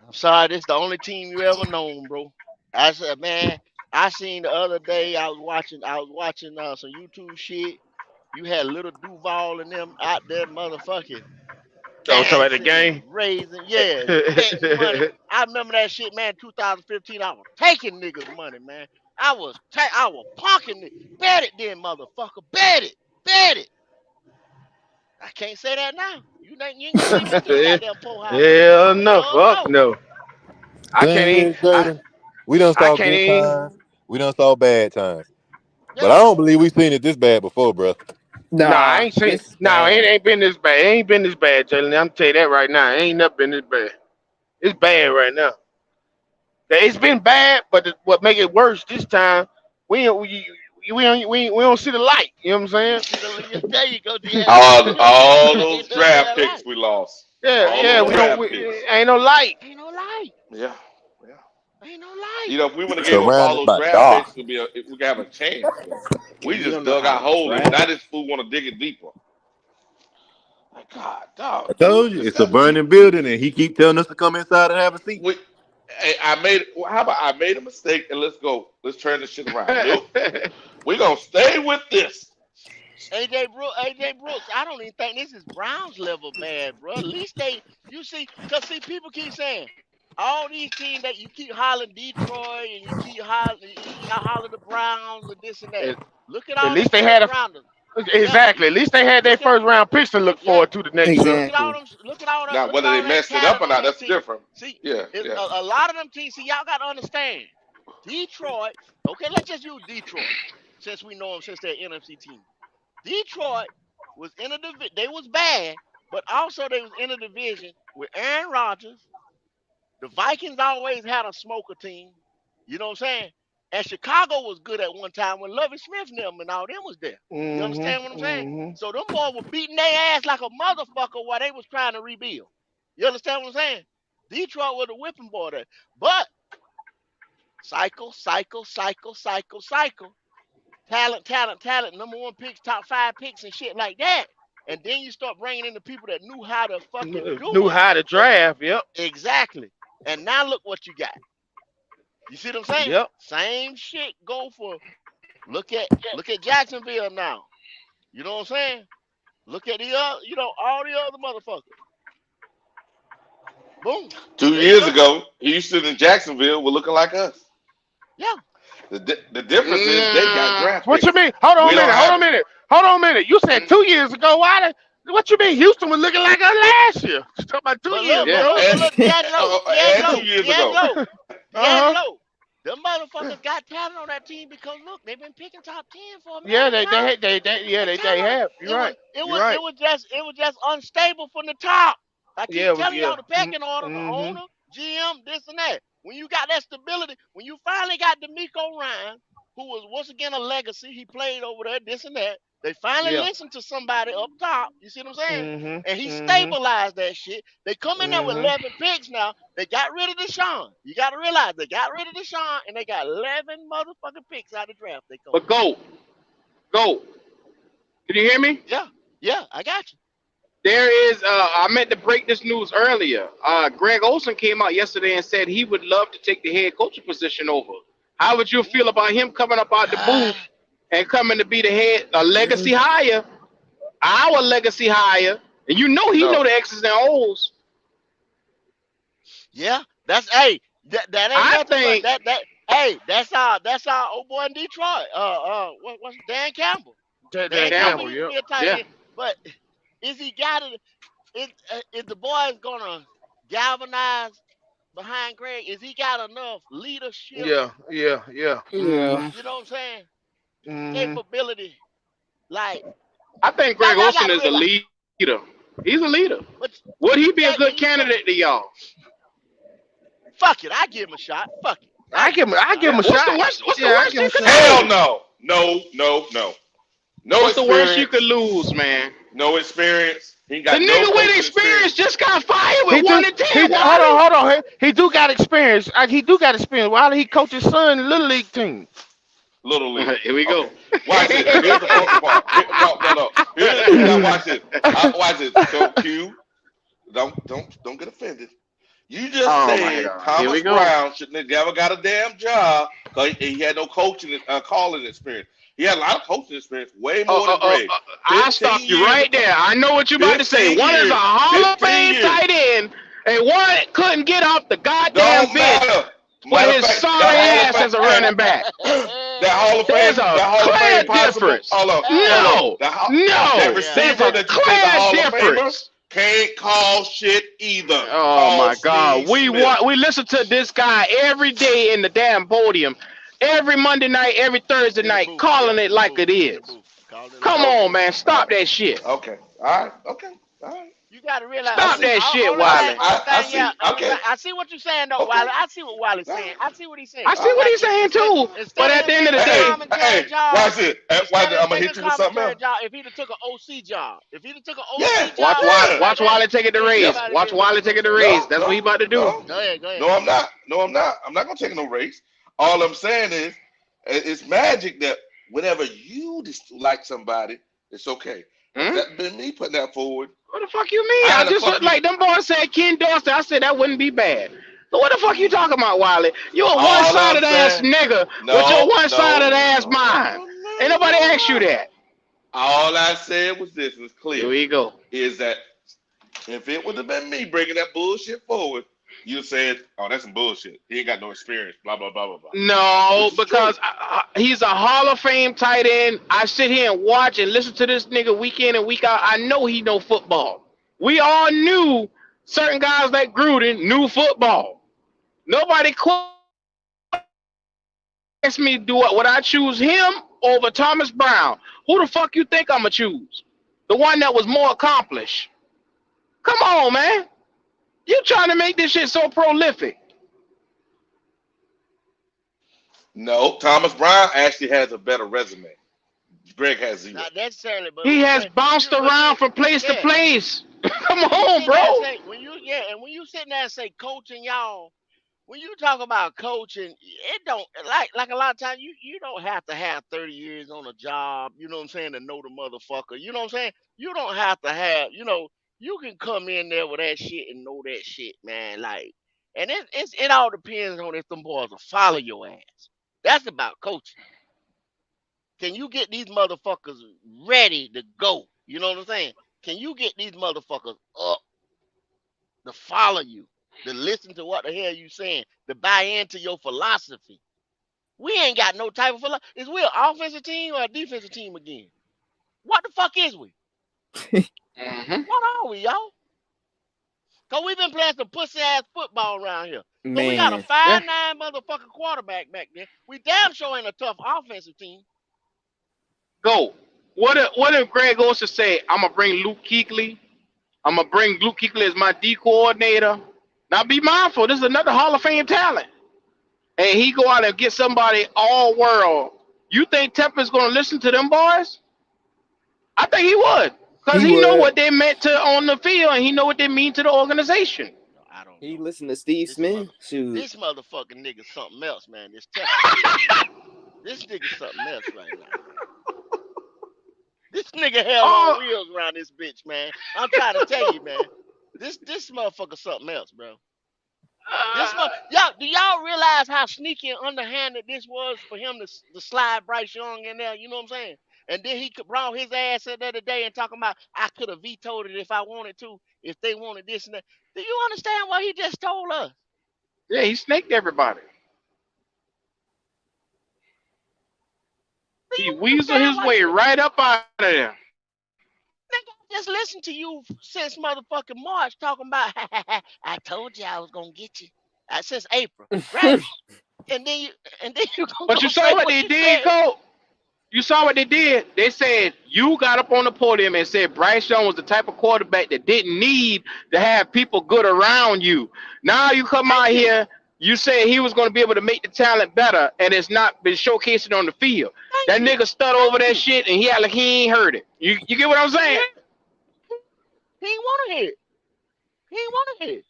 Speaker 1: I'm sorry. This the only team you ever known, bro. I said, man. I seen the other day. I was watching some YouTube shit. You had little Duval and them out there, motherfucking
Speaker 4: talking about the
Speaker 1: dancing and
Speaker 4: game.
Speaker 1: raising, yeah, betting money. I remember that shit, man. 2015, I was taking niggas' money, man. I was punking it. Bet it then, motherfucker. Bet it. I can't say that now. You ain't gonna see me to the goddamn poorhouse.
Speaker 4: Hell no,
Speaker 1: Hell
Speaker 4: fuck
Speaker 1: no.
Speaker 4: no. I can't
Speaker 23: Thing
Speaker 4: even.
Speaker 23: is, Jada, we done
Speaker 4: I
Speaker 23: saw
Speaker 4: can't
Speaker 23: good
Speaker 4: even.
Speaker 23: times. We done saw bad times. But I
Speaker 1: Yeah.
Speaker 23: don't believe we seen it this bad before, bro.
Speaker 4: Nah, I
Speaker 10: Nah,
Speaker 4: ain't seen.
Speaker 10: this is
Speaker 4: Nah, it
Speaker 10: bad.
Speaker 4: ain't been this bad. It ain't been this bad, Jalen. I'm tell you that right now. It ain't never been this bad. It's bad right now. It's been bad, but what make it worse this time? We don't see the light. You know what I'm saying?
Speaker 1: See there you go. Yeah,
Speaker 22: All those
Speaker 1: ain't none of
Speaker 22: draft
Speaker 1: that
Speaker 22: picks
Speaker 1: light.
Speaker 22: we lost.
Speaker 4: Yeah,
Speaker 22: All
Speaker 4: yeah.
Speaker 22: those
Speaker 1: Yeah.
Speaker 4: We don't.
Speaker 22: draft picks.
Speaker 4: Ain't no light.
Speaker 1: Ain't no light.
Speaker 22: Yeah. Yeah.
Speaker 1: Ain't no light.
Speaker 22: You know, if we would have gave up all
Speaker 23: Surrounded
Speaker 22: those
Speaker 23: by
Speaker 22: draft
Speaker 23: dark.
Speaker 22: picks, we could have a chance. But we
Speaker 10: You
Speaker 22: just
Speaker 10: don't know
Speaker 22: dug
Speaker 10: how
Speaker 22: our
Speaker 10: to
Speaker 22: hole in. Now
Speaker 10: draft.
Speaker 22: this fool want to dig it deeper. Like, God,
Speaker 23: I
Speaker 22: dog, dude,
Speaker 23: told you,
Speaker 22: just
Speaker 23: it's a
Speaker 22: let me.
Speaker 23: burning building, and he keep telling us to come inside and have a seat.
Speaker 22: We, hey, how about I made a mistake and let's go. Let's turn this shit around. Nope. We're gonna stay with this.
Speaker 1: AJ Brooks, I don't even think this is Browns level bad, bro. At least you see, people keep saying all these teams that you keep hollering Detroit and you keep hollering the Browns and this and that.
Speaker 4: At,
Speaker 1: Look at
Speaker 4: at
Speaker 1: all them
Speaker 4: least they
Speaker 1: first
Speaker 4: had a
Speaker 1: rounders. Yeah,
Speaker 4: exactly. At least they had their
Speaker 1: look at
Speaker 4: first round picks to look
Speaker 1: yeah,
Speaker 4: forward to the next year.
Speaker 1: look at all
Speaker 10: Exactly.
Speaker 1: them,
Speaker 22: Now,
Speaker 1: look at
Speaker 22: whether they
Speaker 1: all that
Speaker 22: messed it up
Speaker 1: talent
Speaker 22: or
Speaker 1: on
Speaker 22: not,
Speaker 1: that
Speaker 22: that's
Speaker 1: team.
Speaker 22: different.
Speaker 1: See,
Speaker 22: Yeah, yeah.
Speaker 1: a lot of them teams. See, y'all got to understand. Detroit. Okay, let's just use Detroit since we know them since they're NFC team. Detroit was in a division. They was bad, but also they was in a division with Aaron Rodgers. The Vikings always had a smoker team. You know what I'm saying? And Chicago was good at one time when Lovie Smith and them and all them was there. You understand what I'm saying? So them boys were beating their ass like a motherfucker while they was trying to rebuild. You understand what I'm saying? Detroit was the whipping boy there. But cycle. Talent, number one picks, top five picks, and shit like that. And then you start bringing in the people that knew how to fucking do
Speaker 4: Knew
Speaker 1: it.
Speaker 4: how to
Speaker 1: And
Speaker 4: draft. Yep.
Speaker 1: exactly. And now look what you got. You see what I'm saying?
Speaker 4: Yep.
Speaker 1: Same shit go for look at Jacksonville now. You know what I'm saying? Look at the all the other motherfuckers. Boom.
Speaker 22: 2
Speaker 1: There you
Speaker 22: years
Speaker 1: go.
Speaker 22: ago, Houston and Jacksonville were looking like us.
Speaker 1: Yeah.
Speaker 22: The difference is they got draft
Speaker 4: What you
Speaker 22: picks.
Speaker 4: mean? Hold on
Speaker 22: We
Speaker 4: a
Speaker 22: don't
Speaker 4: minute. Hold
Speaker 22: have
Speaker 4: on a
Speaker 22: it.
Speaker 4: minute. Hold on a minute. You said 2 years ago. What you mean? Houston was looking like us last year. You talking about 2 years
Speaker 1: But
Speaker 22: Yeah,
Speaker 4: ago?
Speaker 1: look,
Speaker 22: and 2 years ago.
Speaker 4: Uh huh.
Speaker 1: Them motherfuckers got talent on that team because look, they've been picking top 10 for a
Speaker 4: Yeah,
Speaker 1: minute
Speaker 4: they
Speaker 1: now.
Speaker 4: they they, they yeah
Speaker 1: They
Speaker 4: they
Speaker 1: talent.
Speaker 4: have. You're
Speaker 1: It was
Speaker 4: right.
Speaker 1: it
Speaker 4: You're
Speaker 1: was
Speaker 4: right.
Speaker 1: it was just it was just unstable from the top. I keep
Speaker 4: Yeah,
Speaker 1: telling
Speaker 4: yeah.
Speaker 1: y'all the pecking order, the
Speaker 4: Mm-hmm.
Speaker 1: owner, GM, this and that. When you got that stability, when you finally got D'Amico Ryan, who was once again a legacy, he played over there, this and that. They finally
Speaker 4: Yeah.
Speaker 1: listened to somebody up top. You see what I'm saying? And he
Speaker 4: Mm-hmm. Mm-hmm.
Speaker 1: stabilized that shit. They come in there with
Speaker 4: Mm-hmm.
Speaker 1: 11 picks now. They got rid of Deshaun. You got to realize they got rid of Deshaun and they got 11 motherfucking picks out of the draft. They come
Speaker 8: But
Speaker 1: with.
Speaker 8: go. Can you hear me?
Speaker 1: Yeah, I got you.
Speaker 8: There is. I meant to break this news earlier. Greg Olson came out yesterday and said he would love to take the head coaching position over. How would you feel about him coming up out the booth and coming to be the head, a legacy hire, our legacy hire? And you know he know
Speaker 22: No.
Speaker 8: the X's and O's.
Speaker 1: Yeah, that ain't
Speaker 8: I
Speaker 1: nothing but
Speaker 8: think
Speaker 1: that's our old boy in Detroit. What's Dan Campbell? Dan
Speaker 4: Dan
Speaker 1: Campbell
Speaker 4: Campbell.
Speaker 1: used to
Speaker 4: Yep.
Speaker 1: be a tight
Speaker 8: yeah.
Speaker 1: end, but is he got it? Is the boys gonna galvanize behind Greg? Is he got enough leadership?
Speaker 4: Yeah. Yeah. Yeah.
Speaker 8: Yeah.
Speaker 4: Mm-hmm.
Speaker 1: You know what I'm saying?
Speaker 4: Mm-hmm.
Speaker 1: Capability, like
Speaker 8: I think Greg
Speaker 1: y'all
Speaker 8: Olson
Speaker 1: got to
Speaker 8: is a
Speaker 1: realize.
Speaker 8: leader. He's a leader.
Speaker 1: But
Speaker 8: Would he be a
Speaker 1: yeah,
Speaker 8: good
Speaker 1: he's gonna
Speaker 8: candidate to y'all?
Speaker 1: fuck it. I give him a shot. Fuck it. I
Speaker 4: I
Speaker 1: give
Speaker 4: give
Speaker 1: him
Speaker 4: him.
Speaker 1: a
Speaker 4: I
Speaker 1: shot.
Speaker 4: give him a
Speaker 8: What's the
Speaker 4: shot.
Speaker 8: worst? What's the
Speaker 4: Yeah. I
Speaker 8: worst
Speaker 4: give him
Speaker 8: you
Speaker 4: a
Speaker 8: could
Speaker 4: shot.
Speaker 22: Hell
Speaker 8: do?
Speaker 22: no. No. No
Speaker 8: What's the worst you could
Speaker 22: experience.
Speaker 8: lose, man?
Speaker 22: No experience. He
Speaker 8: The
Speaker 22: got no
Speaker 8: nigga with
Speaker 22: coaching experience.
Speaker 8: experience just got fired
Speaker 4: He
Speaker 8: with
Speaker 4: do.
Speaker 8: 1-10,
Speaker 4: Hold
Speaker 8: Wally.
Speaker 4: on. Hold on. He do got experience. He do got experience. Why did he coach his son in the little league team?
Speaker 22: Little league.
Speaker 8: Here we
Speaker 22: Okay.
Speaker 8: go.
Speaker 22: Watch this. Here's the funky part. No. Here's now watch this. Watch this. So Q, don't get offended. You just
Speaker 8: Oh my
Speaker 22: said
Speaker 8: God. Here
Speaker 22: Thomas
Speaker 8: we go.
Speaker 22: Brown shouldn't have never got a damn job because he had no coaching calling experience. He had a lot of coaching experience, way more than Greg.
Speaker 11: I'll stop
Speaker 22: 15
Speaker 11: you
Speaker 22: years.
Speaker 11: right there. I know what you're about to say.
Speaker 22: 15
Speaker 11: One is a
Speaker 22: years.
Speaker 11: Hall of
Speaker 22: 15
Speaker 11: Fame
Speaker 22: years.
Speaker 11: tight end, and one couldn't get off the goddamn
Speaker 22: Don't
Speaker 11: bench
Speaker 22: matter.
Speaker 11: for
Speaker 22: Matter of
Speaker 11: his
Speaker 22: fact,
Speaker 11: sorry
Speaker 22: that Hall of
Speaker 11: ass
Speaker 22: Fame,
Speaker 11: as a
Speaker 22: hey,
Speaker 11: running back.
Speaker 22: that
Speaker 11: There's a
Speaker 22: Hall of
Speaker 11: clear
Speaker 22: Fame possible.
Speaker 11: difference.
Speaker 22: Hold on, hold on.
Speaker 11: No,
Speaker 22: That
Speaker 11: no, there's
Speaker 22: receiver
Speaker 11: a
Speaker 22: that you say the
Speaker 11: clear
Speaker 22: Hall of Famer
Speaker 11: difference.
Speaker 22: can't call shit either.
Speaker 11: Oh
Speaker 22: Call
Speaker 11: my God,
Speaker 22: Steve Smith.
Speaker 11: we listen to this guy every day in the damn podium, every Monday night, every Thursday
Speaker 1: In the
Speaker 11: night,
Speaker 1: booth.
Speaker 11: calling
Speaker 1: Yep,
Speaker 11: it
Speaker 1: in the
Speaker 11: like
Speaker 1: booth.
Speaker 11: it
Speaker 1: In the
Speaker 11: is.
Speaker 1: booth. Called it like
Speaker 11: Come
Speaker 1: it
Speaker 11: on,
Speaker 1: is.
Speaker 11: man, stop that shit.
Speaker 22: Okay. All right. Okay. All right.
Speaker 1: You got to realize.
Speaker 22: I
Speaker 11: Stop
Speaker 22: see.
Speaker 11: that shit,
Speaker 1: Only
Speaker 11: Wiley.
Speaker 22: I
Speaker 1: thing, yeah.
Speaker 22: see. Okay.
Speaker 1: I see what you're saying, though,
Speaker 22: Okay.
Speaker 1: Wiley. I see what Wiley's
Speaker 22: All
Speaker 1: saying.
Speaker 22: right.
Speaker 1: I see what he's saying.
Speaker 11: I
Speaker 22: All
Speaker 11: see what
Speaker 22: right.
Speaker 11: he's saying too, but
Speaker 1: Instead of
Speaker 11: at
Speaker 1: him
Speaker 11: the end of the
Speaker 1: taking a
Speaker 22: Hey,
Speaker 11: day,
Speaker 1: commentary
Speaker 22: hey,
Speaker 1: job,
Speaker 22: watch this. Watch
Speaker 1: instead
Speaker 22: this.
Speaker 1: of
Speaker 22: I'm
Speaker 1: him
Speaker 22: gonna
Speaker 1: taking
Speaker 22: hit
Speaker 1: a
Speaker 22: you with something
Speaker 1: commentary
Speaker 22: else.
Speaker 1: job, if he'd have took an OC job, if he'd have took an
Speaker 22: Yeah.
Speaker 1: OC job
Speaker 22: Yeah.
Speaker 1: like
Speaker 11: watch
Speaker 1: that,
Speaker 11: Wiley take it to
Speaker 1: then
Speaker 11: raise.
Speaker 22: Yeah.
Speaker 1: everybody be
Speaker 11: Watch
Speaker 1: a little
Speaker 11: Wiley take it to
Speaker 1: closer.
Speaker 11: raise.
Speaker 22: No.
Speaker 11: That's what he
Speaker 22: No.
Speaker 11: about to do.
Speaker 22: No.
Speaker 1: Go ahead, go ahead.
Speaker 22: No. I'm not. No. I'm not. I'm not gonna take no race. All I'm saying is, it's magic that whenever you like somebody, it's okay. If
Speaker 11: Hmm?
Speaker 22: that been me putting that forward,
Speaker 11: What the fuck you mean?
Speaker 22: how
Speaker 11: I
Speaker 22: the
Speaker 11: just
Speaker 22: fuck you?
Speaker 11: like them boys said Ken Dorsey. I said that wouldn't be bad. So what the fuck you talking about, Wiley? You a
Speaker 22: All I'm
Speaker 11: one-sided ass
Speaker 22: saying,
Speaker 11: nigga with your
Speaker 22: no,
Speaker 11: one-sided
Speaker 22: no,
Speaker 11: ass mind.
Speaker 22: no,
Speaker 11: Ain't
Speaker 22: no,
Speaker 11: nobody
Speaker 22: no,
Speaker 11: asked you
Speaker 22: no.
Speaker 11: that.
Speaker 22: All I said was this, and it's
Speaker 11: Here
Speaker 22: clear,
Speaker 11: we go.
Speaker 22: is that if it would have been me bringing that bullshit forward, you said, "Oh, that's some bullshit. He ain't got no experience." Blah blah blah blah blah.
Speaker 11: No,
Speaker 22: Which is true.
Speaker 11: because he's a Hall of Fame tight end. I sit here and watch and listen to this nigga week in and week out. I know he know football. We all knew certain guys like Gruden knew football. Nobody asked me to do it. Would I choose him over Thomas Brown? Who the fuck you think I'ma choose? The one that was more accomplished. Come on, man. You trying to make this shit so prolific.
Speaker 22: No, Thomas Brown actually has a better resume. Greg has zero.
Speaker 1: Not necessarily, but
Speaker 11: He
Speaker 1: what I'm
Speaker 11: has
Speaker 1: saying,
Speaker 11: bounced around from place to
Speaker 1: yeah.
Speaker 11: place. Come
Speaker 1: When you
Speaker 11: on,
Speaker 1: sit there and
Speaker 11: bro.
Speaker 1: say, when you sit there and say coaching y'all, when you talk about coaching, it don't like a lot of times you don't have to have 30 years on a job, you know what I'm saying, to know the motherfucker. You know what I'm saying? You don't have to have, you can come in there with that shit and know that shit, man. Like, and it all depends on if them boys will follow your ass. That's about coaching. Can you get these motherfuckers ready to go? You know what I'm saying? Can you get these motherfuckers up to follow you, to listen to what the hell you saying, to buy into your philosophy? We ain't got no type of philosophy. Is we an offensive team or a defensive team again? What the fuck is we?
Speaker 11: Mm-hmm.
Speaker 1: What are we, y'all? Cause we been playing some pussy ass football around here. So we got a
Speaker 16: Man,
Speaker 1: 5'9" motherfucking quarterback back there. We damn sure ain't a tough offensive team.
Speaker 11: Go. What if Greg goes to say, I'm gonna bring Luke Kuechly. I'm gonna bring Luke Kuechly as my D coordinator. Now be mindful, this is another Hall of Fame talent. And he go out and get somebody all world. You think Tepper's gonna listen to them boys? I think he would. Because
Speaker 16: he
Speaker 11: he know
Speaker 16: would.
Speaker 11: what they meant to on the field and he know what they mean to the organization.
Speaker 1: No, I don't
Speaker 16: He
Speaker 1: know.
Speaker 16: listened to Steve
Speaker 1: This
Speaker 16: Smith.
Speaker 1: mother,
Speaker 16: Shoot.
Speaker 1: this motherfucking nigga something else, man. This Tepper. This nigga something else right now, man. This nigga hell on
Speaker 11: Oh,
Speaker 1: wheels around this bitch, man. I'm trying to tell you, man. This motherfucker something else, bro. Y'all, do y'all realize how sneaky and underhanded this was for him to slide Bryce Young in there? You know what I'm saying? And then he could brought his ass in the other day and talking about I could have vetoed it if I wanted to, if they wanted this and that. Do you understand what he just told us?
Speaker 11: yeah, he snaked everybody.
Speaker 1: Do
Speaker 11: He
Speaker 1: you
Speaker 11: weaseled
Speaker 1: understand
Speaker 11: his
Speaker 1: what he
Speaker 11: way right up out of there.
Speaker 1: nigga? I just listened to you since motherfucking March talking about I told you I was gonna get you. Since April, right? And then you gonna
Speaker 11: But
Speaker 1: go
Speaker 11: you saw
Speaker 1: say
Speaker 11: what
Speaker 1: what
Speaker 11: they
Speaker 1: you
Speaker 11: did,
Speaker 1: said.
Speaker 11: Coach? You saw what they did? They said you got up on the podium and said Bryce Young was the type of quarterback that didn't need to have people good around you. Now you come
Speaker 1: Thank
Speaker 11: out
Speaker 1: you.
Speaker 11: here, you say he was going to be able to make the talent better, and it's not been showcasing on the field.
Speaker 1: Thank
Speaker 11: That
Speaker 1: you.
Speaker 11: nigga stud over
Speaker 1: Thank
Speaker 11: that
Speaker 1: you.
Speaker 11: shit, and he act like he ain't heard it. You get what I'm
Speaker 1: He ain't
Speaker 11: saying?
Speaker 1: hear it. He ain't wanna hear it. He ain't wanna hear it.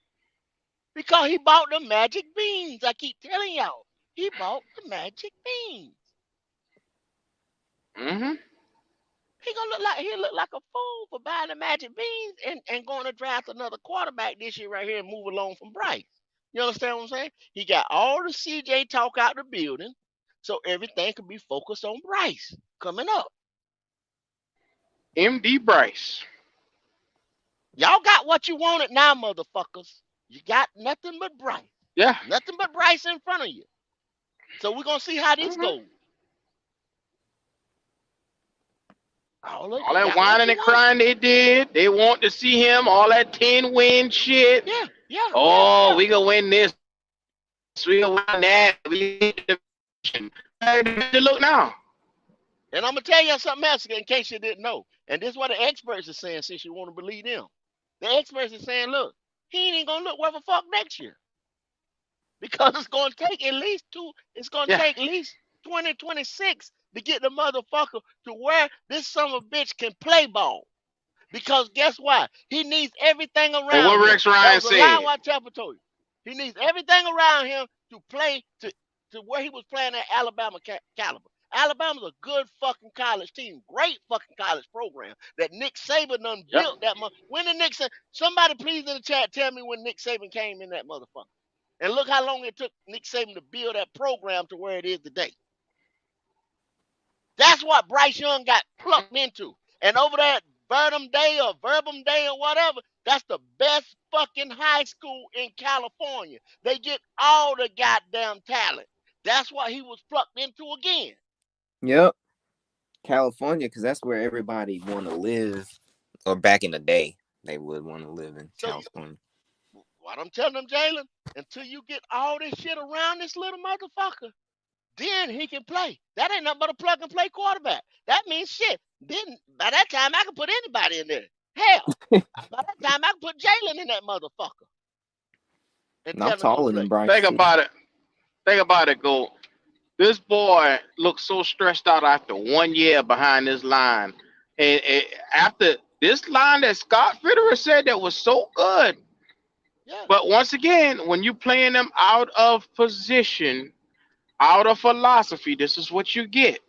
Speaker 1: Because he bought the magic beans. I keep telling y'all. He bought the magic beans.
Speaker 11: Mm-hmm.
Speaker 1: He look like a fool for buying the magic beans and going to draft another quarterback this year right here and move along from Bryce. You understand what I'm saying? He got all the CJ talk out the building, so everything could be focused on Bryce. coming up.
Speaker 11: MD Bryce.
Speaker 1: Y'all got what you wanted now, motherfuckers. You got nothing but Bryce.
Speaker 11: Yeah.
Speaker 1: Nothing but Bryce in front of you. So we're going to see how this goes.
Speaker 11: All that whining and crying they did. They want to see him. All that 10-win shit.
Speaker 1: Yeah.
Speaker 11: Oh, we gonna win this. We gonna win that. We need the division. Look now.
Speaker 1: And I'm gonna tell you something else in case you didn't know. And this is what the experts are saying. Since you want to believe them, the experts are saying, look, he ain't gonna look worth a fuck next year because it's gonna take at least It's gonna take at least 2026 to get the motherfucker to where this son of a bitch can play ball. Because guess what? He needs everything around
Speaker 11: and what
Speaker 1: him.
Speaker 11: Rex Ryan
Speaker 1: that was a lie
Speaker 11: said.
Speaker 1: what Tepper told you. He needs everything around him to play to where he was playing at Alabama caliber. Alabama's a good fucking college team. Great fucking college program that Nick Saban done built that much. When did Nick Saban? Somebody please in the chat tell me when Nick Saban came in that motherfucker. And look how long it took Nick Saban to build that program to where it is today. That's what Bryce Young got plucked into. And over there at Verbum Day or whatever, that's the best fucking high school in California. They get all the goddamn talent. That's what he was plucked into again.
Speaker 16: Yep. California, because that's where everybody want to live. Or back in the day, they would want to live in California.
Speaker 1: What I'm telling them, Jalen, until you get all this shit around this little motherfucker, then he can play. That ain't nothing but a plug and play quarterback. That means shit. Then by that time I can put anybody in there. Hell, by that time I can put Jalen in that motherfucker. And
Speaker 16: I'm taller than Bryce.
Speaker 11: Think about it, Go. This boy looks so stressed out after 1 year behind this line. And after this line that Scott Fitterer said that was so good.
Speaker 1: Yeah.
Speaker 11: But once again, when you playing them out of position, out of philosophy, this is what you get.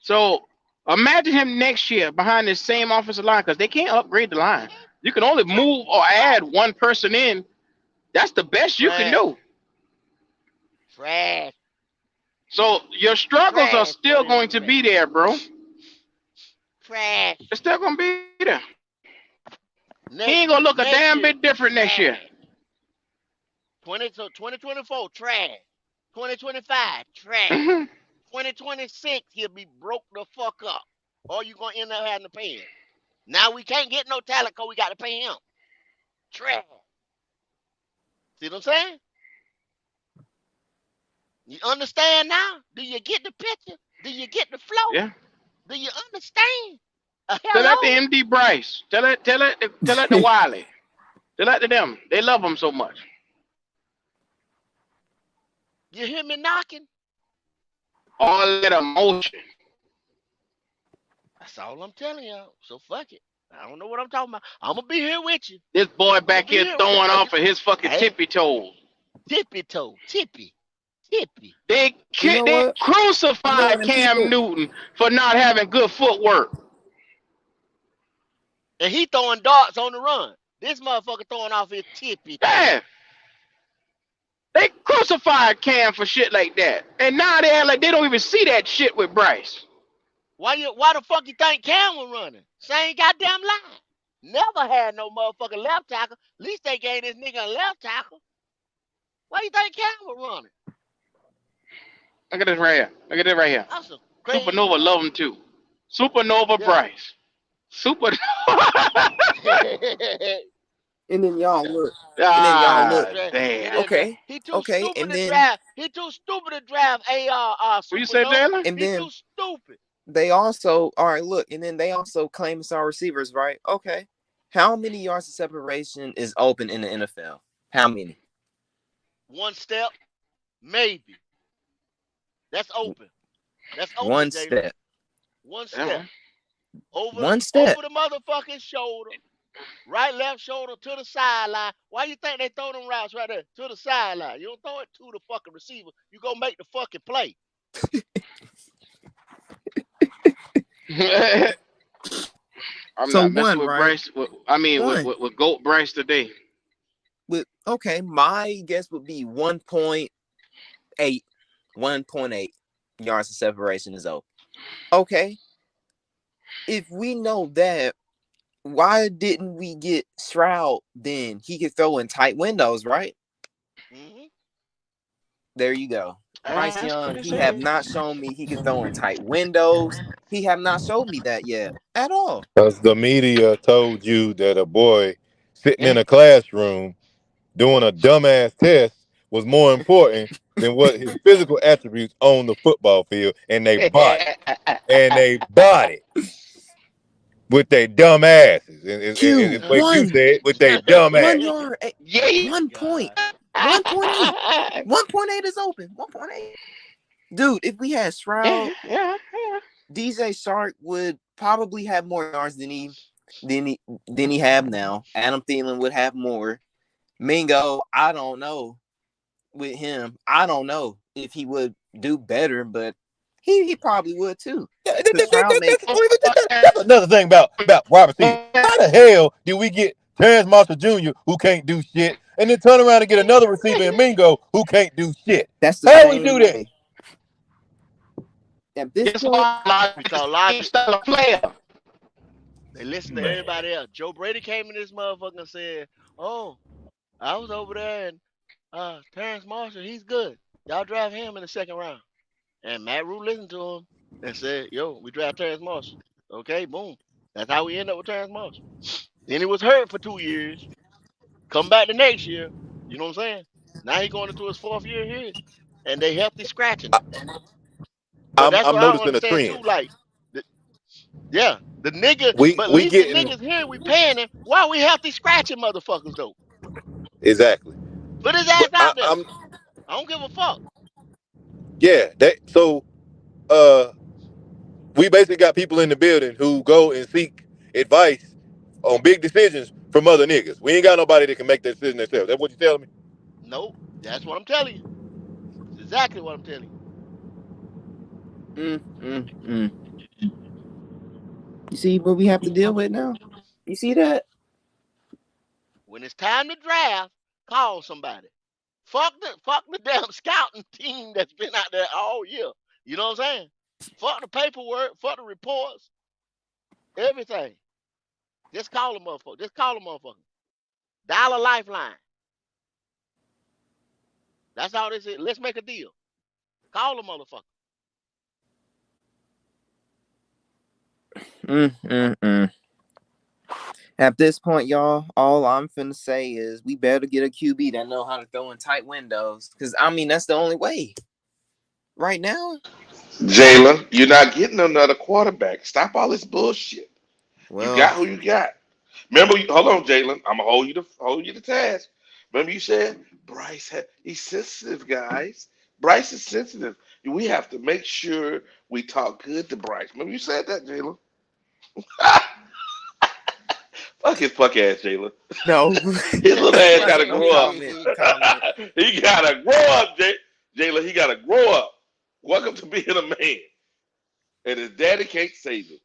Speaker 11: So imagine him next year behind the same offensive line because they can't upgrade the line. You can only move or add one person in. That's the best you can do.
Speaker 1: Trash.
Speaker 11: So your struggles are still going to be there, bro.
Speaker 1: Trash.
Speaker 11: It's still going to be there. He ain't going to look a damn bit different next year.
Speaker 1: 2024, trash. 2025, trash. 2026, he'll be broke the fuck up. Or you going to end up having to pay him. Now we can't get no talent because we got to pay him. Trash. See what I'm saying? You understand now? Do you get the picture? Do you get the flow?
Speaker 11: Yeah.
Speaker 1: Do you understand?
Speaker 11: Tell that to MD Bryce. Tell it to Wiley. Tell that to them. They love him so much.
Speaker 1: You hear me knocking?
Speaker 11: All that emotion.
Speaker 1: That's all I'm telling y'all. So fuck it. I don't know what I'm talking about. I'm going to be here with you.
Speaker 11: This boy back here throwing off of his fucking tippy toes.
Speaker 1: Tippy toe. Tippy.
Speaker 11: They crucified Cam Newton for not having good footwork.
Speaker 1: And he throwing darts on the run. This motherfucker throwing off his tippy.
Speaker 11: Yeah. They crucified Cam for shit like that. And now they act like they don't even see that shit with Bryce.
Speaker 1: Why the fuck you think Cam was running? Same goddamn line. Never had no motherfucking left tackle. At least they gave this nigga a left tackle. Why you think Cam was running?
Speaker 11: Look at this right here. Supernova love him too. Supernova Bryce. Supernova.
Speaker 16: And then y'all look.
Speaker 11: Damn.
Speaker 16: Okay.
Speaker 1: He too stupid to draft. He too stupid to draft AR.
Speaker 11: What you say, Jalen?
Speaker 16: And then
Speaker 1: too stupid.
Speaker 16: They also, all right, look, and then they also claim it's our receivers, right? Okay. How many yards of separation is open in the NFL? How many?
Speaker 1: One step, maybe. That's open. That's open.
Speaker 16: One
Speaker 1: Jalen.
Speaker 16: step.
Speaker 1: One step. Over the motherfucking shoulder. Right, left shoulder to the sideline. Why you think they throw them routes right there? To the sideline. You don't throw it to the fucking receiver. You go make the fucking play.
Speaker 11: I'm not messing with Bryce. With GOAT Bryce today.
Speaker 16: Okay, my guess would be 1.8. 1.8 yards of separation is open. Okay, if we know that, why didn't we get Stroud then? He could throw in tight windows, right?
Speaker 1: Mm-hmm.
Speaker 16: There you go. Bryce
Speaker 21: That's what
Speaker 16: Young,
Speaker 21: they
Speaker 16: he have
Speaker 21: said.
Speaker 16: not shown me he can throw in tight windows. He have not showed me that yet at all.
Speaker 23: Because the media told you that a boy sitting in
Speaker 21: Yeah.
Speaker 23: a classroom doing a dumbass test was more important than what his physical attributes on the football field, and they bought it. And they bought it with their dumb asses.
Speaker 16: Q
Speaker 23: And what you
Speaker 16: one
Speaker 23: said, with their dumb ass.
Speaker 16: 1 yard,
Speaker 21: Yeah.
Speaker 16: 1 point, 1.8, 1.8 is open. 1.8, dude. If we had Stroud,
Speaker 21: Yeah.
Speaker 16: DJ Shark would probably have more yards than he have now. Adam Thielen would have more. Mingo, I don't know with him. I don't know if he would do better, but he probably would too. Because Stroud makes
Speaker 23: That's another thing about wide receivers. How the hell did we get Terrence Marshall Jr. who can't do shit, and then turn around and get another receiver in Mingo who can't do shit?
Speaker 16: that's the
Speaker 23: How we
Speaker 16: same
Speaker 23: do that?
Speaker 16: way. At this
Speaker 21: Guess
Speaker 16: point,
Speaker 21: why?
Speaker 1: Because
Speaker 21: He's
Speaker 1: logic.
Speaker 21: still a player.
Speaker 1: They listen to
Speaker 23: Man.
Speaker 1: everybody else. Joe Brady came in this motherfucker and said, "Oh, I was over there and Terrence Marshall, he's good. Y'all draft him in the second round." And Matt Rule listened to him and said, "Yo, we draft Terrence Marshall." Okay, boom. That's how we end up with Terrence Marshall. Then he was hurt for 2 years. Come back the next year. You know what I'm saying? Now he going into his fourth year here, and they healthy scratching him. But that's
Speaker 23: I'm
Speaker 1: what I don't
Speaker 23: noticing a
Speaker 1: understand too.
Speaker 23: trend.
Speaker 1: Like, yeah, the nigga, but at
Speaker 23: We
Speaker 1: least the
Speaker 23: getting
Speaker 1: niggas here we paying him. Why we healthy scratching motherfuckers though?
Speaker 23: exactly.
Speaker 1: Put his ass
Speaker 23: But
Speaker 1: out there.
Speaker 23: I'm
Speaker 1: I don't give a fuck.
Speaker 23: yeah. Uh, we basically got people in the building who go and seek advice on big decisions from other niggas. We ain't got nobody that can make that decision themselves. That's what you telling me?
Speaker 1: Nope. That's what I'm telling you. It's exactly what I'm telling
Speaker 16: mm, mm, mm. You see what we have to deal with now? You see that?
Speaker 1: you. When it's time to draft, call somebody. Fuck the damn scouting team that's been out there all year. You know what I'm saying? Fuck the paperwork, fuck the reports, everything. Just call a motherfucker. Just call a motherfucker. Dial a lifeline. That's all this is. Let's make a deal. Call a motherfucker.
Speaker 16: Mm, mm, mm. At this point, y'all, all I'm finna say is we better get a QB that know how to throw in tight windows. Because, I mean, that's the only way. Right now,
Speaker 22: Jalen, you're not getting another quarterback. Stop all this bullshit. You
Speaker 16: well,
Speaker 22: got who you got. Remember, hold on, Jalen. I'm gonna hold you to task. Remember, you said he's sensitive, guys. Bryce is sensitive. We have to make sure we talk good to Bryce. Remember, you said that, Jalen. Fuck his fuck ass, Jalen.
Speaker 16: no.
Speaker 22: His little ass gotta
Speaker 16: no
Speaker 22: grow up.
Speaker 16: comment. Comment.
Speaker 22: He gotta grow up, Jalen. He gotta grow up. Welcome to being a man. And his daddy can't save him.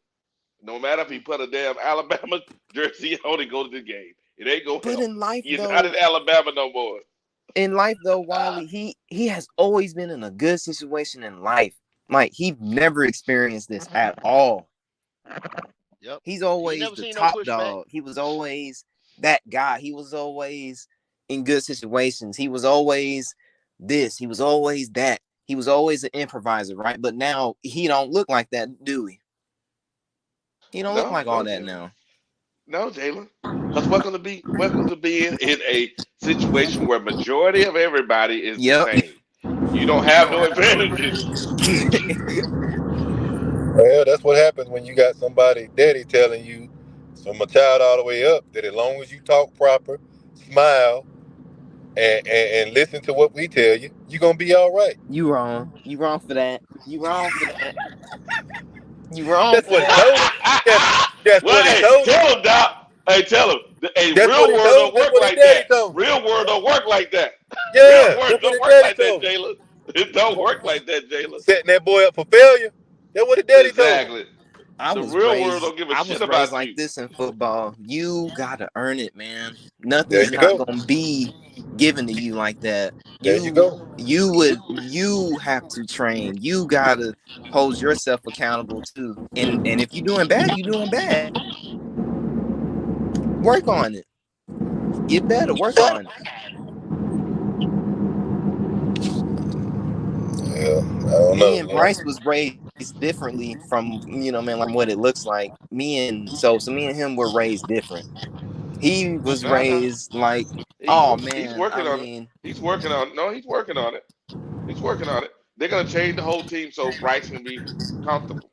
Speaker 22: No matter if he put a damn Alabama jersey on and go to the game, it ain't gonna
Speaker 16: But
Speaker 22: help.
Speaker 16: in life,
Speaker 22: You're not in
Speaker 16: though,
Speaker 22: Alabama no more.
Speaker 16: Wiley, he has always been in a good situation in life. Like, he never experienced this at all.
Speaker 1: Yep.
Speaker 16: He's
Speaker 1: He ain't
Speaker 16: always
Speaker 1: never
Speaker 16: the
Speaker 1: seen no
Speaker 16: top
Speaker 1: pushback.
Speaker 16: dog. He was always that guy. He was always in good situations. He was always this. He was always that. He was always an improviser, right? But now he don't look like that, do he? He don't look
Speaker 22: No,
Speaker 16: like all
Speaker 22: no,
Speaker 16: that
Speaker 22: Jalen.
Speaker 16: now.
Speaker 22: No, Jalen. Because welcome to being in a situation where majority of everybody is the
Speaker 16: Yep.
Speaker 22: same. You don't have no advantages.
Speaker 23: Well, that's what happens when you got somebody daddy telling you from a child all the way up that as long as you talk proper, smile, and listen to what we tell you, you're gonna be all right.
Speaker 16: You wrong. You wrong for that. You wrong for that. You wrong
Speaker 23: That's
Speaker 16: for
Speaker 23: what he
Speaker 16: that.
Speaker 23: told him. That's
Speaker 22: Well,
Speaker 23: what he
Speaker 22: hey,
Speaker 23: told him.
Speaker 22: tell him, Doc. Hey, tell him. Hey,
Speaker 23: That's what
Speaker 22: real
Speaker 23: he
Speaker 22: world
Speaker 23: told.
Speaker 22: don't
Speaker 23: That's
Speaker 22: work
Speaker 23: what his
Speaker 22: like
Speaker 23: daddy
Speaker 22: that.
Speaker 23: told him.
Speaker 22: Real world don't work like that. Real
Speaker 23: Yeah,
Speaker 22: world
Speaker 23: that's what
Speaker 22: don't
Speaker 23: his
Speaker 22: work
Speaker 23: daddy
Speaker 22: like that,
Speaker 23: told him.
Speaker 22: Jalen. It don't work like that, Jalen.
Speaker 23: Setting that boy up for failure. That's what his daddy told him.
Speaker 22: Exactly.
Speaker 16: I
Speaker 22: The
Speaker 16: was
Speaker 22: real world
Speaker 16: raised
Speaker 22: don't give a
Speaker 16: I
Speaker 22: shit
Speaker 16: was raised
Speaker 22: about
Speaker 16: like
Speaker 22: you.
Speaker 16: this in football. You gotta earn it, man.
Speaker 23: There
Speaker 16: Nothing's
Speaker 23: you
Speaker 16: not
Speaker 23: go.
Speaker 16: gonna be given to you like that.
Speaker 23: There you
Speaker 16: You
Speaker 23: go.
Speaker 16: you have to train. You gotta hold yourself accountable too. And if you're doing bad, you're doing bad. Work on it. Get better. Work on it.
Speaker 23: Yeah, I don't
Speaker 16: Me
Speaker 23: know.
Speaker 16: and Bryce was raised differently from man, like what it looks like. Me and him were raised different. He was
Speaker 22: Nah.
Speaker 16: raised like, oh
Speaker 22: He's
Speaker 16: man, I
Speaker 22: working on it.
Speaker 16: mean,
Speaker 22: He's working on no, he's working on it. He's working on it. They're gonna change the whole team so Bryce can be comfortable.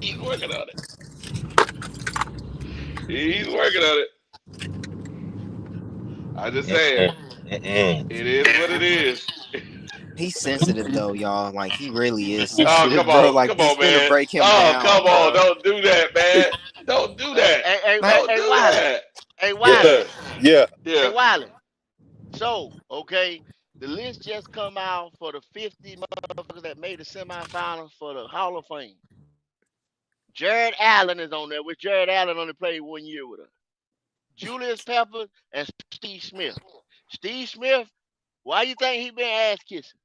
Speaker 22: He's working on it. He's working on it. I just saying, it is what it is.
Speaker 16: he's sensitive though, y'all. Like he really is
Speaker 22: Oh,
Speaker 16: sensitive, bro. Like
Speaker 22: come
Speaker 16: this
Speaker 22: on,
Speaker 16: finna
Speaker 22: man.
Speaker 16: break him
Speaker 22: Oh, come
Speaker 16: down,
Speaker 22: on.
Speaker 16: bro.
Speaker 22: Don't do that, man. Don't do
Speaker 1: Hey,
Speaker 22: that.
Speaker 1: hey, hey,
Speaker 16: Like,
Speaker 1: hey,
Speaker 22: Don't
Speaker 1: hey,
Speaker 22: do
Speaker 1: Wiley.
Speaker 22: that.
Speaker 1: Hey,
Speaker 22: Yeah.
Speaker 1: Wiley.
Speaker 23: Yeah.
Speaker 1: Hey,
Speaker 22: Yeah.
Speaker 1: Wiley. So, okay, the list just come out for the 50 motherfuckers that made the semifinals for the Hall of Fame. Jared Allen is on there, which Jared Allen only played 1 year with us. Julius Peppers and Steve Smith. Steve Smith, why you think he been ass kissing?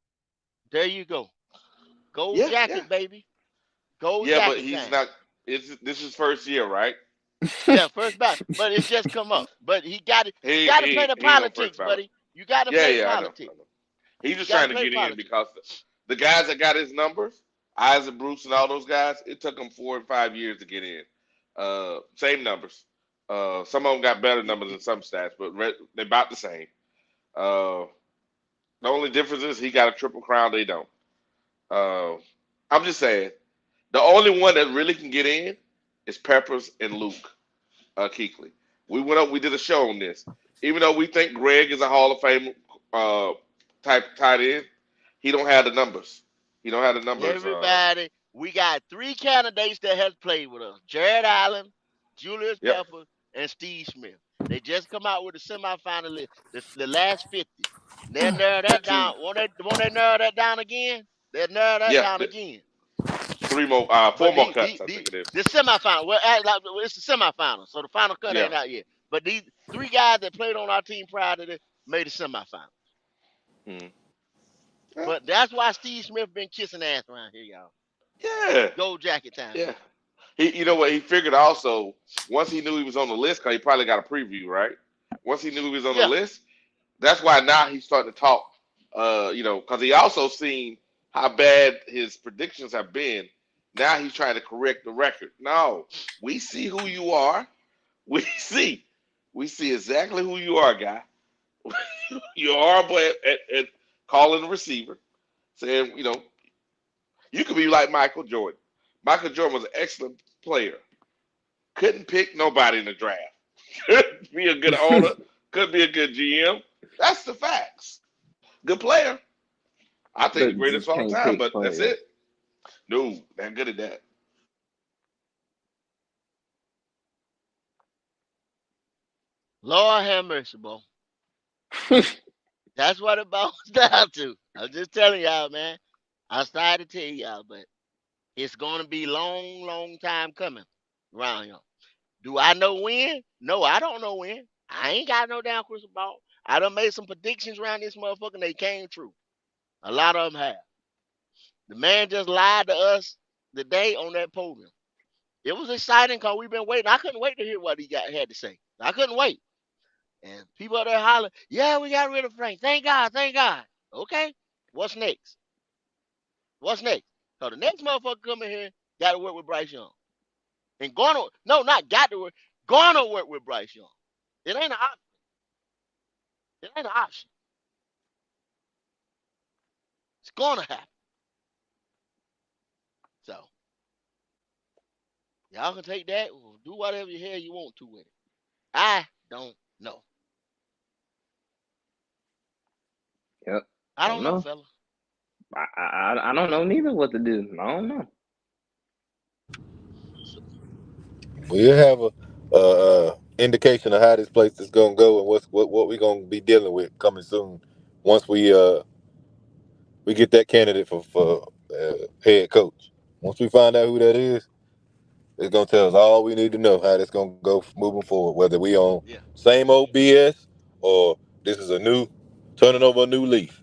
Speaker 1: There you go. Gold
Speaker 22: Yeah. Yeah.
Speaker 1: jacket, baby. Gold
Speaker 22: Yeah, but
Speaker 1: jacket
Speaker 22: he's
Speaker 1: time.
Speaker 22: not. This is first year, right?
Speaker 1: Yeah, first ballot. But it's just come up. But he got it. You got to play the
Speaker 22: He ain't no first
Speaker 1: politics,
Speaker 22: ballot.
Speaker 1: buddy. You got to
Speaker 22: Yeah,
Speaker 1: play the
Speaker 22: yeah, I know.
Speaker 1: politics.
Speaker 22: He's
Speaker 1: You
Speaker 22: just
Speaker 1: got to
Speaker 22: trying to
Speaker 1: play the
Speaker 22: get in
Speaker 1: politics.
Speaker 22: because the guys that got his numbers, Isaac Bruce and all those guys, it took them 4 and 5 years to get in. Same numbers. Some of them got better numbers in some stats, but they're about the same. Uh, the only difference is he got a triple crown. They don't. Uh, I'm just saying the only one that really can get in is Peppers and Luke Kuechly. We went up. We did a show on this. Even though we think Greg is a Hall of Fame uh, type tight end, he don't have the numbers. He don't have the numbers.
Speaker 1: Everybody, we got three candidates that has played with us: Jared Allen, Julius
Speaker 22: Yep.
Speaker 1: Pepper, and Steve Smith. They just come out with a semifinal list, the last 50. They'll narrow that
Speaker 22: Two.
Speaker 1: down. Won't they narrow that down again? They'll narrow that
Speaker 22: Yeah.
Speaker 1: down again.
Speaker 22: Three more. Four
Speaker 1: But
Speaker 22: more cuts. I think it is.
Speaker 1: the semifinal, well, it's the semifinal, so the final cut
Speaker 22: Yeah.
Speaker 1: ain't out yet. But these three guys that played on our team prior to this made the semifinal.
Speaker 22: Hmm.
Speaker 1: But that's why Steve Smith been kissing ass around here, y'all.
Speaker 22: Yeah.
Speaker 1: Gold jacket time,
Speaker 22: Yeah.
Speaker 1: baby.
Speaker 22: You know what? He figured also once he knew he was on the list, because he probably got a preview, right? Once he knew he was on the
Speaker 1: Yeah.
Speaker 22: list, that's why now he's starting to talk. Because he also seen how bad his predictions have been. Now he's trying to correct the record. No, we see who you are. We see, we see exactly who you are, guy. You're horrible at calling the receiver, saying you could be like Michael Jordan. Michael Jordan was an excellent player. Couldn't pick nobody in the draft. Could be a good owner. Could be a good GM. That's the facts. Good player. I think the
Speaker 16: but
Speaker 22: greatest
Speaker 16: just
Speaker 22: of all
Speaker 16: can't
Speaker 22: time,
Speaker 16: pick
Speaker 22: but that's
Speaker 16: players.
Speaker 22: it. No, not good at that.
Speaker 1: Lord have mercy, boy. That's what it boils down to. I'm just telling y'all, man. I started to tell y'all, but it's gonna be long, long time coming around here. Do I know when? No, I don't know when. I ain't got no damn crystal ball. I done made some predictions around this motherfucker and they came true. A lot of them have. The man just lied to us the day on that podium. It was exciting because we've been waiting. I couldn't wait to hear what he had to say. I couldn't wait. And people out there hollering, yeah, we got rid of Frank. Thank God, thank God. Okay, what's next? What's next? So the next motherfucker coming here got to work with Bryce Young. And gonna, no, not got to work, gonna work with Bryce Young. It ain't an option. It ain't an option. It's gonna happen. So y'all can take that or do whatever the hell you want to with it. I don't know.
Speaker 7: Yep.
Speaker 1: I
Speaker 7: I
Speaker 1: don't
Speaker 7: don't
Speaker 1: know,
Speaker 7: know.
Speaker 1: fella.
Speaker 7: I don't know neither what to do. I don't know.
Speaker 1: So,
Speaker 23: We'll have a indication of how this place is gonna go and what we're gonna be dealing with coming soon. Once we get that candidate for head coach. Once we find out who that is, it's gonna tell us all we need to know how this gonna go moving forward. Whether we on
Speaker 1: Yeah.
Speaker 23: same old BS or this is a new turning over a new leaf.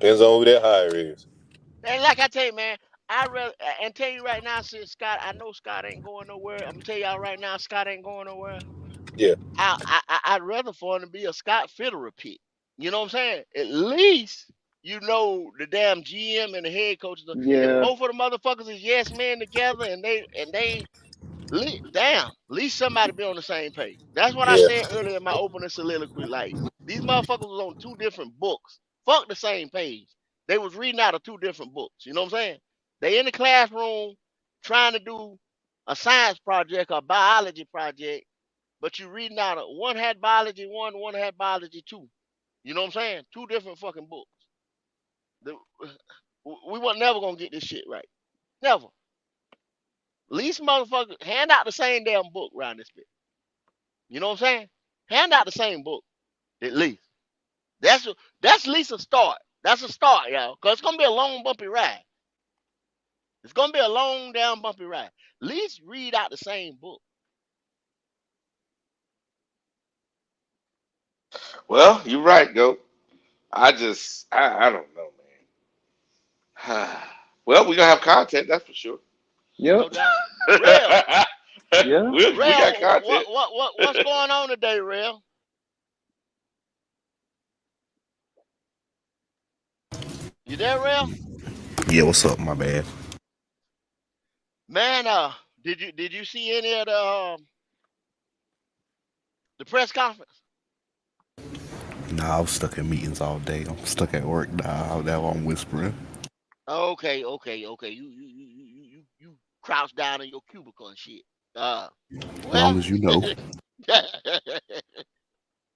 Speaker 23: Depends on who that hire is.
Speaker 1: And like I tell you, man, I rather and tell you right now, since Scott, I know Scott ain't going nowhere. I'm gonna tell y'all right now, Scott ain't going nowhere.
Speaker 23: Yeah.
Speaker 1: I'd rather for him to be a Scott Fitterer pick. You know what I'm saying? At least you know the damn GM and the head coach. If
Speaker 7: Yeah,
Speaker 1: both of the motherfuckers is yes men together and they damn, at least somebody be on the same page. That's what I
Speaker 23: Yeah.
Speaker 1: said earlier in my opening soliloquy. Like these motherfuckers was on two different books. Fuck the same page. They was reading out of two different books. You know what I'm saying? They in the classroom trying to do a science project or biology project, but you reading out of one had biology one had biology two. You know what I'm saying? Two different fucking books. The, we were never gonna get this shit right. Never. Least motherfuckers hand out the same damn book around this bitch. You know what I'm saying? Hand out the same book at least. That's that's at least a start. That's a start, y'all. Cause it's gonna be a long bumpy ride. It's gonna be a long down bumpy ride. At least read out the same book.
Speaker 22: Well, you're right, go. I don't know, man. Well, we gonna have content, that's for sure.
Speaker 7: yep,
Speaker 1: No doubt. Rail,
Speaker 7: yeah.
Speaker 22: we got
Speaker 1: Rail,
Speaker 22: content.
Speaker 1: what's going on today, Rail? You there, Rail?
Speaker 5: Yeah, what's up? My bad.
Speaker 1: Man, did you see any of the press conference?
Speaker 5: Nah, I was stuck in meetings all day. I'm stuck at work now. That's why I'm whispering.
Speaker 1: Okay. You crouch down in your cubicle and shit.
Speaker 5: As long
Speaker 1: Well,
Speaker 5: as you know.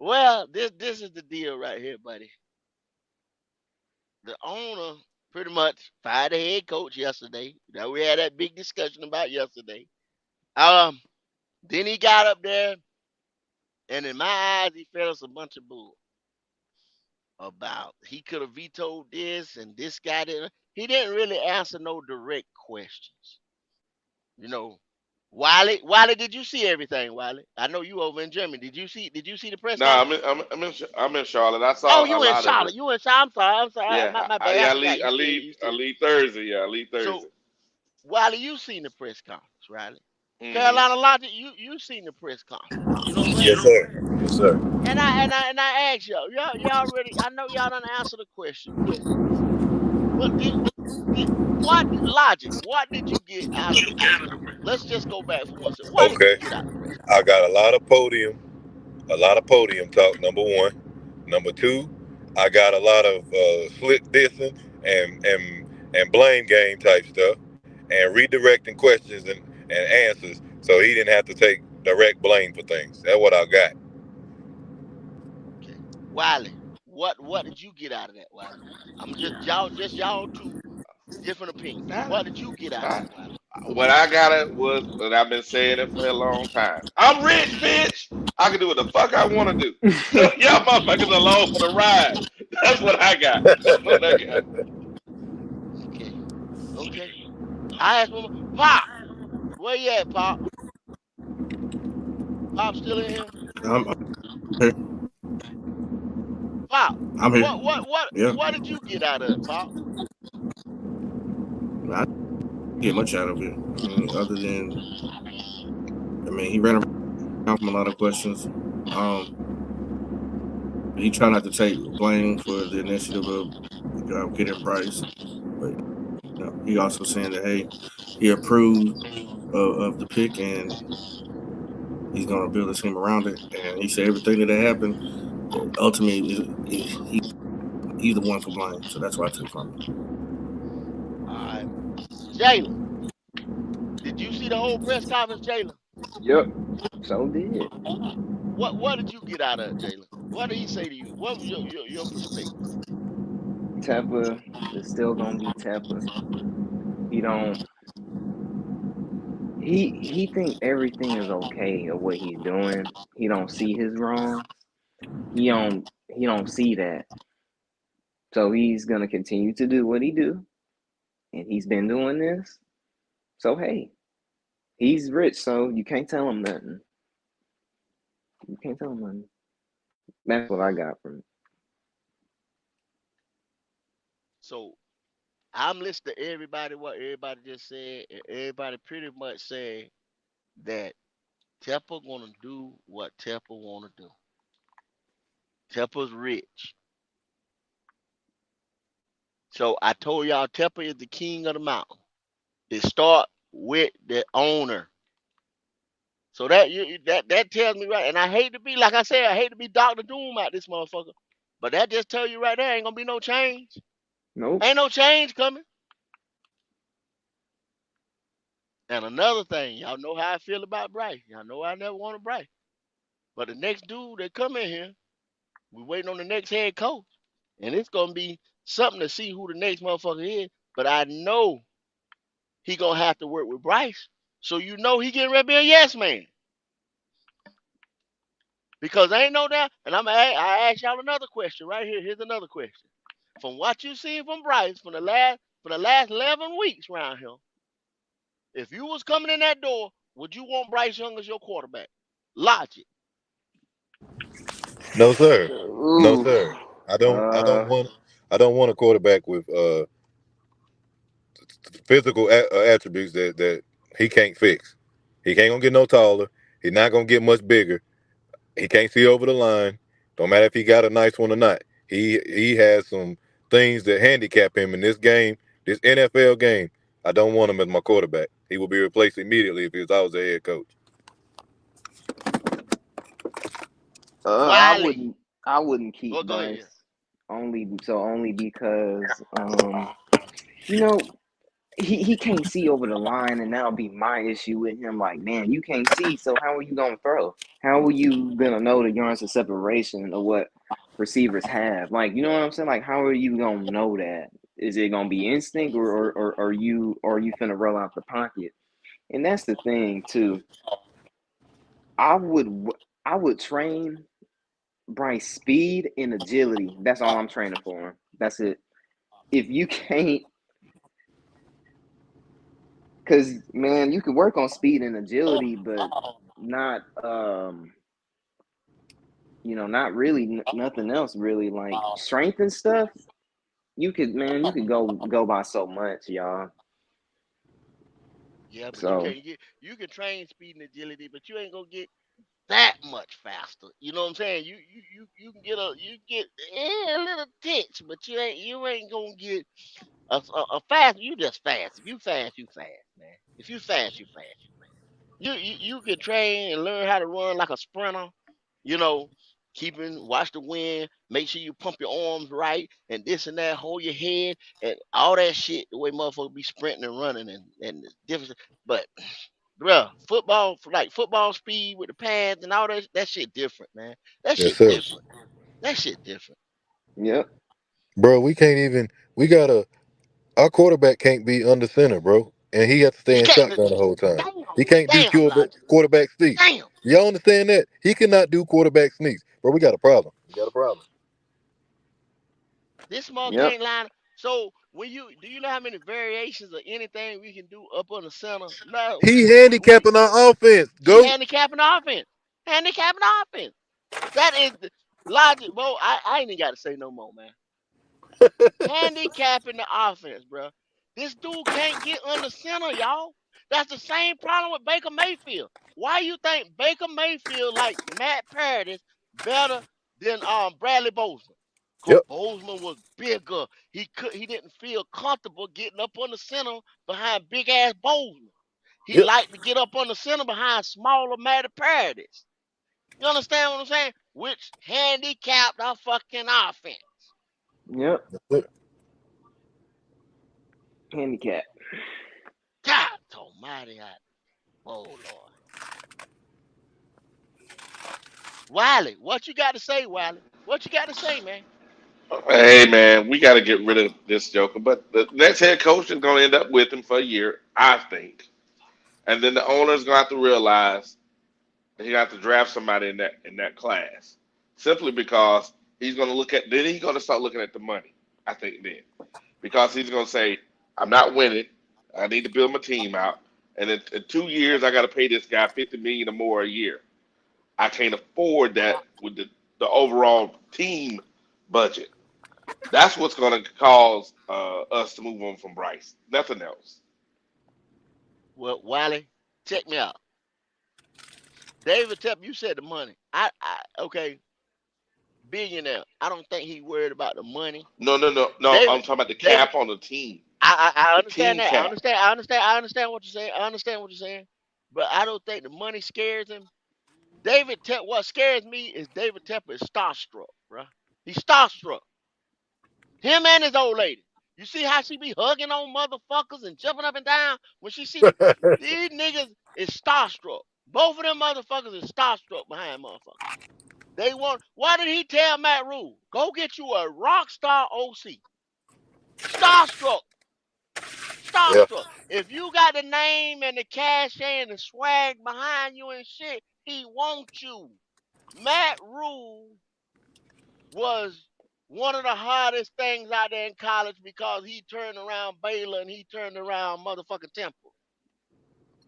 Speaker 1: well, this is the deal right here, buddy. The owner pretty much fired the head coach yesterday. That we had that big discussion about yesterday. Um, then he got up there, and in my eyes, he fed us a bunch of bull about he could have vetoed this and this guy didn't. He didn't really answer no direct questions. You know, Wiley, did you see everything, Wiley? I know you over in Germany. Did you see the press
Speaker 22: Nah,
Speaker 1: conference?
Speaker 22: I'm in Charlotte. I
Speaker 1: Oh,
Speaker 22: saw a
Speaker 1: you in
Speaker 22: lot of it.
Speaker 1: Charlotte. You in Charlotte. I'm sorry.
Speaker 22: Yeah,
Speaker 1: My bad. I
Speaker 22: I
Speaker 1: forgot
Speaker 22: leave.
Speaker 1: you still you
Speaker 22: I
Speaker 1: still.
Speaker 22: leave Thursday. Yeah, I leave
Speaker 1: So
Speaker 22: Thursday.
Speaker 1: Wiley, you seen the press conference, Riley.
Speaker 22: Hmm.
Speaker 1: Carolina Logic, you seen the press conference. You know what I'm
Speaker 23: Yes,
Speaker 1: saying?
Speaker 23: sir. Yes, sir.
Speaker 1: And I asked y'all already. I know y'all done answer the question, but did what Logic? What did you get out of the press conference? Let's just go back for one second. What did you
Speaker 23: Okay.
Speaker 1: get out of the press conference?
Speaker 23: I got a lot of podium talk. Number one. Number two, I got a lot of slick dissing and blame game type stuff, and redirecting questions and answers, so he didn't have to take direct blame for things. That's what I got.
Speaker 1: Okay, Wiley, what did you get out of that, Wiley? I'm just y'all two different opinions.
Speaker 22: That,
Speaker 1: What did you get out of
Speaker 22: that,
Speaker 1: it, Wiley?
Speaker 22: what I got it was, and I've been saying it for a long time. I'm rich, bitch. I can do what the fuck I want to do. So y'all motherfuckers along for the ride. That's what I got. That's what I got.
Speaker 1: Okay, okay. I asked one more. Pop, where you at, Pop? Pop still in here?
Speaker 13: I'm here.
Speaker 1: Pop,
Speaker 13: I'm here.
Speaker 1: what what what
Speaker 13: Yeah.
Speaker 1: what did you get out of it, Pop?
Speaker 13: I didn't get much out of it. I mean, other than, I mean, he ran around from a lot of questions. Um, he tried not to take blame for the initiative of getting Bryce, but he also saying that hey, he approved of the pick and he's going to build a team around it. And he said everything that happened ultimately he's the one for blame. So that's what I took from it.
Speaker 1: All right, Jalen, did you see the whole press conference, Jalen?
Speaker 7: Yep. So did.
Speaker 1: What did you get out of it, Jalen? What did he say to you? What was your perspective?
Speaker 7: Tepper is still gonna be Tepper. He don't. He think everything is okay of what he's doing. He don't see his wrongs. He don't see that. So he's gonna continue to do what he do, and he's been doing this. So hey, he's rich, so you can't tell him nothing. You can't tell him nothing. That's what I got from it.
Speaker 1: So I'm listening to everybody what everybody just said, and everybody pretty much said that Tepper gonna do what Tepper wanna do. Tepper's rich. So I told y'all Tepper is the king of the mountain. It start with the owner. So that tells me right, and I hate to be like I said, I hate to be Doctor Doom out this motherfucker, but that just tell you right there ain't gonna be no change.
Speaker 7: Nope.
Speaker 1: Ain't no change coming. And another thing, y'all know how I feel about Bryce. Y'all know I never wanted Bryce, but the next dude that come in here, we waiting on the next head coach, and it's gonna be something to see who the next motherfucker is. But I know he gonna have to work with Bryce, so you know he getting ready to be a yes man. Because ain't no doubt, and I ask y'all another question right here. Here's another question. From what you seen from Bryce for the last 11 weeks around here, if you was coming in that door, would you want Bryce Young as your quarterback? Logic.
Speaker 23: No, sir. No,
Speaker 7: Ooh.
Speaker 23: sir. I don't. I don't
Speaker 7: Uh.
Speaker 23: want. I don't want a quarterback with physical attributes that he can't fix. He can't gonna get no taller. He's not gonna get much bigger. He can't see over the line. Don't matter if he got a nice one or not. He has some things that handicap him in this game, this NFL game. I don't want him as my quarterback. He will be replaced immediately if I was the head coach.
Speaker 7: I
Speaker 1: Wiley.
Speaker 7: wouldn't. I wouldn't
Speaker 1: Well,
Speaker 7: keep
Speaker 1: go ahead.
Speaker 7: Bryce. Only because you know, he can't see over the line, and that'll be my issue with him. Like, man, you can't see, so how are you gonna throw? How are you gonna know the yards of separation of what receivers have? Like, you know what I'm saying? Like, how are you gonna know that? Is it gonna be instinct, or are you finna roll out the pocket? And that's the thing too. I would I would train Bryce speed and agility. That's all I'm training for him. That's it. If you can't, because man, you can work on speed and agility, but not not really nothing else really like strength and stuff. You could go by so much, y'all.
Speaker 1: Yeah, but
Speaker 7: So
Speaker 1: you can train speed and agility, but you ain't gonna get that much faster. You know what I'm saying? You can get a little titch, but you ain't gonna get a fast. You just fast. If you fast, you fast, man. If you fast, you fast. You can train and learn how to run like a sprinter. You know, watch the wind, make sure you pump your arms right, and this and that, hold your head, and all that shit. The way motherfuckers be sprinting and running and the different. But bruh, football speed with the pads and all that shit different, man. That
Speaker 23: Yes,
Speaker 1: shit
Speaker 23: sir.
Speaker 1: different. That shit different.
Speaker 7: yep,
Speaker 23: Bro, we can't even. We gotta. Our quarterback can't be under center, bro, and he has to stay
Speaker 1: He
Speaker 23: in
Speaker 1: can't.
Speaker 23: shotgun the whole time.
Speaker 1: Damn,
Speaker 23: He can't do
Speaker 1: damn, Logic.
Speaker 23: quarterback sneaks.
Speaker 1: Damn.
Speaker 23: Y'all understand that? He cannot do quarterback sneaks, bro. We got a problem. We got a problem.
Speaker 1: This mother
Speaker 7: yep,
Speaker 1: can't line. So when you do you know how many variations of anything we can do up on the center? No,
Speaker 23: He
Speaker 1: we
Speaker 23: handicapping our offense.
Speaker 1: he
Speaker 23: Go.
Speaker 1: handicapping the offense. Handicapping the offense. That is the Logic, bro. I ain't even got to say no more, man. Handicapping the offense, bro. This dude can't get under center, y'all. That's the same problem with Baker Mayfield. Why you think Baker Mayfield like Matt Paradis better than Bradley Bozeman? Cause
Speaker 23: Yep.
Speaker 1: Bozeman was bigger. He didn't feel comfortable getting up on the center behind big ass Bozeman. He
Speaker 23: Yep.
Speaker 1: liked to get up on the center behind smaller Matt Paradis. You understand what I'm saying? Which handicapped our fucking offense.
Speaker 7: yep.
Speaker 23: Yep.
Speaker 7: Handicap.
Speaker 1: God almighty, oh Lord. Wiley, what you got to say, Wiley? What you got to say, man?
Speaker 22: Hey man, we got to get rid of this Joker. But the next head coach is going to end up with him for a year, I think. And then the owner's going to have to realize that he got to draft somebody in that class, simply because he's going to look at. Then he's going to start looking at the money. I think then, because he's going to say, "I'm not winning. I need to build my team out. and in 2 years I got to pay this guy $50 million or more a year. I can't afford that with the overall team budget. That's what's going to cause us to move on from Bryce. Nothing else.
Speaker 1: Well, Wiley, check me out. David Tepper, you said the money. Okay, billionaire. I don't think he worried about the money.
Speaker 22: No. I'm
Speaker 1: David,
Speaker 22: talking about the
Speaker 1: David,
Speaker 22: cap on the team.
Speaker 1: I
Speaker 22: The
Speaker 1: understand
Speaker 22: team
Speaker 1: that. I
Speaker 22: cap.
Speaker 1: understand. I understand. I understand what you're saying. I understand what you're saying. But I don't think the money scares him. David Tepper, what scares me is David Tepper is starstruck, bro. He's starstruck. Him and his old lady. You see how she be hugging on motherfuckers and jumping up and down when she see these niggas is starstruck. Both of them motherfuckers is starstruck behind motherfuckers. They want. Why did he tell Matt Rule, go get you a rock star OC? Starstruck.
Speaker 23: Yeah.
Speaker 1: Starstruck. If you got the name and the cash and the swag behind you and shit, he wants you. Matt Rule was one of the hardest things out there in college because he turned around Baylor and he turned around motherfucking Temple.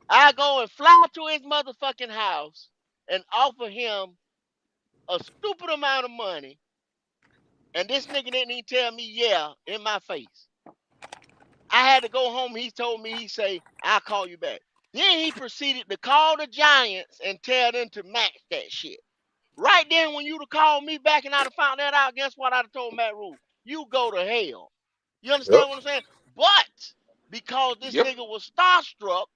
Speaker 1: I go and fly to his motherfucking house and offer him a stupid amount of money, and this nigga didn't even tell me yeah in my face. I had to go home. He told me, he say, I'll call you back. Then he proceeded to call the Giants and tell them to match that shit. Right then, when you'd have called me back and I'd have found that out, guess what I'd have told Matt Rule? You go to hell. You
Speaker 23: Yep.
Speaker 1: understand what I'm saying? But because this
Speaker 22: Yep.
Speaker 1: nigga was starstruck,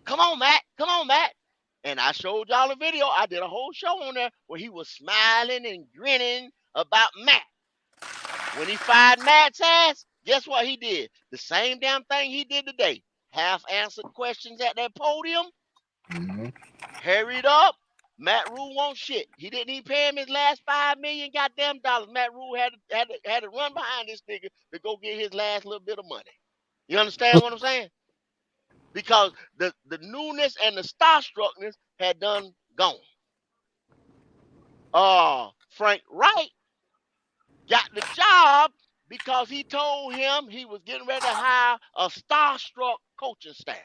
Speaker 1: come on, Matt, come on, Matt. And I showed y'all a video. I did a whole show on there where he was smiling and grinning about Matt. When he fired Matt's ass, guess what he did? The same damn thing he did today. Half answered questions at that podium.
Speaker 23: Mm-hmm.
Speaker 1: Hurried up. Matt Rule won't shit. He didn't even pay him his last $5 million goddamn dollars. Matt Rule had to run behind this nigga to go get his last little bit of money. You understand what I'm saying? Because the newness and the starstruckness had done gone. Frank Wright got the job because he told him he was getting ready to hire a starstruck coaching staff.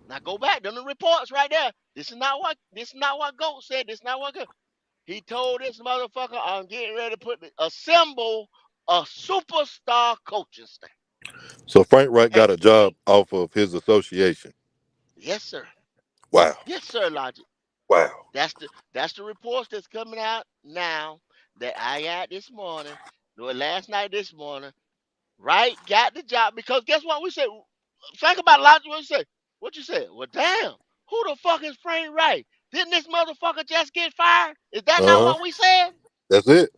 Speaker 1: Now go back to the reports right there. This is not what Goat said. This is not what Goat. He told this motherfucker, I'm getting ready to assemble a superstar coaching staff.
Speaker 23: So Frank Wright
Speaker 1: And
Speaker 23: got a job off of his association.
Speaker 1: yes, sir.
Speaker 23: Wow.
Speaker 1: Yes, sir, Logic.
Speaker 23: Wow.
Speaker 1: That's the reports that's coming out now that I got this morning, or last night, this morning. Right? Got the job because guess what we said? Think about Logic. What you say? What you said? Well, damn. Who the fuck is Frank Wright? Didn't this motherfucker just get fired? Is that not
Speaker 23: Uh huh.
Speaker 1: what we said?
Speaker 23: That's it.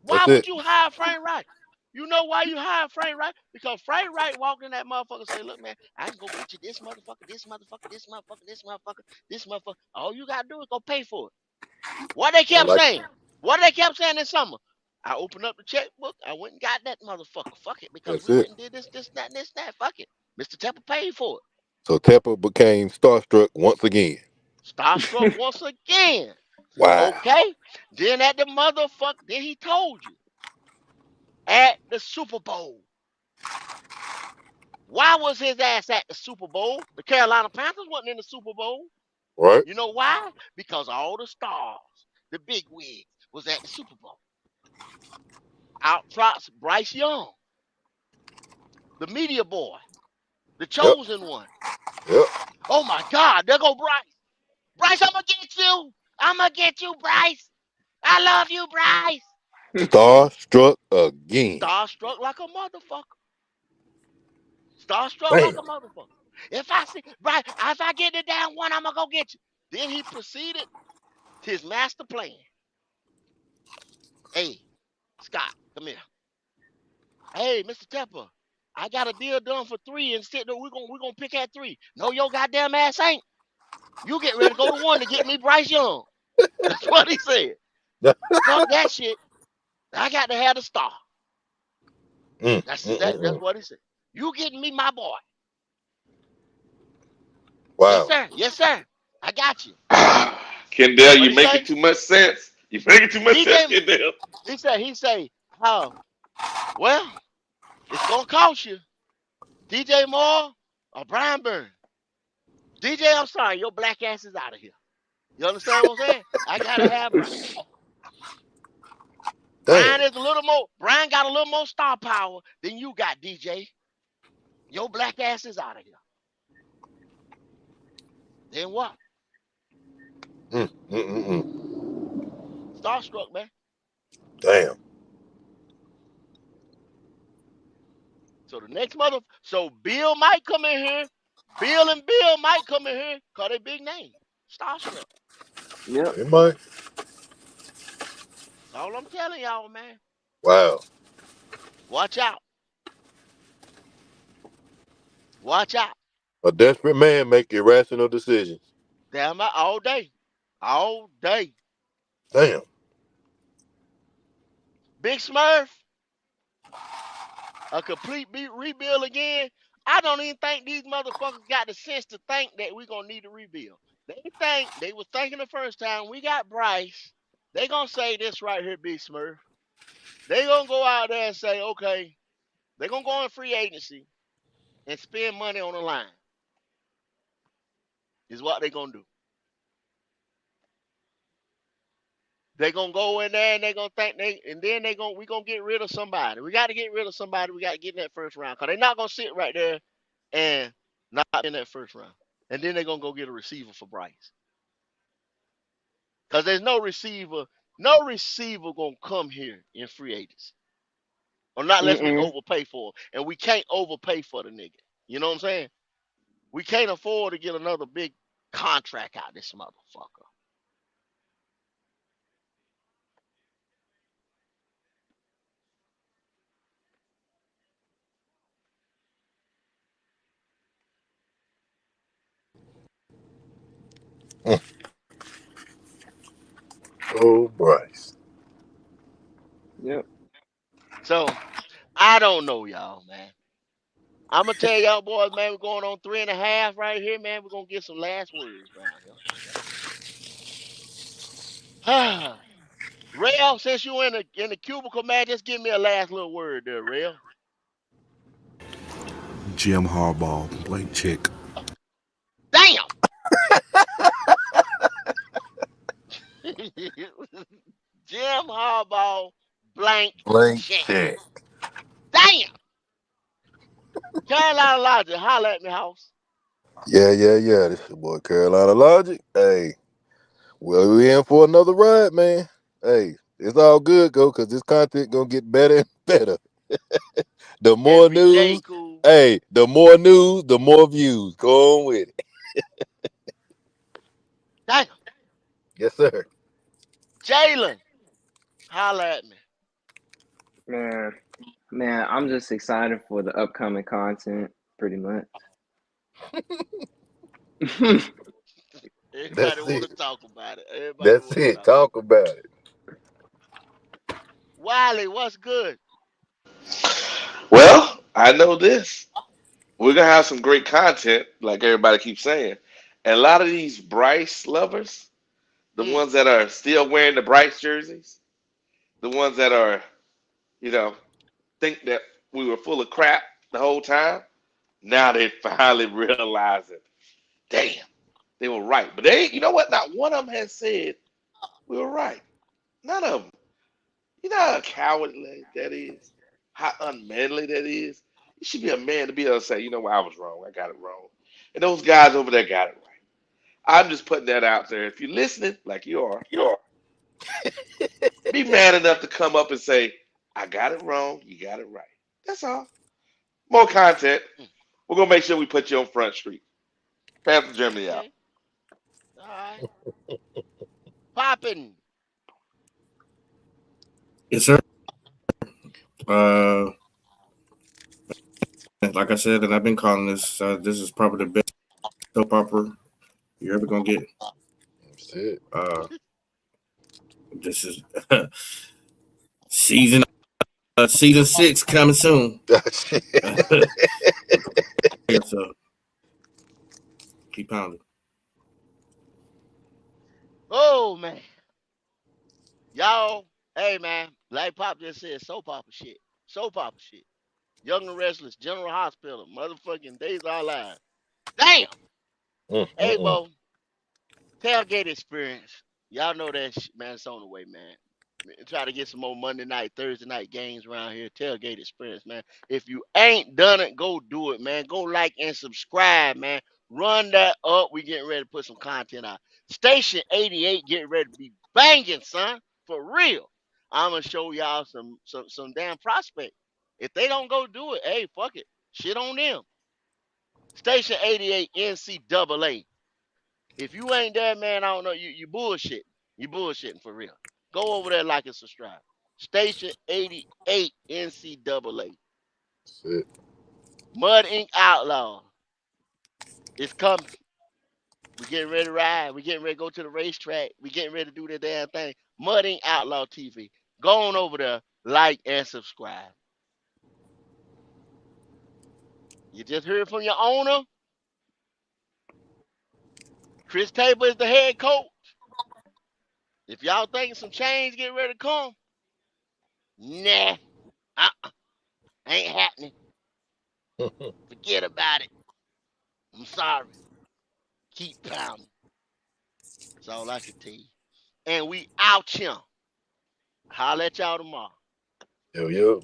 Speaker 1: Why
Speaker 23: That's
Speaker 1: would
Speaker 23: it.
Speaker 1: you hire Frank Wright? You know why you hire Frank Wright? Because Frank Wright walked in that motherfucker and said, look, man, I can go get you this motherfucker, this motherfucker, this motherfucker, this motherfucker, this motherfucker. All you gotta do is go pay for it. What they
Speaker 23: I
Speaker 1: kept
Speaker 23: like.
Speaker 1: saying? What they kept saying this summer? I opened up the checkbook. I went and got that motherfucker. Fuck it. Because
Speaker 23: That's
Speaker 1: we
Speaker 23: it.
Speaker 1: went and did this, that, and this, that. Fuck it. Mr. Tepper paid for it.
Speaker 23: So Tepper became starstruck once again.
Speaker 1: Starstruck once again.
Speaker 23: Wow.
Speaker 1: Okay? Then at the motherfucker, then he told you. At the Super Bowl. Why was his ass at the Super Bowl? The Carolina Panthers wasn't in the Super Bowl.
Speaker 23: Right.
Speaker 1: You know why? Because all the stars, the big wigs, was at the Super Bowl. Out trots Bryce Young, the media boy, the
Speaker 23: Yep.
Speaker 1: chosen one.
Speaker 23: Yep.
Speaker 1: Oh my God, there go Bryce. Bryce, I'm gonna get you. I'm gonna get you, Bryce. I love you, Bryce.
Speaker 23: Starstruck again.
Speaker 1: Starstruck like a motherfucker. Starstruck like
Speaker 23: Damn.
Speaker 1: a motherfucker. If I see Bryce, if I get the damn one, I'm gonna go get you. Then he proceeded to his master plan. Hey, Scott, come here. Hey, Mr. Tepper, I got a deal done for 3 and said no, we're gonna pick at 3. No, your goddamn ass ain't. You get ready to go to 1 to get me Bryce Young. That's what he said. Fuck that shit. I got to have the star. That's what he said. You getting me my boy. Yes,
Speaker 23: Wow.
Speaker 1: sir. Yes, sir. I got you.
Speaker 22: Kendall,
Speaker 1: What
Speaker 22: you
Speaker 1: he
Speaker 22: making
Speaker 1: say?
Speaker 22: too much sense. You making too much sense,
Speaker 1: DJ,
Speaker 22: Kendall.
Speaker 1: he say, oh, well, it's gonna cost you. DJ Moore, Brian Burns. DJ, I'm sorry, your black ass is out of here. You understand what I'm saying? I gotta have Brian.
Speaker 14: Damn.
Speaker 1: Brian got a little more star power than you got, DJ. Your black ass is out of here. Then what?
Speaker 14: Mm, mm, mm, mm.
Speaker 1: Starstruck, man.
Speaker 14: Damn.
Speaker 1: So Bill might come in here. Bill and Bill might come in here because they big name. Starstruck.
Speaker 16: Yep.
Speaker 14: It might.
Speaker 1: That's all I'm telling y'all, man.
Speaker 14: Wow.
Speaker 1: Watch out. Watch out.
Speaker 14: A desperate man make irrational decisions.
Speaker 1: Damn it, all day. All day.
Speaker 14: Damn.
Speaker 1: Big Smurf, a complete rebuild again. I don't even think these motherfuckers got the sense to think that we're gonna need to rebuild. They was thinking the first time we got Bryce. They gonna say this right here, Big Smurf. They gonna go out there and say, okay, they gonna go in free agency and spend money on the line. Is what they gonna do. They gonna go in there and they gonna think we gonna get rid of somebody. We got to get rid of somebody. We got to get in that first round because they're not gonna sit right there and not in that first round. And then they're gonna go get a receiver for Bryce because there's no receiver gonna come here in free agency or not unless we
Speaker 8: Mm-mm.
Speaker 1: overpay for it. And we can't overpay for the nigga. You know what I'm saying? We can't afford to get another big contract out of this motherfucker.
Speaker 14: Mm. Oh, Bryce.
Speaker 16: Yep.
Speaker 1: So I don't know, y'all, man. I'm gonna tell y'all boys, man, we're going on 3.5 right here, man. We're gonna get some last words around here. Rail, since you in the cubicle, man, just give me a last little word there, Rail.
Speaker 5: Jim Harbaugh, blank check.
Speaker 1: Damn! Jim Harbaugh, blank
Speaker 14: Blank
Speaker 1: check.
Speaker 14: check.
Speaker 1: Damn! Carolina Logic, holla at me, house.
Speaker 14: Yeah, yeah, yeah. This your boy Carolina Logic. Hey, well, we in for another ride, man. Hey, it's all good, go, because this content gonna get better and better. The more
Speaker 1: Every day,
Speaker 14: news,
Speaker 1: cool.
Speaker 14: hey, the more news, the more views. Go on with it.
Speaker 1: Damn!
Speaker 14: Yes, sir.
Speaker 1: Jalen, holla at me.
Speaker 16: Man, I'm just excited for the upcoming content, pretty much.
Speaker 1: Everybody
Speaker 14: That's
Speaker 1: want to
Speaker 14: it.
Speaker 1: talk about it. Everybody
Speaker 14: That's
Speaker 1: want to
Speaker 14: it.
Speaker 1: talk
Speaker 14: Talk
Speaker 1: about
Speaker 14: about it.
Speaker 1: it. Wiley, what's good?
Speaker 22: Well, I know this. We're gonna have some great content, like everybody keeps saying. And a lot of these Bryce lovers, the
Speaker 1: Mm.
Speaker 22: ones that are still wearing the Bryce jerseys, the ones that are, you know, think that we were full of crap the whole time, now they finally realizing, damn, they were right. But they, you know what? Not one of them has said we were right. None of them. You know how cowardly that is? How unmanly that is? You should be a man to be able to say, you know what, I was wrong. I got it wrong. And those guys over there got it right. I'm just putting that out there. If you're listening, like you are, be man enough to come up and say, I got it wrong. You got it right. That's all. More content.
Speaker 1: Mm.
Speaker 22: We're going to make sure we put you on Front Street. Panther Germany out.
Speaker 1: Okay. All right. Popping.
Speaker 13: Yes, sir. Uh, like I said, and I've been calling this. This is probably the best soap opera you're ever gonna get.
Speaker 14: That's it.
Speaker 13: This is season season 6 coming soon. So keep pounding.
Speaker 1: Oh, man. Y'all, hey, man. Like Pop just said, soap opera shit. Soap opera shit. Young and Restless, General Hospital, motherfucking Days Are Alive. Damn.
Speaker 14: Mm, mm,
Speaker 1: Hey,
Speaker 14: mm.
Speaker 1: Bo, tailgate experience. Y'all know that shit, man. It's on the way, man. Try to get some more Monday night, Thursday night games around here. Tailgate experience, man. If you ain't done it, go do it, man. Go like and subscribe, man. Run that up. We getting ready to put some content out. Station 88 getting ready to be banging, son. For real. I'm gonna show y'all some damn prospect. If they don't go do it, hey, fuck it. Shit on them. Station 88 NCAA. If you ain't there, man, I don't know. You bullshitting. You bullshitting for real. Go over there, like and subscribe. Station 88 NCAA.
Speaker 14: That's it.
Speaker 1: Mud Ink Outlaw. It's coming. We getting ready to ride. We getting ready to go to the racetrack. We getting ready to do the damn thing. Mud Ink Outlaw TV. Go on over there, like and subscribe. You just heard from your owner. Chris Tabor is the head coach. If y'all think some change getting ready to come, nah, ain't happening. Forget about it. I'm sorry. Keep pounding. That's all I can tell you. And we out here. Holla at y'all tomorrow.
Speaker 14: Yo, yo.